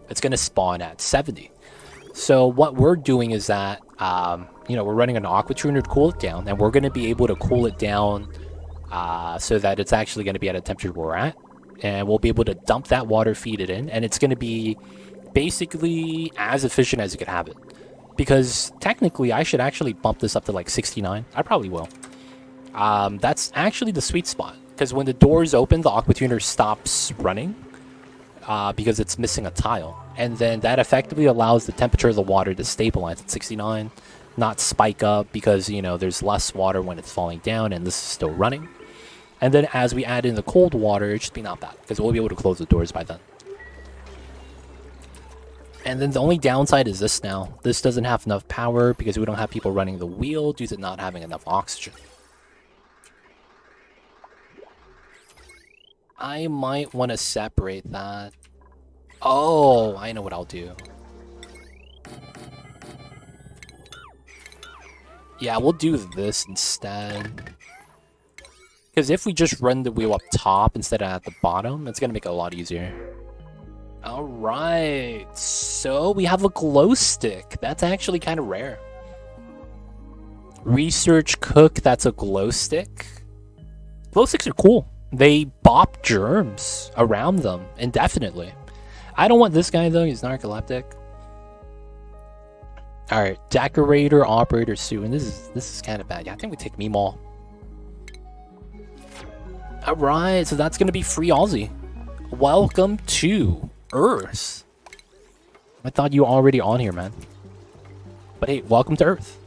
It's going to spawn at 70. So what we're doing is that, we're running an aqua tuner to cool it down, and we're going to be able to cool it down so that it's actually going to be at a temperature we're at. And we'll be able to dump that water, feed it in, and it's going to be basically as efficient as you could have it. Because technically, I should actually bump this up to like 69. I probably will. That's actually the sweet spot. Because when the doors open, the aqua tuner stops running because it's missing a tile. And then that effectively allows the temperature of the water to stabilize at 69, not spike up because, there's less water when it's falling down and this is still running. And then as we add in the cold water, it should be not bad because we'll be able to close the doors by then. And then the only downside is this now. This doesn't have enough power because we don't have people running the wheel due to not having enough oxygen. I might want to separate that. Oh, I know what I'll do. Yeah, we'll do this instead. Because if we just run the wheel up top instead of at the bottom, it's going to make it a lot easier. Alright, so we have a glow stick. That's actually kind of rare. Research cook, that's a glow stick. Glow sticks are cool. They bop germs around them indefinitely. I don't want this guy though, he's narcoleptic. Alright, decorator, operator, Sue, and this is kind of bad. Yeah, I think we take Meemaw. Alright, so that's gonna be free Aussie. Welcome to Earth. I thought you were already on here, man. But hey, welcome to Earth.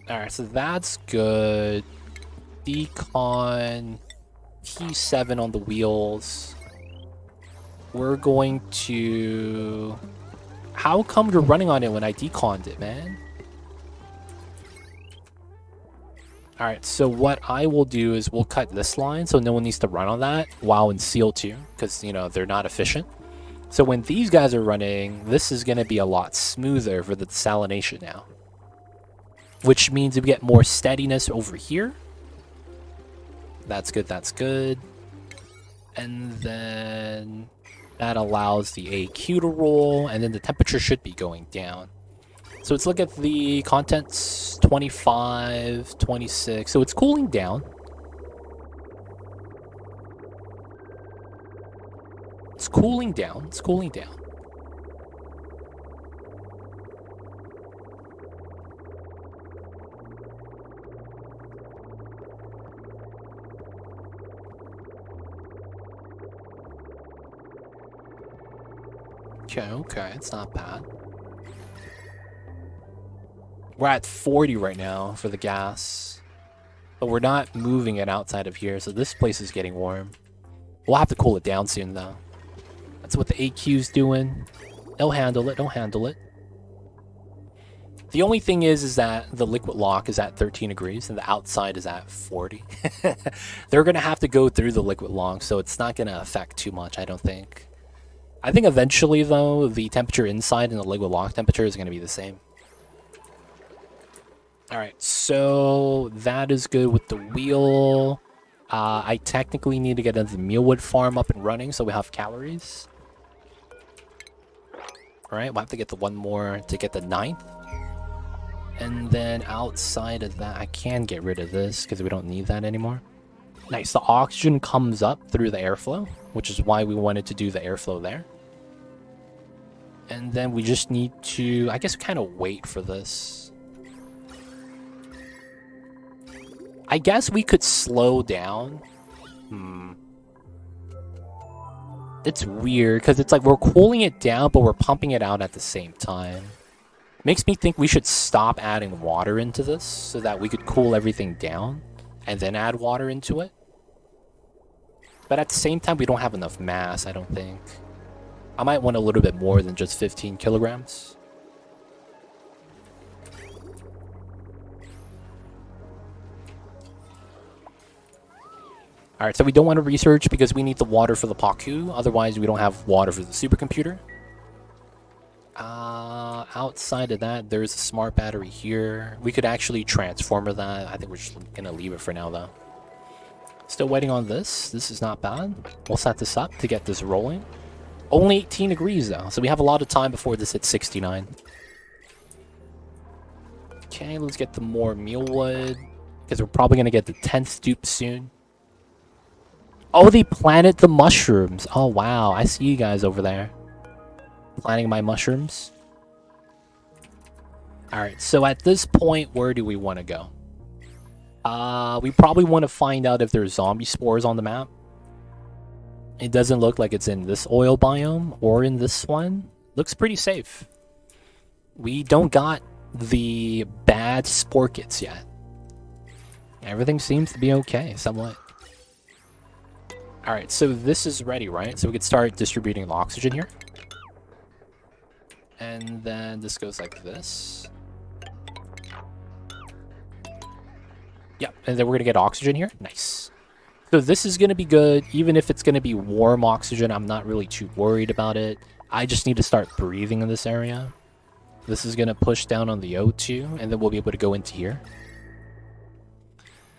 Alright, so that's good. Decon. T7 on the wheels. We're going to... How come you're running on it when I deconned it, man? Alright, so what I will do is we'll cut this line so no one needs to run on that while in Seal 2, because, they're not efficient. So when these guys are running, this is going to be a lot smoother for the desalination now. Which means we get more steadiness over here. That's good, that's good. And then that allows the AQ to roll, and then the temperature should be going down. So let's look at the contents, 25, 26. So it's cooling down. It's cooling down. It's cooling down. Okay, it's not bad. We're at 40 right now for the gas. But we're not moving it outside of here, so this place is getting warm. We'll have to cool it down soon, though. That's what the AQ's doing. They'll handle it, they'll handle it. The only thing is that the liquid lock is at 13 degrees and the outside is at 40. They're going to have to go through the liquid lock, so it's not going to affect too much, I don't think. I think eventually, though, the temperature inside and the liquid lock temperature is going to be the same. Alright, so that is good with the wheel. I technically need to get the mealwood farm up and running so we have calories. Alright, we'll have to get the one more to get the 9th. And then outside of that, I can get rid of this because we don't need that anymore. Nice, the oxygen comes up through the airflow, which is why we wanted to do the airflow there. And then we just need to, I guess, kind of wait for this. I guess we could slow down. It's weird, because it's like we're cooling it down, but we're pumping it out at the same time. Makes me think we should stop adding water into this, so that we could cool everything down, and then add water into it. But at the same time, we don't have enough mass, I don't think. I might want a little bit more than just 15 kilograms. Alright, so we don't want to research because we need the water for the Paku. Otherwise, we don't have water for the supercomputer. Outside of that, there's a smart battery here. We could actually transformer that. I think we're just going to leave it for now, though. Still waiting on this. This is not bad. We'll set this up to get this rolling. Only 18 degrees, though, so we have a lot of time before this hits 69. Okay, let's get the more mealwood, because we're probably going to get the 10th dupe soon. Oh, they planted the mushrooms. Oh, wow. I see you guys over there. Planting my mushrooms. Alright, so at this point, where do we want to go? We probably want to find out if there's zombie spores on the map. It doesn't look like it's in this oil biome or in this one. Looks pretty safe. We don't got the bad spore kits yet. Everything seems to be okay, somewhat. Alright, so this is ready, right? So we could start distributing the oxygen here. And then this goes like this. Yep, and then we're going to get oxygen here. Nice. So this is going to be good. Even if it's going to be warm oxygen, I'm not really too worried about it. I just need to start breathing in this area. This is going to push down on the O2, and then we'll be able to go into here.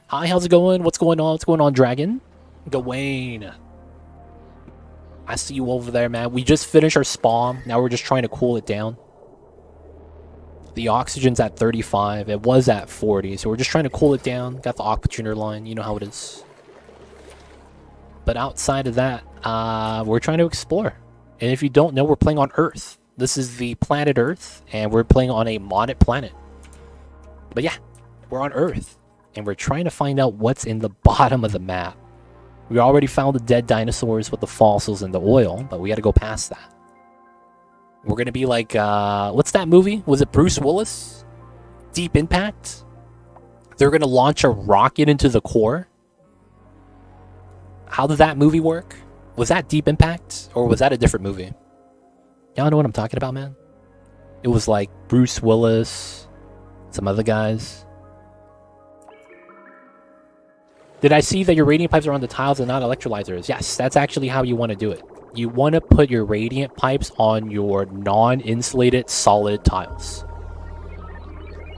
Hi, how's it going? What's going on? What's going on, Dragon? Gawain. I see you over there, man. We just finished our spawn. Now we're just trying to cool it down. The oxygen's at 35. It was at 40, so we're just trying to cool it down. Got the aqua tuner line. You know how it is. But outside of that, we're trying to explore. And if you don't know, we're playing on Earth. This is the planet Earth, and we're playing on a modded planet. But yeah, we're on Earth, and we're trying to find out what's in the bottom of the map. We already found the dead dinosaurs with the fossils and the oil, but we got to go past that. We're going to be like, what's that movie? Was it Bruce Willis? Deep Impact? They're going to launch a rocket into the core. How did that movie work? Was that Deep Impact? Or was that a different movie? Y'all know what I'm talking about, man? It was like Bruce Willis, some other guys. Did I see that your radiant pipes are on the tiles and not electrolyzers? Yes, that's actually how you want to do it. You want to put your radiant pipes on your non-insulated solid tiles.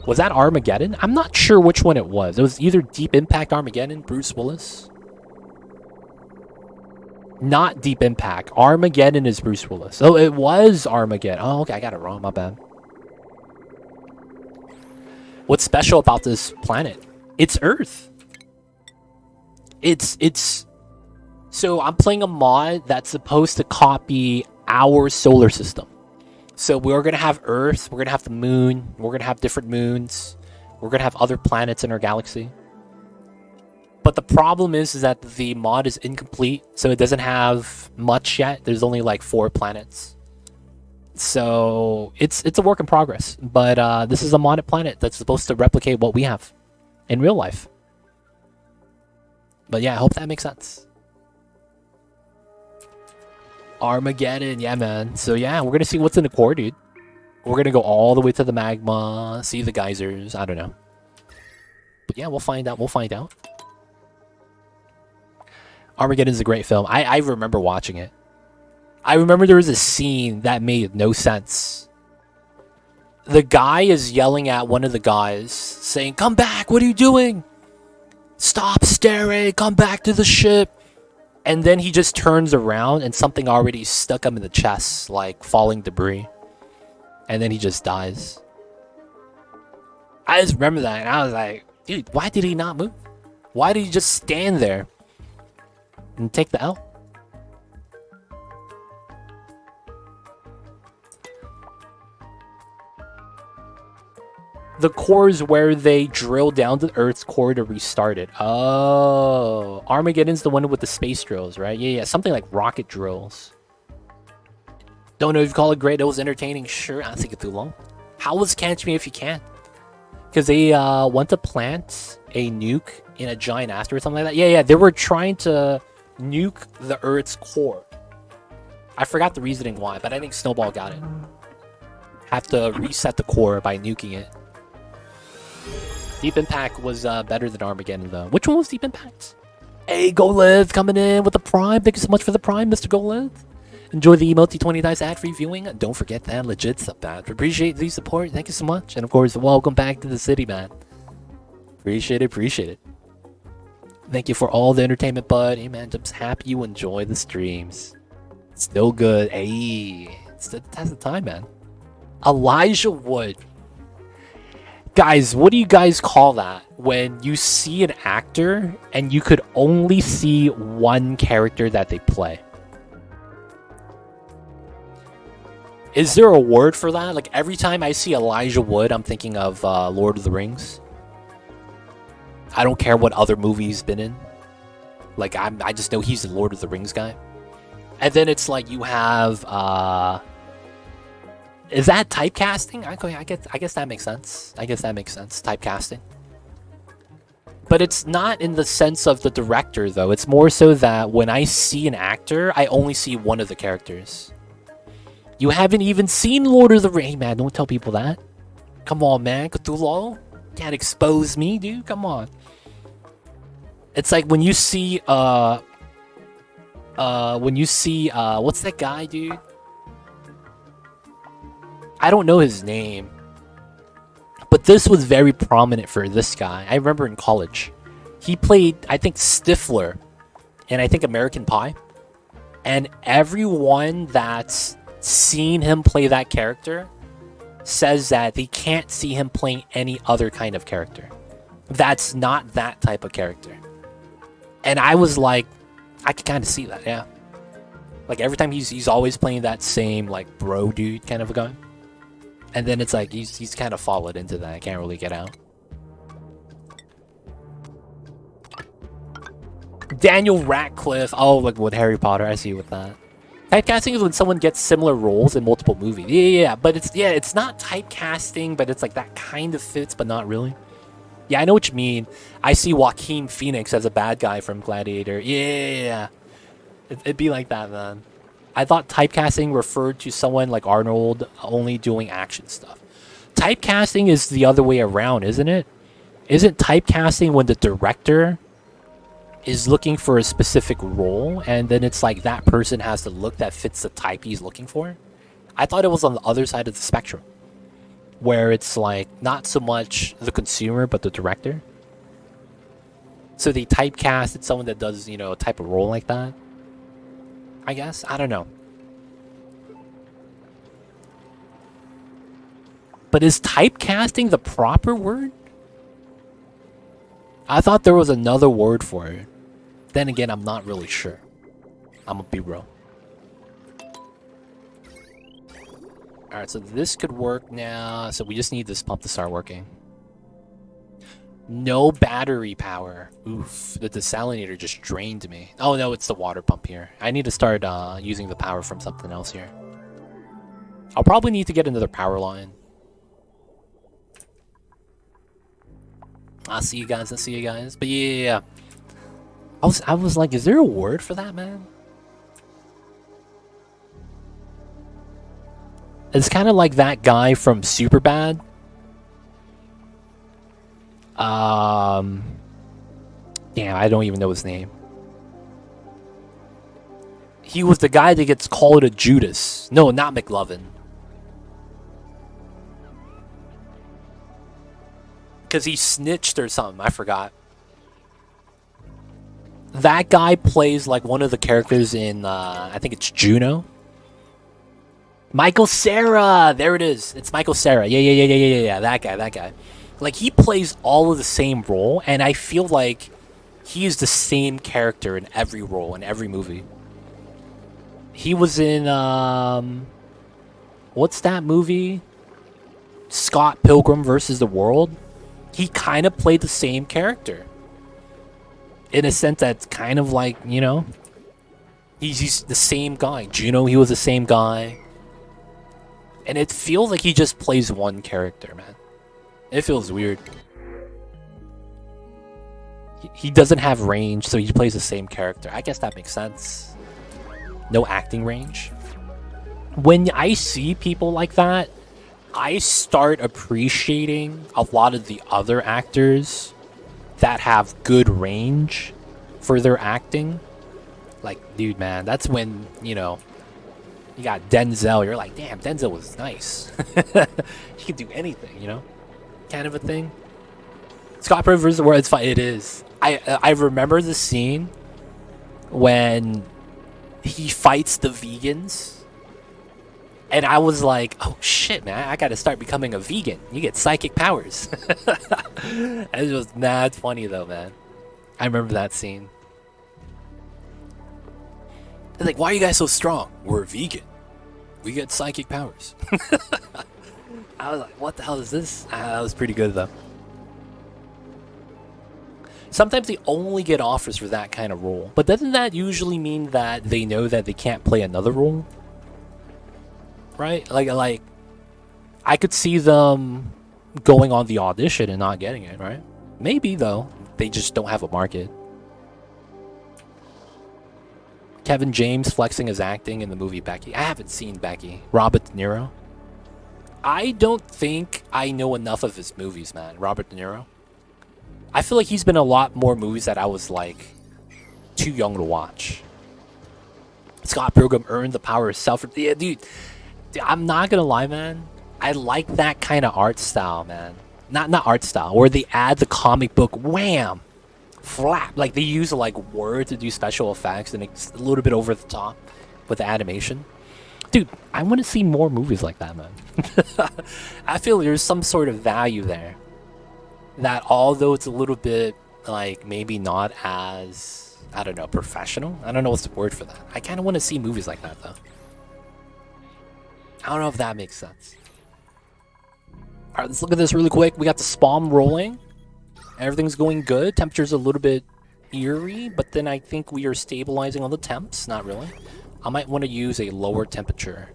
Was that Armageddon? I'm not sure which one it was. It was either Deep Impact Armageddon, Bruce Willis. Not Deep Impact. Armageddon is Bruce Willis. Oh, it was Armageddon. Oh, okay, I got it wrong. My bad. What's special about this planet? It's Earth. It's so I'm playing a mod that's supposed to copy our solar system. So we're going to have Earth, we're going to have the moon, we're going to have different moons, we're going to have other planets in our galaxy. But the problem is that the mod is incomplete, so it doesn't have much yet. There's only like 4 planets. So it's a work in progress, but this is a modded planet that's supposed to replicate what we have in real life. But yeah, I hope that makes sense. Armageddon, yeah, man. So yeah, we're gonna see what's in the core, dude. We're gonna go all the way to the magma, see the geysers. I don't know, but yeah, we'll find out. We'll find out. Armageddon is a great film. I remember watching it. I remember there was a scene that made no sense. The guy is yelling at one of the guys, saying, "Come back! What are you doing? Stop staring! Come back to the ship!" And then he just turns around and something already stuck him in the chest, like falling debris. and then he just dies. I just remember that, and I was like, dude, why did he not move? Why did he just stand there and take the L? The core is where they drill down to Earth's core to restart it. Oh, Armageddon's the one with the space drills, right? Yeah, something like rocket drills. Don't know if you call it great. It was entertaining. Sure, I think it's too long. How was Catch Me If You Can? Because they want to plant a nuke in a giant asteroid or something like that. Yeah, they were trying to nuke the Earth's core. I forgot the reasoning why, but I think Snowball got it. Have to reset the core by nuking it. Deep Impact was better than Armageddon, though. Which one was Deep Impact? Hey, Golith coming in with the Prime. Thank you so much for the Prime, Mr. Golith. Enjoy the emote 20 dice ad-free viewing. Don't forget that legit sub that. Appreciate the support. Thank you so much. And of course, welcome back to the city, man. Appreciate it. Thank you for all the entertainment, bud. Hey, man, just happy you enjoy the streams. Still good. Hey, it's the test of time, man. Elijah Wood. Guys, what do you guys call that when you see an actor and you could only see one character that they play? Is there a word for that? Like, every time I see Elijah Wood, I'm thinking of Lord of the Rings. I don't care what other movie he's been in. Like, I just know he's the Lord of the Rings guy. And then it's like you have... is that typecasting? I guess that makes sense. Typecasting. But it's not in the sense of the director, though. It's more so that when I see an actor, I only see one of the characters. You haven't even seen Lord of the Rings. Hey, man, don't tell people that. Come on, man. Cthulhu. Can't expose me, dude. Come on. It's like when you see, what's that guy, dude? I don't know his name. But this was very prominent for this guy. I remember in college. He played, I think, Stifler in, I think, American Pie. And everyone that's seen him play that character says that they can't see him playing any other kind of character. That's not that type of character. And I was like, I can kind of see that, yeah. Like, every time he's always playing that same, like, bro dude kind of a guy. And then it's like, he's kind of followed into that. I can't really get out. Daniel Radcliffe. Oh, like with Harry Potter. I see with that. Typecasting is when someone gets similar roles in multiple movies. Yeah. But it's not typecasting, but it's like that kind of fits, but not really. Yeah, I know what you mean. I see Joaquin Phoenix as a bad guy from Gladiator. Yeah. It'd be like that, man. I thought typecasting referred to someone like Arnold only doing action stuff. Typecasting is the other way around, isn't it? Isn't typecasting when the director is looking for a specific role, and then it's like that person has the look that fits the type he's looking for? I thought it was on the other side of the spectrum, where it's like not so much the consumer, but the director. So they typecasted someone that does, a type of role like that. I guess. I don't know. But is typecasting the proper word? I thought there was another word for it. Then again, I'm not really sure. I'm gonna be real. Alright, so this could work now. So we just need this pump to start working. No battery power. Oof, the desalinator just drained me. Oh no, it's the water pump here. I need to start using the power from something else here. I'll probably need to get another power line. I'll see you guys. But yeah. I was like, is there a word for that, man? It's kind of like that guy from Superbad. Damn, I don't even know his name. He was the guy that gets called a Judas. No, not McLovin. Because he snitched or something. I forgot. That guy plays like one of the characters in, I think it's Juno. Michael Cera. There it is. It's Michael Cera. Yeah. That guy. Like, he plays all of the same role, and I feel like he is the same character in every role in every movie. He was in what's that movie? Scott Pilgrim versus the World. He kind of played the same character. In a sense that's kind of like, you know, he's the same guy. Juno, he was the same guy. And it feels like he just plays one character, man. It feels weird. He doesn't have range, so he plays the same character. I guess that makes sense. No acting range. When I see people like that, I start appreciating a lot of the other actors that have good range for their acting. Like, dude, man, that's when, you know, you got Denzel. You're like, damn, Denzel was nice. He could do anything, you know? Kind of a thing. Scott Pilgrim vs. the World, it's fine. It is. I remember the scene when he fights the vegans. And I was like, oh shit, man, I gotta start becoming a vegan. You get psychic powers. It was mad funny though, man. I remember that scene. They're like, why are you guys so strong? We're vegan. We get psychic powers. I was like, what the hell is this? That was pretty good though. Sometimes they only get offers for that kind of role. But doesn't that usually mean that they know that they can't play another role? Right? Like, I could see them going on the audition and not getting it, right? Maybe, though. They just don't have a market. Kevin James flexing his acting in the movie Becky. I haven't seen Becky. Robert De Niro. I don't think I know enough of his movies, man. Robert De Niro. I feel like he's been in a lot more movies that I was, like, too young to watch. Scott Pilgrim earned the power of self... Yeah, dude, I'm not gonna lie, man. I like that kind of art style, man. Not art style, where they add the comic book wham, flap. Like, they use, like, word to do special effects, and it's a little bit over the top with the animation. Dude, I want to see more movies like that, man. I feel there's some sort of value there. That although it's a little bit, like, maybe not as, I don't know, professional? I don't know what's the word for that. I kind of want to see movies like that, though. I don't know if that makes sense. Alright, let's look at this really quick. We got the spawn rolling. Everything's going good. Temperature's a little bit eerie, but then I think we are stabilizing on the temps. Not really. I might want to use a lower temperature.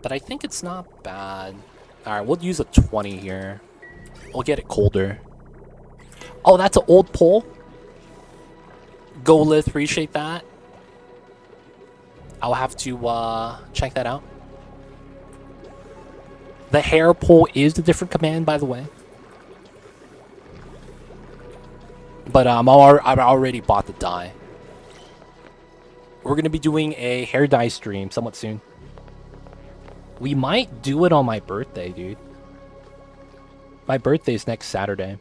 But I think it's not bad. Alright, we'll use a 20 here. We'll get it colder. Oh, that's an old pole. Golith, appreciate that. I'll have to check that out. The hair pole is a different command, by the way. But I've already bought the dye. We're going to be doing a hair dye stream somewhat soon. We might do it on my birthday, dude. My birthday's next Saturday.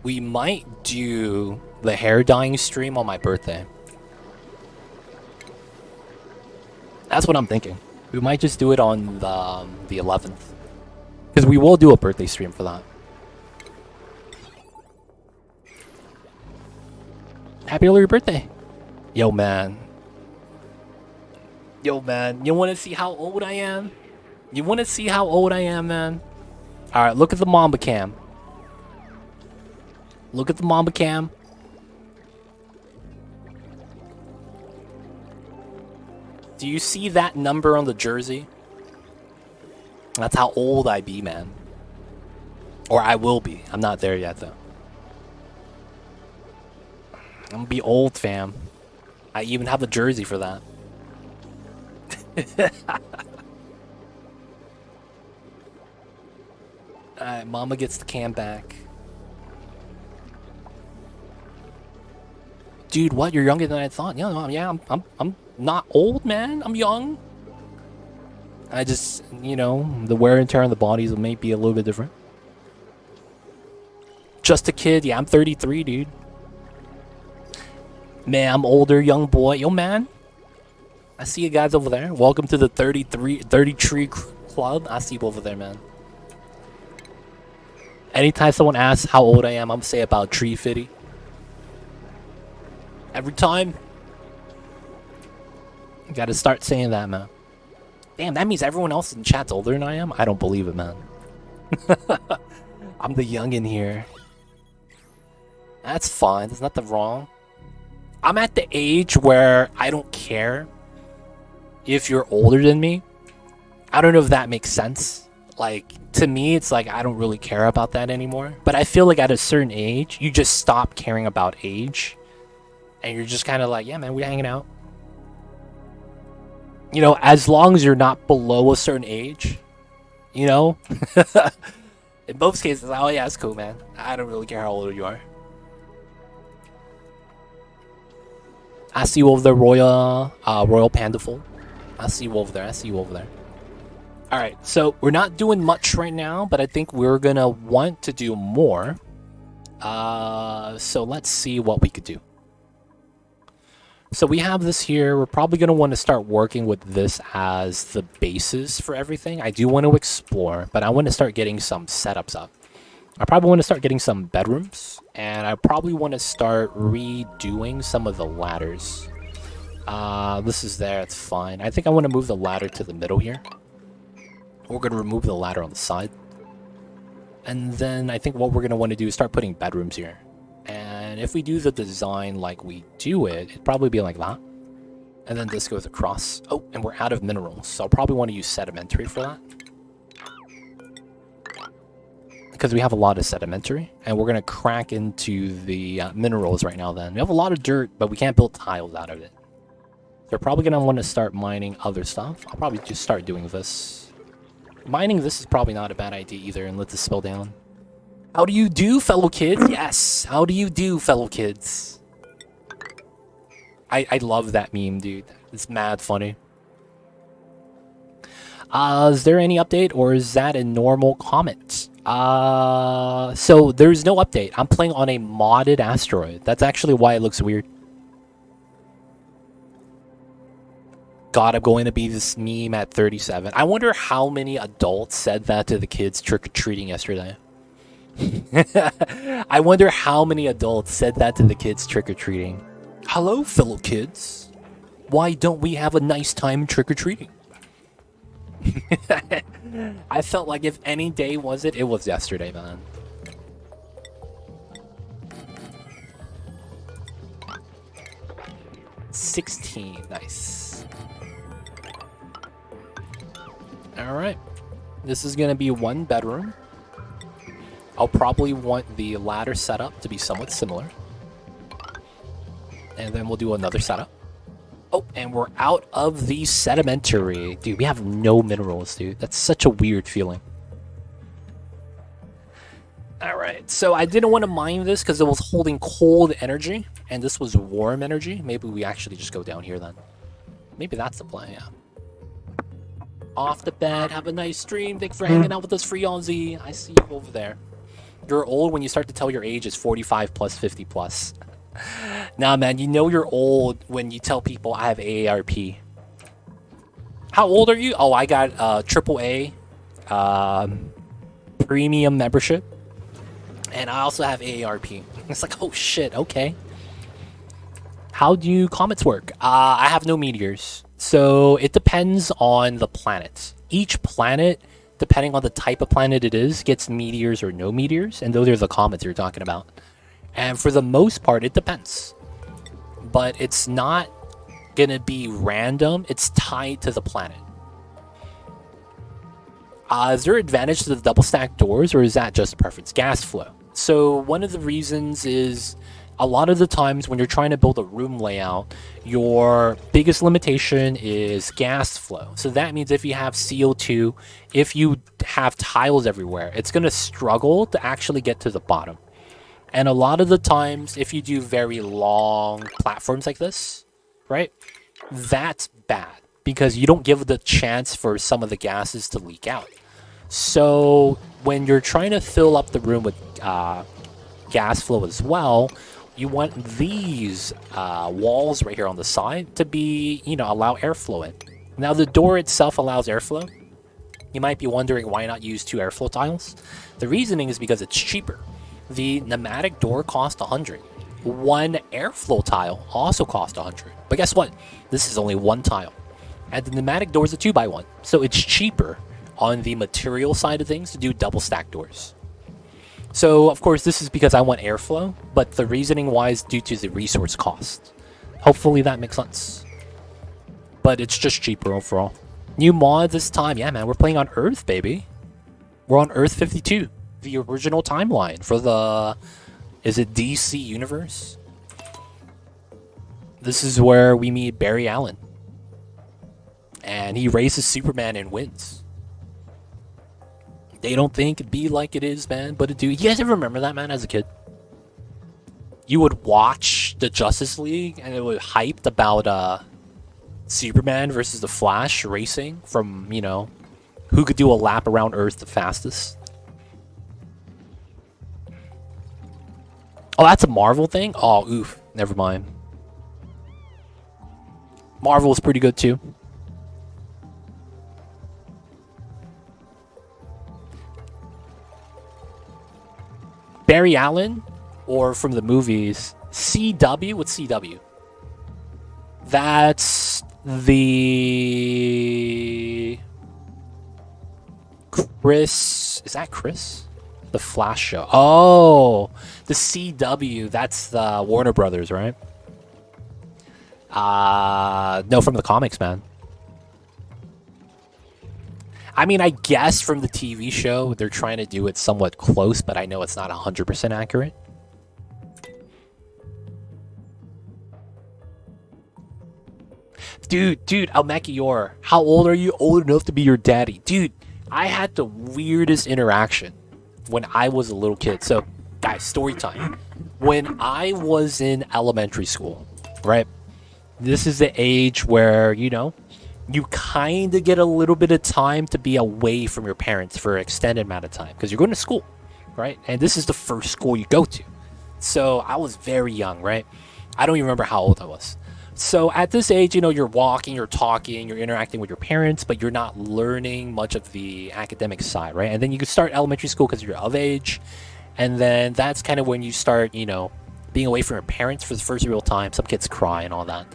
We might do the hair dyeing stream on my birthday. That's what I'm thinking. We might just do it on the 11th. Because we will do a birthday stream for that. Happy early birthday. Yo, man. Yo, man. You want to see how old I am? You want to see how old I am, man? Alright, look at the Mamba cam. Look at the Mamba cam. Do you see that number on the jersey? That's how old I be, man. Or I will be. I'm not there yet, though. I'm gonna be old, fam. I even have a jersey for that. Alright, Mama gets the cam back. Dude, what? You're younger than I thought. Yeah, I'm not old, man. I'm young. I just, you know, the wear and tear on the bodies may be a little bit different. Just a kid. Yeah, I'm 33, dude. Man, I'm older, young boy. Yo, man. I see you guys over there. Welcome to the 30 tree club. I see you over there, man. Anytime someone asks how old I am, I'm gonna say about tree 50. Every time. You gotta start saying that, man. Damn, that means everyone else in chat's older than I am? I don't believe it, man. I'm the youngin' here. That's fine. There's nothing wrong. I'm at the age where I don't care if you're older than me. I don't know if that makes sense. Like, to me, it's like I don't really care about that anymore. But I feel like at a certain age, you just stop caring about age. And you're just kind of like, yeah, man, we're hanging out. You know, as long as you're not below a certain age, you know? In most cases, oh yeah, it's cool, man. I don't really care how old you are. I see you over there, Royal Pandaful. I see you over there. I see you over there. All right, so we're not doing much right now, but I think we're gonna want to do more. So let's see what we could do. So we have this here. We're probably gonna want to start working with this as the basis for everything. I do want to explore, but I want to start getting some setups up. I probably want to start getting some bedrooms, and I probably want to start redoing some of the ladders. This is there, it's fine. I think I want to move the ladder to the middle here. We're going to remove the ladder on the side. And then I think what we're going to want to do is start putting bedrooms here. And if we do the design like we do it, it'd probably be like that. And then this goes across. Oh, and we're out of minerals, so I'll probably want to use sedimentary for that. Because we have a lot of sedimentary, and we're going to crack into the minerals right now then. We have a lot of dirt, but we can't build tiles out of it. They're probably going to want to start mining other stuff. I'll probably just start doing this. Mining this is probably not a bad idea either, and let this spill down. How do you do, fellow kids? Yes, how do you do, fellow kids? I love that meme, dude. It's mad funny. Is there any update, or is that a normal comment? So there's no update. I'm playing on a modded asteroid. That's actually why it looks weird. God, I'm going to be this meme at 37. I wonder how many adults said that to the kids trick-or-treating yesterday. I wonder how many adults said that to the kids trick-or-treating. Hello, fellow kids. Why don't we have a nice time trick-or-treating? I felt like if any day was it, it was yesterday, man. $16, nice. Alright. This is gonna be one bedroom. I'll probably want the ladder setup to be somewhat similar. And then we'll do another setup. Oh, and we're out of the sedimentary. Dude, we have no minerals, dude. That's such a weird feeling. Alright, so I didn't want to mine this because it was holding cold energy. And this was warm energy. Maybe we actually just go down here then. Maybe that's the plan, yeah. Off the bed, have a nice stream. Thanks for hanging out with us, Free on Z. I see you over there. You're old when you start to tell your age is 45 plus 50 plus. Nah, man, you know you're old when you tell people I have AARP. How old are you? Oh, I got AAA premium membership. And I also have AARP. It's like, oh shit, okay. How do comets work? I have no meteors. So it depends on the planet. Each planet, depending on the type of planet it is, gets meteors or no meteors. And those are the comets you're talking about. And for the most part, it depends. But it's not going to be random. It's tied to the planet. Is there advantage to the double stack doors, or is that just a preference? Gas flow. So one of the reasons is a lot of the times when you're trying to build a room layout, your biggest limitation is gas flow. So that means if you have CO2, if you have tiles everywhere, it's going to struggle to actually get to the bottom. And a lot of the times, if you do very long platforms like this, right, that's bad because you don't give the chance for some of the gases to leak out. So when you're trying to fill up the room with gas flow as well, you want these walls right here on the side to be, allow airflow in. Now the door itself allows airflow. You might be wondering why not use 2 airflow tiles. The reasoning is because it's cheaper. The pneumatic door cost 100. 1 airflow tile also cost 100. But guess what? This is only 1 tile. And the pneumatic door is a 2x1. So it's cheaper on the material side of things to do double stack doors. So, of course, this is because I want airflow, but the reasoning why is due to the resource cost. Hopefully that makes sense. But it's just cheaper overall. New mod this time. Yeah, man, we're playing on Earth, baby. We're on Earth 52, the original timeline for the... Is it DC universe? This is where we meet Barry Allen. And he races Superman and wins. They don't think it'd be like it is, man, but it do. You guys ever remember that, man, as a kid? You would watch the Justice League, and it was hyped about Superman versus the Flash racing from, who could do a lap around Earth the fastest. Oh, that's a Marvel thing? Oh, oof. Never mind. Marvel is pretty good, too. Barry Allen, or from the movies, CW? What's CW? That's the... Chris... Is that Chris? The Flash show. Oh! The CW, that's the Warner Brothers, right? No, from the comics, man. I mean, I guess from the TV show, they're trying to do it somewhat close, but I know it's not 100% accurate. Dude, Almekior, how old are you? Old enough to be your daddy. Dude, I had the weirdest interaction when I was a little kid. So, guys, story time. When I was in elementary school, right? This is the age where, you kind of get a little bit of time to be away from your parents for an extended amount of time because you're going to school, right? And this is the first school you go to. So I was very young, right? I don't even remember how old I was. So at this age, you're walking, you're talking, you're interacting with your parents, but you're not learning much of the academic side, right? And then you can start elementary school because you're of age. And then that's kind of when you start, being away from your parents for the first real time. Some kids cry and all that.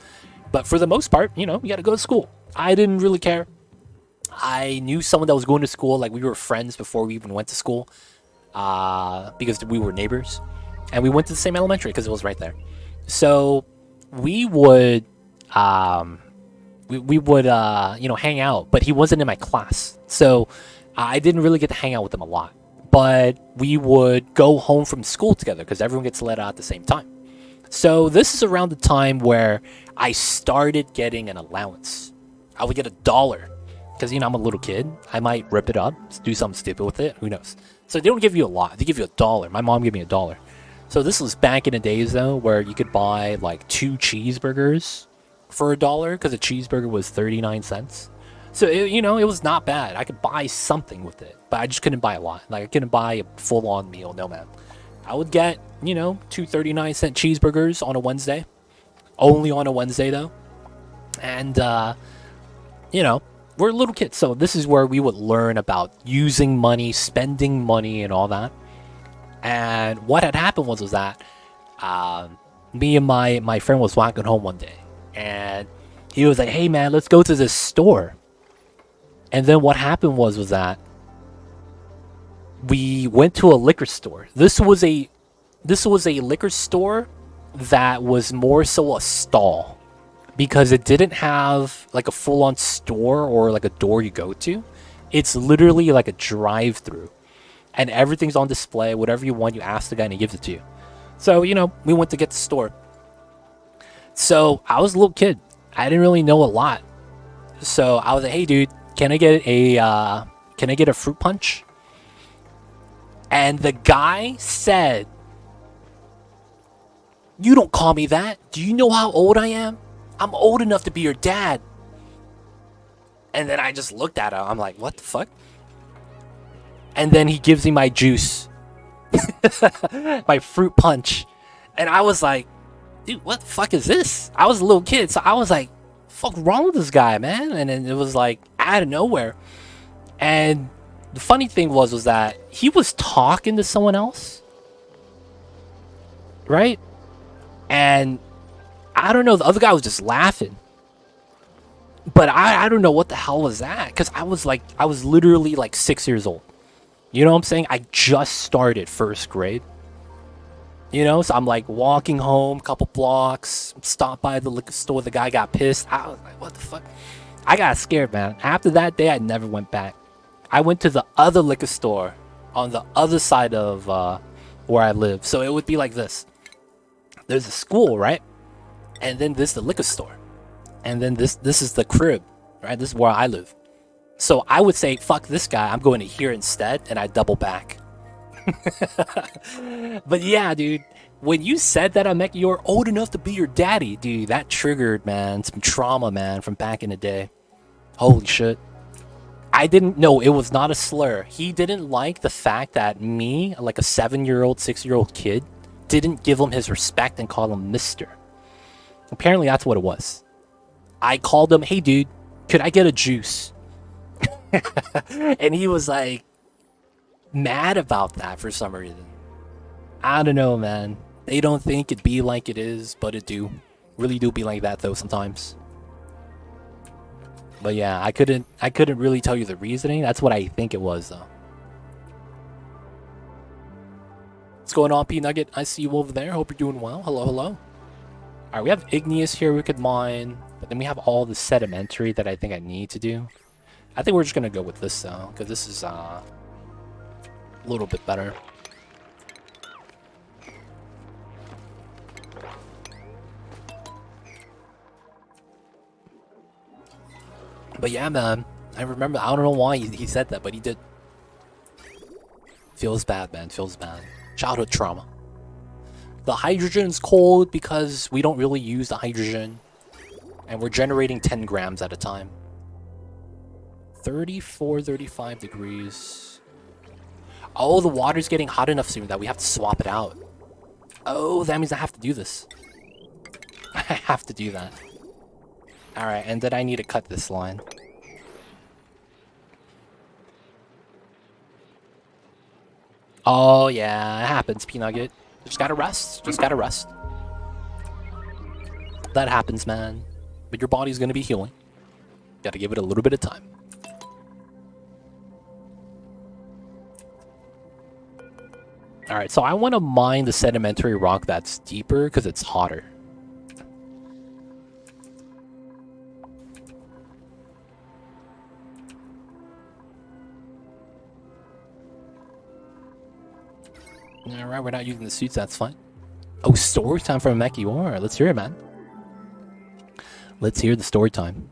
But for the most part, you got to go to school. I didn't really care. I knew someone that was going to school. Like, we were friends before we even went to school because we were neighbors. And we went to the same elementary because it was right there. So we would, hang out. But he wasn't in my class. So I didn't really get to hang out with him a lot. But we would go home from school together because everyone gets let out at the same time. So this is around the time where I started getting an allowance. I would get $1 because, I'm a little kid. I might rip it up, do something stupid with it. Who knows? So they don't give you a lot. They give you $1. My mom gave me $1. So this was back in the days, though, where you could buy like 2 cheeseburgers for $1 because a cheeseburger was 39 cents. So, it was not bad. I could buy something with it, but I just couldn't buy a lot. Like, I couldn't buy a full-on meal. No, man. I would get, 2 39-cent cheeseburgers on a Wednesday. Only on a Wednesday, though. And, we're little kids. So this is where we would learn about using money, spending money, and all that. And what had happened was that me and my friend was walking home one day. And he was like, hey, man, let's go to this store. And then what happened was that we went to a liquor store. This was a liquor store that was more so a stall because it didn't have like a full-on store or like a door you go to. It's literally like a drive-through, and everything's on display. Whatever you want, you ask the guy and he gives it to you. So we went to get the store. So I was a little kid. I didn't really know a lot. So I was like, hey, dude, can I get a fruit punch? And the guy said, you don't call me that. Do you know how old I am? I'm old enough to be your dad. And then I just looked at him. I'm like, what the fuck? And then he gives me my juice. My fruit punch. And I was like, dude, what the fuck is this? I was a little kid, so I was like, fuck wrong with this guy, man? And then it was like out of nowhere. And the funny thing was that he was talking to someone else, right? And I don't know, the other guy was just laughing. But I don't know what the hell was that, because I was literally like 6 years old. You know what I'm saying? I just started first grade. You know, so I'm like walking home, couple blocks, stopped by the liquor store. The guy got pissed. I was like, what the fuck? I got scared, man. After that day, I never went back. I went to the other liquor store on the other side of where I live. So it would be like this. There's a school, right? And then this is the liquor store. And then this is the crib, right? This is where I live. So I would say, fuck this guy. I'm going to here instead. And I double back. But yeah, dude, when you said that, I'm like, you're old enough to be your daddy, dude. That triggered, man, some trauma, man, from back in the day. Holy shit. I didn't know it was not a slur. He didn't like the fact that me, like a 7-year-old, 6-year-old kid, didn't give him his respect and call him Mister. Apparently, that's what it was. I called him, hey, dude, could I get a juice? And he was like, mad about that for some reason. I don't know, man. They don't think it be like it is, but it do. Really do be like that though sometimes. But yeah, I couldn't really tell you the reasoning. That's what I think it was though. What's going on, P Nugget? I see you over there. Hope you're doing well. Hello, hello. Alright, we have igneous here we could mine, but then we have all the sedimentary that I think I need to do. I think we're just gonna go with this though, because this is a little bit better. But yeah, man, I remember, I don't know why he said that, but he did. Feels bad, man, feels bad. Childhood trauma. The hydrogen's cold because we don't really use the hydrogen. And we're generating 10 grams at a time. 34, 35 degrees. Oh, the water's getting hot enough soon that we have to swap it out. Oh, that means I have to do this. I have to do that. Alright, and then I need to cut this line. Oh, yeah, it happens, P-Nugget. Just gotta rest. Just gotta rest. That happens, man. But your body's gonna be healing. Gotta give it a little bit of time. Alright, so I want to mine the sedimentary rock that's deeper because it's hotter. Alright, we're not using the suits, that's fine. Oh, story time from Mechior. Let's hear it, man. Let's hear the story time.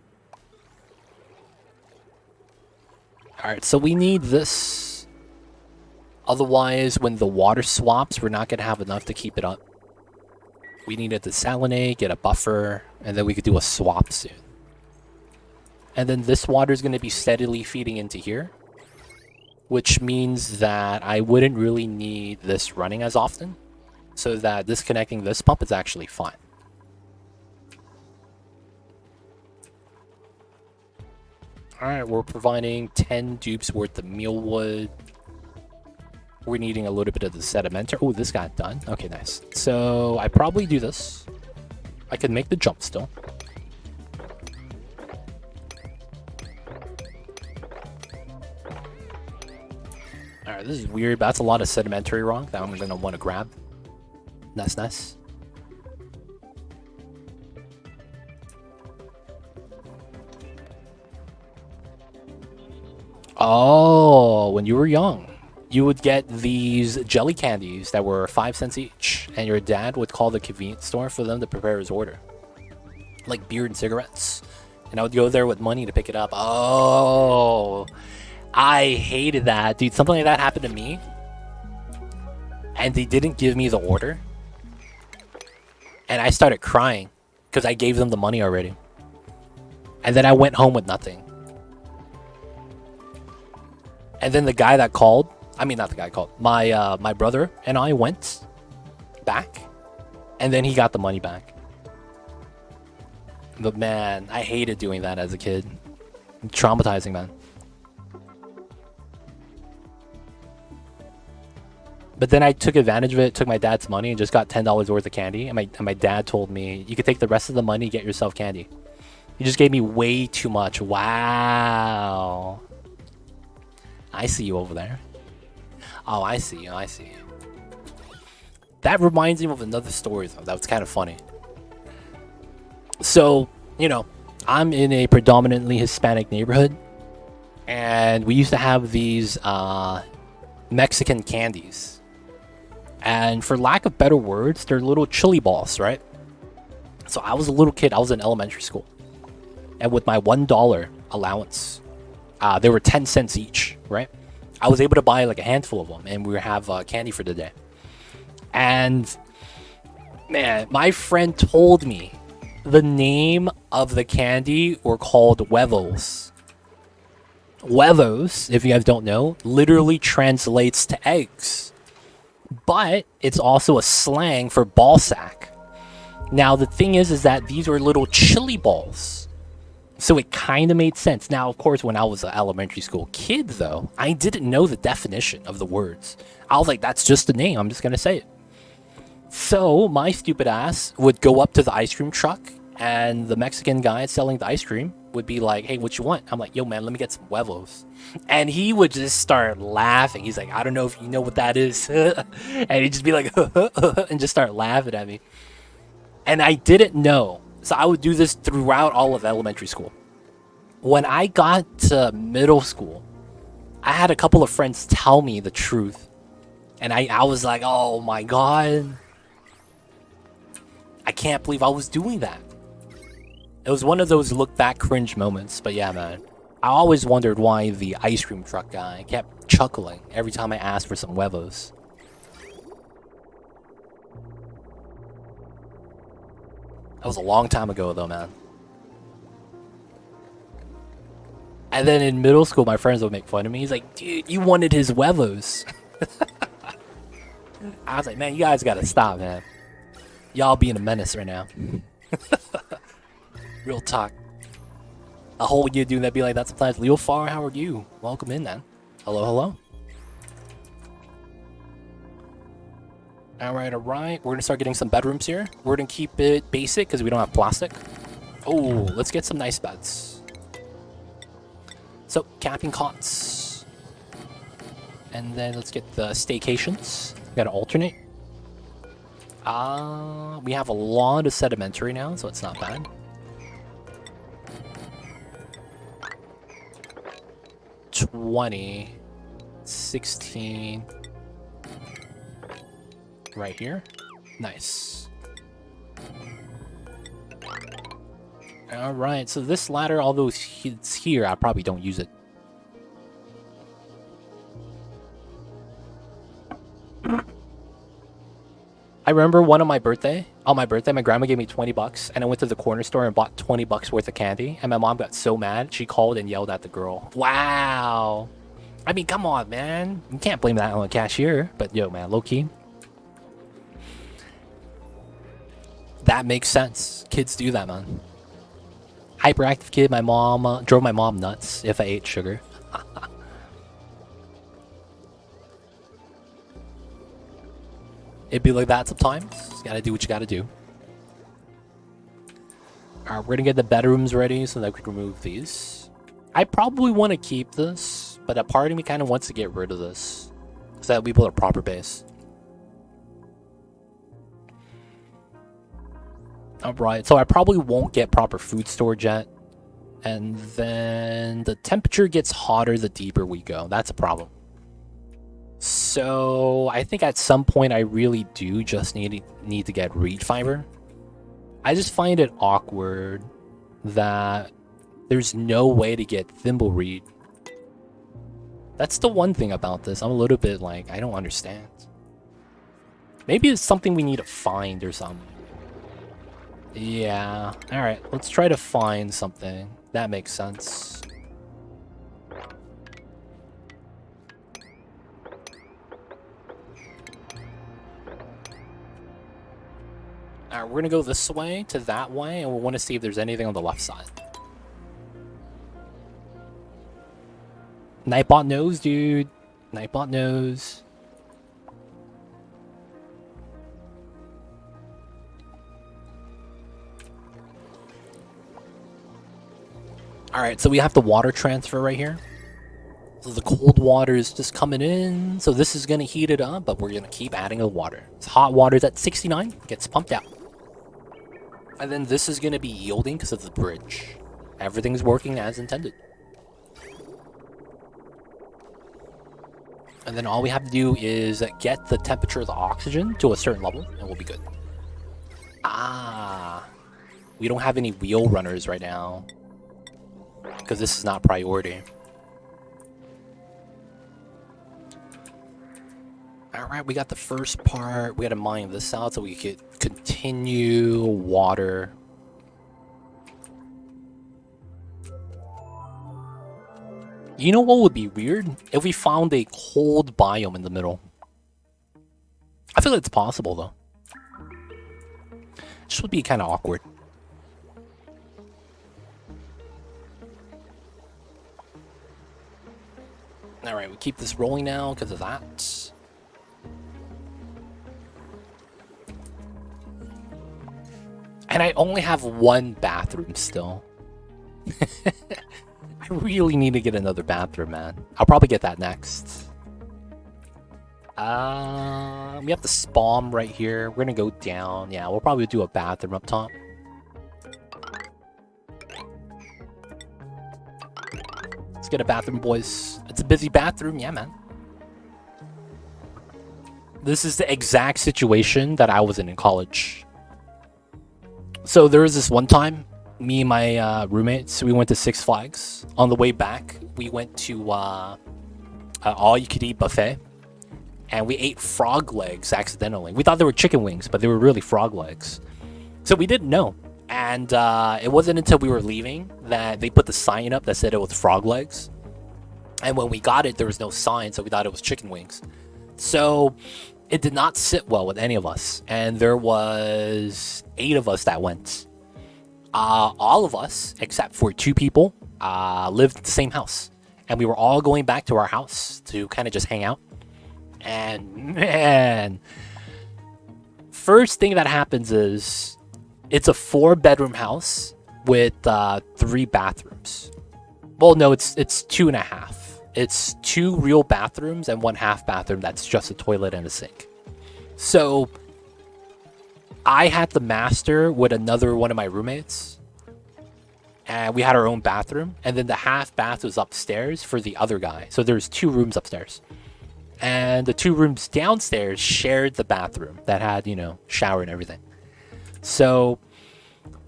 Alright, so we need this. Otherwise, when the water swaps, we're not going to have enough to keep it up. We need it to desalinate, get a buffer, and then we could do a swap soon. And then this water is going to be steadily feeding into here. Which means that I wouldn't really need this running as often. So that disconnecting this pump is actually fine. Alright, we're providing 10 dupes worth of mealwood. We're needing a little bit of the sedimenter. Oh, this got done. Okay, nice. So I probably do this. I could make the jump still. Alright, this is weird, but that's a lot of sedimentary rock that I'm gonna want to grab. That's nice. Oh, when you were young, you would get these jelly candies that were 5 cents each, and your dad would call the convenience store for them to prepare his order. Like beer and cigarettes. And I would go there with money to pick it up. Oh, I hated that, dude. Something like that happened to me. And they didn't give me the order. And I started crying because I gave them the money already. And then I went home with nothing. And then the guy that called, I mean, not the guy called, my brother and I went back. And then he got the money back. But man, I hated doing that as a kid. Traumatizing, man. But then I took advantage of it, took my dad's money, and just got $10 worth of candy. And my dad told me, you could take the rest of the money, get yourself candy. He just gave me way too much. Wow. I see you over there. Oh, I see you. I see you. That reminds me of another story, though. That was kind of funny. So, you know, I'm in a predominantly Hispanic neighborhood. And we used to have these Mexican candies. And for lack of better words, they're little chili balls, right? So I was a little kid. I was in elementary school. And with my $1 allowance, they were 10 cents each, right? I was able to buy like a handful of them, and we would have candy for the day. And man, my friend told me the name of the candy were called huevos. Huevos, if you guys don't know, literally translates to eggs. But it's also a slang for ball sack. Now, the thing is that these were little chili balls. So it kind of made sense. Now, of course, when I was an elementary school kid, though, I didn't know the definition of the words. I was like, that's just the name. I'm just going to say it. So my stupid ass would go up to the ice cream truck, and the Mexican guy selling the ice cream would be like, hey, what you want? I'm like, yo, man, let me get some huevos. And he would just start laughing. He's like, I don't know if you know what that is. And he'd just be like, and just start laughing at me. And I didn't know. So I would do this throughout all of elementary school. When I got to middle school, I had a couple of friends tell me the truth. And I was like, oh my God. I can't believe I was doing that. It was one of those look back cringe moments. But yeah, man. I always wondered why the ice cream truck guy kept chuckling every time I asked for some huevos. That was a long time ago, though, man. And then in middle school, my friends would make fun of me. He's like, dude, you wanted his huevos. I was like, man, you guys gotta stop, man. Y'all being a menace right now. Real talk. A whole year doing that, be like that sometimes. Leo Farr, how are you? Welcome in, man. Hello, hello. Alright, alright. We're gonna start getting some bedrooms here. We're gonna keep it basic because we don't have plastic. Oh, let's get some nice beds. So, camping cots. And then let's get the staycations. We gotta alternate. We have a lot of sedimentary now, so it's not bad. $20, $16. Right here. Nice. Alright, so this ladder, although it's here, I probably don't use it. I remember on my birthday, my grandma gave me 20 bucks, and I went to the corner store and bought 20 bucks worth of candy, and my mom got so mad, she called and yelled at the girl. Wow. I mean, come on, man. You can't blame that on the cashier, but yo, man, low-key. That makes sense. Kids do that, man. Hyperactive kid, my mom drove my mom nuts if I ate sugar. It'd be like that sometimes. You gotta do what you gotta do. Alright, we're gonna get the bedrooms ready so that we can remove these. I probably want to keep this, but a part of me kind of wants to get rid of this, so that we build a proper base. Alright, so I probably won't get proper food storage yet. And then the temperature gets hotter the deeper we go. That's a problem. So I think at some point I really do just need to get reed fiber. I just find it awkward that there's no way to get thimble reed. That's the one thing about this. I'm a little bit like, I don't understand. Maybe it's something we need to find or something. Yeah. Alright, let's try to find something. That makes sense. Alright, we're gonna go this way to that way, and we want to see if there's anything on the left side. Nightbot knows, dude. Nightbot knows. Alright, so we have the water transfer right here. So the cold water is just coming in. So this is going to heat it up, but we're going to keep adding the water. It's hot water's at 69, gets pumped out. And then this is going to be yielding because of the bridge. Everything's working as intended. And then all we have to do is get the temperature of the oxygen to a certain level, and we'll be good. Ah, we don't have any wheel runners right now because this is not priority. Alright, we got the first part. We gotta mine this out so we could continue water. You know what would be weird? If we found a cold biome in the middle. I feel it's possible though. This would be kind of awkward. Alright, we keep this rolling now because of that. And I only have one bathroom still. I really need to get another bathroom, man. I'll probably get that next. We have the spawn right here. We're gonna go down. Yeah, we'll probably do a bathroom up top. Let's get a bathroom, boys. It's a busy bathroom. Yeah, man. This is the exact situation that I was in college. So there was this one time, me and my roommates, we went to Six Flags. On the way back, we went to an all-you-could-eat buffet, and we ate frog legs accidentally. We thought they were chicken wings, but they were really frog legs. So we didn't know. And it wasn't until we were leaving that they put the sign up that said it was frog legs. And when we got it, there was no sign, so we thought it was chicken wings. So it did not sit well with any of us, and there was 8 of us that went. All of us, except for 2 people, lived in the same house, and we were all going back to our house to kind of just hang out. And man, first thing that happens is it's a 4-bedroom house with 3 bathrooms. Well, no, it's 2.5. It's 2 real bathrooms and 1 half bathroom that's just a toilet and a sink. So I had the master with another one of my roommates, and we had our own bathroom, and then the half bath was upstairs for the other guy. So there's 2 rooms upstairs, and the 2 rooms downstairs shared the bathroom that had, you know, shower and everything. So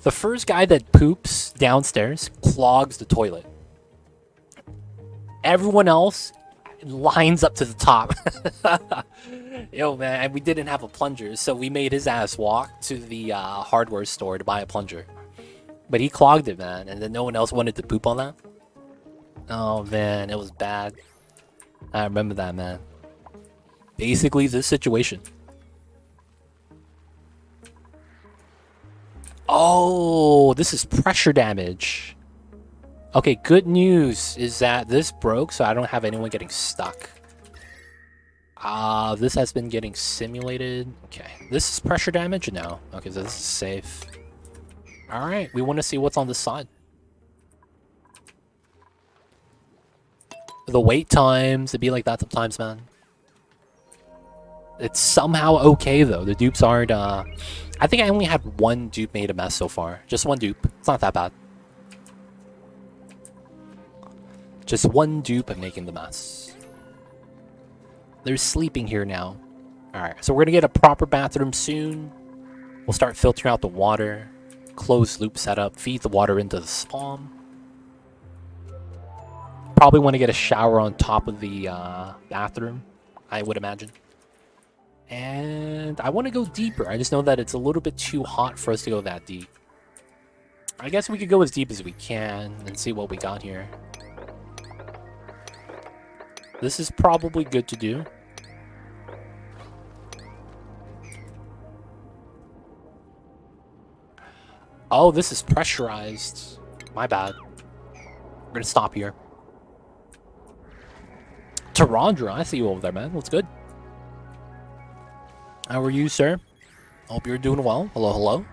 the first guy that poops downstairs clogs the toilet. Everyone else lines up to the top. Yo, man, and we didn't have a plunger, so we made his ass walk to the hardware store to buy a plunger. But he clogged it, man, and then no one else wanted to poop on that. Oh, man, it was bad. I remember that, man. Basically, this situation. Oh, this is pressure damage. Okay, good news is that this broke, so I don't have anyone getting stuck. This has been getting simulated. Okay, this is pressure damage? No. Okay, so this is safe. Alright, we want to see what's on this side. The wait times, it'd be like that sometimes, man. It's somehow okay, though. The dupes aren't, I think I only had 1 dupe made a mess so far. Just 1 dupe. It's not that bad. Just 1 dupe of making the mess. They're sleeping here now. Alright, so we're gonna get a proper bathroom soon. We'll start filtering out the water. Closed loop setup. Feed the water into the spawn. Probably want to get a shower on top of the bathroom, I would imagine. And I want to go deeper. I just know that it's a little bit too hot for us to go that deep. I guess we could go as deep as we can and see what we got here. This is probably good to do. Oh, this is pressurized. My bad. We're gonna stop here. Tarandra, I see you over there, man. What's good? How are you, sir? Hope you're doing well. Hello, hello.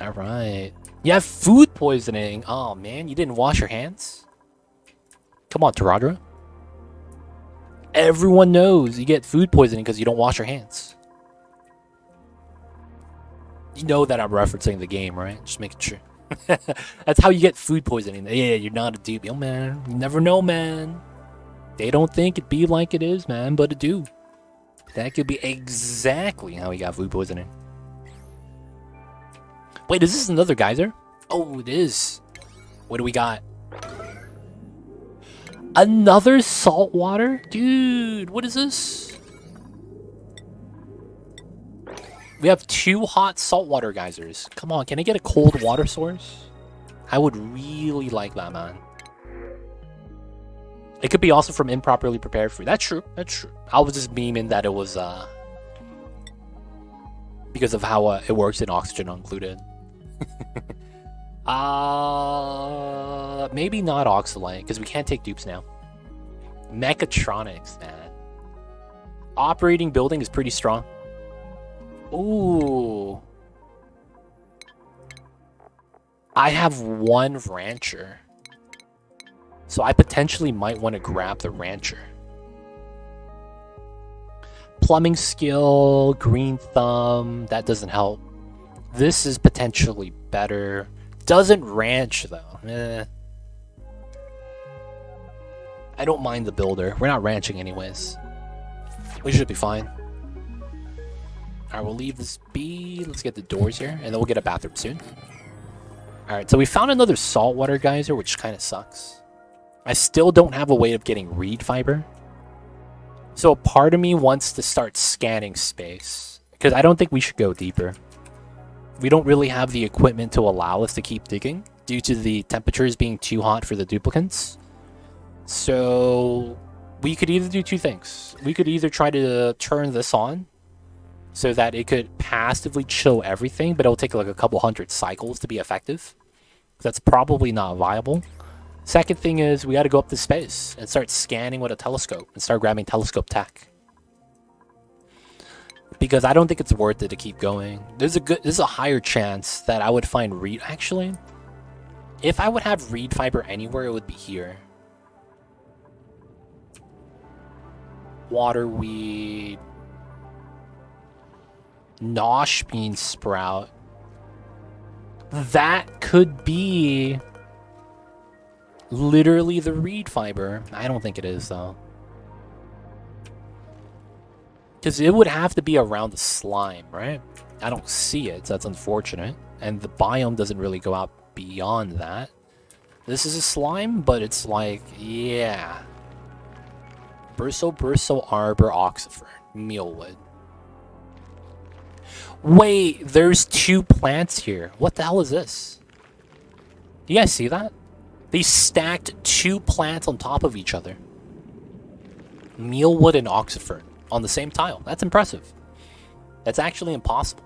Alright. You have food poisoning. Oh, man. You didn't wash your hands? Come on, Tarandra. Everyone knows you get food poisoning because you don't wash your hands. You know that I'm referencing the game, right? Just making sure. That's how you get food poisoning. Yeah, you're not a dupe. Yo, man. You never know, man. They don't think it be like it is, man, but it do. That could be exactly how he got food poisoning. Wait, is this another geyser? Oh, it is. What do we got? Another salt water? Dude, what is this? We have 2 hot saltwater geysers. Come on, can I get a cold water source? I would really like that, man. It could be also from improperly prepared food. That's true. That's true. I was just memeing that it was because of how it works in oxygen included. Maybe not Oxalite because we can't take dupes now. Mechatronics, man. Operating building is pretty strong. Ooh. I have 1 rancher. So I potentially might want to grab the rancher. Plumbing skill, green thumb, that doesn't help. This is potentially better. Doesn't ranch though. I don't mind the builder. We're not ranching anyways. We should be fine. Alright, we'll leave this be. Let's get the doors here, and then we'll get a bathroom soon. Alright, so we found another saltwater geyser, which kind of sucks. I still don't have a way of getting reed fiber. So a part of me wants to start scanning space, because I don't think we should go deeper. We don't really have the equipment to allow us to keep digging, due to the temperatures being too hot for the duplicants. So we could either do 2 things. We could either try to turn this on, so that it could passively chill everything, but it'll take like a couple hundred cycles to be effective. That's probably not viable. Second thing is we got to go up to space and start scanning with a telescope and start grabbing telescope tech. Because I don't think it's worth it to keep going. There's a higher chance that I would find reed. Actually, if I would have reed fiber anywhere, it would be here. Waterweed. Nosh bean sprout. That could be literally the reed fiber. I don't think it is though. Because it would have to be around the slime, right? I don't see it, so that's unfortunate. And the biome doesn't really go out beyond that. This is a slime, but it's like, yeah. Burso, Arbor, Oxifern, Mealwood. Wait, there's 2 plants here. What the hell is this? Do you guys see that? They stacked 2 plants on top of each other. Mealwood and Oxifern on the same tile. That's impressive. That's actually impossible.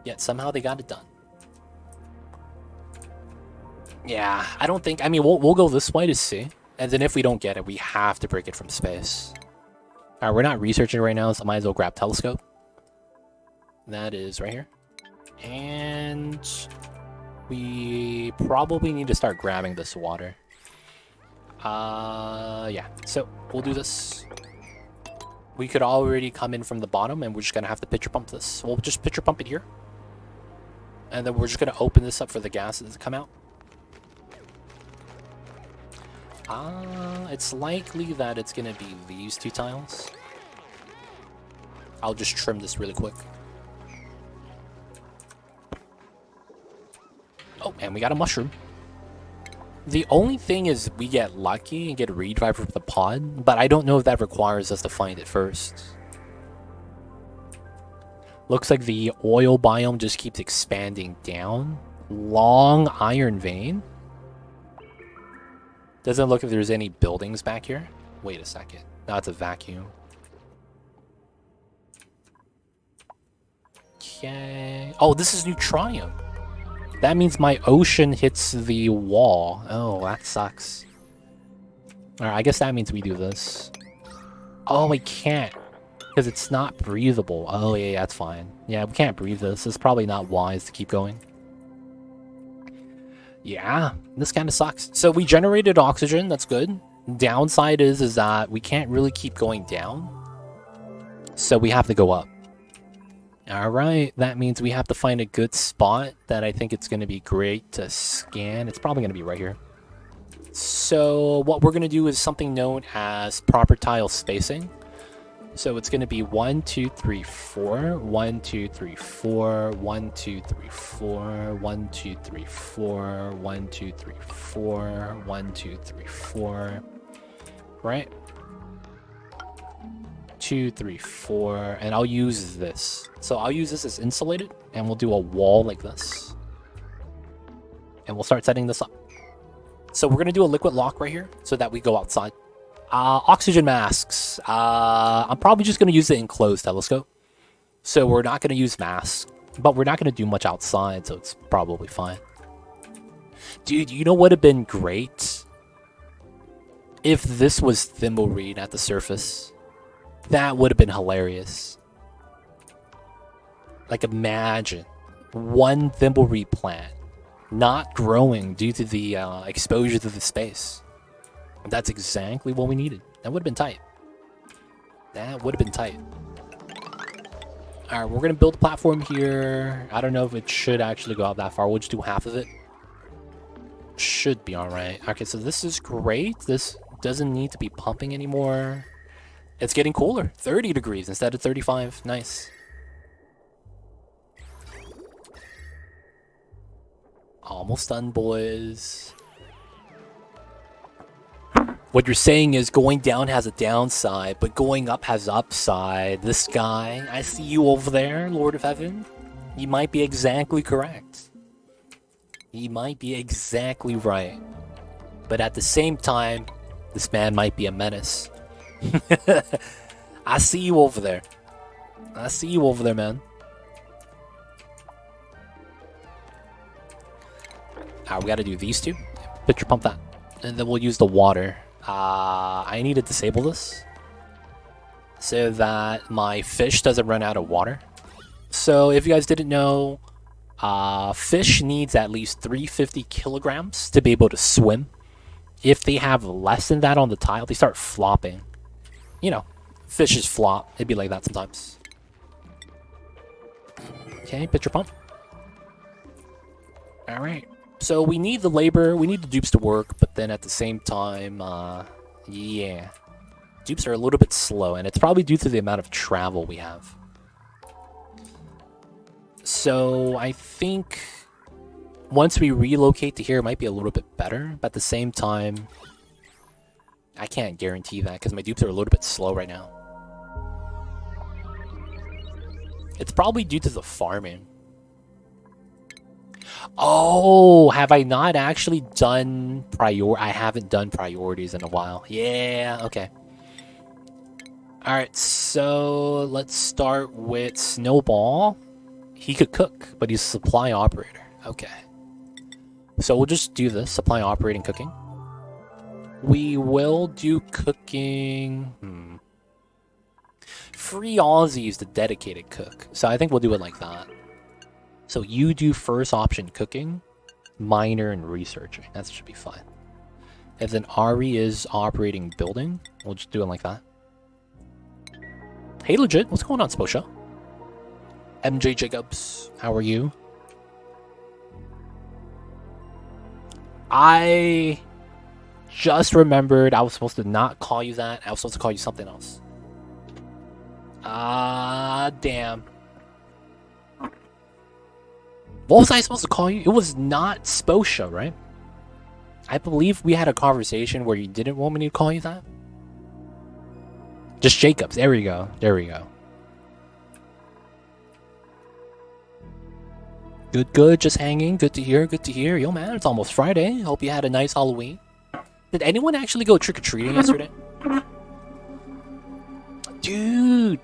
Yet somehow they got it done. Yeah, I don't think... I mean, we'll go this way to see. And then if we don't get it, we have to break it from space. Alright, we're not researching right now, so I might as well grab telescope. That is right here. And we probably need to start grabbing this water. Yeah. So we'll do this. We could already come in from the bottom, and we're just gonna have to pitcher pump this. We'll just pitcher pump it here. And then we're just gonna open this up for the gases to come out. It's likely that it's gonna be these 2 tiles. I'll just trim this really quick. Oh, and we got a mushroom. The only thing is we get lucky and get a reed fiber from the pod, but I don't know if that requires us to find it first. Looks like the oil biome just keeps expanding down. Long iron vein. Doesn't look like there's any buildings back here. Wait a second. No, it's a vacuum. Okay. Oh, this is Neutronium. That means my ocean hits the wall. Oh, that sucks. Alright, I guess that means we do this. Oh, I can't. Because it's not breathable. Oh, yeah, that's fine. Yeah, we can't breathe this. It's probably not wise to keep going. Yeah, this kind of sucks. So we generated oxygen. That's good. Downside is that we can't really keep going down. So we have to go up. Alright, that means we have to find a good spot that I think it's going to be great to scan. It's probably going to be right here. So what we're going to do is something known as proper tile spacing. So it's going to be 1, 2, 3, 4, 1, 2, 3, 4, 1, 2, 3, 4, 1, 2, 3, 4, 1, 2, 3, 4, 1, 2, 3, 4. Right? 2, 3, 4, and I'll use this. So I'll use this as insulated, and we'll do a wall like this. And we'll start setting this up. So we're going to do a liquid lock right here, so that we go outside. Oxygen masks. I'm probably just going to use the enclosed telescope. So we're not going to use masks, but we're not going to do much outside, so it's probably fine. Dude, you know what would have been great? If this was thimbleweed at the surface. That would have been hilarious. Like, imagine one thimbleweed plant not growing due to the exposure to the space. That's exactly what we needed. That would have been tight. That would have been tight. Alright, we're going to build a platform here. I don't know if it should actually go out that far. We'll just do half of it. Should be alright. Okay, so this is great. This doesn't need to be pumping anymore. It's getting cooler. 30 degrees instead of 35. Nice. Almost done, boys. What you're saying is going down has a downside, but going up has upside. This guy, I see you over there, Lord of Heaven. You might be exactly correct. He might be exactly right. But at the same time, this man might be a menace. I see you over there. I see you over there, man. We gotta do these two. Pitcher pump that. And then we'll use the water. I need to disable this so that my fish doesn't run out of water. So if you guys didn't know, fish needs at least 350 kilograms to be able to swim. If they have less than that on the tile, they start flopping. You know, fishes flop. It'd be like that sometimes. Okay, pitcher pump. Alright. So we need the labor, we need the dupes to work, but then at the same time, yeah. Dupes are a little bit slow, and it's probably due to the amount of travel we have. So I think once we relocate to here, it might be a little bit better, but at the same time, I can't guarantee that because my dupes are a little bit slow right now. It's probably due to the farming. Oh, have I not actually done I haven't done priorities in a while. Yeah, okay. Alright, so let's start with Snowball. He could cook, but he's a supply operator. Okay. So we'll just do this, supply operating cooking. We will do cooking. Free Aussie is the dedicated cook. So I think we'll do it like that. So you do first option cooking, minor, and researching. That should be fine. If then Ari is operating building, we'll just do it like that. Hey, legit, what's going on, Sposha? MJ Jacobs, how are you? I just remembered I was supposed to not call you that. I was supposed to call you something else. Damn. What was I supposed to call you? It was not Sposha, right? I believe we had a conversation where you didn't want me to call you that. Just Jacobs. There we go. There we go. Good, good. Just hanging. Good to hear. Good to hear. Yo, man, it's almost Friday. Hope you had a nice Halloween. Did anyone actually go trick-or-treating yesterday? Dude.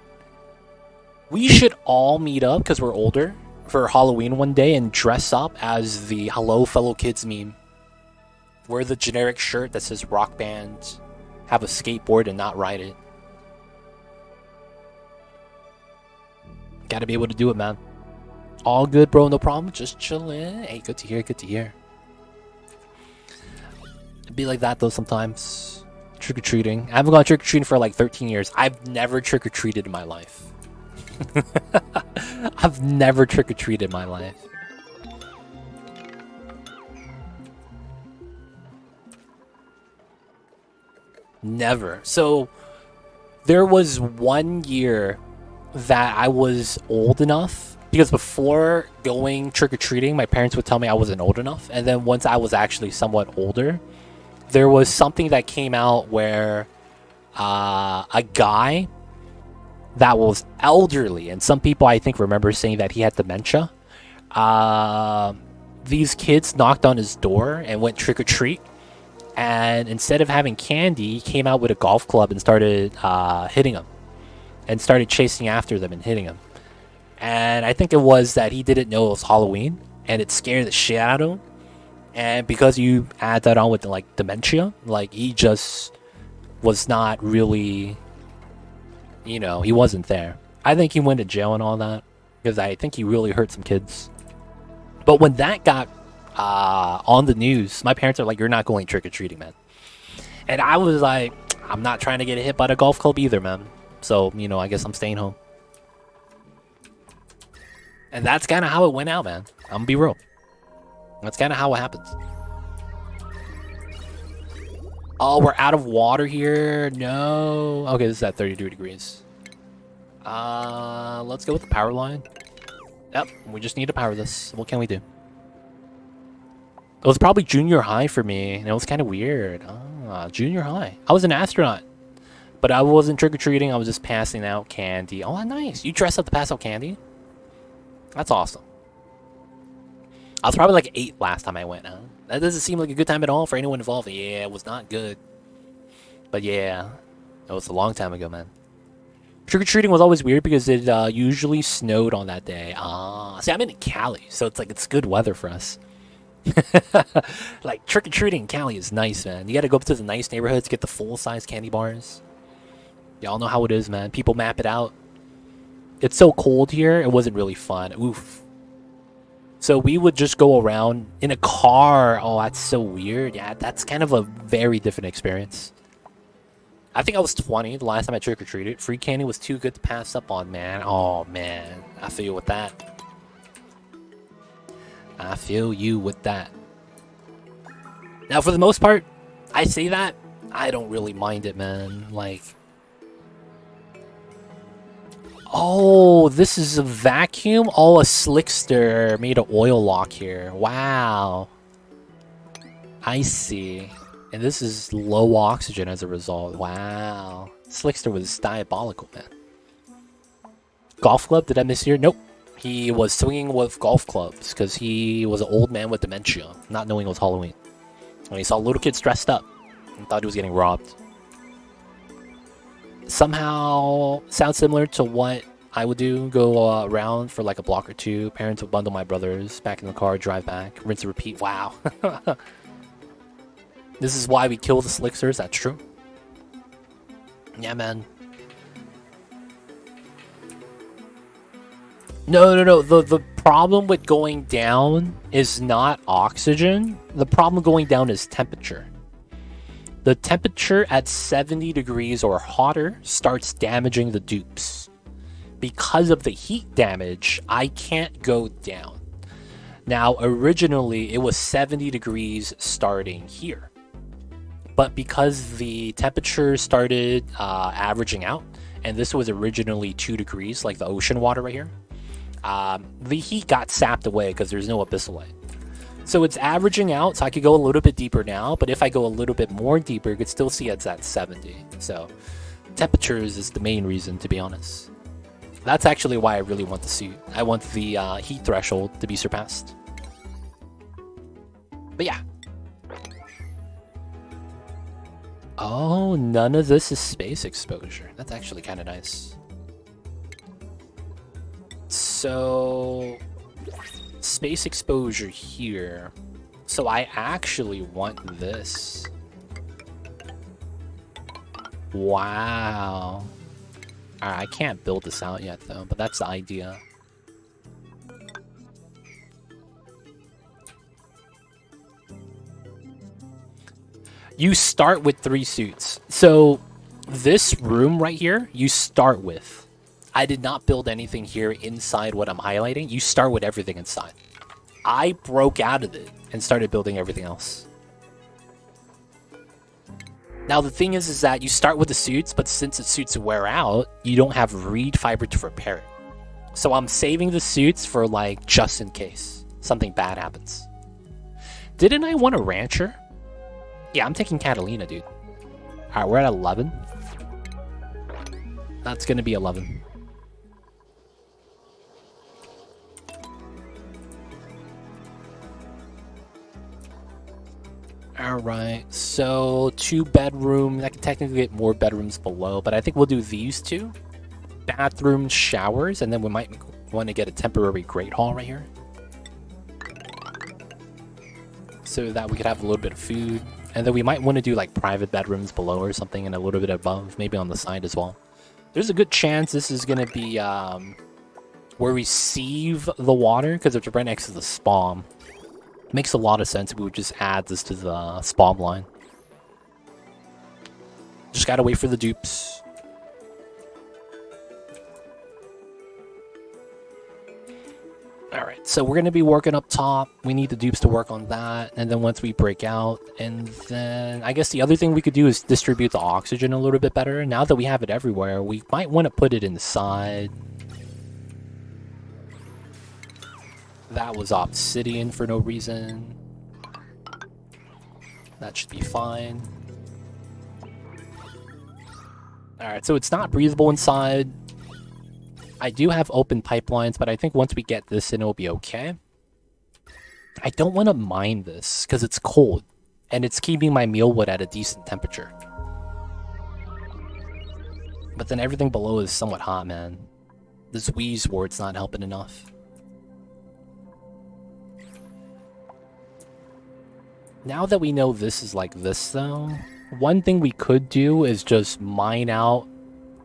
We should all meet up because we're older for Halloween one day and dress up as the "Hello Fellow Kids" meme. Wear the generic shirt that says rock band, have a skateboard and not ride it. Gotta be able to do it, man. All good, bro, no problem. Just chillin'. Hey, good to hear, good to hear. It'd be like that though sometimes. Trick-or-treating. I haven't gone trick-or-treating for like 13 years. I've never trick-or-treated in my life. I've never trick-or-treated in my life. Never. So there was 1 year that I was old enough, because before going trick-or-treating, my parents would tell me I wasn't old enough, and then once I was actually somewhat older, there was something that came out where a guy that was elderly, and some people I think remember saying that he had dementia. These kids knocked on his door and went trick-or-treat, and instead of having candy, he came out with a golf club and started hitting them, and started chasing after them and hitting them. And I think it was that he didn't know it was Halloween, and it scared the shit out of him. And because you add that on with like dementia, like he just was not really, you know, he wasn't there. I think he went to jail and all that because I think he really hurt some kids. But when that got on the news, my parents are like, "You're not going trick-or-treating, man." And I was like, "I'm not trying to get hit by the golf club either, man. So, you know, I guess I'm staying home." And that's kind of how it went out, man. I'm gonna be real. That's kind of how it happens. Oh, we're out of water here. No. Okay, this is at 32 degrees. Let's go with the power line. Yep, we just need to power this. What can we do? It was probably junior high for me, and it was kind of weird. Junior high. I was an astronaut, but I wasn't trick-or-treating. I was just passing out candy. Oh, nice. You dressed up to pass out candy? That's awesome. I was probably like 8 last time I went. Huh? That doesn't seem like a good time at all for anyone involved. Yeah, it was not good. But yeah, it was a long time ago, man. Trick-or-treating was always weird because it usually snowed on that day. See, I'm in Cali, so it's like it's good weather for us. Like, trick-or-treating in Cali is nice, man. You gotta go up to the nice neighborhoods, get the full-size candy bars. Y'all know how it is, man. People map it out. It's so cold here, it wasn't really fun. Oof. So we would just go around in a car. Oh, that's so weird. Yeah, that's kind of a very different experience. I think I was 20 the last time I trick-or-treated. Free candy was too good to pass up on, man. Oh, man. I feel you with that. I feel you with that. Now, for the most part, I say that, I don't really mind it, man. Like... Oh, this is a vacuum? Oh, a slickster made an oil lock here. Wow. I see. And this is low oxygen as a result. Wow. Slickster was diabolical, man. Golf club, did I miss here? Nope. He was swinging with golf clubs because he was an old man with dementia, not knowing it was Halloween. When he saw little kids dressed up and thought he was getting robbed. Somehow sounds similar to what I would do. Go around for like a block or two. Parents would bundle my brothers back in the car, drive back, rinse and repeat. Wow. This is why we kill the slicksters. That's true. Yeah, man. No. The problem with going down is not oxygen. The problem going down is temperature. The temperature at 70 degrees or hotter starts damaging the dupes. Because of the heat damage, I can't go down. Now, originally, it was 70 degrees starting here. But because the temperature started averaging out, and this was originally 2 degrees, like the ocean water right here, the heat got sapped away because there's no abyssal light. So it's averaging out, so I could go a little bit deeper now, but if I go a little bit more deeper, you could still see it's at 70. So temperatures is the main reason, to be honest. That's actually why I really want the suit. I want the heat threshold to be surpassed. But yeah. Oh, none of this is space exposure. That's actually kind of nice. So space exposure here. So I actually want this. Wow. Alright, I can't build this out yet though, but that's the idea. You start with 3 suits. So this room right here, you start with. I did not build anything here inside what I'm highlighting. You start with everything inside. I broke out of it and started building everything else. Now the thing is that you start with the suits, but since the suits wear out, you don't have reed fiber to repair it. So I'm saving the suits for like just in case something bad happens. Didn't I want a rancher? Yeah, I'm taking Catalina, dude. Alright, we're at 11. That's gonna be 11. Alright, so 2 bedrooms. I can technically get more bedrooms below, but I think we'll do these 2. Bathrooms, showers, and then we might want to get a temporary great hall right here. So that we could have a little bit of food. And then we might want to do like private bedrooms below or something and a little bit above, maybe on the side as well. There's a good chance this is going to be where we receive the water because it's right next to the spawn. It makes a lot of sense if we would just add this to the spawn line. Just gotta wait for the dupes. Alright, so we're going to be working up top. We need the dupes to work on that. And then once we break out, and then I guess the other thing we could do is distribute the oxygen a little bit better. Now that we have it everywhere, we might want to put it inside. That was obsidian for no reason. That should be fine. Alright, so it's not breathable inside. I do have open pipelines, but I think once we get this in, it'll be okay. I don't want to mine this, because it's cold. And it's keeping my mealwood at a decent temperature. But then everything below is somewhat hot, man. This wheeze ward's not helping enough. Now that we know this is like this, though, one thing we could do is just mine out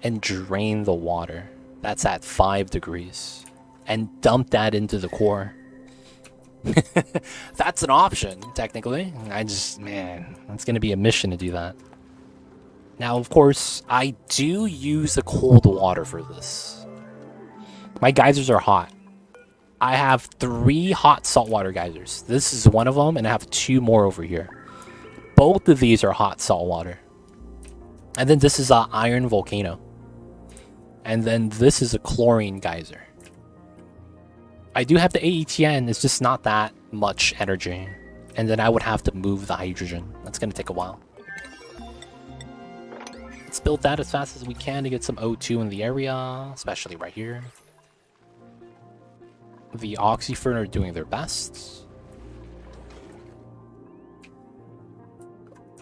and drain the water. That's at 5 degrees. And dump that into the core. That's an option, technically. Man, that's going to be a mission to do that. Now, of course, I do use the cold water for this. My geysers are hot. I have 3 hot saltwater geysers. This is one of them, and I have 2 more over here. Both of these are hot saltwater. And then this is an iron volcano. And then this is a chlorine geyser. I do have the AETN, it's just not that much energy. And then I would have to move the hydrogen. That's going to take a while. Let's build that as fast as we can to get some O2 in the area, especially right here. The Oxyfern are doing their best.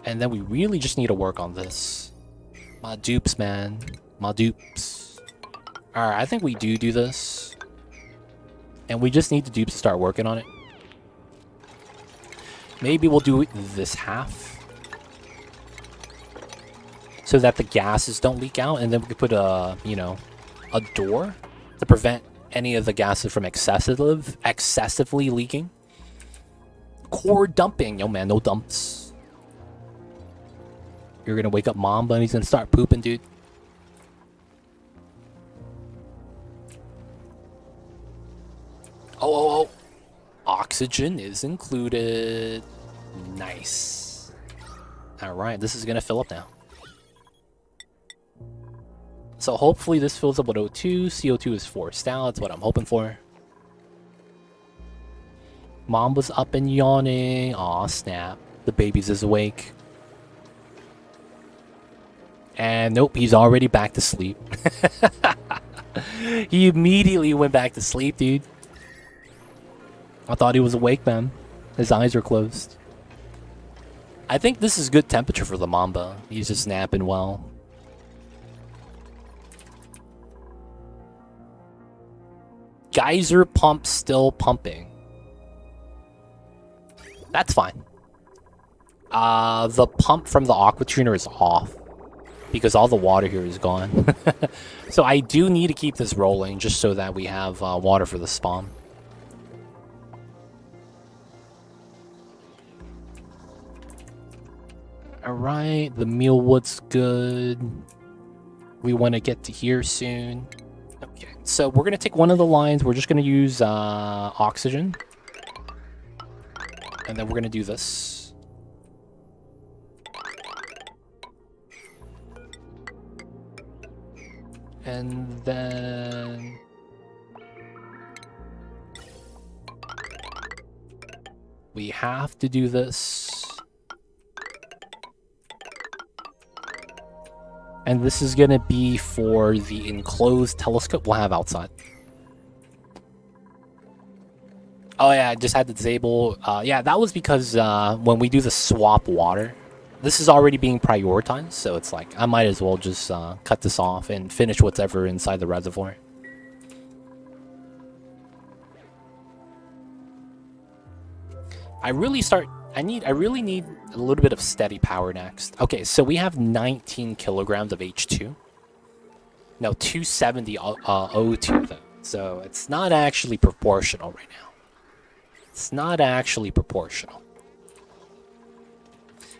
And then we really just need to work on this. My dupes, man. My dupes. Alright, I think we do this. And we just need the dupes to start working on it. Maybe we'll do this half. So that the gases don't leak out. And then we could put a, you know, a door to prevent any of the gases from excessively leaking. Core dumping. Yo, man, no dumps. You're gonna wake up Mamba and he's gonna start pooping, dude. Oh. Oxygen is included. Nice. Alright, this is gonna fill up now. So hopefully this fills up with O2. CO2 is forced out. That's what I'm hoping for. Mamba's up and yawning. Aw, snap. The baby's is awake. And nope, he's already back to sleep. He immediately went back to sleep, dude. I thought he was awake, man. His eyes are closed. I think this is good temperature for the Mamba. He's just napping well. Geyser pump still pumping. That's fine. The pump from the aqua tuner is off because all the water here is gone. So I do need to keep this rolling just so that we have water for the spawn. Alright, the mealwood's good. We want to get to here soon. Okay, so we're going to take one of the lines. We're just going to use oxygen. And then we're going to do this. And then... we have to do this. And this is going to be for the enclosed telescope we'll have outside. Oh yeah, I just had to disable... yeah, that was because when we do the swap water, this is already being prioritized, so it's like, I might as well just cut this off and finish whatever inside the reservoir. I really need a little bit of steady power next. Okay, so we have 19 kilograms of H2. No, 270 O2 though. So it's not actually proportional right now. It's not actually proportional.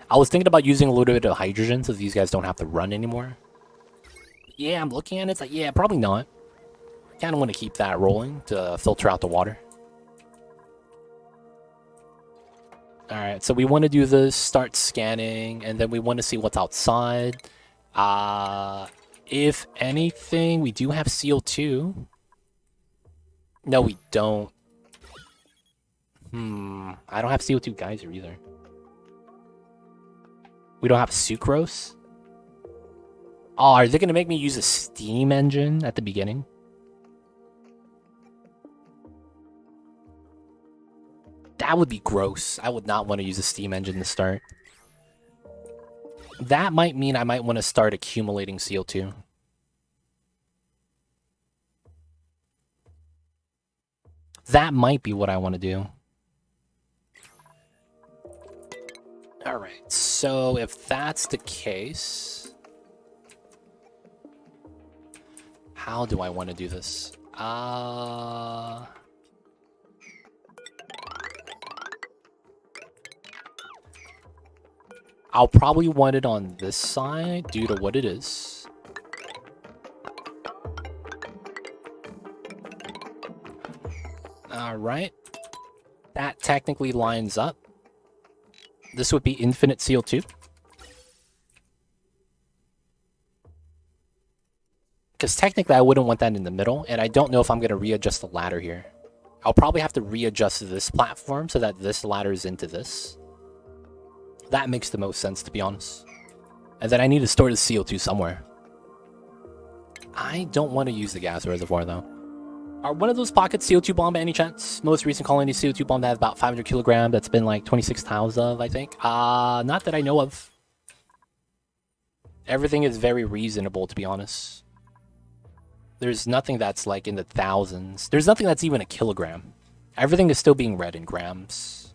I was thinking about using a little bit of hydrogen so these guys don't have to run anymore. Yeah, I'm looking at it. It's like, yeah, probably not. Kind of want to keep that rolling to filter out the water. Alright, so we want to do this, start scanning, and then we want to see what's outside. If anything, we do have CO2. No, we don't. I don't have CO2 geyser either. We don't have sucrose. Oh, are they going to make me use a steam engine at the beginning? That would be gross. I would not want to use a steam engine to start. That might mean I might want to start accumulating CO2. That might be what I want to do. Alright, so if that's the case... how do I want to do this? I'll probably want it on this side due to what it is. Alright. That technically lines up. This would be infinite CO2. Because technically I wouldn't want that in the middle, and I don't know if I'm going to readjust the ladder here. I'll probably have to readjust this platform so that this ladder is into this. That makes the most sense, to be honest. And then I need to store the CO2 somewhere. I don't want to use the gas reservoir, though. Are one of those pockets CO2 bomb by any chance? Most recent colony CO2 bomb that has about 500 kilograms. That's been like 26 tiles of, I think. Not that I know of. Everything is very reasonable, to be honest. There's nothing that's like in the thousands. There's nothing that's even a kilogram. Everything is still being read in grams.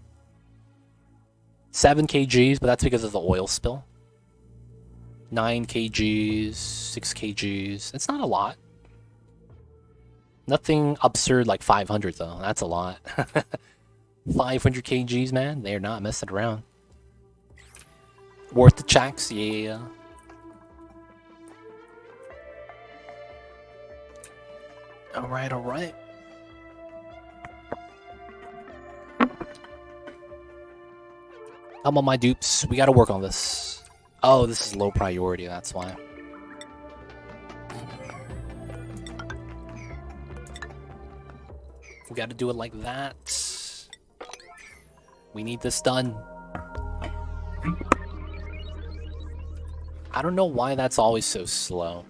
7 kgs, but that's because of the oil spill. 9 kgs, 6 kgs. It's not a lot. Nothing absurd like 500 though. That's a lot. 500 kgs, man. They're not messing around. Worth the checks, yeah. Alright, alright. Come on, my dupes. We gotta work on this. Oh, this is low priority, that's why. We gotta do it like that. We need this done. I don't know why that's always so slow.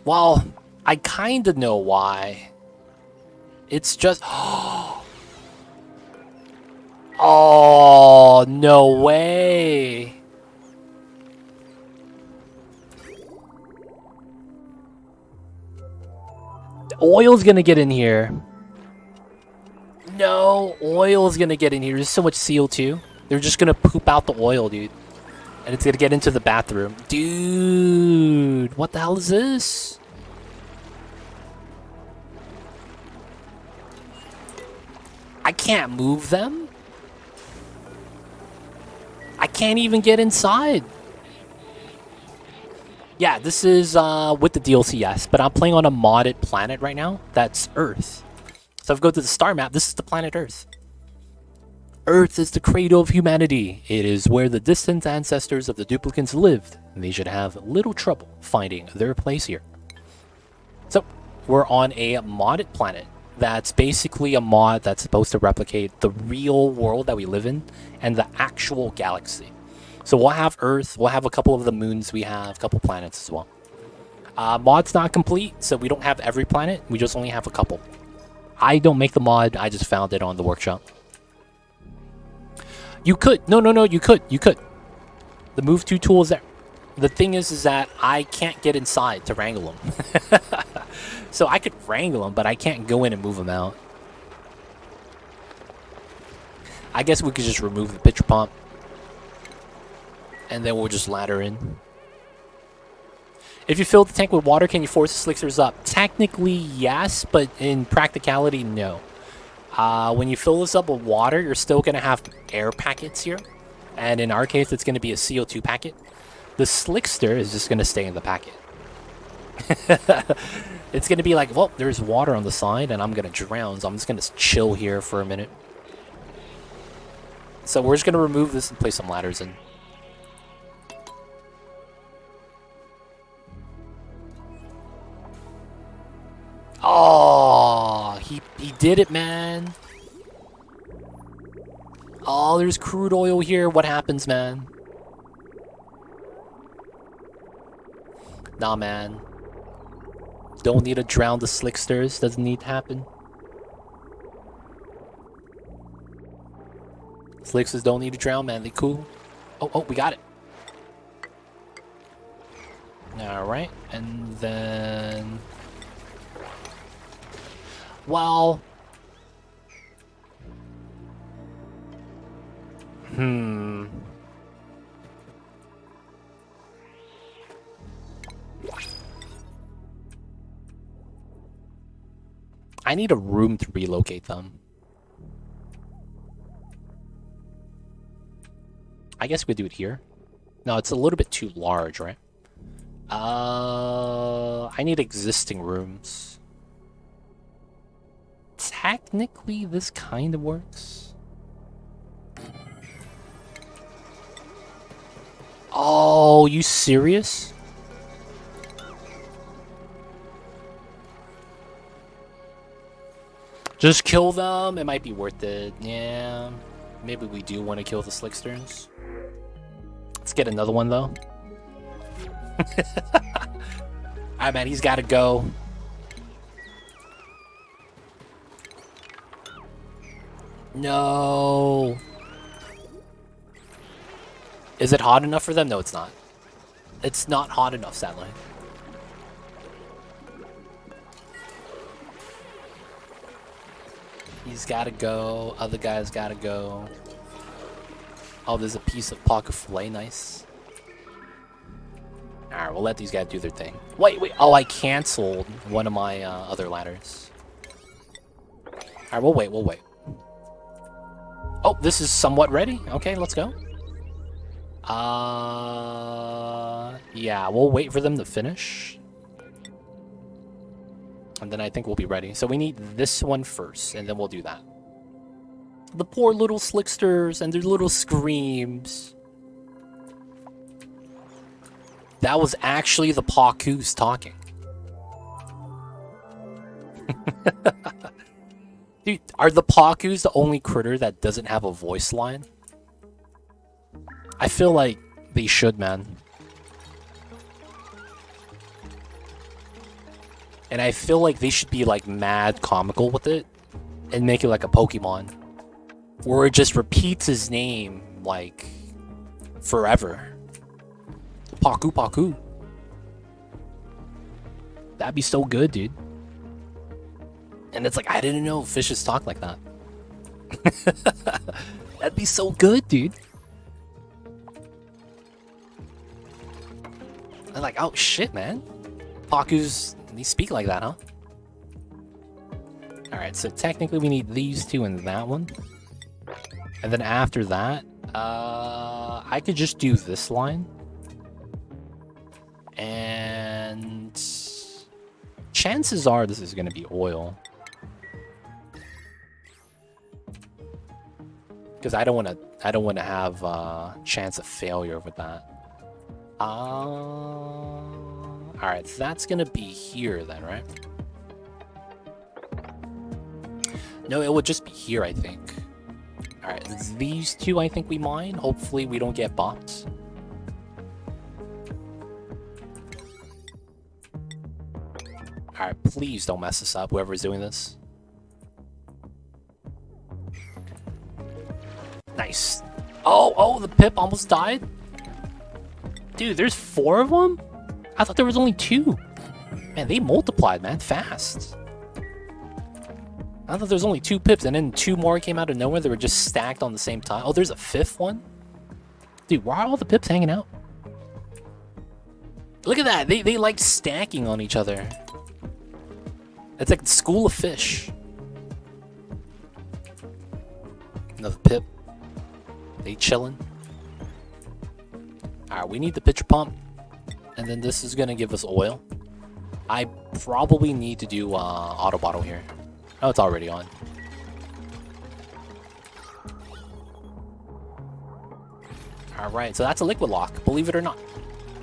Well, I kinda know why. It's just... oh, no way. Oil's gonna get in here. No, oil's gonna get in here. There's so much CO2. They're just gonna poop out the oil, dude. And it's gonna get into the bathroom. Dude, what the hell is this? I can't move them. I can't even get inside. Yeah, this is with the DLC, yes, but I'm playing on a modded planet right now. That's Earth. So if we go to the star map, this is the planet Earth. Earth is the cradle of humanity. It is where the distant ancestors of the duplicants lived, and they should have little trouble finding their place here. So, we're on a modded planet. That's basically a mod that's supposed to replicate the real world that we live in and the actual galaxy. So we'll have Earth, we'll have a couple of the moons, we have a couple planets as well. Mod's not complete, so we don't have every planet, we just only have a couple. I don't make the mod, I just found it on the workshop. You could, no, you could. The move to tool is there. The thing is that I can't get inside to wrangle them. So I could wrangle them, but I can't go in and move them out. I guess we could just remove the pitcher pump. And then we'll just ladder in. If you fill the tank with water, can you force the slickers up? Technically, yes, but in practicality, no. When you fill this up with water, you're still going to have air packets here. And in our case, it's going to be a CO2 packet. The slickster is just going to stay in the packet. It's going to be like, well, there's water on the side, and I'm going to drown, so I'm just going to chill here for a minute. So we're just going to remove this and place some ladders in. Oh, he did it, man. Oh, there's crude oil here. What happens, man? Nah, man. Don't need to drown the slicksters. Doesn't need to happen. Slicksters don't need to drown, man. They cool. Oh, we got it. Alright, and then... Well... I need a room to relocate them. I guess we do it here. No, it's a little bit too large, right? I need existing rooms. Technically, this kind of works. Oh, you serious? Just kill them. It might be worth it. Yeah. Maybe we do want to kill the slicksters. Let's get another one, though. Alright, man. He's got to go. No. Is it hot enough for them? No, it's not. It's not hot enough, sadly. He's gotta go. Other guy's gotta go. Oh, there's a piece of pocket fillet. Nice. Alright, we'll let these guys do their thing. Wait. Oh, I canceled one of my other ladders. Alright, we'll wait. Oh, this is somewhat ready. Okay, let's go. Yeah, we'll wait for them to finish. And then I think we'll be ready. So we need this one first, and then we'll do that. The poor little slicksters and their little screams. That was actually the Pakus talking. Dude, are the Pakus the only critter that doesn't have a voice line? I feel like they should, man. And I feel like they should be like mad comical with it and make it like a Pokemon where it just repeats his name like forever. Paku. That'd be so good, dude. And it's like, I didn't know fishes talk like that. That'd be so good, dude. I'm like, oh shit, man. Paku's, they speak like that, huh? Alright, so technically we need these two and that one. And then after that, I could just do this line. And chances are this is gonna be oil. Because I don't wanna have chance of failure with that. Alright, so that's gonna be here then, right? No, it would just be here, I think. Alright, these two I think we mine. Hopefully we don't get bopped. Alright, please don't mess this up, whoever's doing this. Nice. Oh, the pip almost died? Dude, there's 4 of them? I thought there was only 2. Man, they multiplied, man, fast. I thought there was only 2 pips, and then 2 more came out of nowhere. They were just stacked on the same time. Oh, there's a 5th one? Dude, why are all the pips hanging out? Look at that. They like stacking on each other. It's like the school of fish. Another pip. They chilling. Alright, we need the pitcher pump. And then this is gonna give us oil. I probably need to do auto bottle here. Oh, it's already on. Alright, so that's a liquid lock, believe it or not.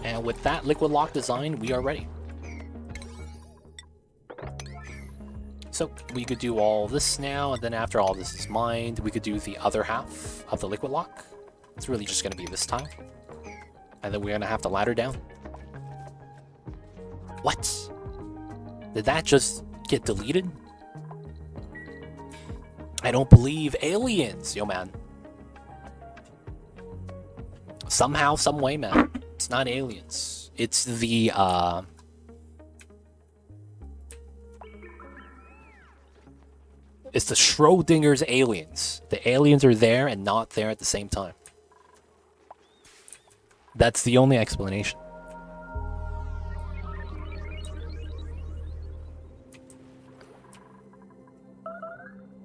And with that liquid lock design, we are ready. So we could do all this now, and then after all this is mined, we could do the other half of the liquid lock. It's really just going to be this tile. And then we're going to have to ladder down. What? Did that just get deleted? I don't believe aliens, yo man. Somehow, some way, man. It's not aliens. It's the, it's the Schrodinger's aliens. The aliens are there and not there at the same time. That's the only explanation.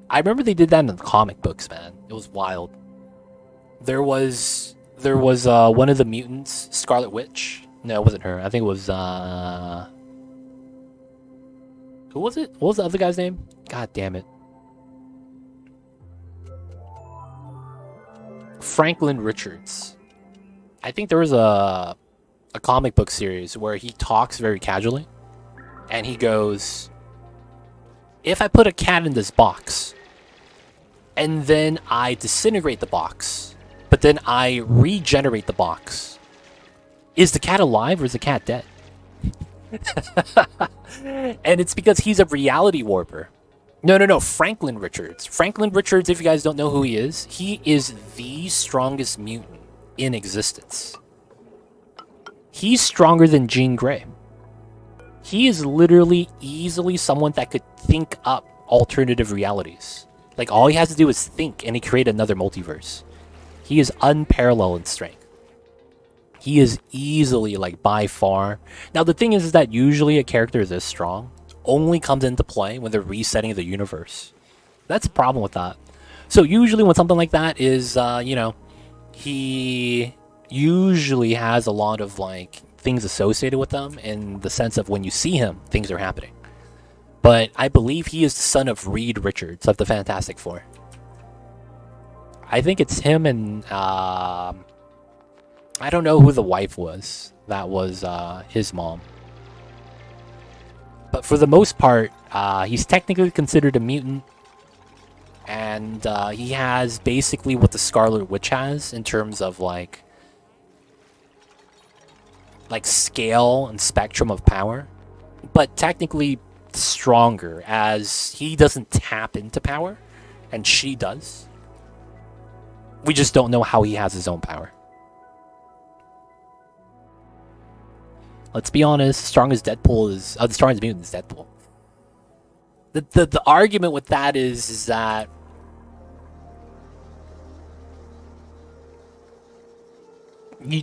I remember they did that in the comic books, man. It was wild. There was one of the mutants, Scarlet Witch. No, it wasn't her. I think it was who was it? What was the other guy's name? God damn it. Franklin Richards. I think there was a comic book series where he talks very casually, and he goes, "If I put a cat in this box, and then I disintegrate the box, but then I regenerate the box, is the cat alive or is the cat dead?" And it's because he's a reality warper. No, Franklin Richards. Franklin Richards, if you guys don't know who he is the strongest mutant in existence. He's stronger than Jean Grey. He is literally easily someone that could think up alternative realities. Like, all he has to do is think, and he create another multiverse. He is unparalleled in strength. He is easily, like, by far... Now, the thing is that usually a character this strong only comes into play when they're resetting the universe. That's the problem with that. So usually when something like that is, you know, he usually has a lot of, like, things associated with them in the sense of when you see him, things are happening. But I believe he is the son of Reed Richards of the Fantastic Four. I think it's him and, I don't know who the wife was. That was his mom. But for the most part, he's technically considered a mutant. And he has basically what the Scarlet Witch has in terms of like scale and spectrum of power. But technically stronger, as he doesn't tap into power and she does. We just don't know how he has his own power. Let's be honest, the strongest mutant is Deadpool. The argument with that is that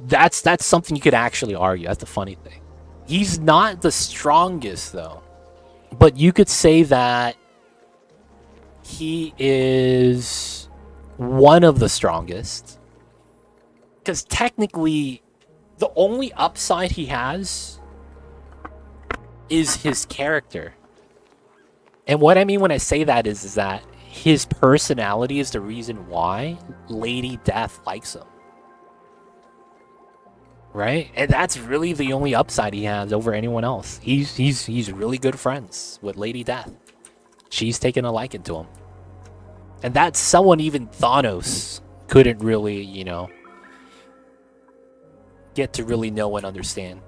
that's something you could actually argue. That's the funny thing. He's not the strongest though, but you could say that he is one of the strongest. Because technically, the only upside he has is his character. And what I mean when I say that is that his personality is the reason why Lady Death likes him. Right? And that's really the only upside he has over anyone else. He's really good friends with Lady Death. She's taken a liking to him. And that's someone even Thanos couldn't really, you know, get to really know and understand.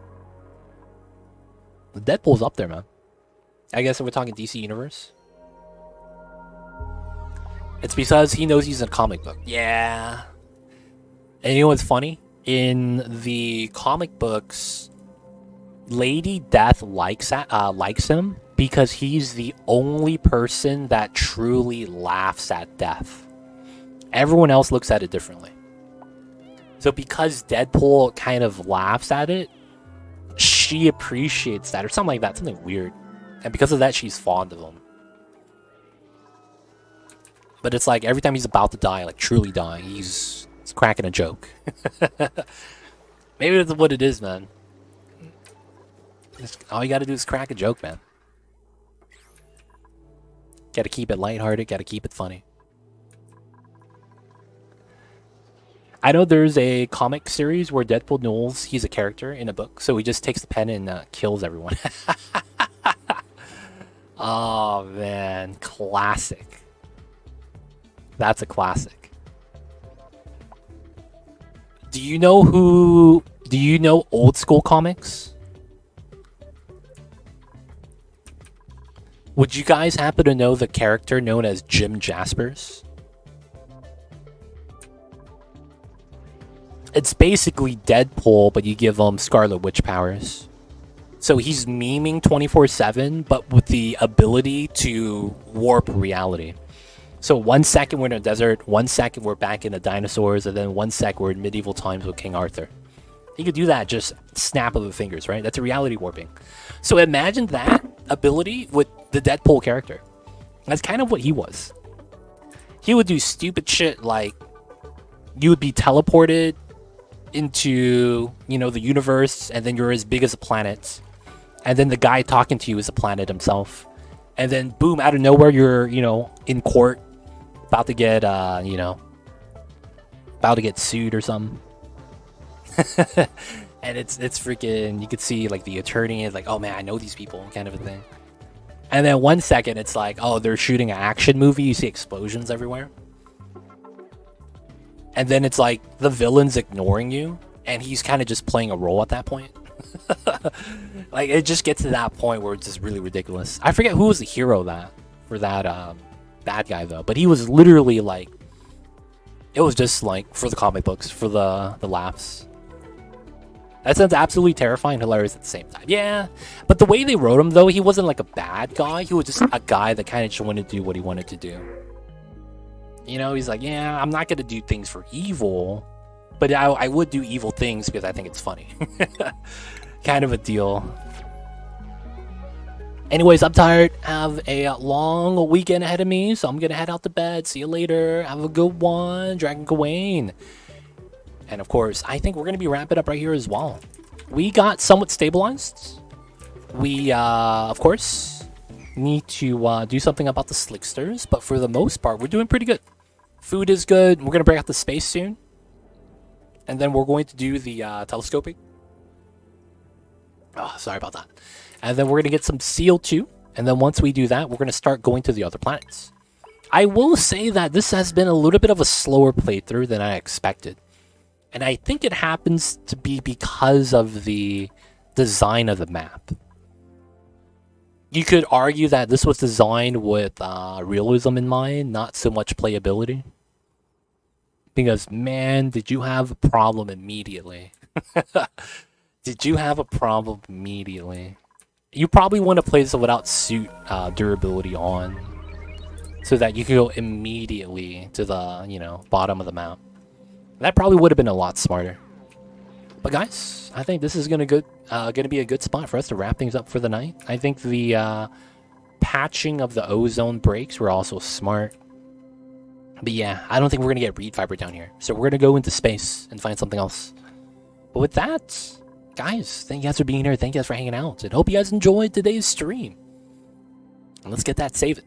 Deadpool's up there, man. I guess if we're talking DC Universe, it's because he knows he's in a comic book. Yeah. And you know what's funny? In the comic books, Lady Death likes him because he's the only person that truly laughs at death. Everyone else looks at it differently. So because Deadpool kind of laughs at it, she appreciates that, or something like that, something weird. And because of that, she's fond of him. But it's like every time he's about to die, like truly dying, he's cracking a joke. Maybe that's what it is, man. All you gotta do is crack a joke, man. Gotta keep it lighthearted, gotta keep it funny. I know there's a comic series where Deadpool knows he's a character in a book, so he just takes the pen and kills everyone. Oh, man. Classic. That's a classic. Do you know old school comics? Would you guys happen to know the character known as Jim Jaspers? It's basically Deadpool, but you give him Scarlet Witch powers. So he's memeing 24/7, but with the ability to warp reality. So 1 second we're in a desert, 1 second we're back in the dinosaurs, and then 1 sec we're in medieval times with King Arthur. He could do that just snap of the fingers, right? That's a reality warping. So imagine that ability with the Deadpool character. That's kind of what he was. He would do stupid shit like you would be teleported into, you know, the universe, and then you're as big as a planet, and then the guy talking to you is a planet himself, and then boom, out of nowhere you're, you know, in court about to get sued or something. And it's freaking, you could see like the attorney is like, oh man, I know these people, kind of a thing. And then 1 second it's like, oh, they're shooting an action movie, you see explosions everywhere. And then it's like the villain's ignoring you, and he's kind of just playing a role at that point. Like, it just gets to that point where it's just really ridiculous. I forget who was the hero for that bad guy, though. But he was literally like, it was just like for the comic books, for the laughs. That sounds absolutely terrifying and hilarious at the same time. Yeah, but the way they wrote him, though, he wasn't like a bad guy. He was just a guy that kind of just wanted to do what he wanted to do. You know, he's like, yeah, I'm not going to do things for evil, but I would do evil things because I think it's funny. Kind of a deal. Anyways, I'm tired. Have a long weekend ahead of me, so I'm going to head out to bed. See you later. Have a good one. Dragon Gawain. And of course, I think we're going to be wrapping up right here as well. We got somewhat stabilized. We, of course, need to do something about the slicksters, but for the most part, we're doing pretty good. Food is good. We're going to break out the space soon. And then we're going to do the telescoping. Oh, sorry about that. And then we're going to get some CO2. And then once we do that, we're going to start going to the other planets. I will say that this has been a little bit of a slower playthrough than I expected. And I think it happens to be because of the design of the map. You could argue that this was designed with realism in mind, not so much playability. Because, man, did you have a problem immediately? Did you have a problem immediately? You probably want to place it without suit durability on, so that you can go immediately to the, you know, bottom of the map. That probably would have been a lot smarter. But guys, I think this is gonna be a good spot for us to wrap things up for the night. I think the patching of the ozone breaks were also smart. But yeah, I don't think we're gonna get reed fiber down here. So we're gonna go into space and find something else. But with that, guys, thank you guys for being here. Thank you guys for hanging out. And hope you guys enjoyed today's stream. And let's get that saved.